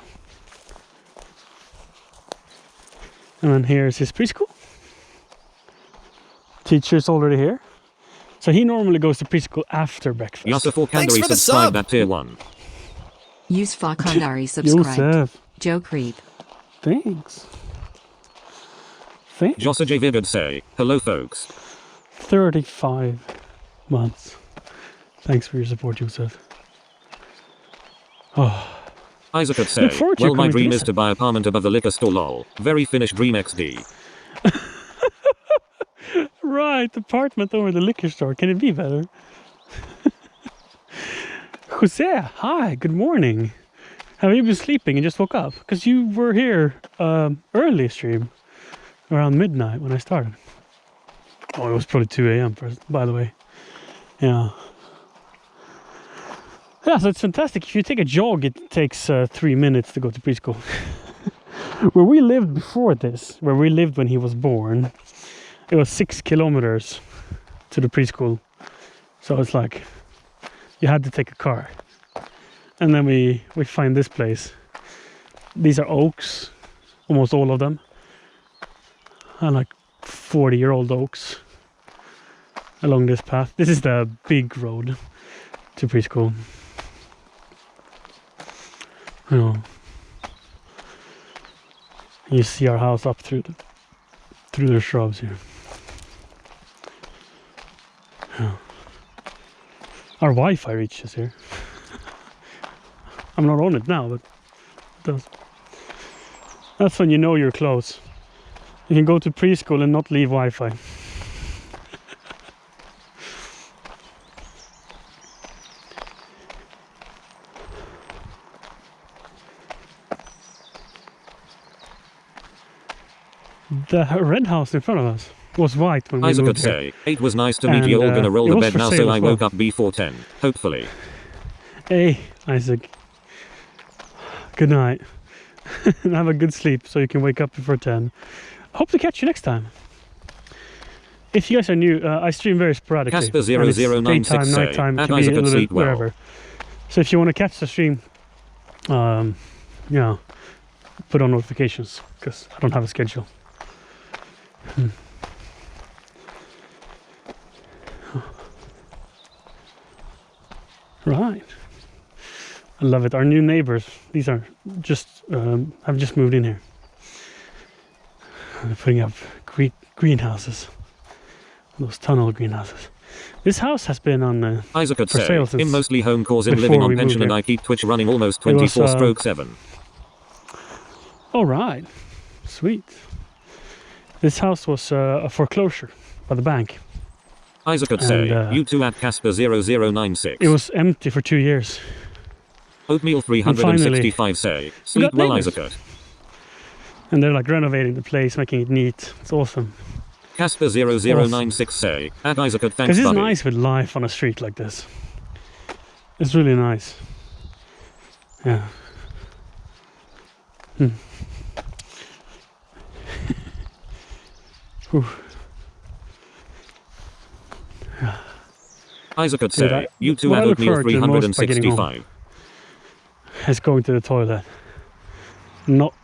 And then here's his preschool. Teacher's already here. So he normally goes to preschool after breakfast. Yosef Thanks Kandari for the subscribe sub. that tier 1. Use Fakandari subscribed. Yosef, Joe Creep. thanks. Jossa J. Vigad say, hello folks. 35 months. Thanks for your support, Joseph. Oh, Isaac could say, Look forward to well, my coming to dream is listen. to buy apartment above the liquor store lol. Very Finnish dream XD. right, apartment over the liquor store. Can it be better? Jose, hi, good morning. Have you been sleeping and just woke up? Because you were here early stream, around midnight when I started. Oh, it was probably 2 a.m. by the way. Yeah. Yeah, so it's fantastic. If you take a jog, it takes 3 minutes to go to preschool. Where we lived before this, where we lived when he was born, it was 6 kilometers to the preschool. So it's like, you had to take a car. And then we find this place. These are oaks, almost all of them. And like 40-year-old oaks along this path. This is the big road to preschool. You know, you see our house up through the shrubs here. Yeah. Our Wi-Fi reaches here. I'm not on it now, but it does. That's when you know you're close. You can go to preschool and not leave Wi-Fi. The red house in front of us was white when we Isaac could moved here. say, 8 was nice to meet And, you all gonna roll it the was bed for now sale so as I well. woke up before 10. Hopefully. Hey, Isaac. Good night. And have a good sleep so you can wake up before 10. Hope to catch you next time. If you guys are new, I stream very sporadically. Casper And it's 0096 daytime, say, nighttime, "At can be Isaac a could little sleep bit well." wherever. So if you want to catch the stream, yeah, put on notifications because I don't have a schedule. Right. I love it. Our new neighbors, these are just, have just moved in here. They're putting up greenhouses. Those tunnel greenhouses. This house has been on Isaac could for say, sale since "I'm mostly home cause in before living on we pension moved and here. I keep Twitch running almost It was, 24/7. All right. Sweet. This house was a foreclosure by the bank. Isaac could say, And, you two at Casper 0096. It was empty for 2 years. Oatmeal 365 say, sleep got well neighbors. Isaac could. And they're like renovating the place, making it neat. It's awesome. Casper 0096 say, at Isaac could thanks Because it's buddy. nice with life on a street like this. It's really nice. Yeah. Whew. Isaac could Dude, say, you two what at I look Oatmeal forward to the most by getting home 365. is going to the toilet. Not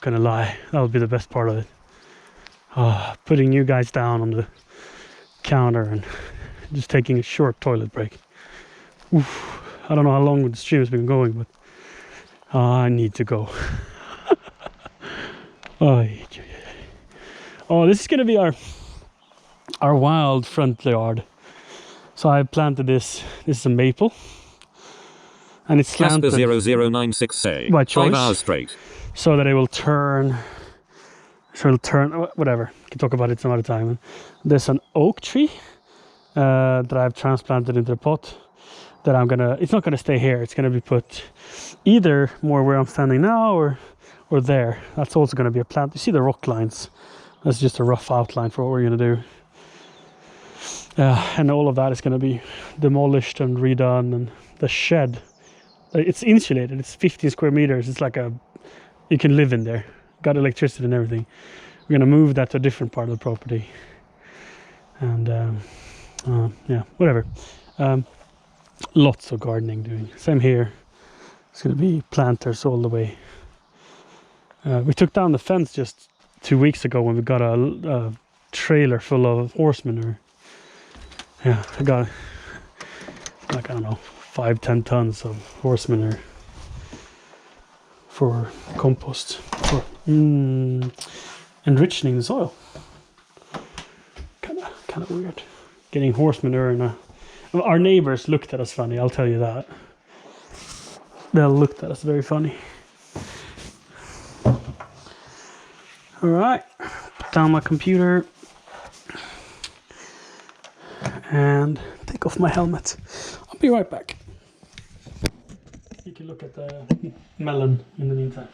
gonna lie, that would be the best part of it. Putting you guys down on the counter and just taking a short toilet break. Oof. I don't know how long the stream has been going, but I need to go. Oh, this is gonna be our wild front yard. So I planted this. This is a maple, and it's Casper slanted 0096 say, by 5 choice. hours straight. so that it will turn. So it'll turn. Whatever. We can talk about it some other time. There's an oak tree that I've transplanted into a pot. That I'm gonna. It's not gonna stay here. It's gonna be put either more where I'm standing now, or there. That's also gonna be a plant. You see the rock lines? That's just a rough outline for what we're gonna do. And all of that is going to be demolished and redone, and the shed, it's insulated, it's 15 square meters, it's like you can live in there, got electricity and everything. We're going to move that to a different part of the property, and yeah, whatever. Lots of gardening doing, same here. It's going to be planters all the way. We took down the fence just 2 weeks ago when we got a trailer full of horse manure. Yeah, I got like, I don't know, 5-10 tons of horse manure for compost, for enriching the soil. Kind kind of weird. Getting horse manure in a... Our neighbors looked at us funny, I'll tell you that. They looked at us very funny. Alright, put down my computer and take off my helmet. I'll be right back. You can look at the melon in the meantime.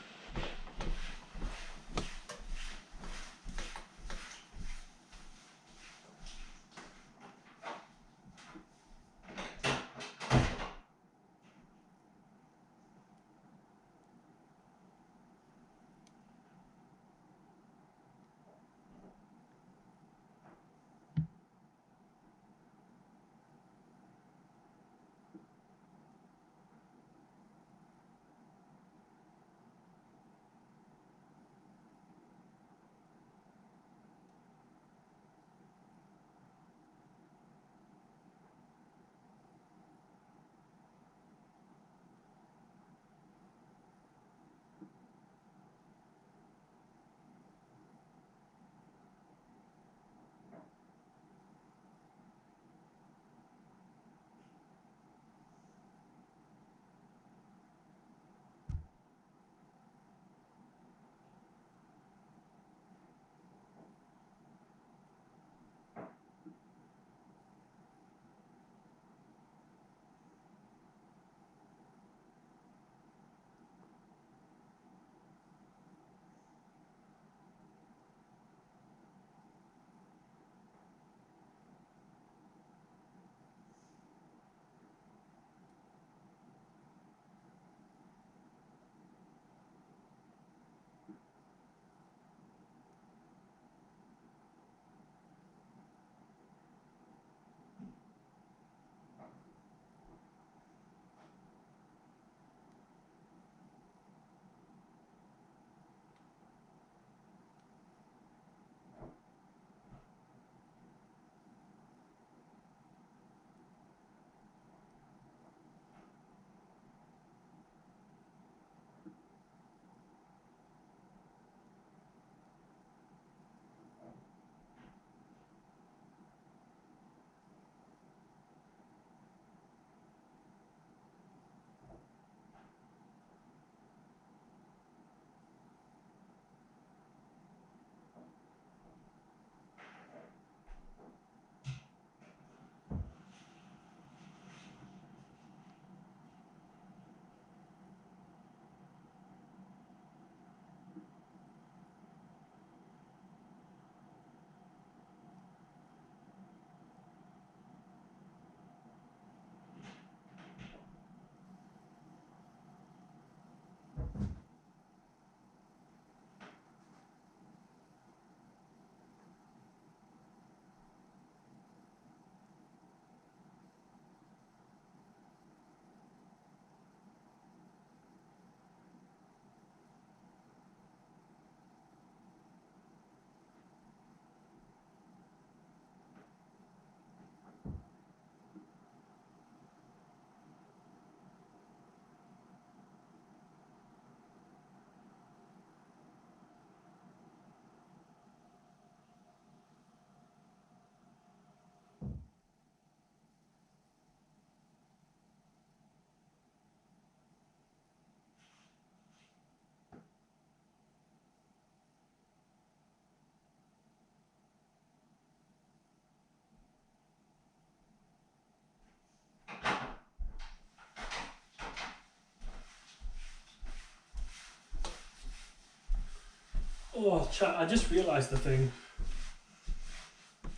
Oh, chat, I just realized the thing.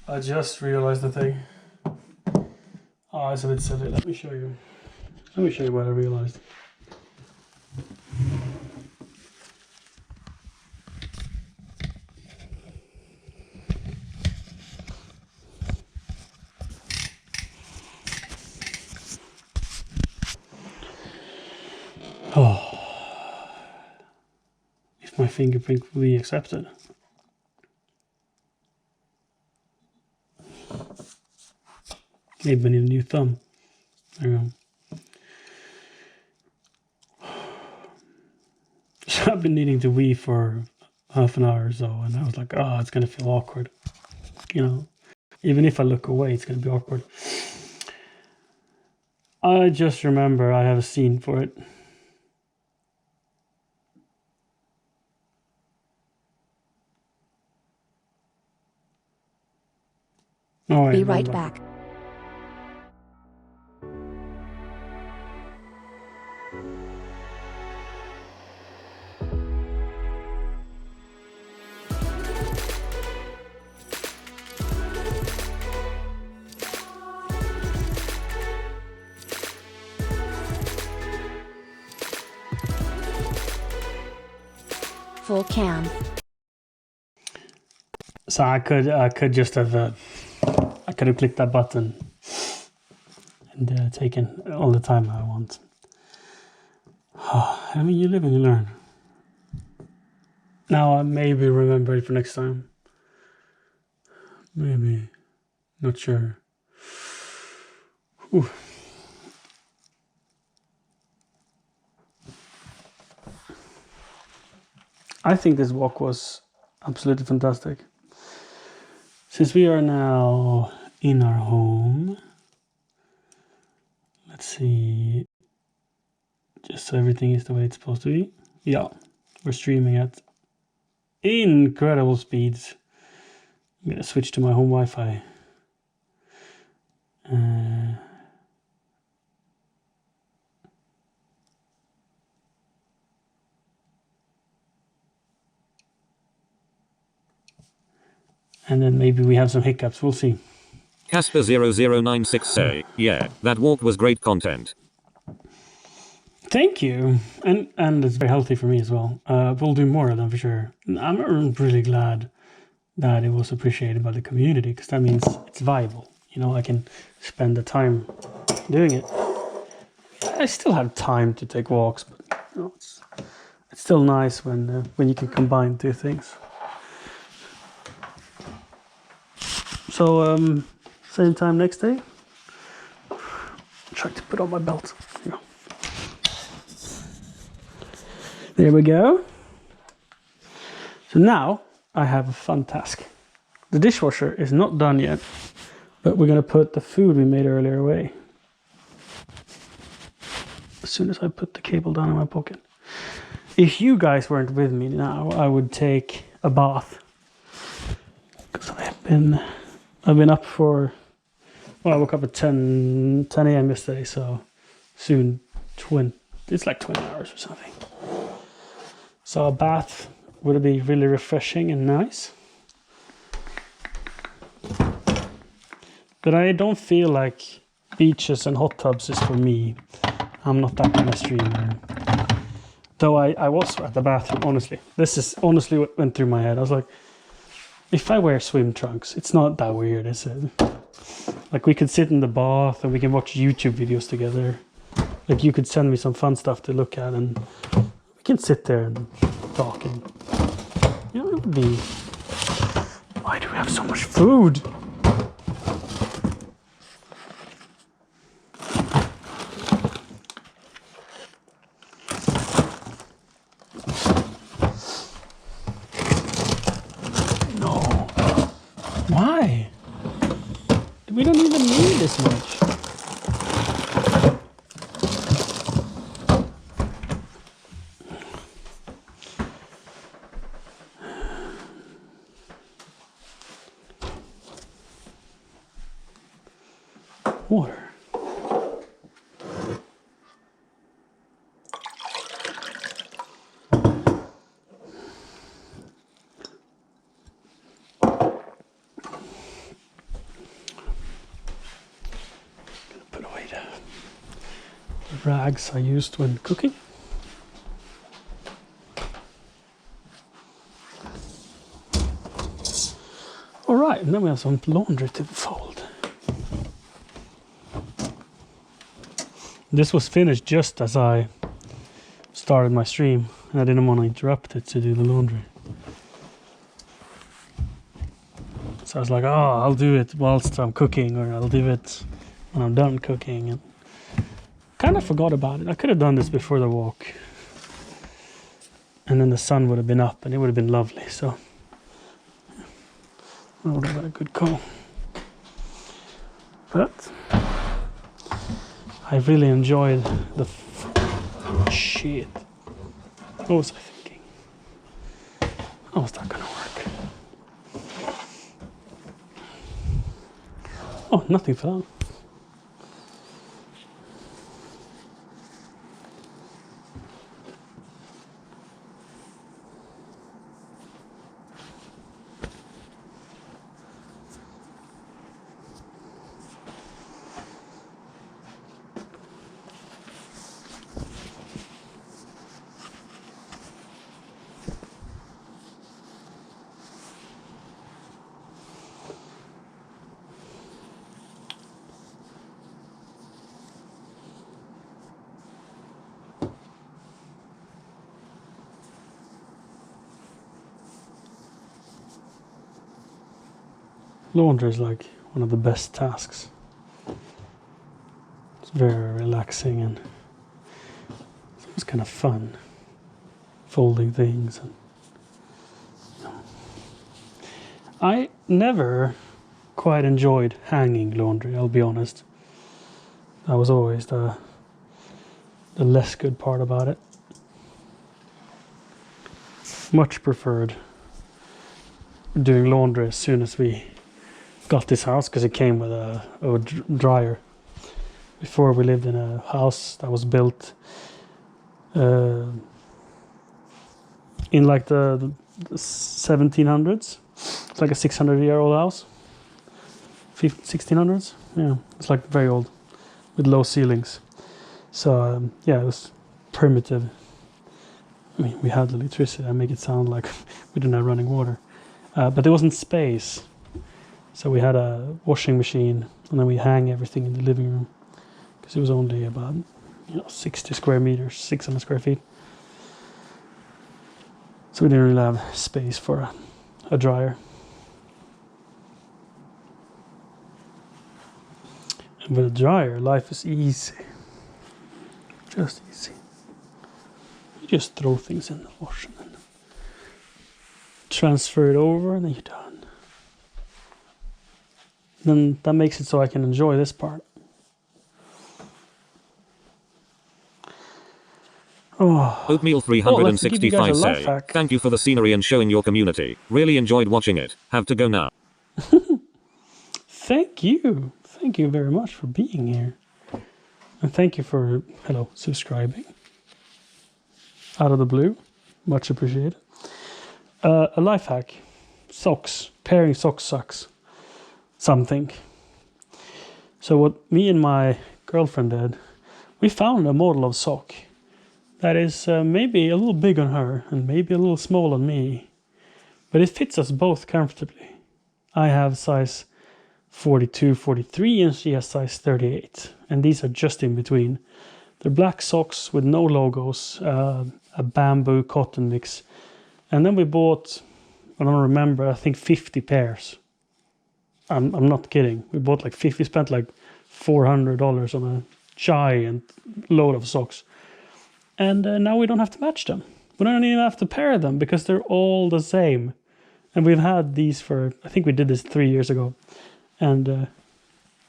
Oh, it's a bit silly. Let me show you. Let me show you what I realized. Oh. If my fingerprint will be accepted. Maybe I need a new thumb. There you go. So I've been needing to wee for half an hour or so, and I was like, oh, it's gonna feel awkward, you know. Even if I look away, it's going to be awkward. I just remember I have a scene for it. All right, Be right back. Full cam. So I could just have I could have clicked that button and taken all the time I want. I mean, you live and you learn. Now I maybe remember it for next time. Maybe, not sure. Ooh. I think this walk was absolutely fantastic. Since we are now in our home, let's see, just so everything is the way it's supposed to be. Yeah, we're streaming at incredible speeds. I'm gonna switch to my home Wi-Fi. And then maybe we have some hiccups, we'll see. Casper0096 say, yeah, that walk was great content. Thank you, and it's very healthy for me as well. We'll do more of them for sure. I'm really glad that it was appreciated by the community, because that means it's viable. You know, I can spend the time doing it. I still have time to take walks, but you know, it's still nice when you can combine two things. So same time next day. Try to put on my belt. Here we go. There we go. So now I have a fun task. The dishwasher is not done yet, but we're gonna put the food we made earlier away. As soon as I put the cable down in my pocket. If you guys weren't with me now, I would take a bath. Because I've been up for, well, I woke up at 10 a.m. yesterday, so soon it's like 20 hours or something. So a bath would be really refreshing and nice. But I don't feel like beaches and hot tubs is for me. I'm not that kind of streamer. Though I was at the bathroom, honestly. This is honestly what went through my head. I was like, if I wear swim trunks, it's not that weird, is it? Like, we could sit in the bath and we can watch YouTube videos together. Like, you could send me some fun stuff to look at and we can sit there and talk and, you know, it would be... Why do we have so much food? Why? We don't even need this much. Water. Put away the rags I used when cooking. All right, and then we have some laundry to fold. This was finished just as I started my stream, and I didn't want to interrupt it to do the laundry. So I was like, oh, I'll do it whilst I'm cooking, or I'll do it when I'm done cooking. And kind of forgot about it. I could have done this before the walk. And then the sun would have been up and it would have been lovely. So that would have been a good call. But I really enjoyed the shit. What was I thinking? How was that gonna work? Oh, nothing fell. Laundry is like one of the best tasks. It's very relaxing and it's kind of fun. Folding things. And, I never quite enjoyed hanging laundry, I'll be honest. That was always the less good part about it. Much preferred doing laundry as soon as we got this house, because it came with a dryer. Before, we lived in a house that was built in like the 1700s. It's like a 600-year-old house. 1600s. Yeah, it's like very old with low ceilings. So yeah, it was primitive. I mean, we had electricity. I make it sound like we didn't have running water, but there wasn't space. So we had a washing machine, and then we hang everything in the living room, because it was only about 60 square meters, 600 square feet. So we didn't really have space for a dryer. And with a dryer, life is easy. Just easy. You just throw things in the wash and then transfer it over, and then you're done. Then that makes it so I can enjoy this part. Oh. Oatmeal Oh, let's give you guys 365 a life say, hack. thank you for the scenery and showing your community. Really enjoyed watching it. Have to go now. Thank you. Thank you very much for being here. And thank you for, subscribing. Out of the blue. Much appreciated. A life hack. Socks. Pairing socks sucks. Something. So what me and my girlfriend did, we found a model of sock that is maybe a little big on her and maybe a little small on me, but it fits us both comfortably. I have size 42, 43, and she has size 38, and these are just in between. They're black socks with no logos, a bamboo cotton mix, and then we bought, I don't remember, I think 50 pairs. I'm not kidding. We bought like 50, spent like $400 on a giant load of socks. And now we don't have to match them. We don't even have to pair them because they're all the same. And we've had these for, I think we did this 3 years ago. And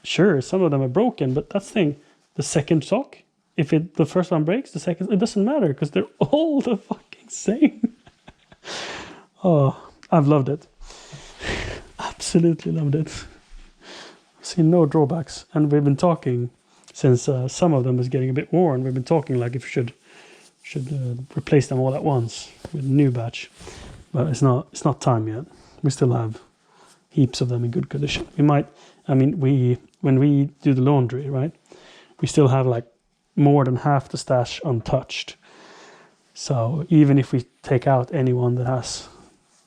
sure, some of them are broken, but that's the thing. The second sock, if the first one breaks, the second, it doesn't matter because they're all the fucking same. Oh, I've loved it. Absolutely loved it. I've seen no drawbacks, and we've been talking since some of them is getting a bit worn. We've been talking like if we should replace them all at once with a new batch, but it's not time yet. We still have heaps of them in good condition. We might, when we do the laundry, right, we still have like more than half the stash untouched. So even if we take out anyone that has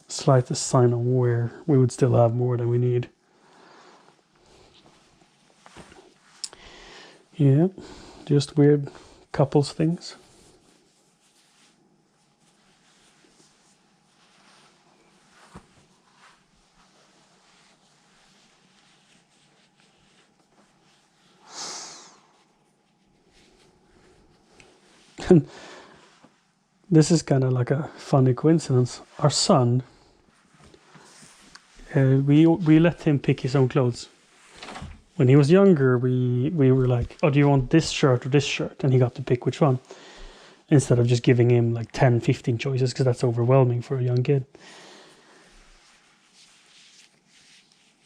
slightest sign of wear, we would still have more than we need. Yeah, just weird couples things. And this is kind of like a funny coincidence. Our son, we let him pick his own clothes. when he was younger, we were like, oh, do you want this shirt or this shirt? And he got to pick which one, instead of just giving him like 10, 15 choices, because that's overwhelming for a young kid.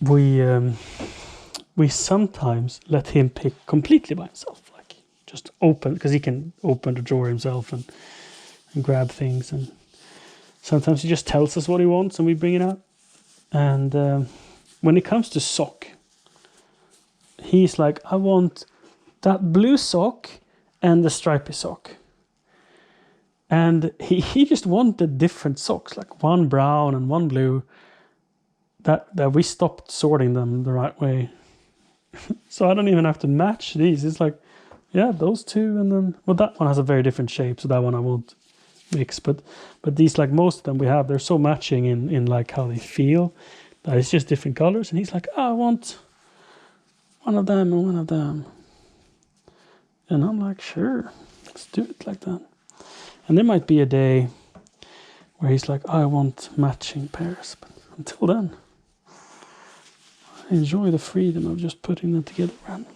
We sometimes let him pick completely by himself, like just open, because he can open the drawer himself and grab things. And sometimes he just tells us what he wants and we bring it out. And when it comes to sock, he's like, I want that blue sock and the stripy sock. And he just wanted different socks, like one brown and one blue, that we stopped sorting them the right way. So I don't even have to match these. It's like, yeah, those two, and then, well, that one has a very different shape, so that one I won't mix. But these, like most of them we have, they're so matching in like how they feel, that it's just different colors. And he's like, oh, I want one of them and one of them. And I'm like, sure, let's do it like that. And there might be a day where he's like, I want matching pairs. But until then, I enjoy the freedom of just putting them together randomly.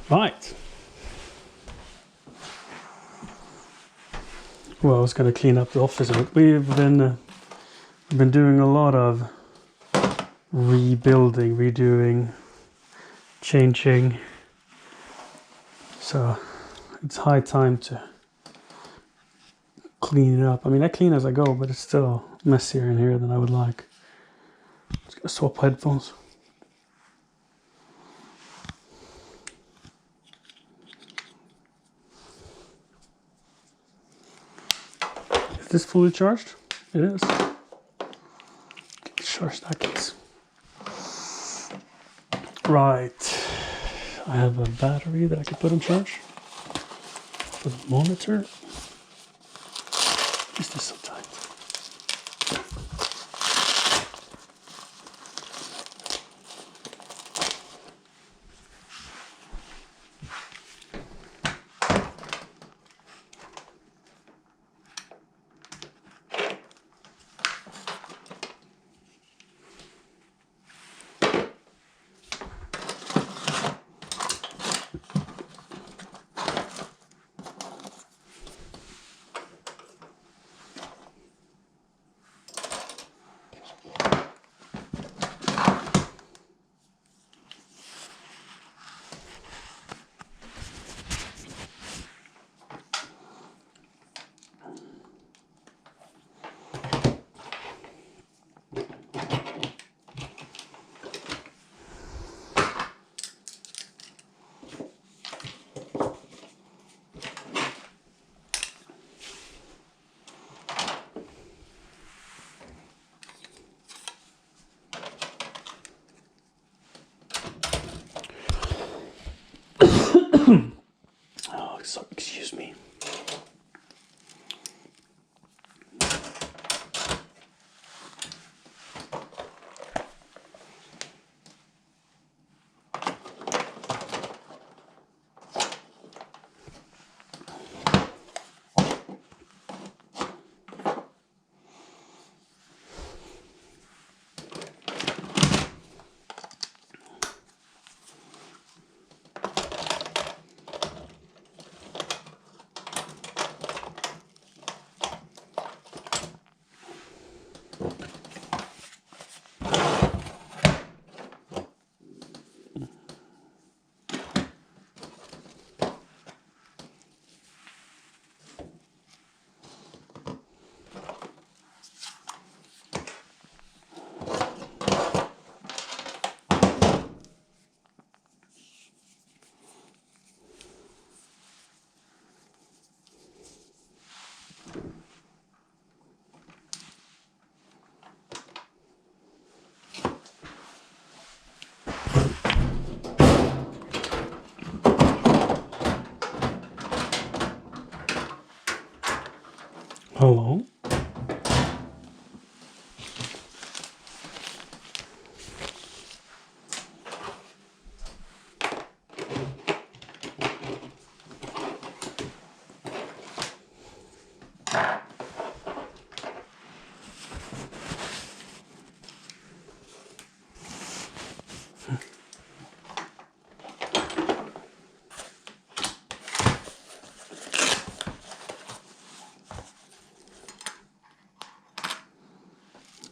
Right. Well, I was going to clean up the office a bit. We've been doing a lot of rebuilding, redoing, changing. So it's high time to clean it up. I mean, I clean as I go, but it's still messier in here than I would like. Just gonna swap headphones. Is this fully charged? It is. Charge that case. Right. I have a battery that I can put on charge for the monitor. Is this so tight? Hello.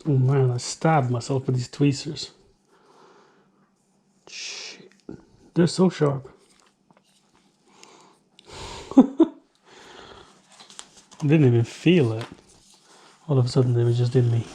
Oh man, I stabbed myself with these tweezers. Shit. They're so sharp. I didn't even feel it. All of a sudden they were just in me.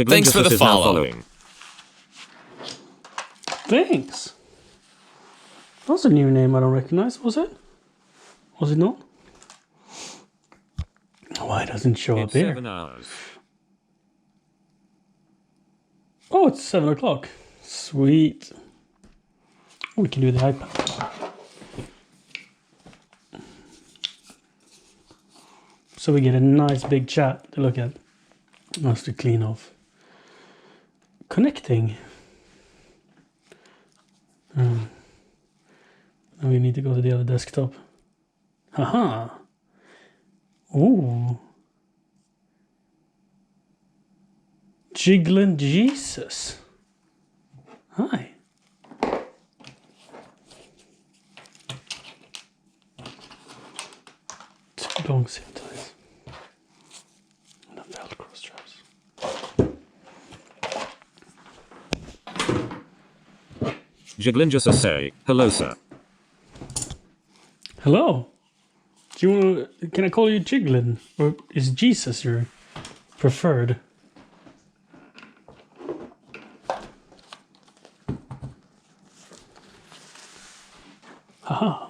Thanks for the is now follow. following. Thanks. That was a new name I don't recognize, was it? Was it not? Why doesn't it show It's up here? 7 hours. Oh, it's 7 o'clock. Sweet. We can do the iPad. So we get a nice big chat to look at. Nice to clean off. Connecting. Now we need to go to the other desktop. Haha. Ooh. Jiggling Jesus. Hi. Two long zip ties. And a Velcro straps. Jiglingus say, hello sir. Hello. Do you want? Can I call you Jiglin, or is Jesus your preferred? Haha.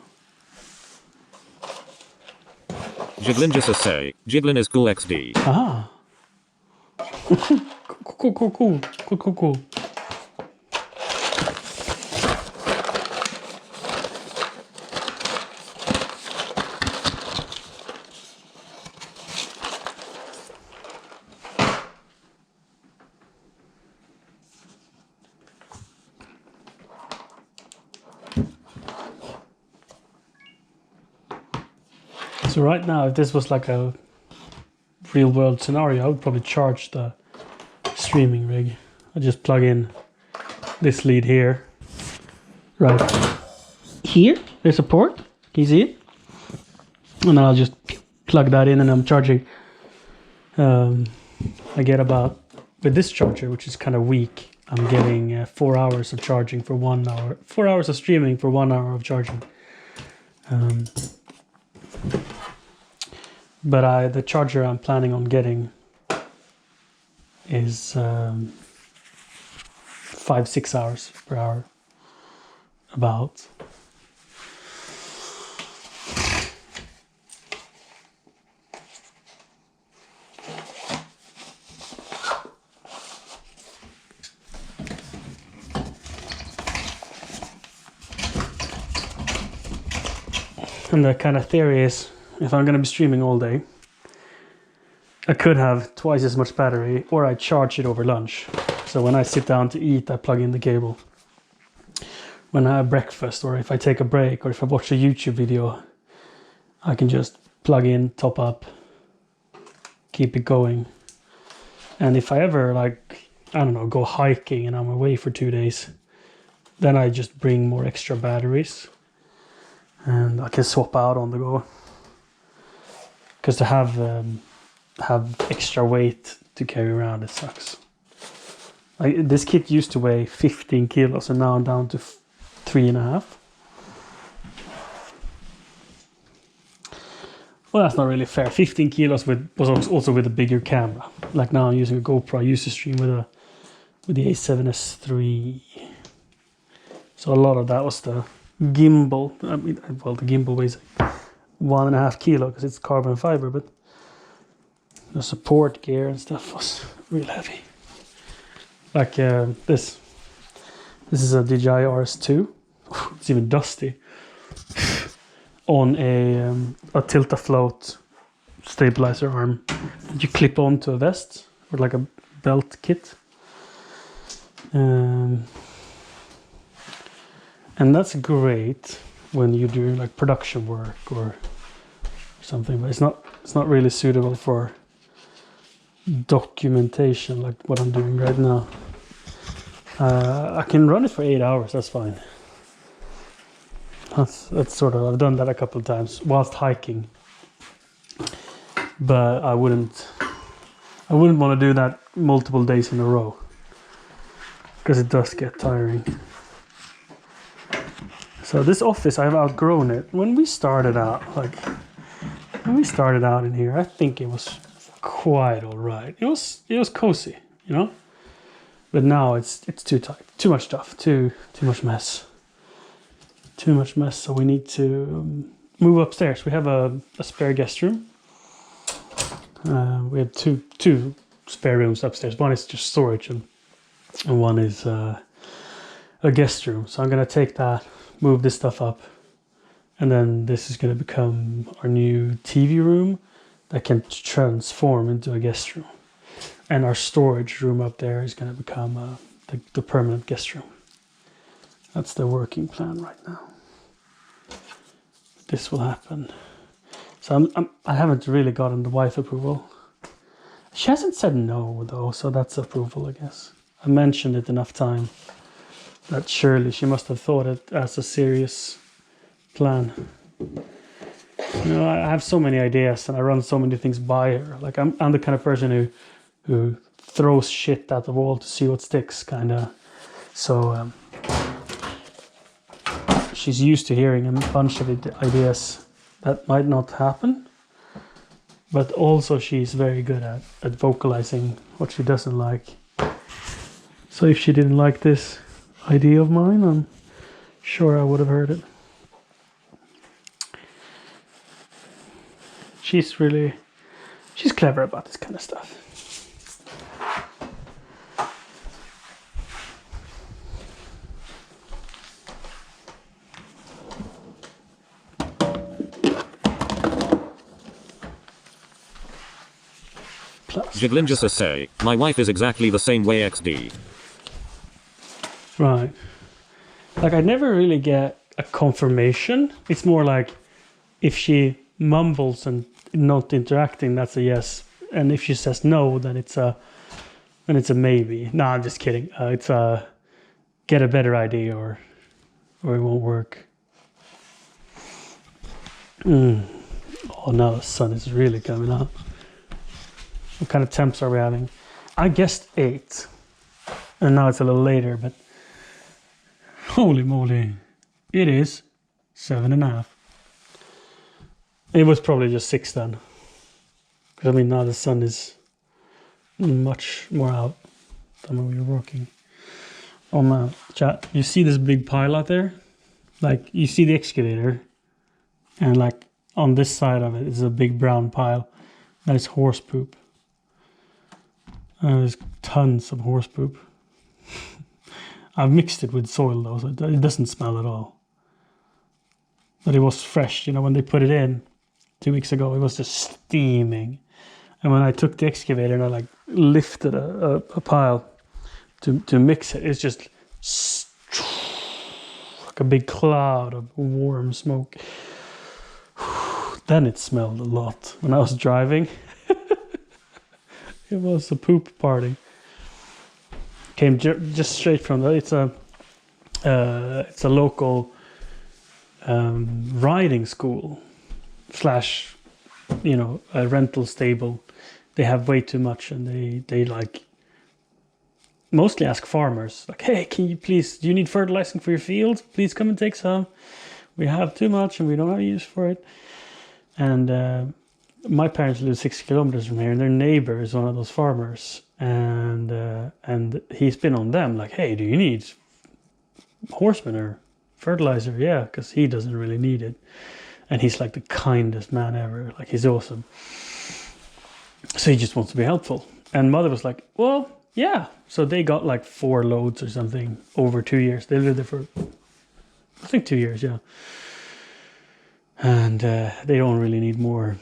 Jiglingus say, Jiglin is cool XD. Haha. Cool. So right now, if this was like a real world scenario, I would probably charge the streaming rig. I just plug in this lead here. Right here, there's a port. Can you see it? And then I'll just plug that in and I'm charging. I get about, with this charger, which is kind of weak, I'm getting 4 hours of charging for 1 hour. 4 hours of streaming for 1 hour of charging. But the charger I'm planning on getting is 5-6 hours per hour. About. And the kind of theory is, if I'm going to be streaming all day, I could have twice as much battery, or I charge it over lunch. So when I sit down to eat, I plug in the cable. When I have breakfast, or if I take a break, or if I watch a YouTube video, I can just plug in, top up, keep it going. And if I ever, like, I don't know, go hiking and I'm away for 2 days, then I just bring more extra batteries. And I can swap out on the go. Because to have extra weight to carry around, it sucks. Like this kit used to weigh 15 kilos, and now I'm down to 3.5. Well, that's not really fair. 15 kilos was also with a bigger camera. Like now I'm using a GoPro. I used to stream with the A7S III. So a lot of that was the gimbal. I mean, well, the gimbal weighs like 1.5 kilo because it's carbon fiber, but the support gear and stuff was real heavy. Like this is a DJI RS2. It's even dusty. On a tilt-a-float stabilizer arm that you clip onto a vest or like a belt kit. And that's great when you do like production work or something, but it's not really suitable for documentation like what I'm doing right now. I can run it for 8 hours, that's fine. That's sort of, I've done that a couple of times whilst hiking, but I wouldn't want to do that multiple days in a row because it does get tiring. So this office, I've outgrown it. When we started out in here, I think it was quite all right. It was cozy, you know. But now it's too tight, too much stuff, too much mess. Too much mess, so we need to move upstairs. We have a spare guest room. We have two spare rooms upstairs. One is just storage, and one is a guest room. So I'm gonna take that, move this stuff up, and then this is gonna become our new TV room that can transform into a guest room. And our storage room up there is gonna become the permanent guest room. That's the working plan right now. This will happen. So I haven't really gotten the wife approval. She hasn't said no though, so that's approval, I guess. I mentioned it enough time that surely she must have thought it as a serious plan. You know, I have so many ideas and I run so many things by her. Like I'm the kind of person who throws shit at the wall to see what sticks, kind of. So she's used to hearing a bunch of ideas that might not happen, but also she's very good at vocalizing what she doesn't like. So if she didn't like this idea of mine, I'm sure I would have heard it. She's clever about this kind of stuff. Jiglinja say, my wife is exactly the same way XD. Right. Like I never really get a confirmation. It's more like if she mumbles and not interacting, that's a yes. And if she says no, then it's a maybe. No, I'm just kidding. It's a get a better idea or it won't work. Oh, now the sun is really coming out. What kind of temps are we having? I guessed 8. And now it's a little later, but holy moly. It is 7.5. It was probably just 6 then. Because I mean now the sun is much more out than when we were working. Oh man, chat, you see this big pile out there? Like you see the excavator and like on this side of it is a big brown pile. That is horse poop. There's tons of horse poop. I've mixed it with soil though, so it doesn't smell at all. But it was fresh, you know, when they put it in 2 weeks ago, it was just steaming. And when I took the excavator and I like lifted a pile to mix it, it's just like a big cloud of warm smoke. Then it smelled a lot. When I was driving, it was a poop party. Came just straight from the. It's a local riding school / a rental stable. They have way too much, and they like mostly ask farmers, like, hey, can you please, do you need fertilizing for your fields? Please come and take some. We have too much and we don't have use for it. And my parents live 60 kilometers from here, and their neighbor is one of those farmers. And he's been on them, like, hey, do you need horse manure, fertilizer? Yeah, because he doesn't really need it. And he's like the kindest man ever. Like, he's awesome. So he just wants to be helpful. And mother was like, well, yeah. So they got like 4 loads or something over 2 years. They lived there for, I think, 2 years, yeah. And they don't really need more.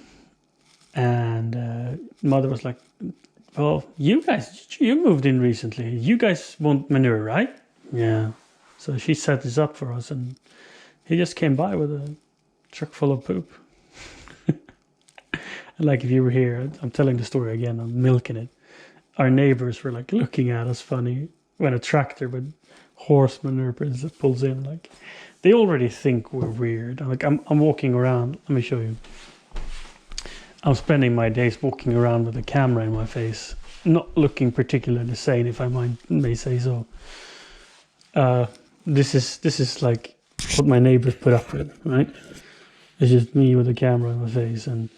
And mother was like, well, you moved in recently. You guys want manure, right? Yeah. So she set this up for us, and he just came by with a truck full of poop. Like, if you were here, I'm telling the story again, I'm milking it. Our neighbors were like looking at us funny when a tractor with horse manure pulls in. Like, they already think we're weird. I'm walking around. Let me show you. I'm spending my days walking around with a camera in my face, not looking particularly sane, if I may say so. This is like what my neighbors put up with, right? It's just me with a camera in my face, and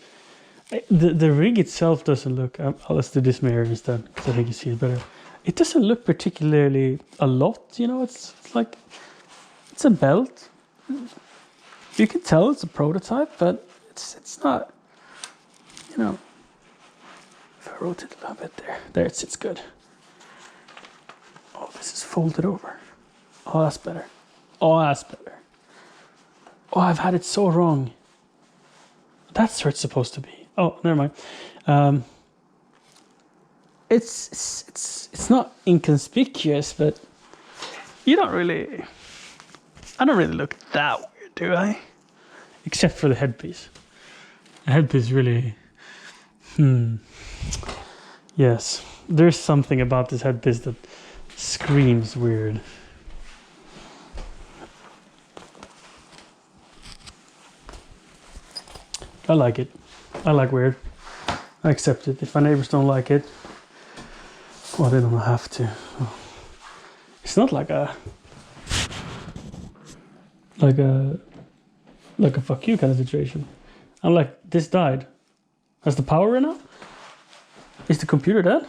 the rig itself doesn't look. Let's do this mirror instead, because I think you see it better. It doesn't look particularly a lot, you know. It's like, it's a belt. You can tell it's a prototype, but it's not. You know, if I rotate a little bit there it sits good. Oh, this is folded over. Oh, that's better. Oh, that's better. Oh, I've had it so wrong. That's where it's supposed to be. Oh, never mind. It's not inconspicuous, but I don't really look that weird, do I? Except for the headpiece. The headpiece really. Yes, there's something about this headpiece that screams weird. I like it. I like weird. I accept it. If my neighbors don't like it, well, they don't have to. It's not like a fuck you kind of situation. I'm like, this died. Has the power run out? Is the computer dead?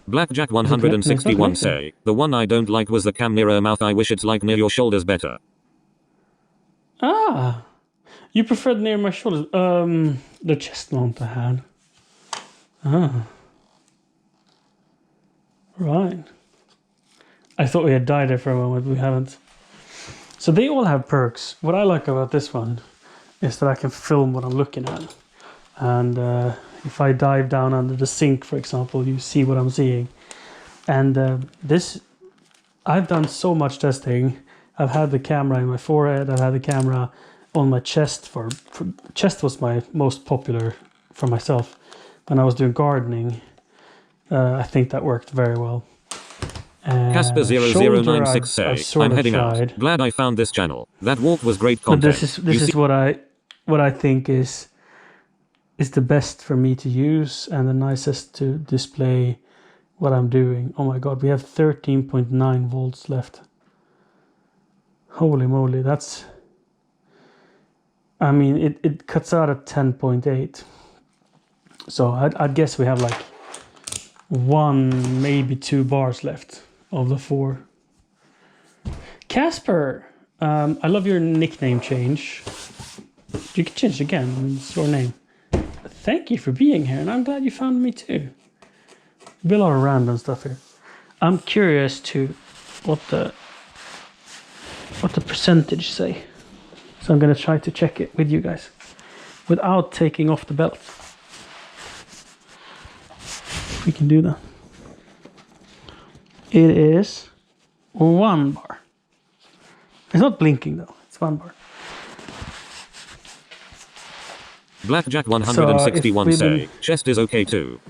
Blackjack 161 say, the one I don't like was the cam nearer mouth. I wish it's like near your shoulders better. Ah, you preferred near my shoulders. The chest mount I had. Ah. Right. I thought we had died there for a moment, we haven't. So they all have perks. What I like about this one is that I can film what I'm looking at. And if I dive down under the sink, for example, you see what I'm seeing. And this, I've done so much testing. I've had the camera in my forehead. I've had the camera on my chest. Chest was my most popular for myself. When I was doing gardening, I think that worked very well. Casper0096 say, I'm heading out. Glad I found this channel. That walk was great content. But this is what I think is the best for me to use and the nicest to display what I'm doing. Oh my god, we have 13.9 volts left. Holy moly, that's... I mean, it cuts out at 10.8. So I'd guess we have like 1, maybe 2 bars left of the 4. Casper, I love your nickname change. You can change it again, I mean, it's your name. Thank you for being here, and I'm glad you found me too. There'll be a lot of random stuff here. I'm curious to what the percentage say. So I'm gonna try to check it with you guys without taking off the belt. We can do that. It is 1 bar. It's not blinking though, it's 1 bar. Blackjack 161 say, chest is okay too.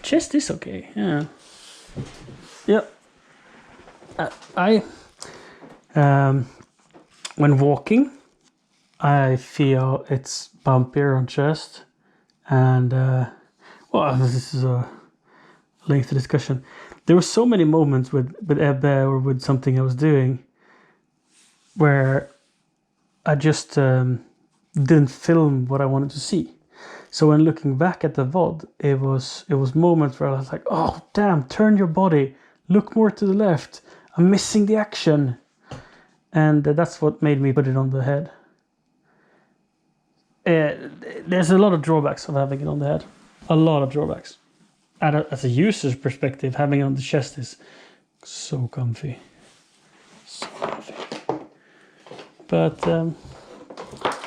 Chest is okay, yeah. Yep. When walking, I feel it's bumpier on chest. And, well, this is a lengthy discussion. There were so many moments with Ebbe or with something I was doing where I just didn't film what I wanted to see. So when looking back at the VOD, it was moments where I was like, oh damn, turn your body, look more to the left, I'm missing the action. And that's what made me put it on the head. There's a lot of drawbacks of having it on the head. A lot of drawbacks. As a user's perspective, having it on the chest is so comfy. So comfy. But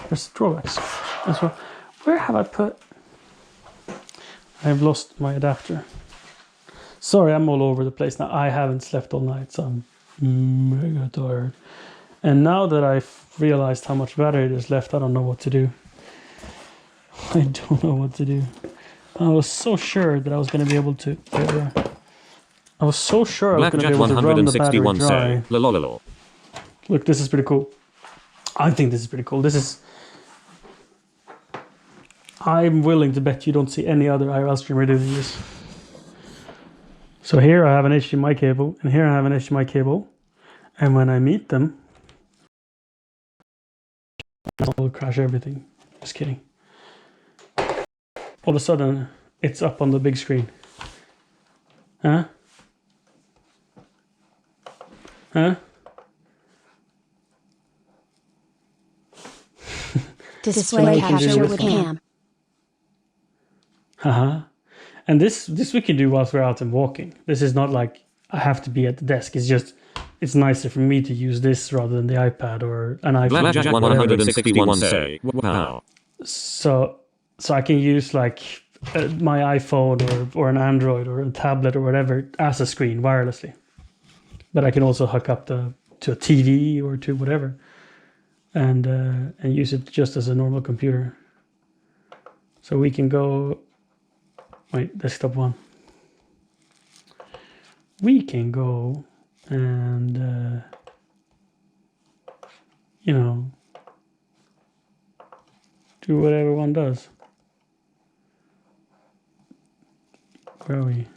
there's drawbacks as well. Where have I put... I've lost my adapter. Sorry, I'm all over the place now. I haven't slept all night, so I'm mega tired. And now that I've realized how much battery there's left, I don't know what to do. I don't know what to do. I was so sure that I was going to be able to... I was so sure I was going to be able to run the battery dry. Look, this is pretty cool. I think this is pretty cool. This is... I'm willing to bet you don't see any other IRL streamer doing this. So here I have an HDMI cable, and here I have an HDMI cable. And when I meet them, I'll crash everything. Just kidding. All of a sudden, it's up on the big screen. Huh? Huh? Display capture with cam. Haha. And this we can do whilst we're out and walking. This is not like I have to be at the desk. It's just it's nicer for me to use this rather than the iPad or an iPhone. Blackjack 161 say. Wow. So I can use like my iPhone or an Android or a tablet or whatever as a screen wirelessly. But I can also hook up to a TV or to whatever, and use it just as a normal computer. So we can go. Wait, desktop one. We can go and do whatever one does. Where are we?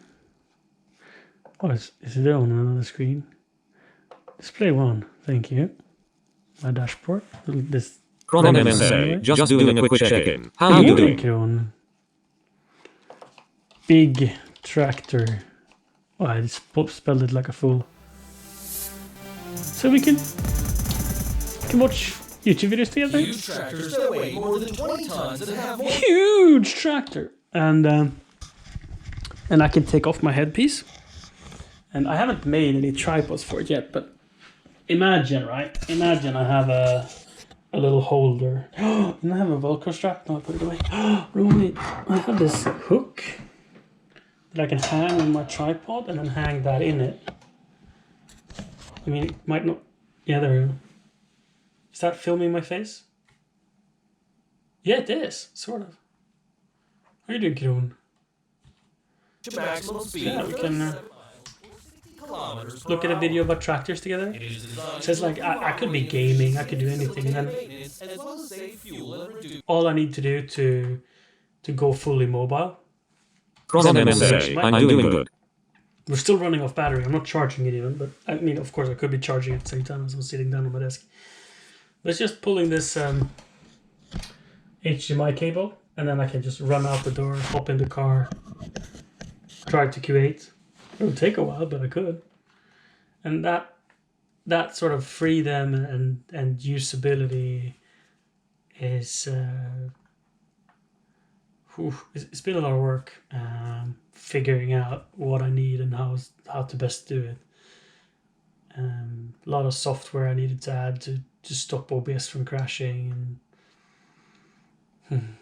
Oh, is it on another screen? Display one, thank you. My dashboard. This. Chron MMSA, just doing a quick check-in. How are you doing? Big tractor. Oh, I just spelled it like a fool. So we can watch YouTube videos together. Huge tractors that weigh more than 20 tons and have more. Huge tractor, and I can take off my headpiece. And I haven't made any tripods for it yet, but imagine, right? Imagine I have a little holder. And I have a Velcro strap. No, I put it away. Right, I have this hook that I can hang on my tripod and then hang that in it. I mean, it might not... Yeah, there we go. Is that filming my face? Yeah, it is, sort of. How are you doing, Kron? To maximum speed. Yeah, we can look at a video about tractors together. It says like, I could be gaming, I could do anything. And then all I need to do to go fully mobile. I'm doing good. We're still running off battery. I'm not charging it even, but I mean, of course, I could be charging at the same time as I'm sitting down on my desk. But it's just pulling this HDMI cable, and then I can just run out the door, hop in the car, drive to Q8. It would take a while, but I could. And that sort of freedom and usability is... it's been a lot of work figuring out what I need and how to best do it. A lot of software I needed to add to stop OBS from crashing, and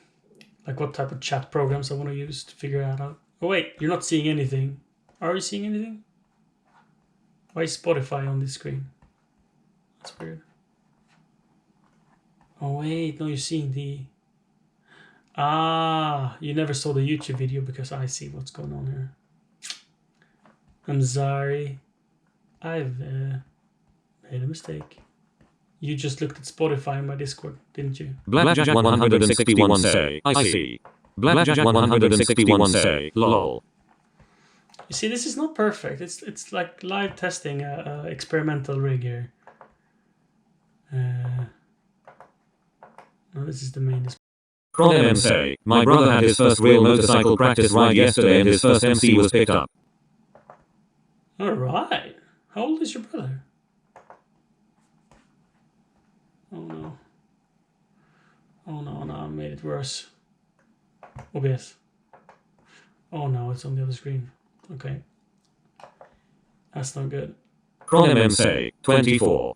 like what type of chat programs I want to use to figure that out. Oh wait, you're not seeing anything. Are you seeing anything? Why is Spotify on this screen? That's weird. Oh wait, no, you're seeing the... Ah, you never saw the YouTube video because I see what's going on here. I'm sorry. I've made a mistake. You just looked at Spotify in my Discord, didn't you? Blackjack 161 say. I see. Blackjack 161 say. Lol. You see, this is not perfect. It's like live testing a experimental rig here. No, this is the main display. Kron MM say, my brother had his first real motorcycle practice ride yesterday and his first MC was picked up. Alright. How old is your brother? Oh no. Oh no, no, I made it worse. OBS. Oh no, it's on the other screen. Okay. That's not good. Kron MM say, 24.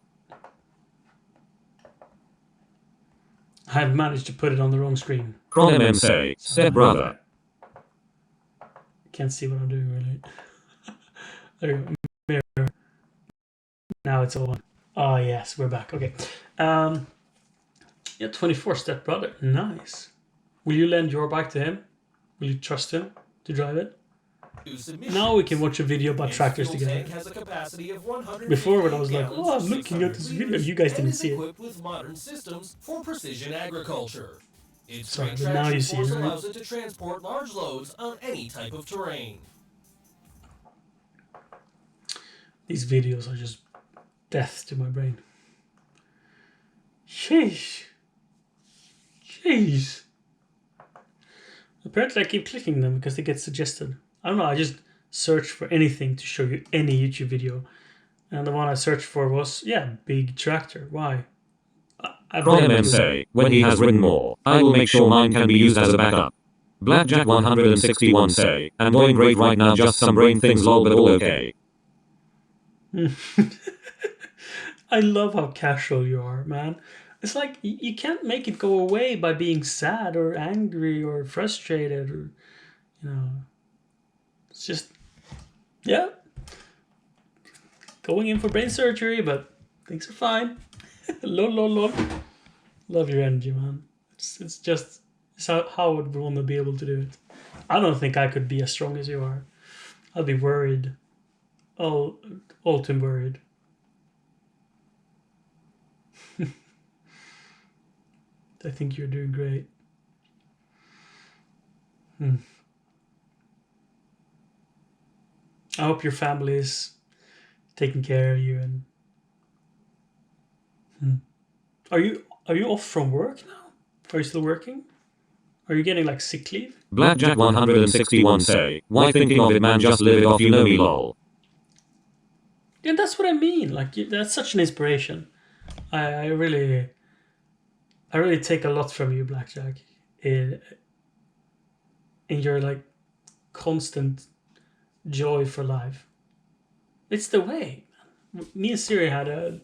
I've managed to put it on the wrong screen. Kron MM say, step brother. Can't see what I'm doing really. There you go. Mirror. Now it's all on. Oh yes, we're back. Okay. Yeah, 24 step brother. Nice. Will you lend your bike to him? Will you trust him to drive it? Now we can watch a video about tractors together. Before when I was like, oh, I'm looking at this video, you guys didn't see it. With modern systems for precision agriculture. Its Sorry, great but now you see traction it, force right? allows it to transport large loads on any type of terrain. These videos are just death to my brain. Sheesh. Jeez. Apparently I keep clicking them because they get suggested. I don't know, I just search for anything to show you any YouTube video. And the one I searched for was, yeah, big tractor. Why? Kron MM say, when he has ridden more, I will make sure mine can be used as a backup. Blackjack 161 say, I'm doing great right now, just some brain things lol, but all okay. I love how casual you are, man. It's like you can't make it go away by being sad or angry or frustrated or, you know. It's just, yeah. Going in for brain surgery, but things are fine. Lol, lol, lol. Love your energy, man. It's just it's how I would want to be able to do it. I don't think I could be as strong as you are. I'd be worried. All too worried. I think you're doing great. I hope your family is taking care of you. And are you off from work now? Are you still working? Are you getting like sick leave? Blackjack 161 say, why thinking of it man, just live it off, you know me lol. Yeah, that's what I mean. Like that's such an inspiration. I really take a lot from you, Blackjack. In your like constant joy for life. It's the way. Me and Siri had a.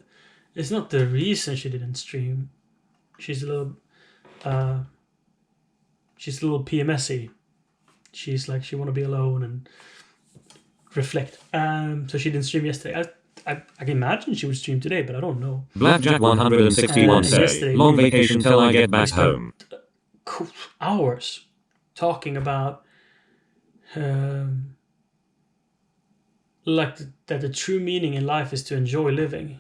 It's not the reason she didn't stream. She's a little PMSy. She's like she want to be alone and reflect. So she didn't stream yesterday. I can imagine she would stream today, but I don't know. Blackjack 161 say, long vacation till I get back home. Hours talking about like that the true meaning in life is to enjoy living.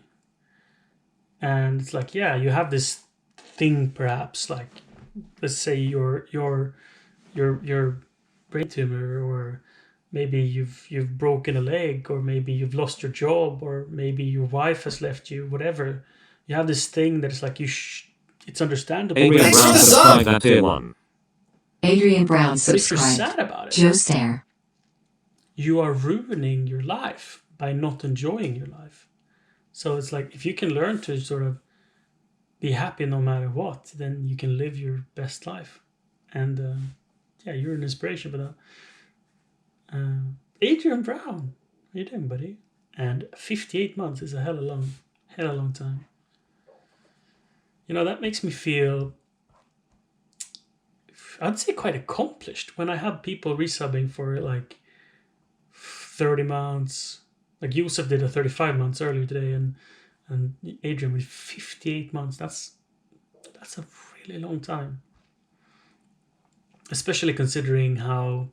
And it's like, yeah, you have this thing perhaps, like let's say your brain tumor, or maybe you've broken a leg, or maybe you've lost your job, or maybe your wife has left you, whatever. You have this thing that is like it's understandable. Adrian Brown subscribed at tier 1. Adrian Brown But if you're subscribed. sad about it, Joe Stare. you are ruining your life by not enjoying your life. So it's like if you can learn to sort of be happy no matter what, then you can live your best life. And yeah, you're an inspiration for that. Adrian Brown, how you doing, buddy? And 58 months is a hell of a long time. You know, that makes me feel, I'd say, quite accomplished when I have people resubbing for like 30 months. Like Yusuf did a 35 months earlier today, and Adrian with 58 months. That's a really long time. Especially considering how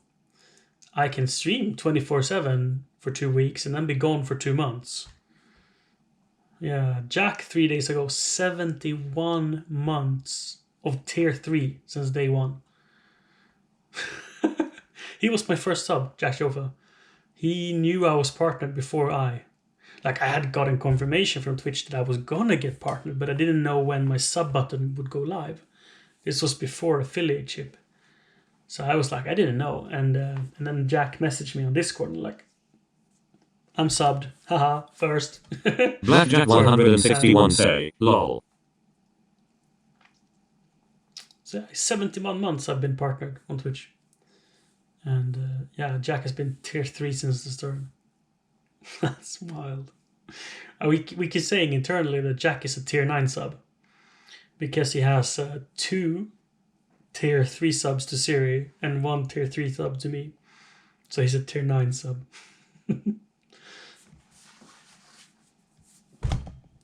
I can stream 24/7 for 2 weeks and then be gone for 2 months. Yeah, Jack 3 days ago, 71 months of tier 3 since day 1. He was my first sub, Jack Jofa. He knew I was partnered before I had gotten confirmation from Twitch that I was gonna get partnered, but I didn't know when my sub button would go live. This was before affiliate ship. So I was like, I didn't know. And then Jack messaged me on Discord and like, I'm subbed. Haha, first. Blackjack161 say, lol. So 71 months I've been partnered on Twitch. And yeah, Jack has been tier 3 since the start. That's wild. We keep saying internally that Jack is a tier 9 sub. Because he has 2 tier 3 subs to Siri and 1 tier 3 sub to me. So he's a tier 9 sub.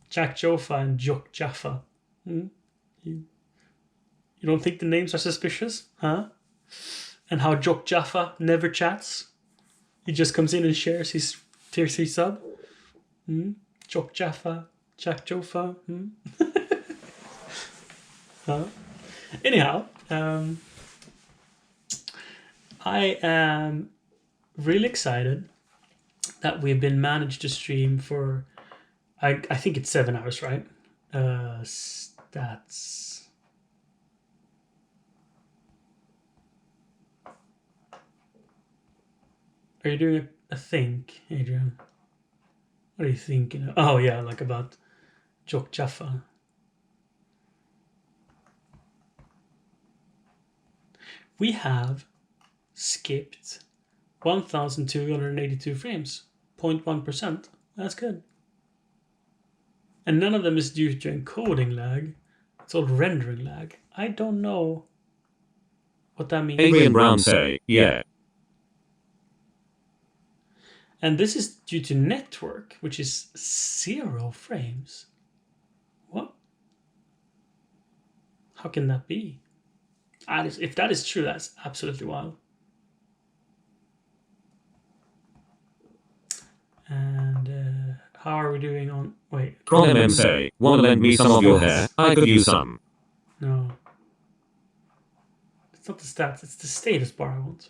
Jack Jofa and Jok Jaffa. You don't think the names are suspicious? Huh? And how Jok Jaffa never chats? He just comes in and shares his tier 3 sub? Jok Jaffa, Jack Jofa? Huh? Anyhow, I am really excited that we've been managed to stream for, I think it's 7 hours, right? Stats. Are you doing a think, Adrian? What are you thinking? Oh yeah, like about Jok Jaffa. We have skipped 1,282 frames, 0.1%. That's good. And none of them is due to encoding lag. It's all rendering lag. I don't know what that means. Adrian Brown say, yeah. And this is due to network, which is 0 frames. What? How can that be? If that is true, that's absolutely wild. And how are we doing on... Wait. Kron MM say, wanna lend me some of your hair? I could use some. No. It's not the stats, it's the status bar I want.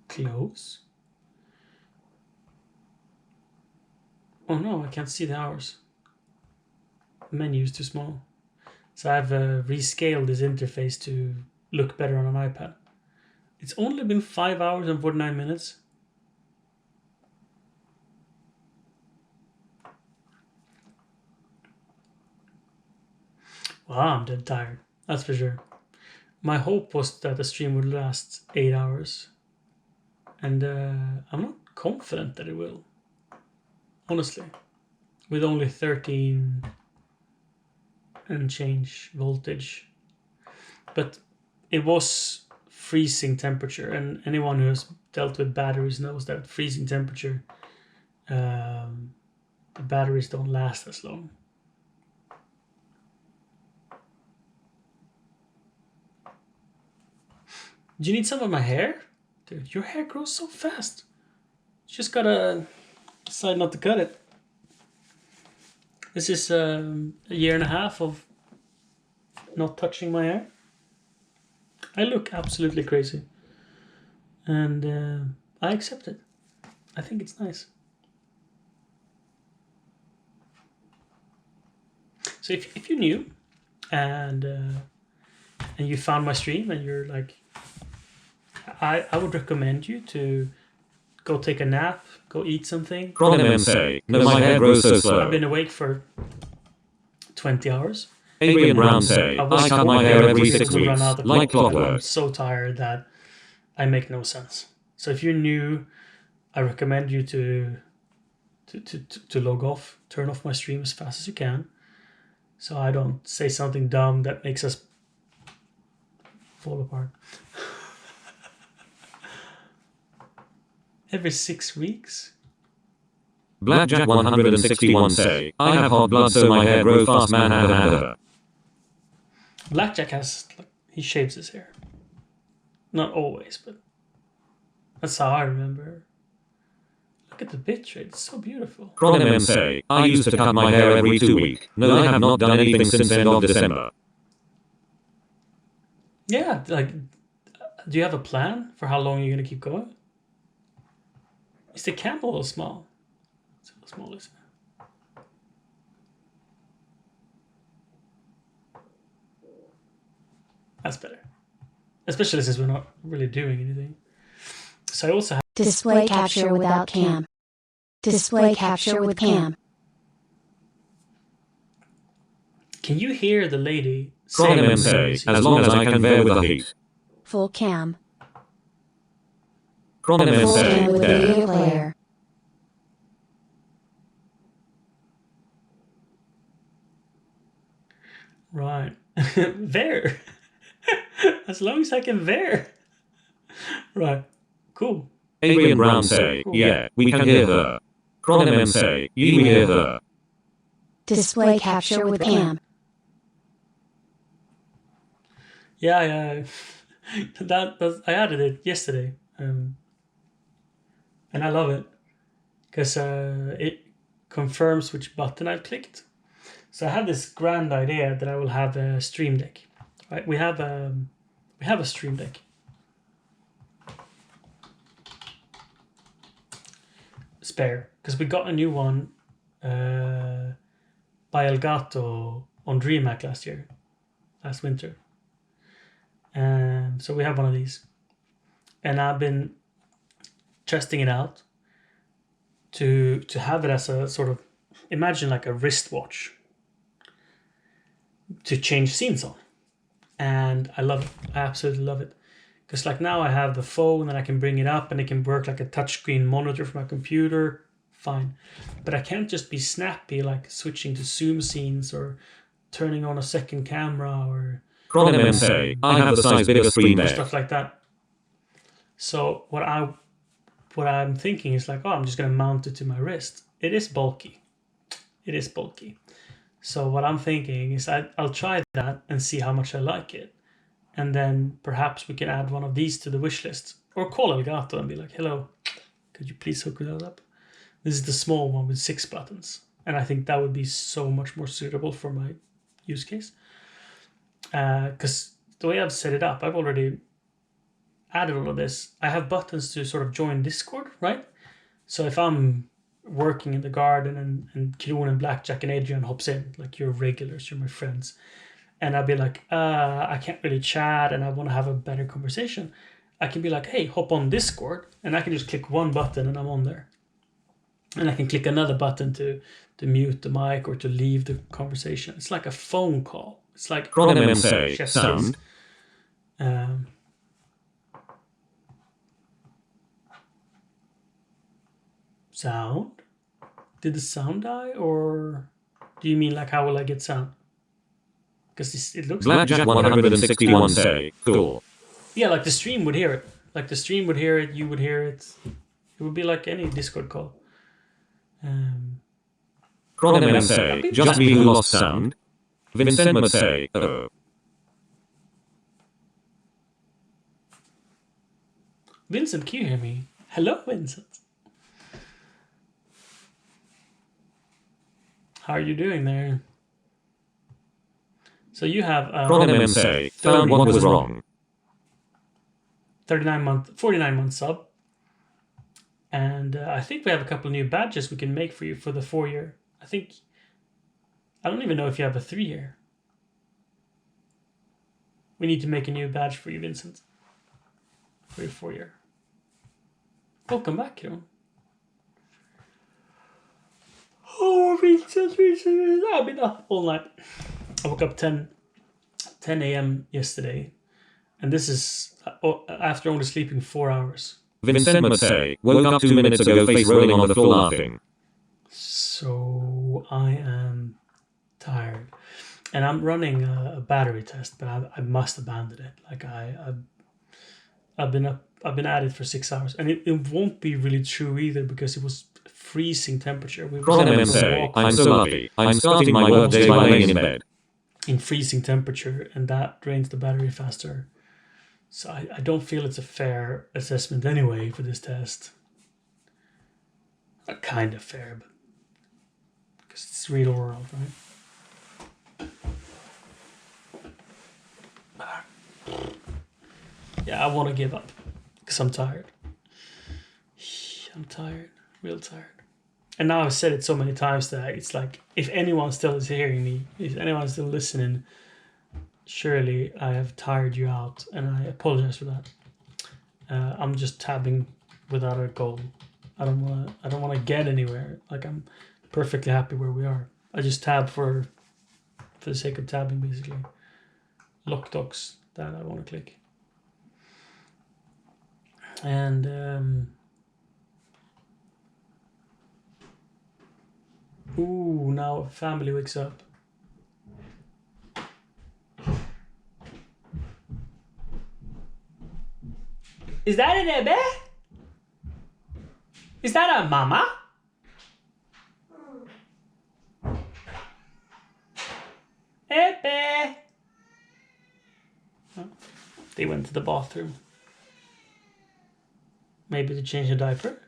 Close. Oh no, I can't see the hours. The menu is too small. So I've rescaled this interface to look better on an iPad. It's only been 5 hours and 49 minutes. Wow, I'm dead tired. That's for sure. My hope was that the stream would last 8 hours. And I'm not confident that it will. Honestly. With only 13 and change voltage. But it was freezing temperature, and anyone who has dealt with batteries knows that freezing temperature, the batteries don't last as long. Do you need some of my hair? Dude, your hair grows so fast. You just gotta decide not to cut it. This is a year and a half of not touching my hair. I look absolutely crazy. And I accept it. I think it's nice. So if you're new and you found my stream and you're like, I would recommend you to go take a nap, go eat something. Kron MM say, no, my hair grows so slow. I've been awake for 20 hours. Adrian Brown say, I cut my hair every 6 weeks, like clockwork. I'm so tired that I make no sense. So if you're new, I recommend you to log off, turn off my stream as fast as you can, so I don't say something dumb that makes us fall apart. Every 6 weeks? Blackjack161 say, I have hot blood so my hair grows fast man. Blackjack has, he shaves his hair. Not always, but that's how I remember. Look at the bitrate, it's so beautiful. Kron MM say, I used to cut my hair every 2 weeks. No, I have not done anything since end of December. Yeah, like Do you have a plan for how long you're gonna keep going? Is the camera a little small? It's a little small, isn't it? That's better. Especially since we're not really doing anything. So I also have Display capture without cam. Display capture with cam. Can you hear the lady Chronim saying say, as long as I can bear with the heat. Full cam. Chronim Full say, cam with there. video player. Right. There. As long as I can there. Right. Cool. Adrian Brown say, yeah, we can hear her. Chronim say, you hear her. Display capture with cam. Yeah. I added it yesterday. And I love it. Because it confirms which button I've clicked. So I have this grand idea that I will have a Stream Deck. Right? We have a Stream Deck. Spare, because we got a new one by Elgato on DreamHack last winter. So we have one of these, and I've been testing it out to have it as a sort of, imagine like a wristwatch to change scenes on, and I love it. I absolutely love it. Because like now I have the phone and I can bring it up and it can work like a touchscreen monitor for my computer. Fine. But I can't just be snappy like switching to zoom scenes or turning on a second camera or Chronim say, I have the size bigger screen there. Stuff like that. So what I'm thinking is like, I'm just gonna mount it to my wrist. It is bulky. So what I'm thinking is I'll try that and see how much I like it. And then perhaps we can add one of these to the wish list. Or call Elgato and be like, hello, could you please hook that up? This is the small one with 6 buttons. And I think that would be so much more suitable for my use case. Because the way I've set it up, I've already added all of this. I have buttons to sort of join Discord, right? So if I'm working in the garden and Kilon and Blackjack and Adrian hops in, like you're regulars, you're my friends. And I'll be like, I can't really chat and I want to have a better conversation. I can be like, hey, hop on Discord. And I can just click one button and I'm on there. And I can click another button to mute the mic or to leave the conversation. It's like a phone call. It's like Chronim say, sound. Sound? Did the sound die? Or do you mean like how will I get sound? Because it looks Blackjack 161 say, cool. Yeah, like the stream would hear it. Like the stream would hear it, you would hear it. It would be like any Discord call. Chronim say, just me who lost sound. Vincent would say, oh. Vincent, can you hear me? Hello, Vincent. How are you doing there? So you have Chronim say, found what was wrong. 49 month sub. And I think we have a couple of new badges we can make for you for the 4-year. I don't even know if you have a 3-year. We need to make a new badge for you, Vincent. For your 4-year. Welcome back, Kieran. Oh, Vincent. I've been up all night. I woke up 10 a.m. yesterday. And this is after only sleeping 4 hours. Vincent would say, woke up 2 minutes ago, face rolling on the floor laughing. So I am tired. And I'm running a battery test, but I must abandon it. Like I've been at it for 6 hours. And it won't be really true either because it was freezing temperature. Chronim say, I'm so lucky. I'm starting my workday by laying in bed. In freezing temperature, and that drains the battery faster. So I don't feel it's a fair assessment anyway for this test. Not kind of fair, but because it's real world, right? Yeah, I want to give up because I'm tired. I'm tired, real tired. And now I've said it so many times that it's like, if anyone still is hearing me, if anyone's still listening, surely I have tired you out, and I apologize for that. I'm just tabbing without a goal. I don't want to get anywhere. Like, I'm perfectly happy where we are. I just tab for the sake of tabbing, basically. Lock docs that I want to click. And ooh, now family wakes up. Is that an Ebbe? Is that a mama? Ebbe! Oh, they went to the bathroom. Maybe to change a diaper.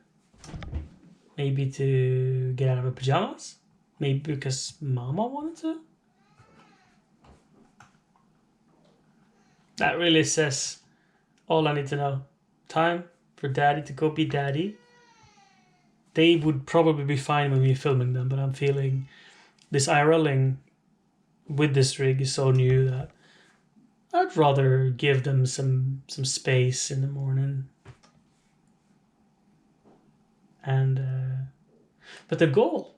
Maybe to get out of her pajamas. Maybe because mama wanted to. That really says all I need to know. Time for daddy to go be daddy. They would probably be fine with me filming them, but I'm feeling this IRLing with this rig is so new that I'd rather give them some space in the morning. And but the goal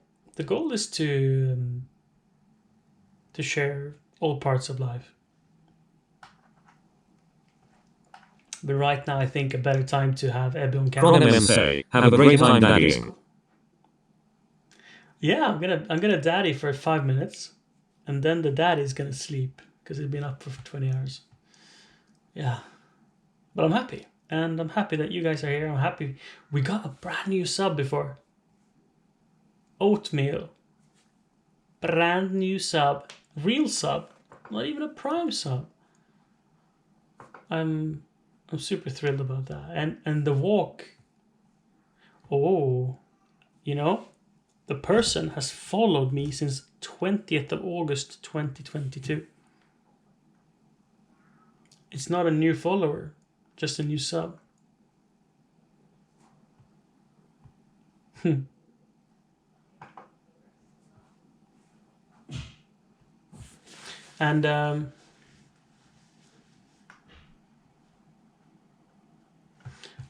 is to share all parts of life. But right now, I think a better time to have Ebbe on camera. MMC, have a great time daddying. Yeah, I'm gonna daddy for 5 minutes, and then the daddy's gonna sleep because he's been up for 20 hours. Yeah, but I'm happy, and I'm happy that you guys are here. I'm happy we got a brand new sub before. Oatmeal, brand new sub, real sub, not even a prime sub. I'm super thrilled about that, and the walk. Oh, you know, the person has followed me since 20th of August 2022. It's not a new follower, just a new sub.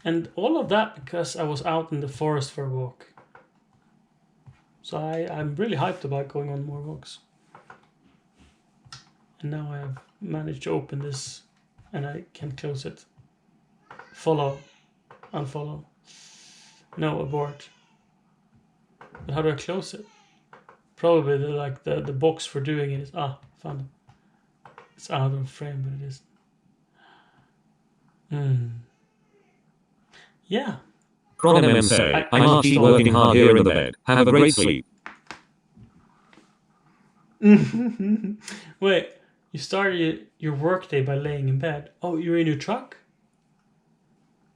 And all of that because I was out in the forest for a walk. So I'm really hyped about going on more walks. And now I have managed to open this and I can close it. Follow, unfollow, no, abort. But how do I close it? Probably the box for doing it is, found it. It's out of frame, but it is. Yeah. MMC, I'm Archie working hard here in the bed. Have a great sleep. Wait, you started your workday by laying in bed. Oh, you're in your truck?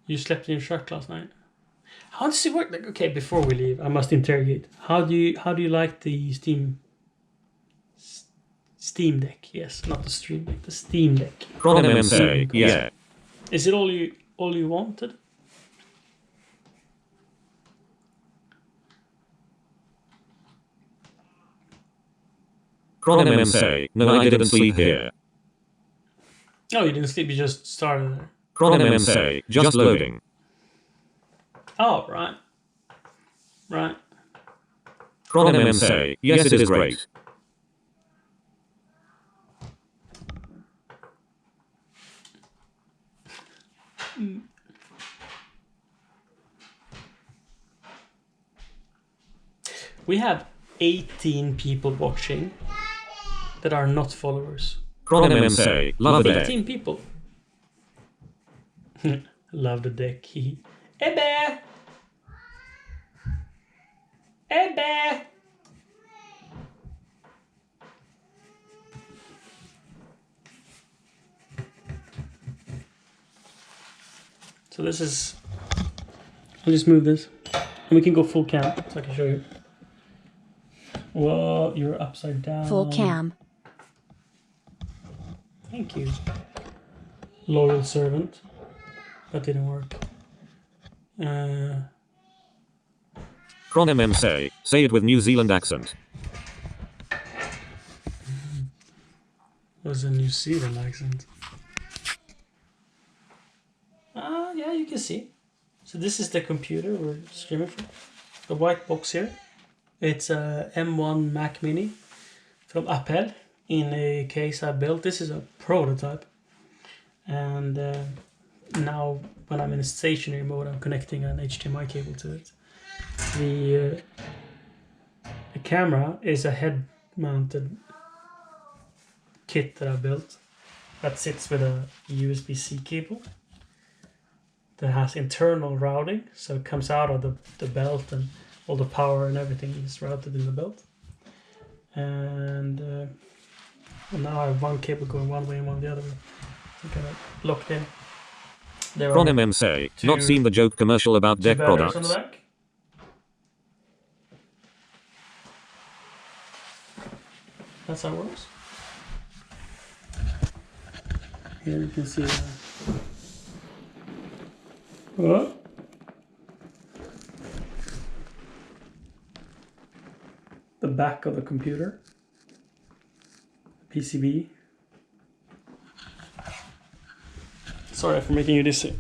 You slept in your truck last night. How does it work? Like, okay, before we leave, I must interrogate. How do you like the Steam Deck? Yes, not the Stream Deck, the Steam Deck. MMC, yeah. Is it all you wanted? MMC, no, I didn't sleep here. Oh, you didn't sleep, you just started there. MMC, just loading. Oh, right. Right. MMC, yes, it is great. We have 18 people watching that are not followers. MMC, love the 18 deck. people. Love the deck. Ebbe! Ebbe! So this is... I'll just move this. And we can go full cam, so I can show you. Whoa, you're upside down. Full cam. Thank you. Loyal servant. That didn't work. Kron MM say it with New Zealand accent. Was a New Zealand accent. Yeah, you can see. So this is the computer we're streaming from. The white box here. It's a M1 Mac Mini from IRL in a case I built. This is a prototype. And now when I'm in a stationary mode, I'm connecting an HDMI cable to it. The camera is a head-mounted kit that I built that sits with a USB-C cable that has internal routing, so it comes out of the belt and all the power and everything is routed in the belt. And now I have one cable going one way and one the other way. So kind of locked in. There Kron MM say, not seen the joke commercial about deck products. On the back. That's how it works. Here you can see the back of the computer, PCB. Sorry for making you dizzy.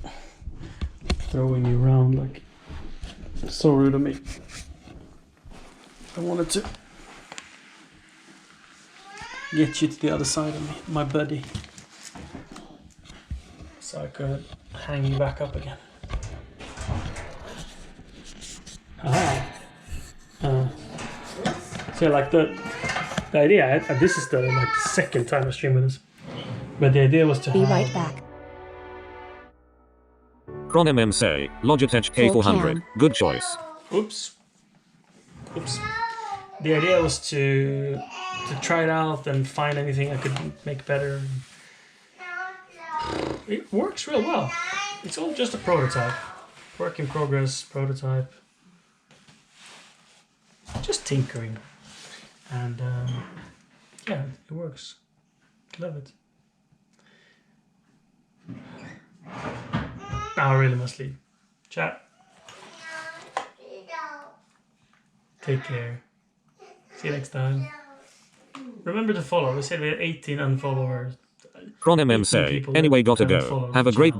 Throwing you around like so rude of me. I wanted to get you to the other side of me, my buddy, so I could hang you back up again. So like the idea, this is the like second time I stream with this, but the idea was to Be right back. Kron MM say, Logitech K400, good choice. Oops. The idea was to try it out and find anything I could make better. It works real well. It's all just a prototype. Work in progress prototype. Just tinkering. And yeah, it works. Love it. Now I really must leave. Chat. Take care. See you next time. Remember to follow. We said we had 18 unfollowers. Kron MM say, anyway gotta go. Have a great day.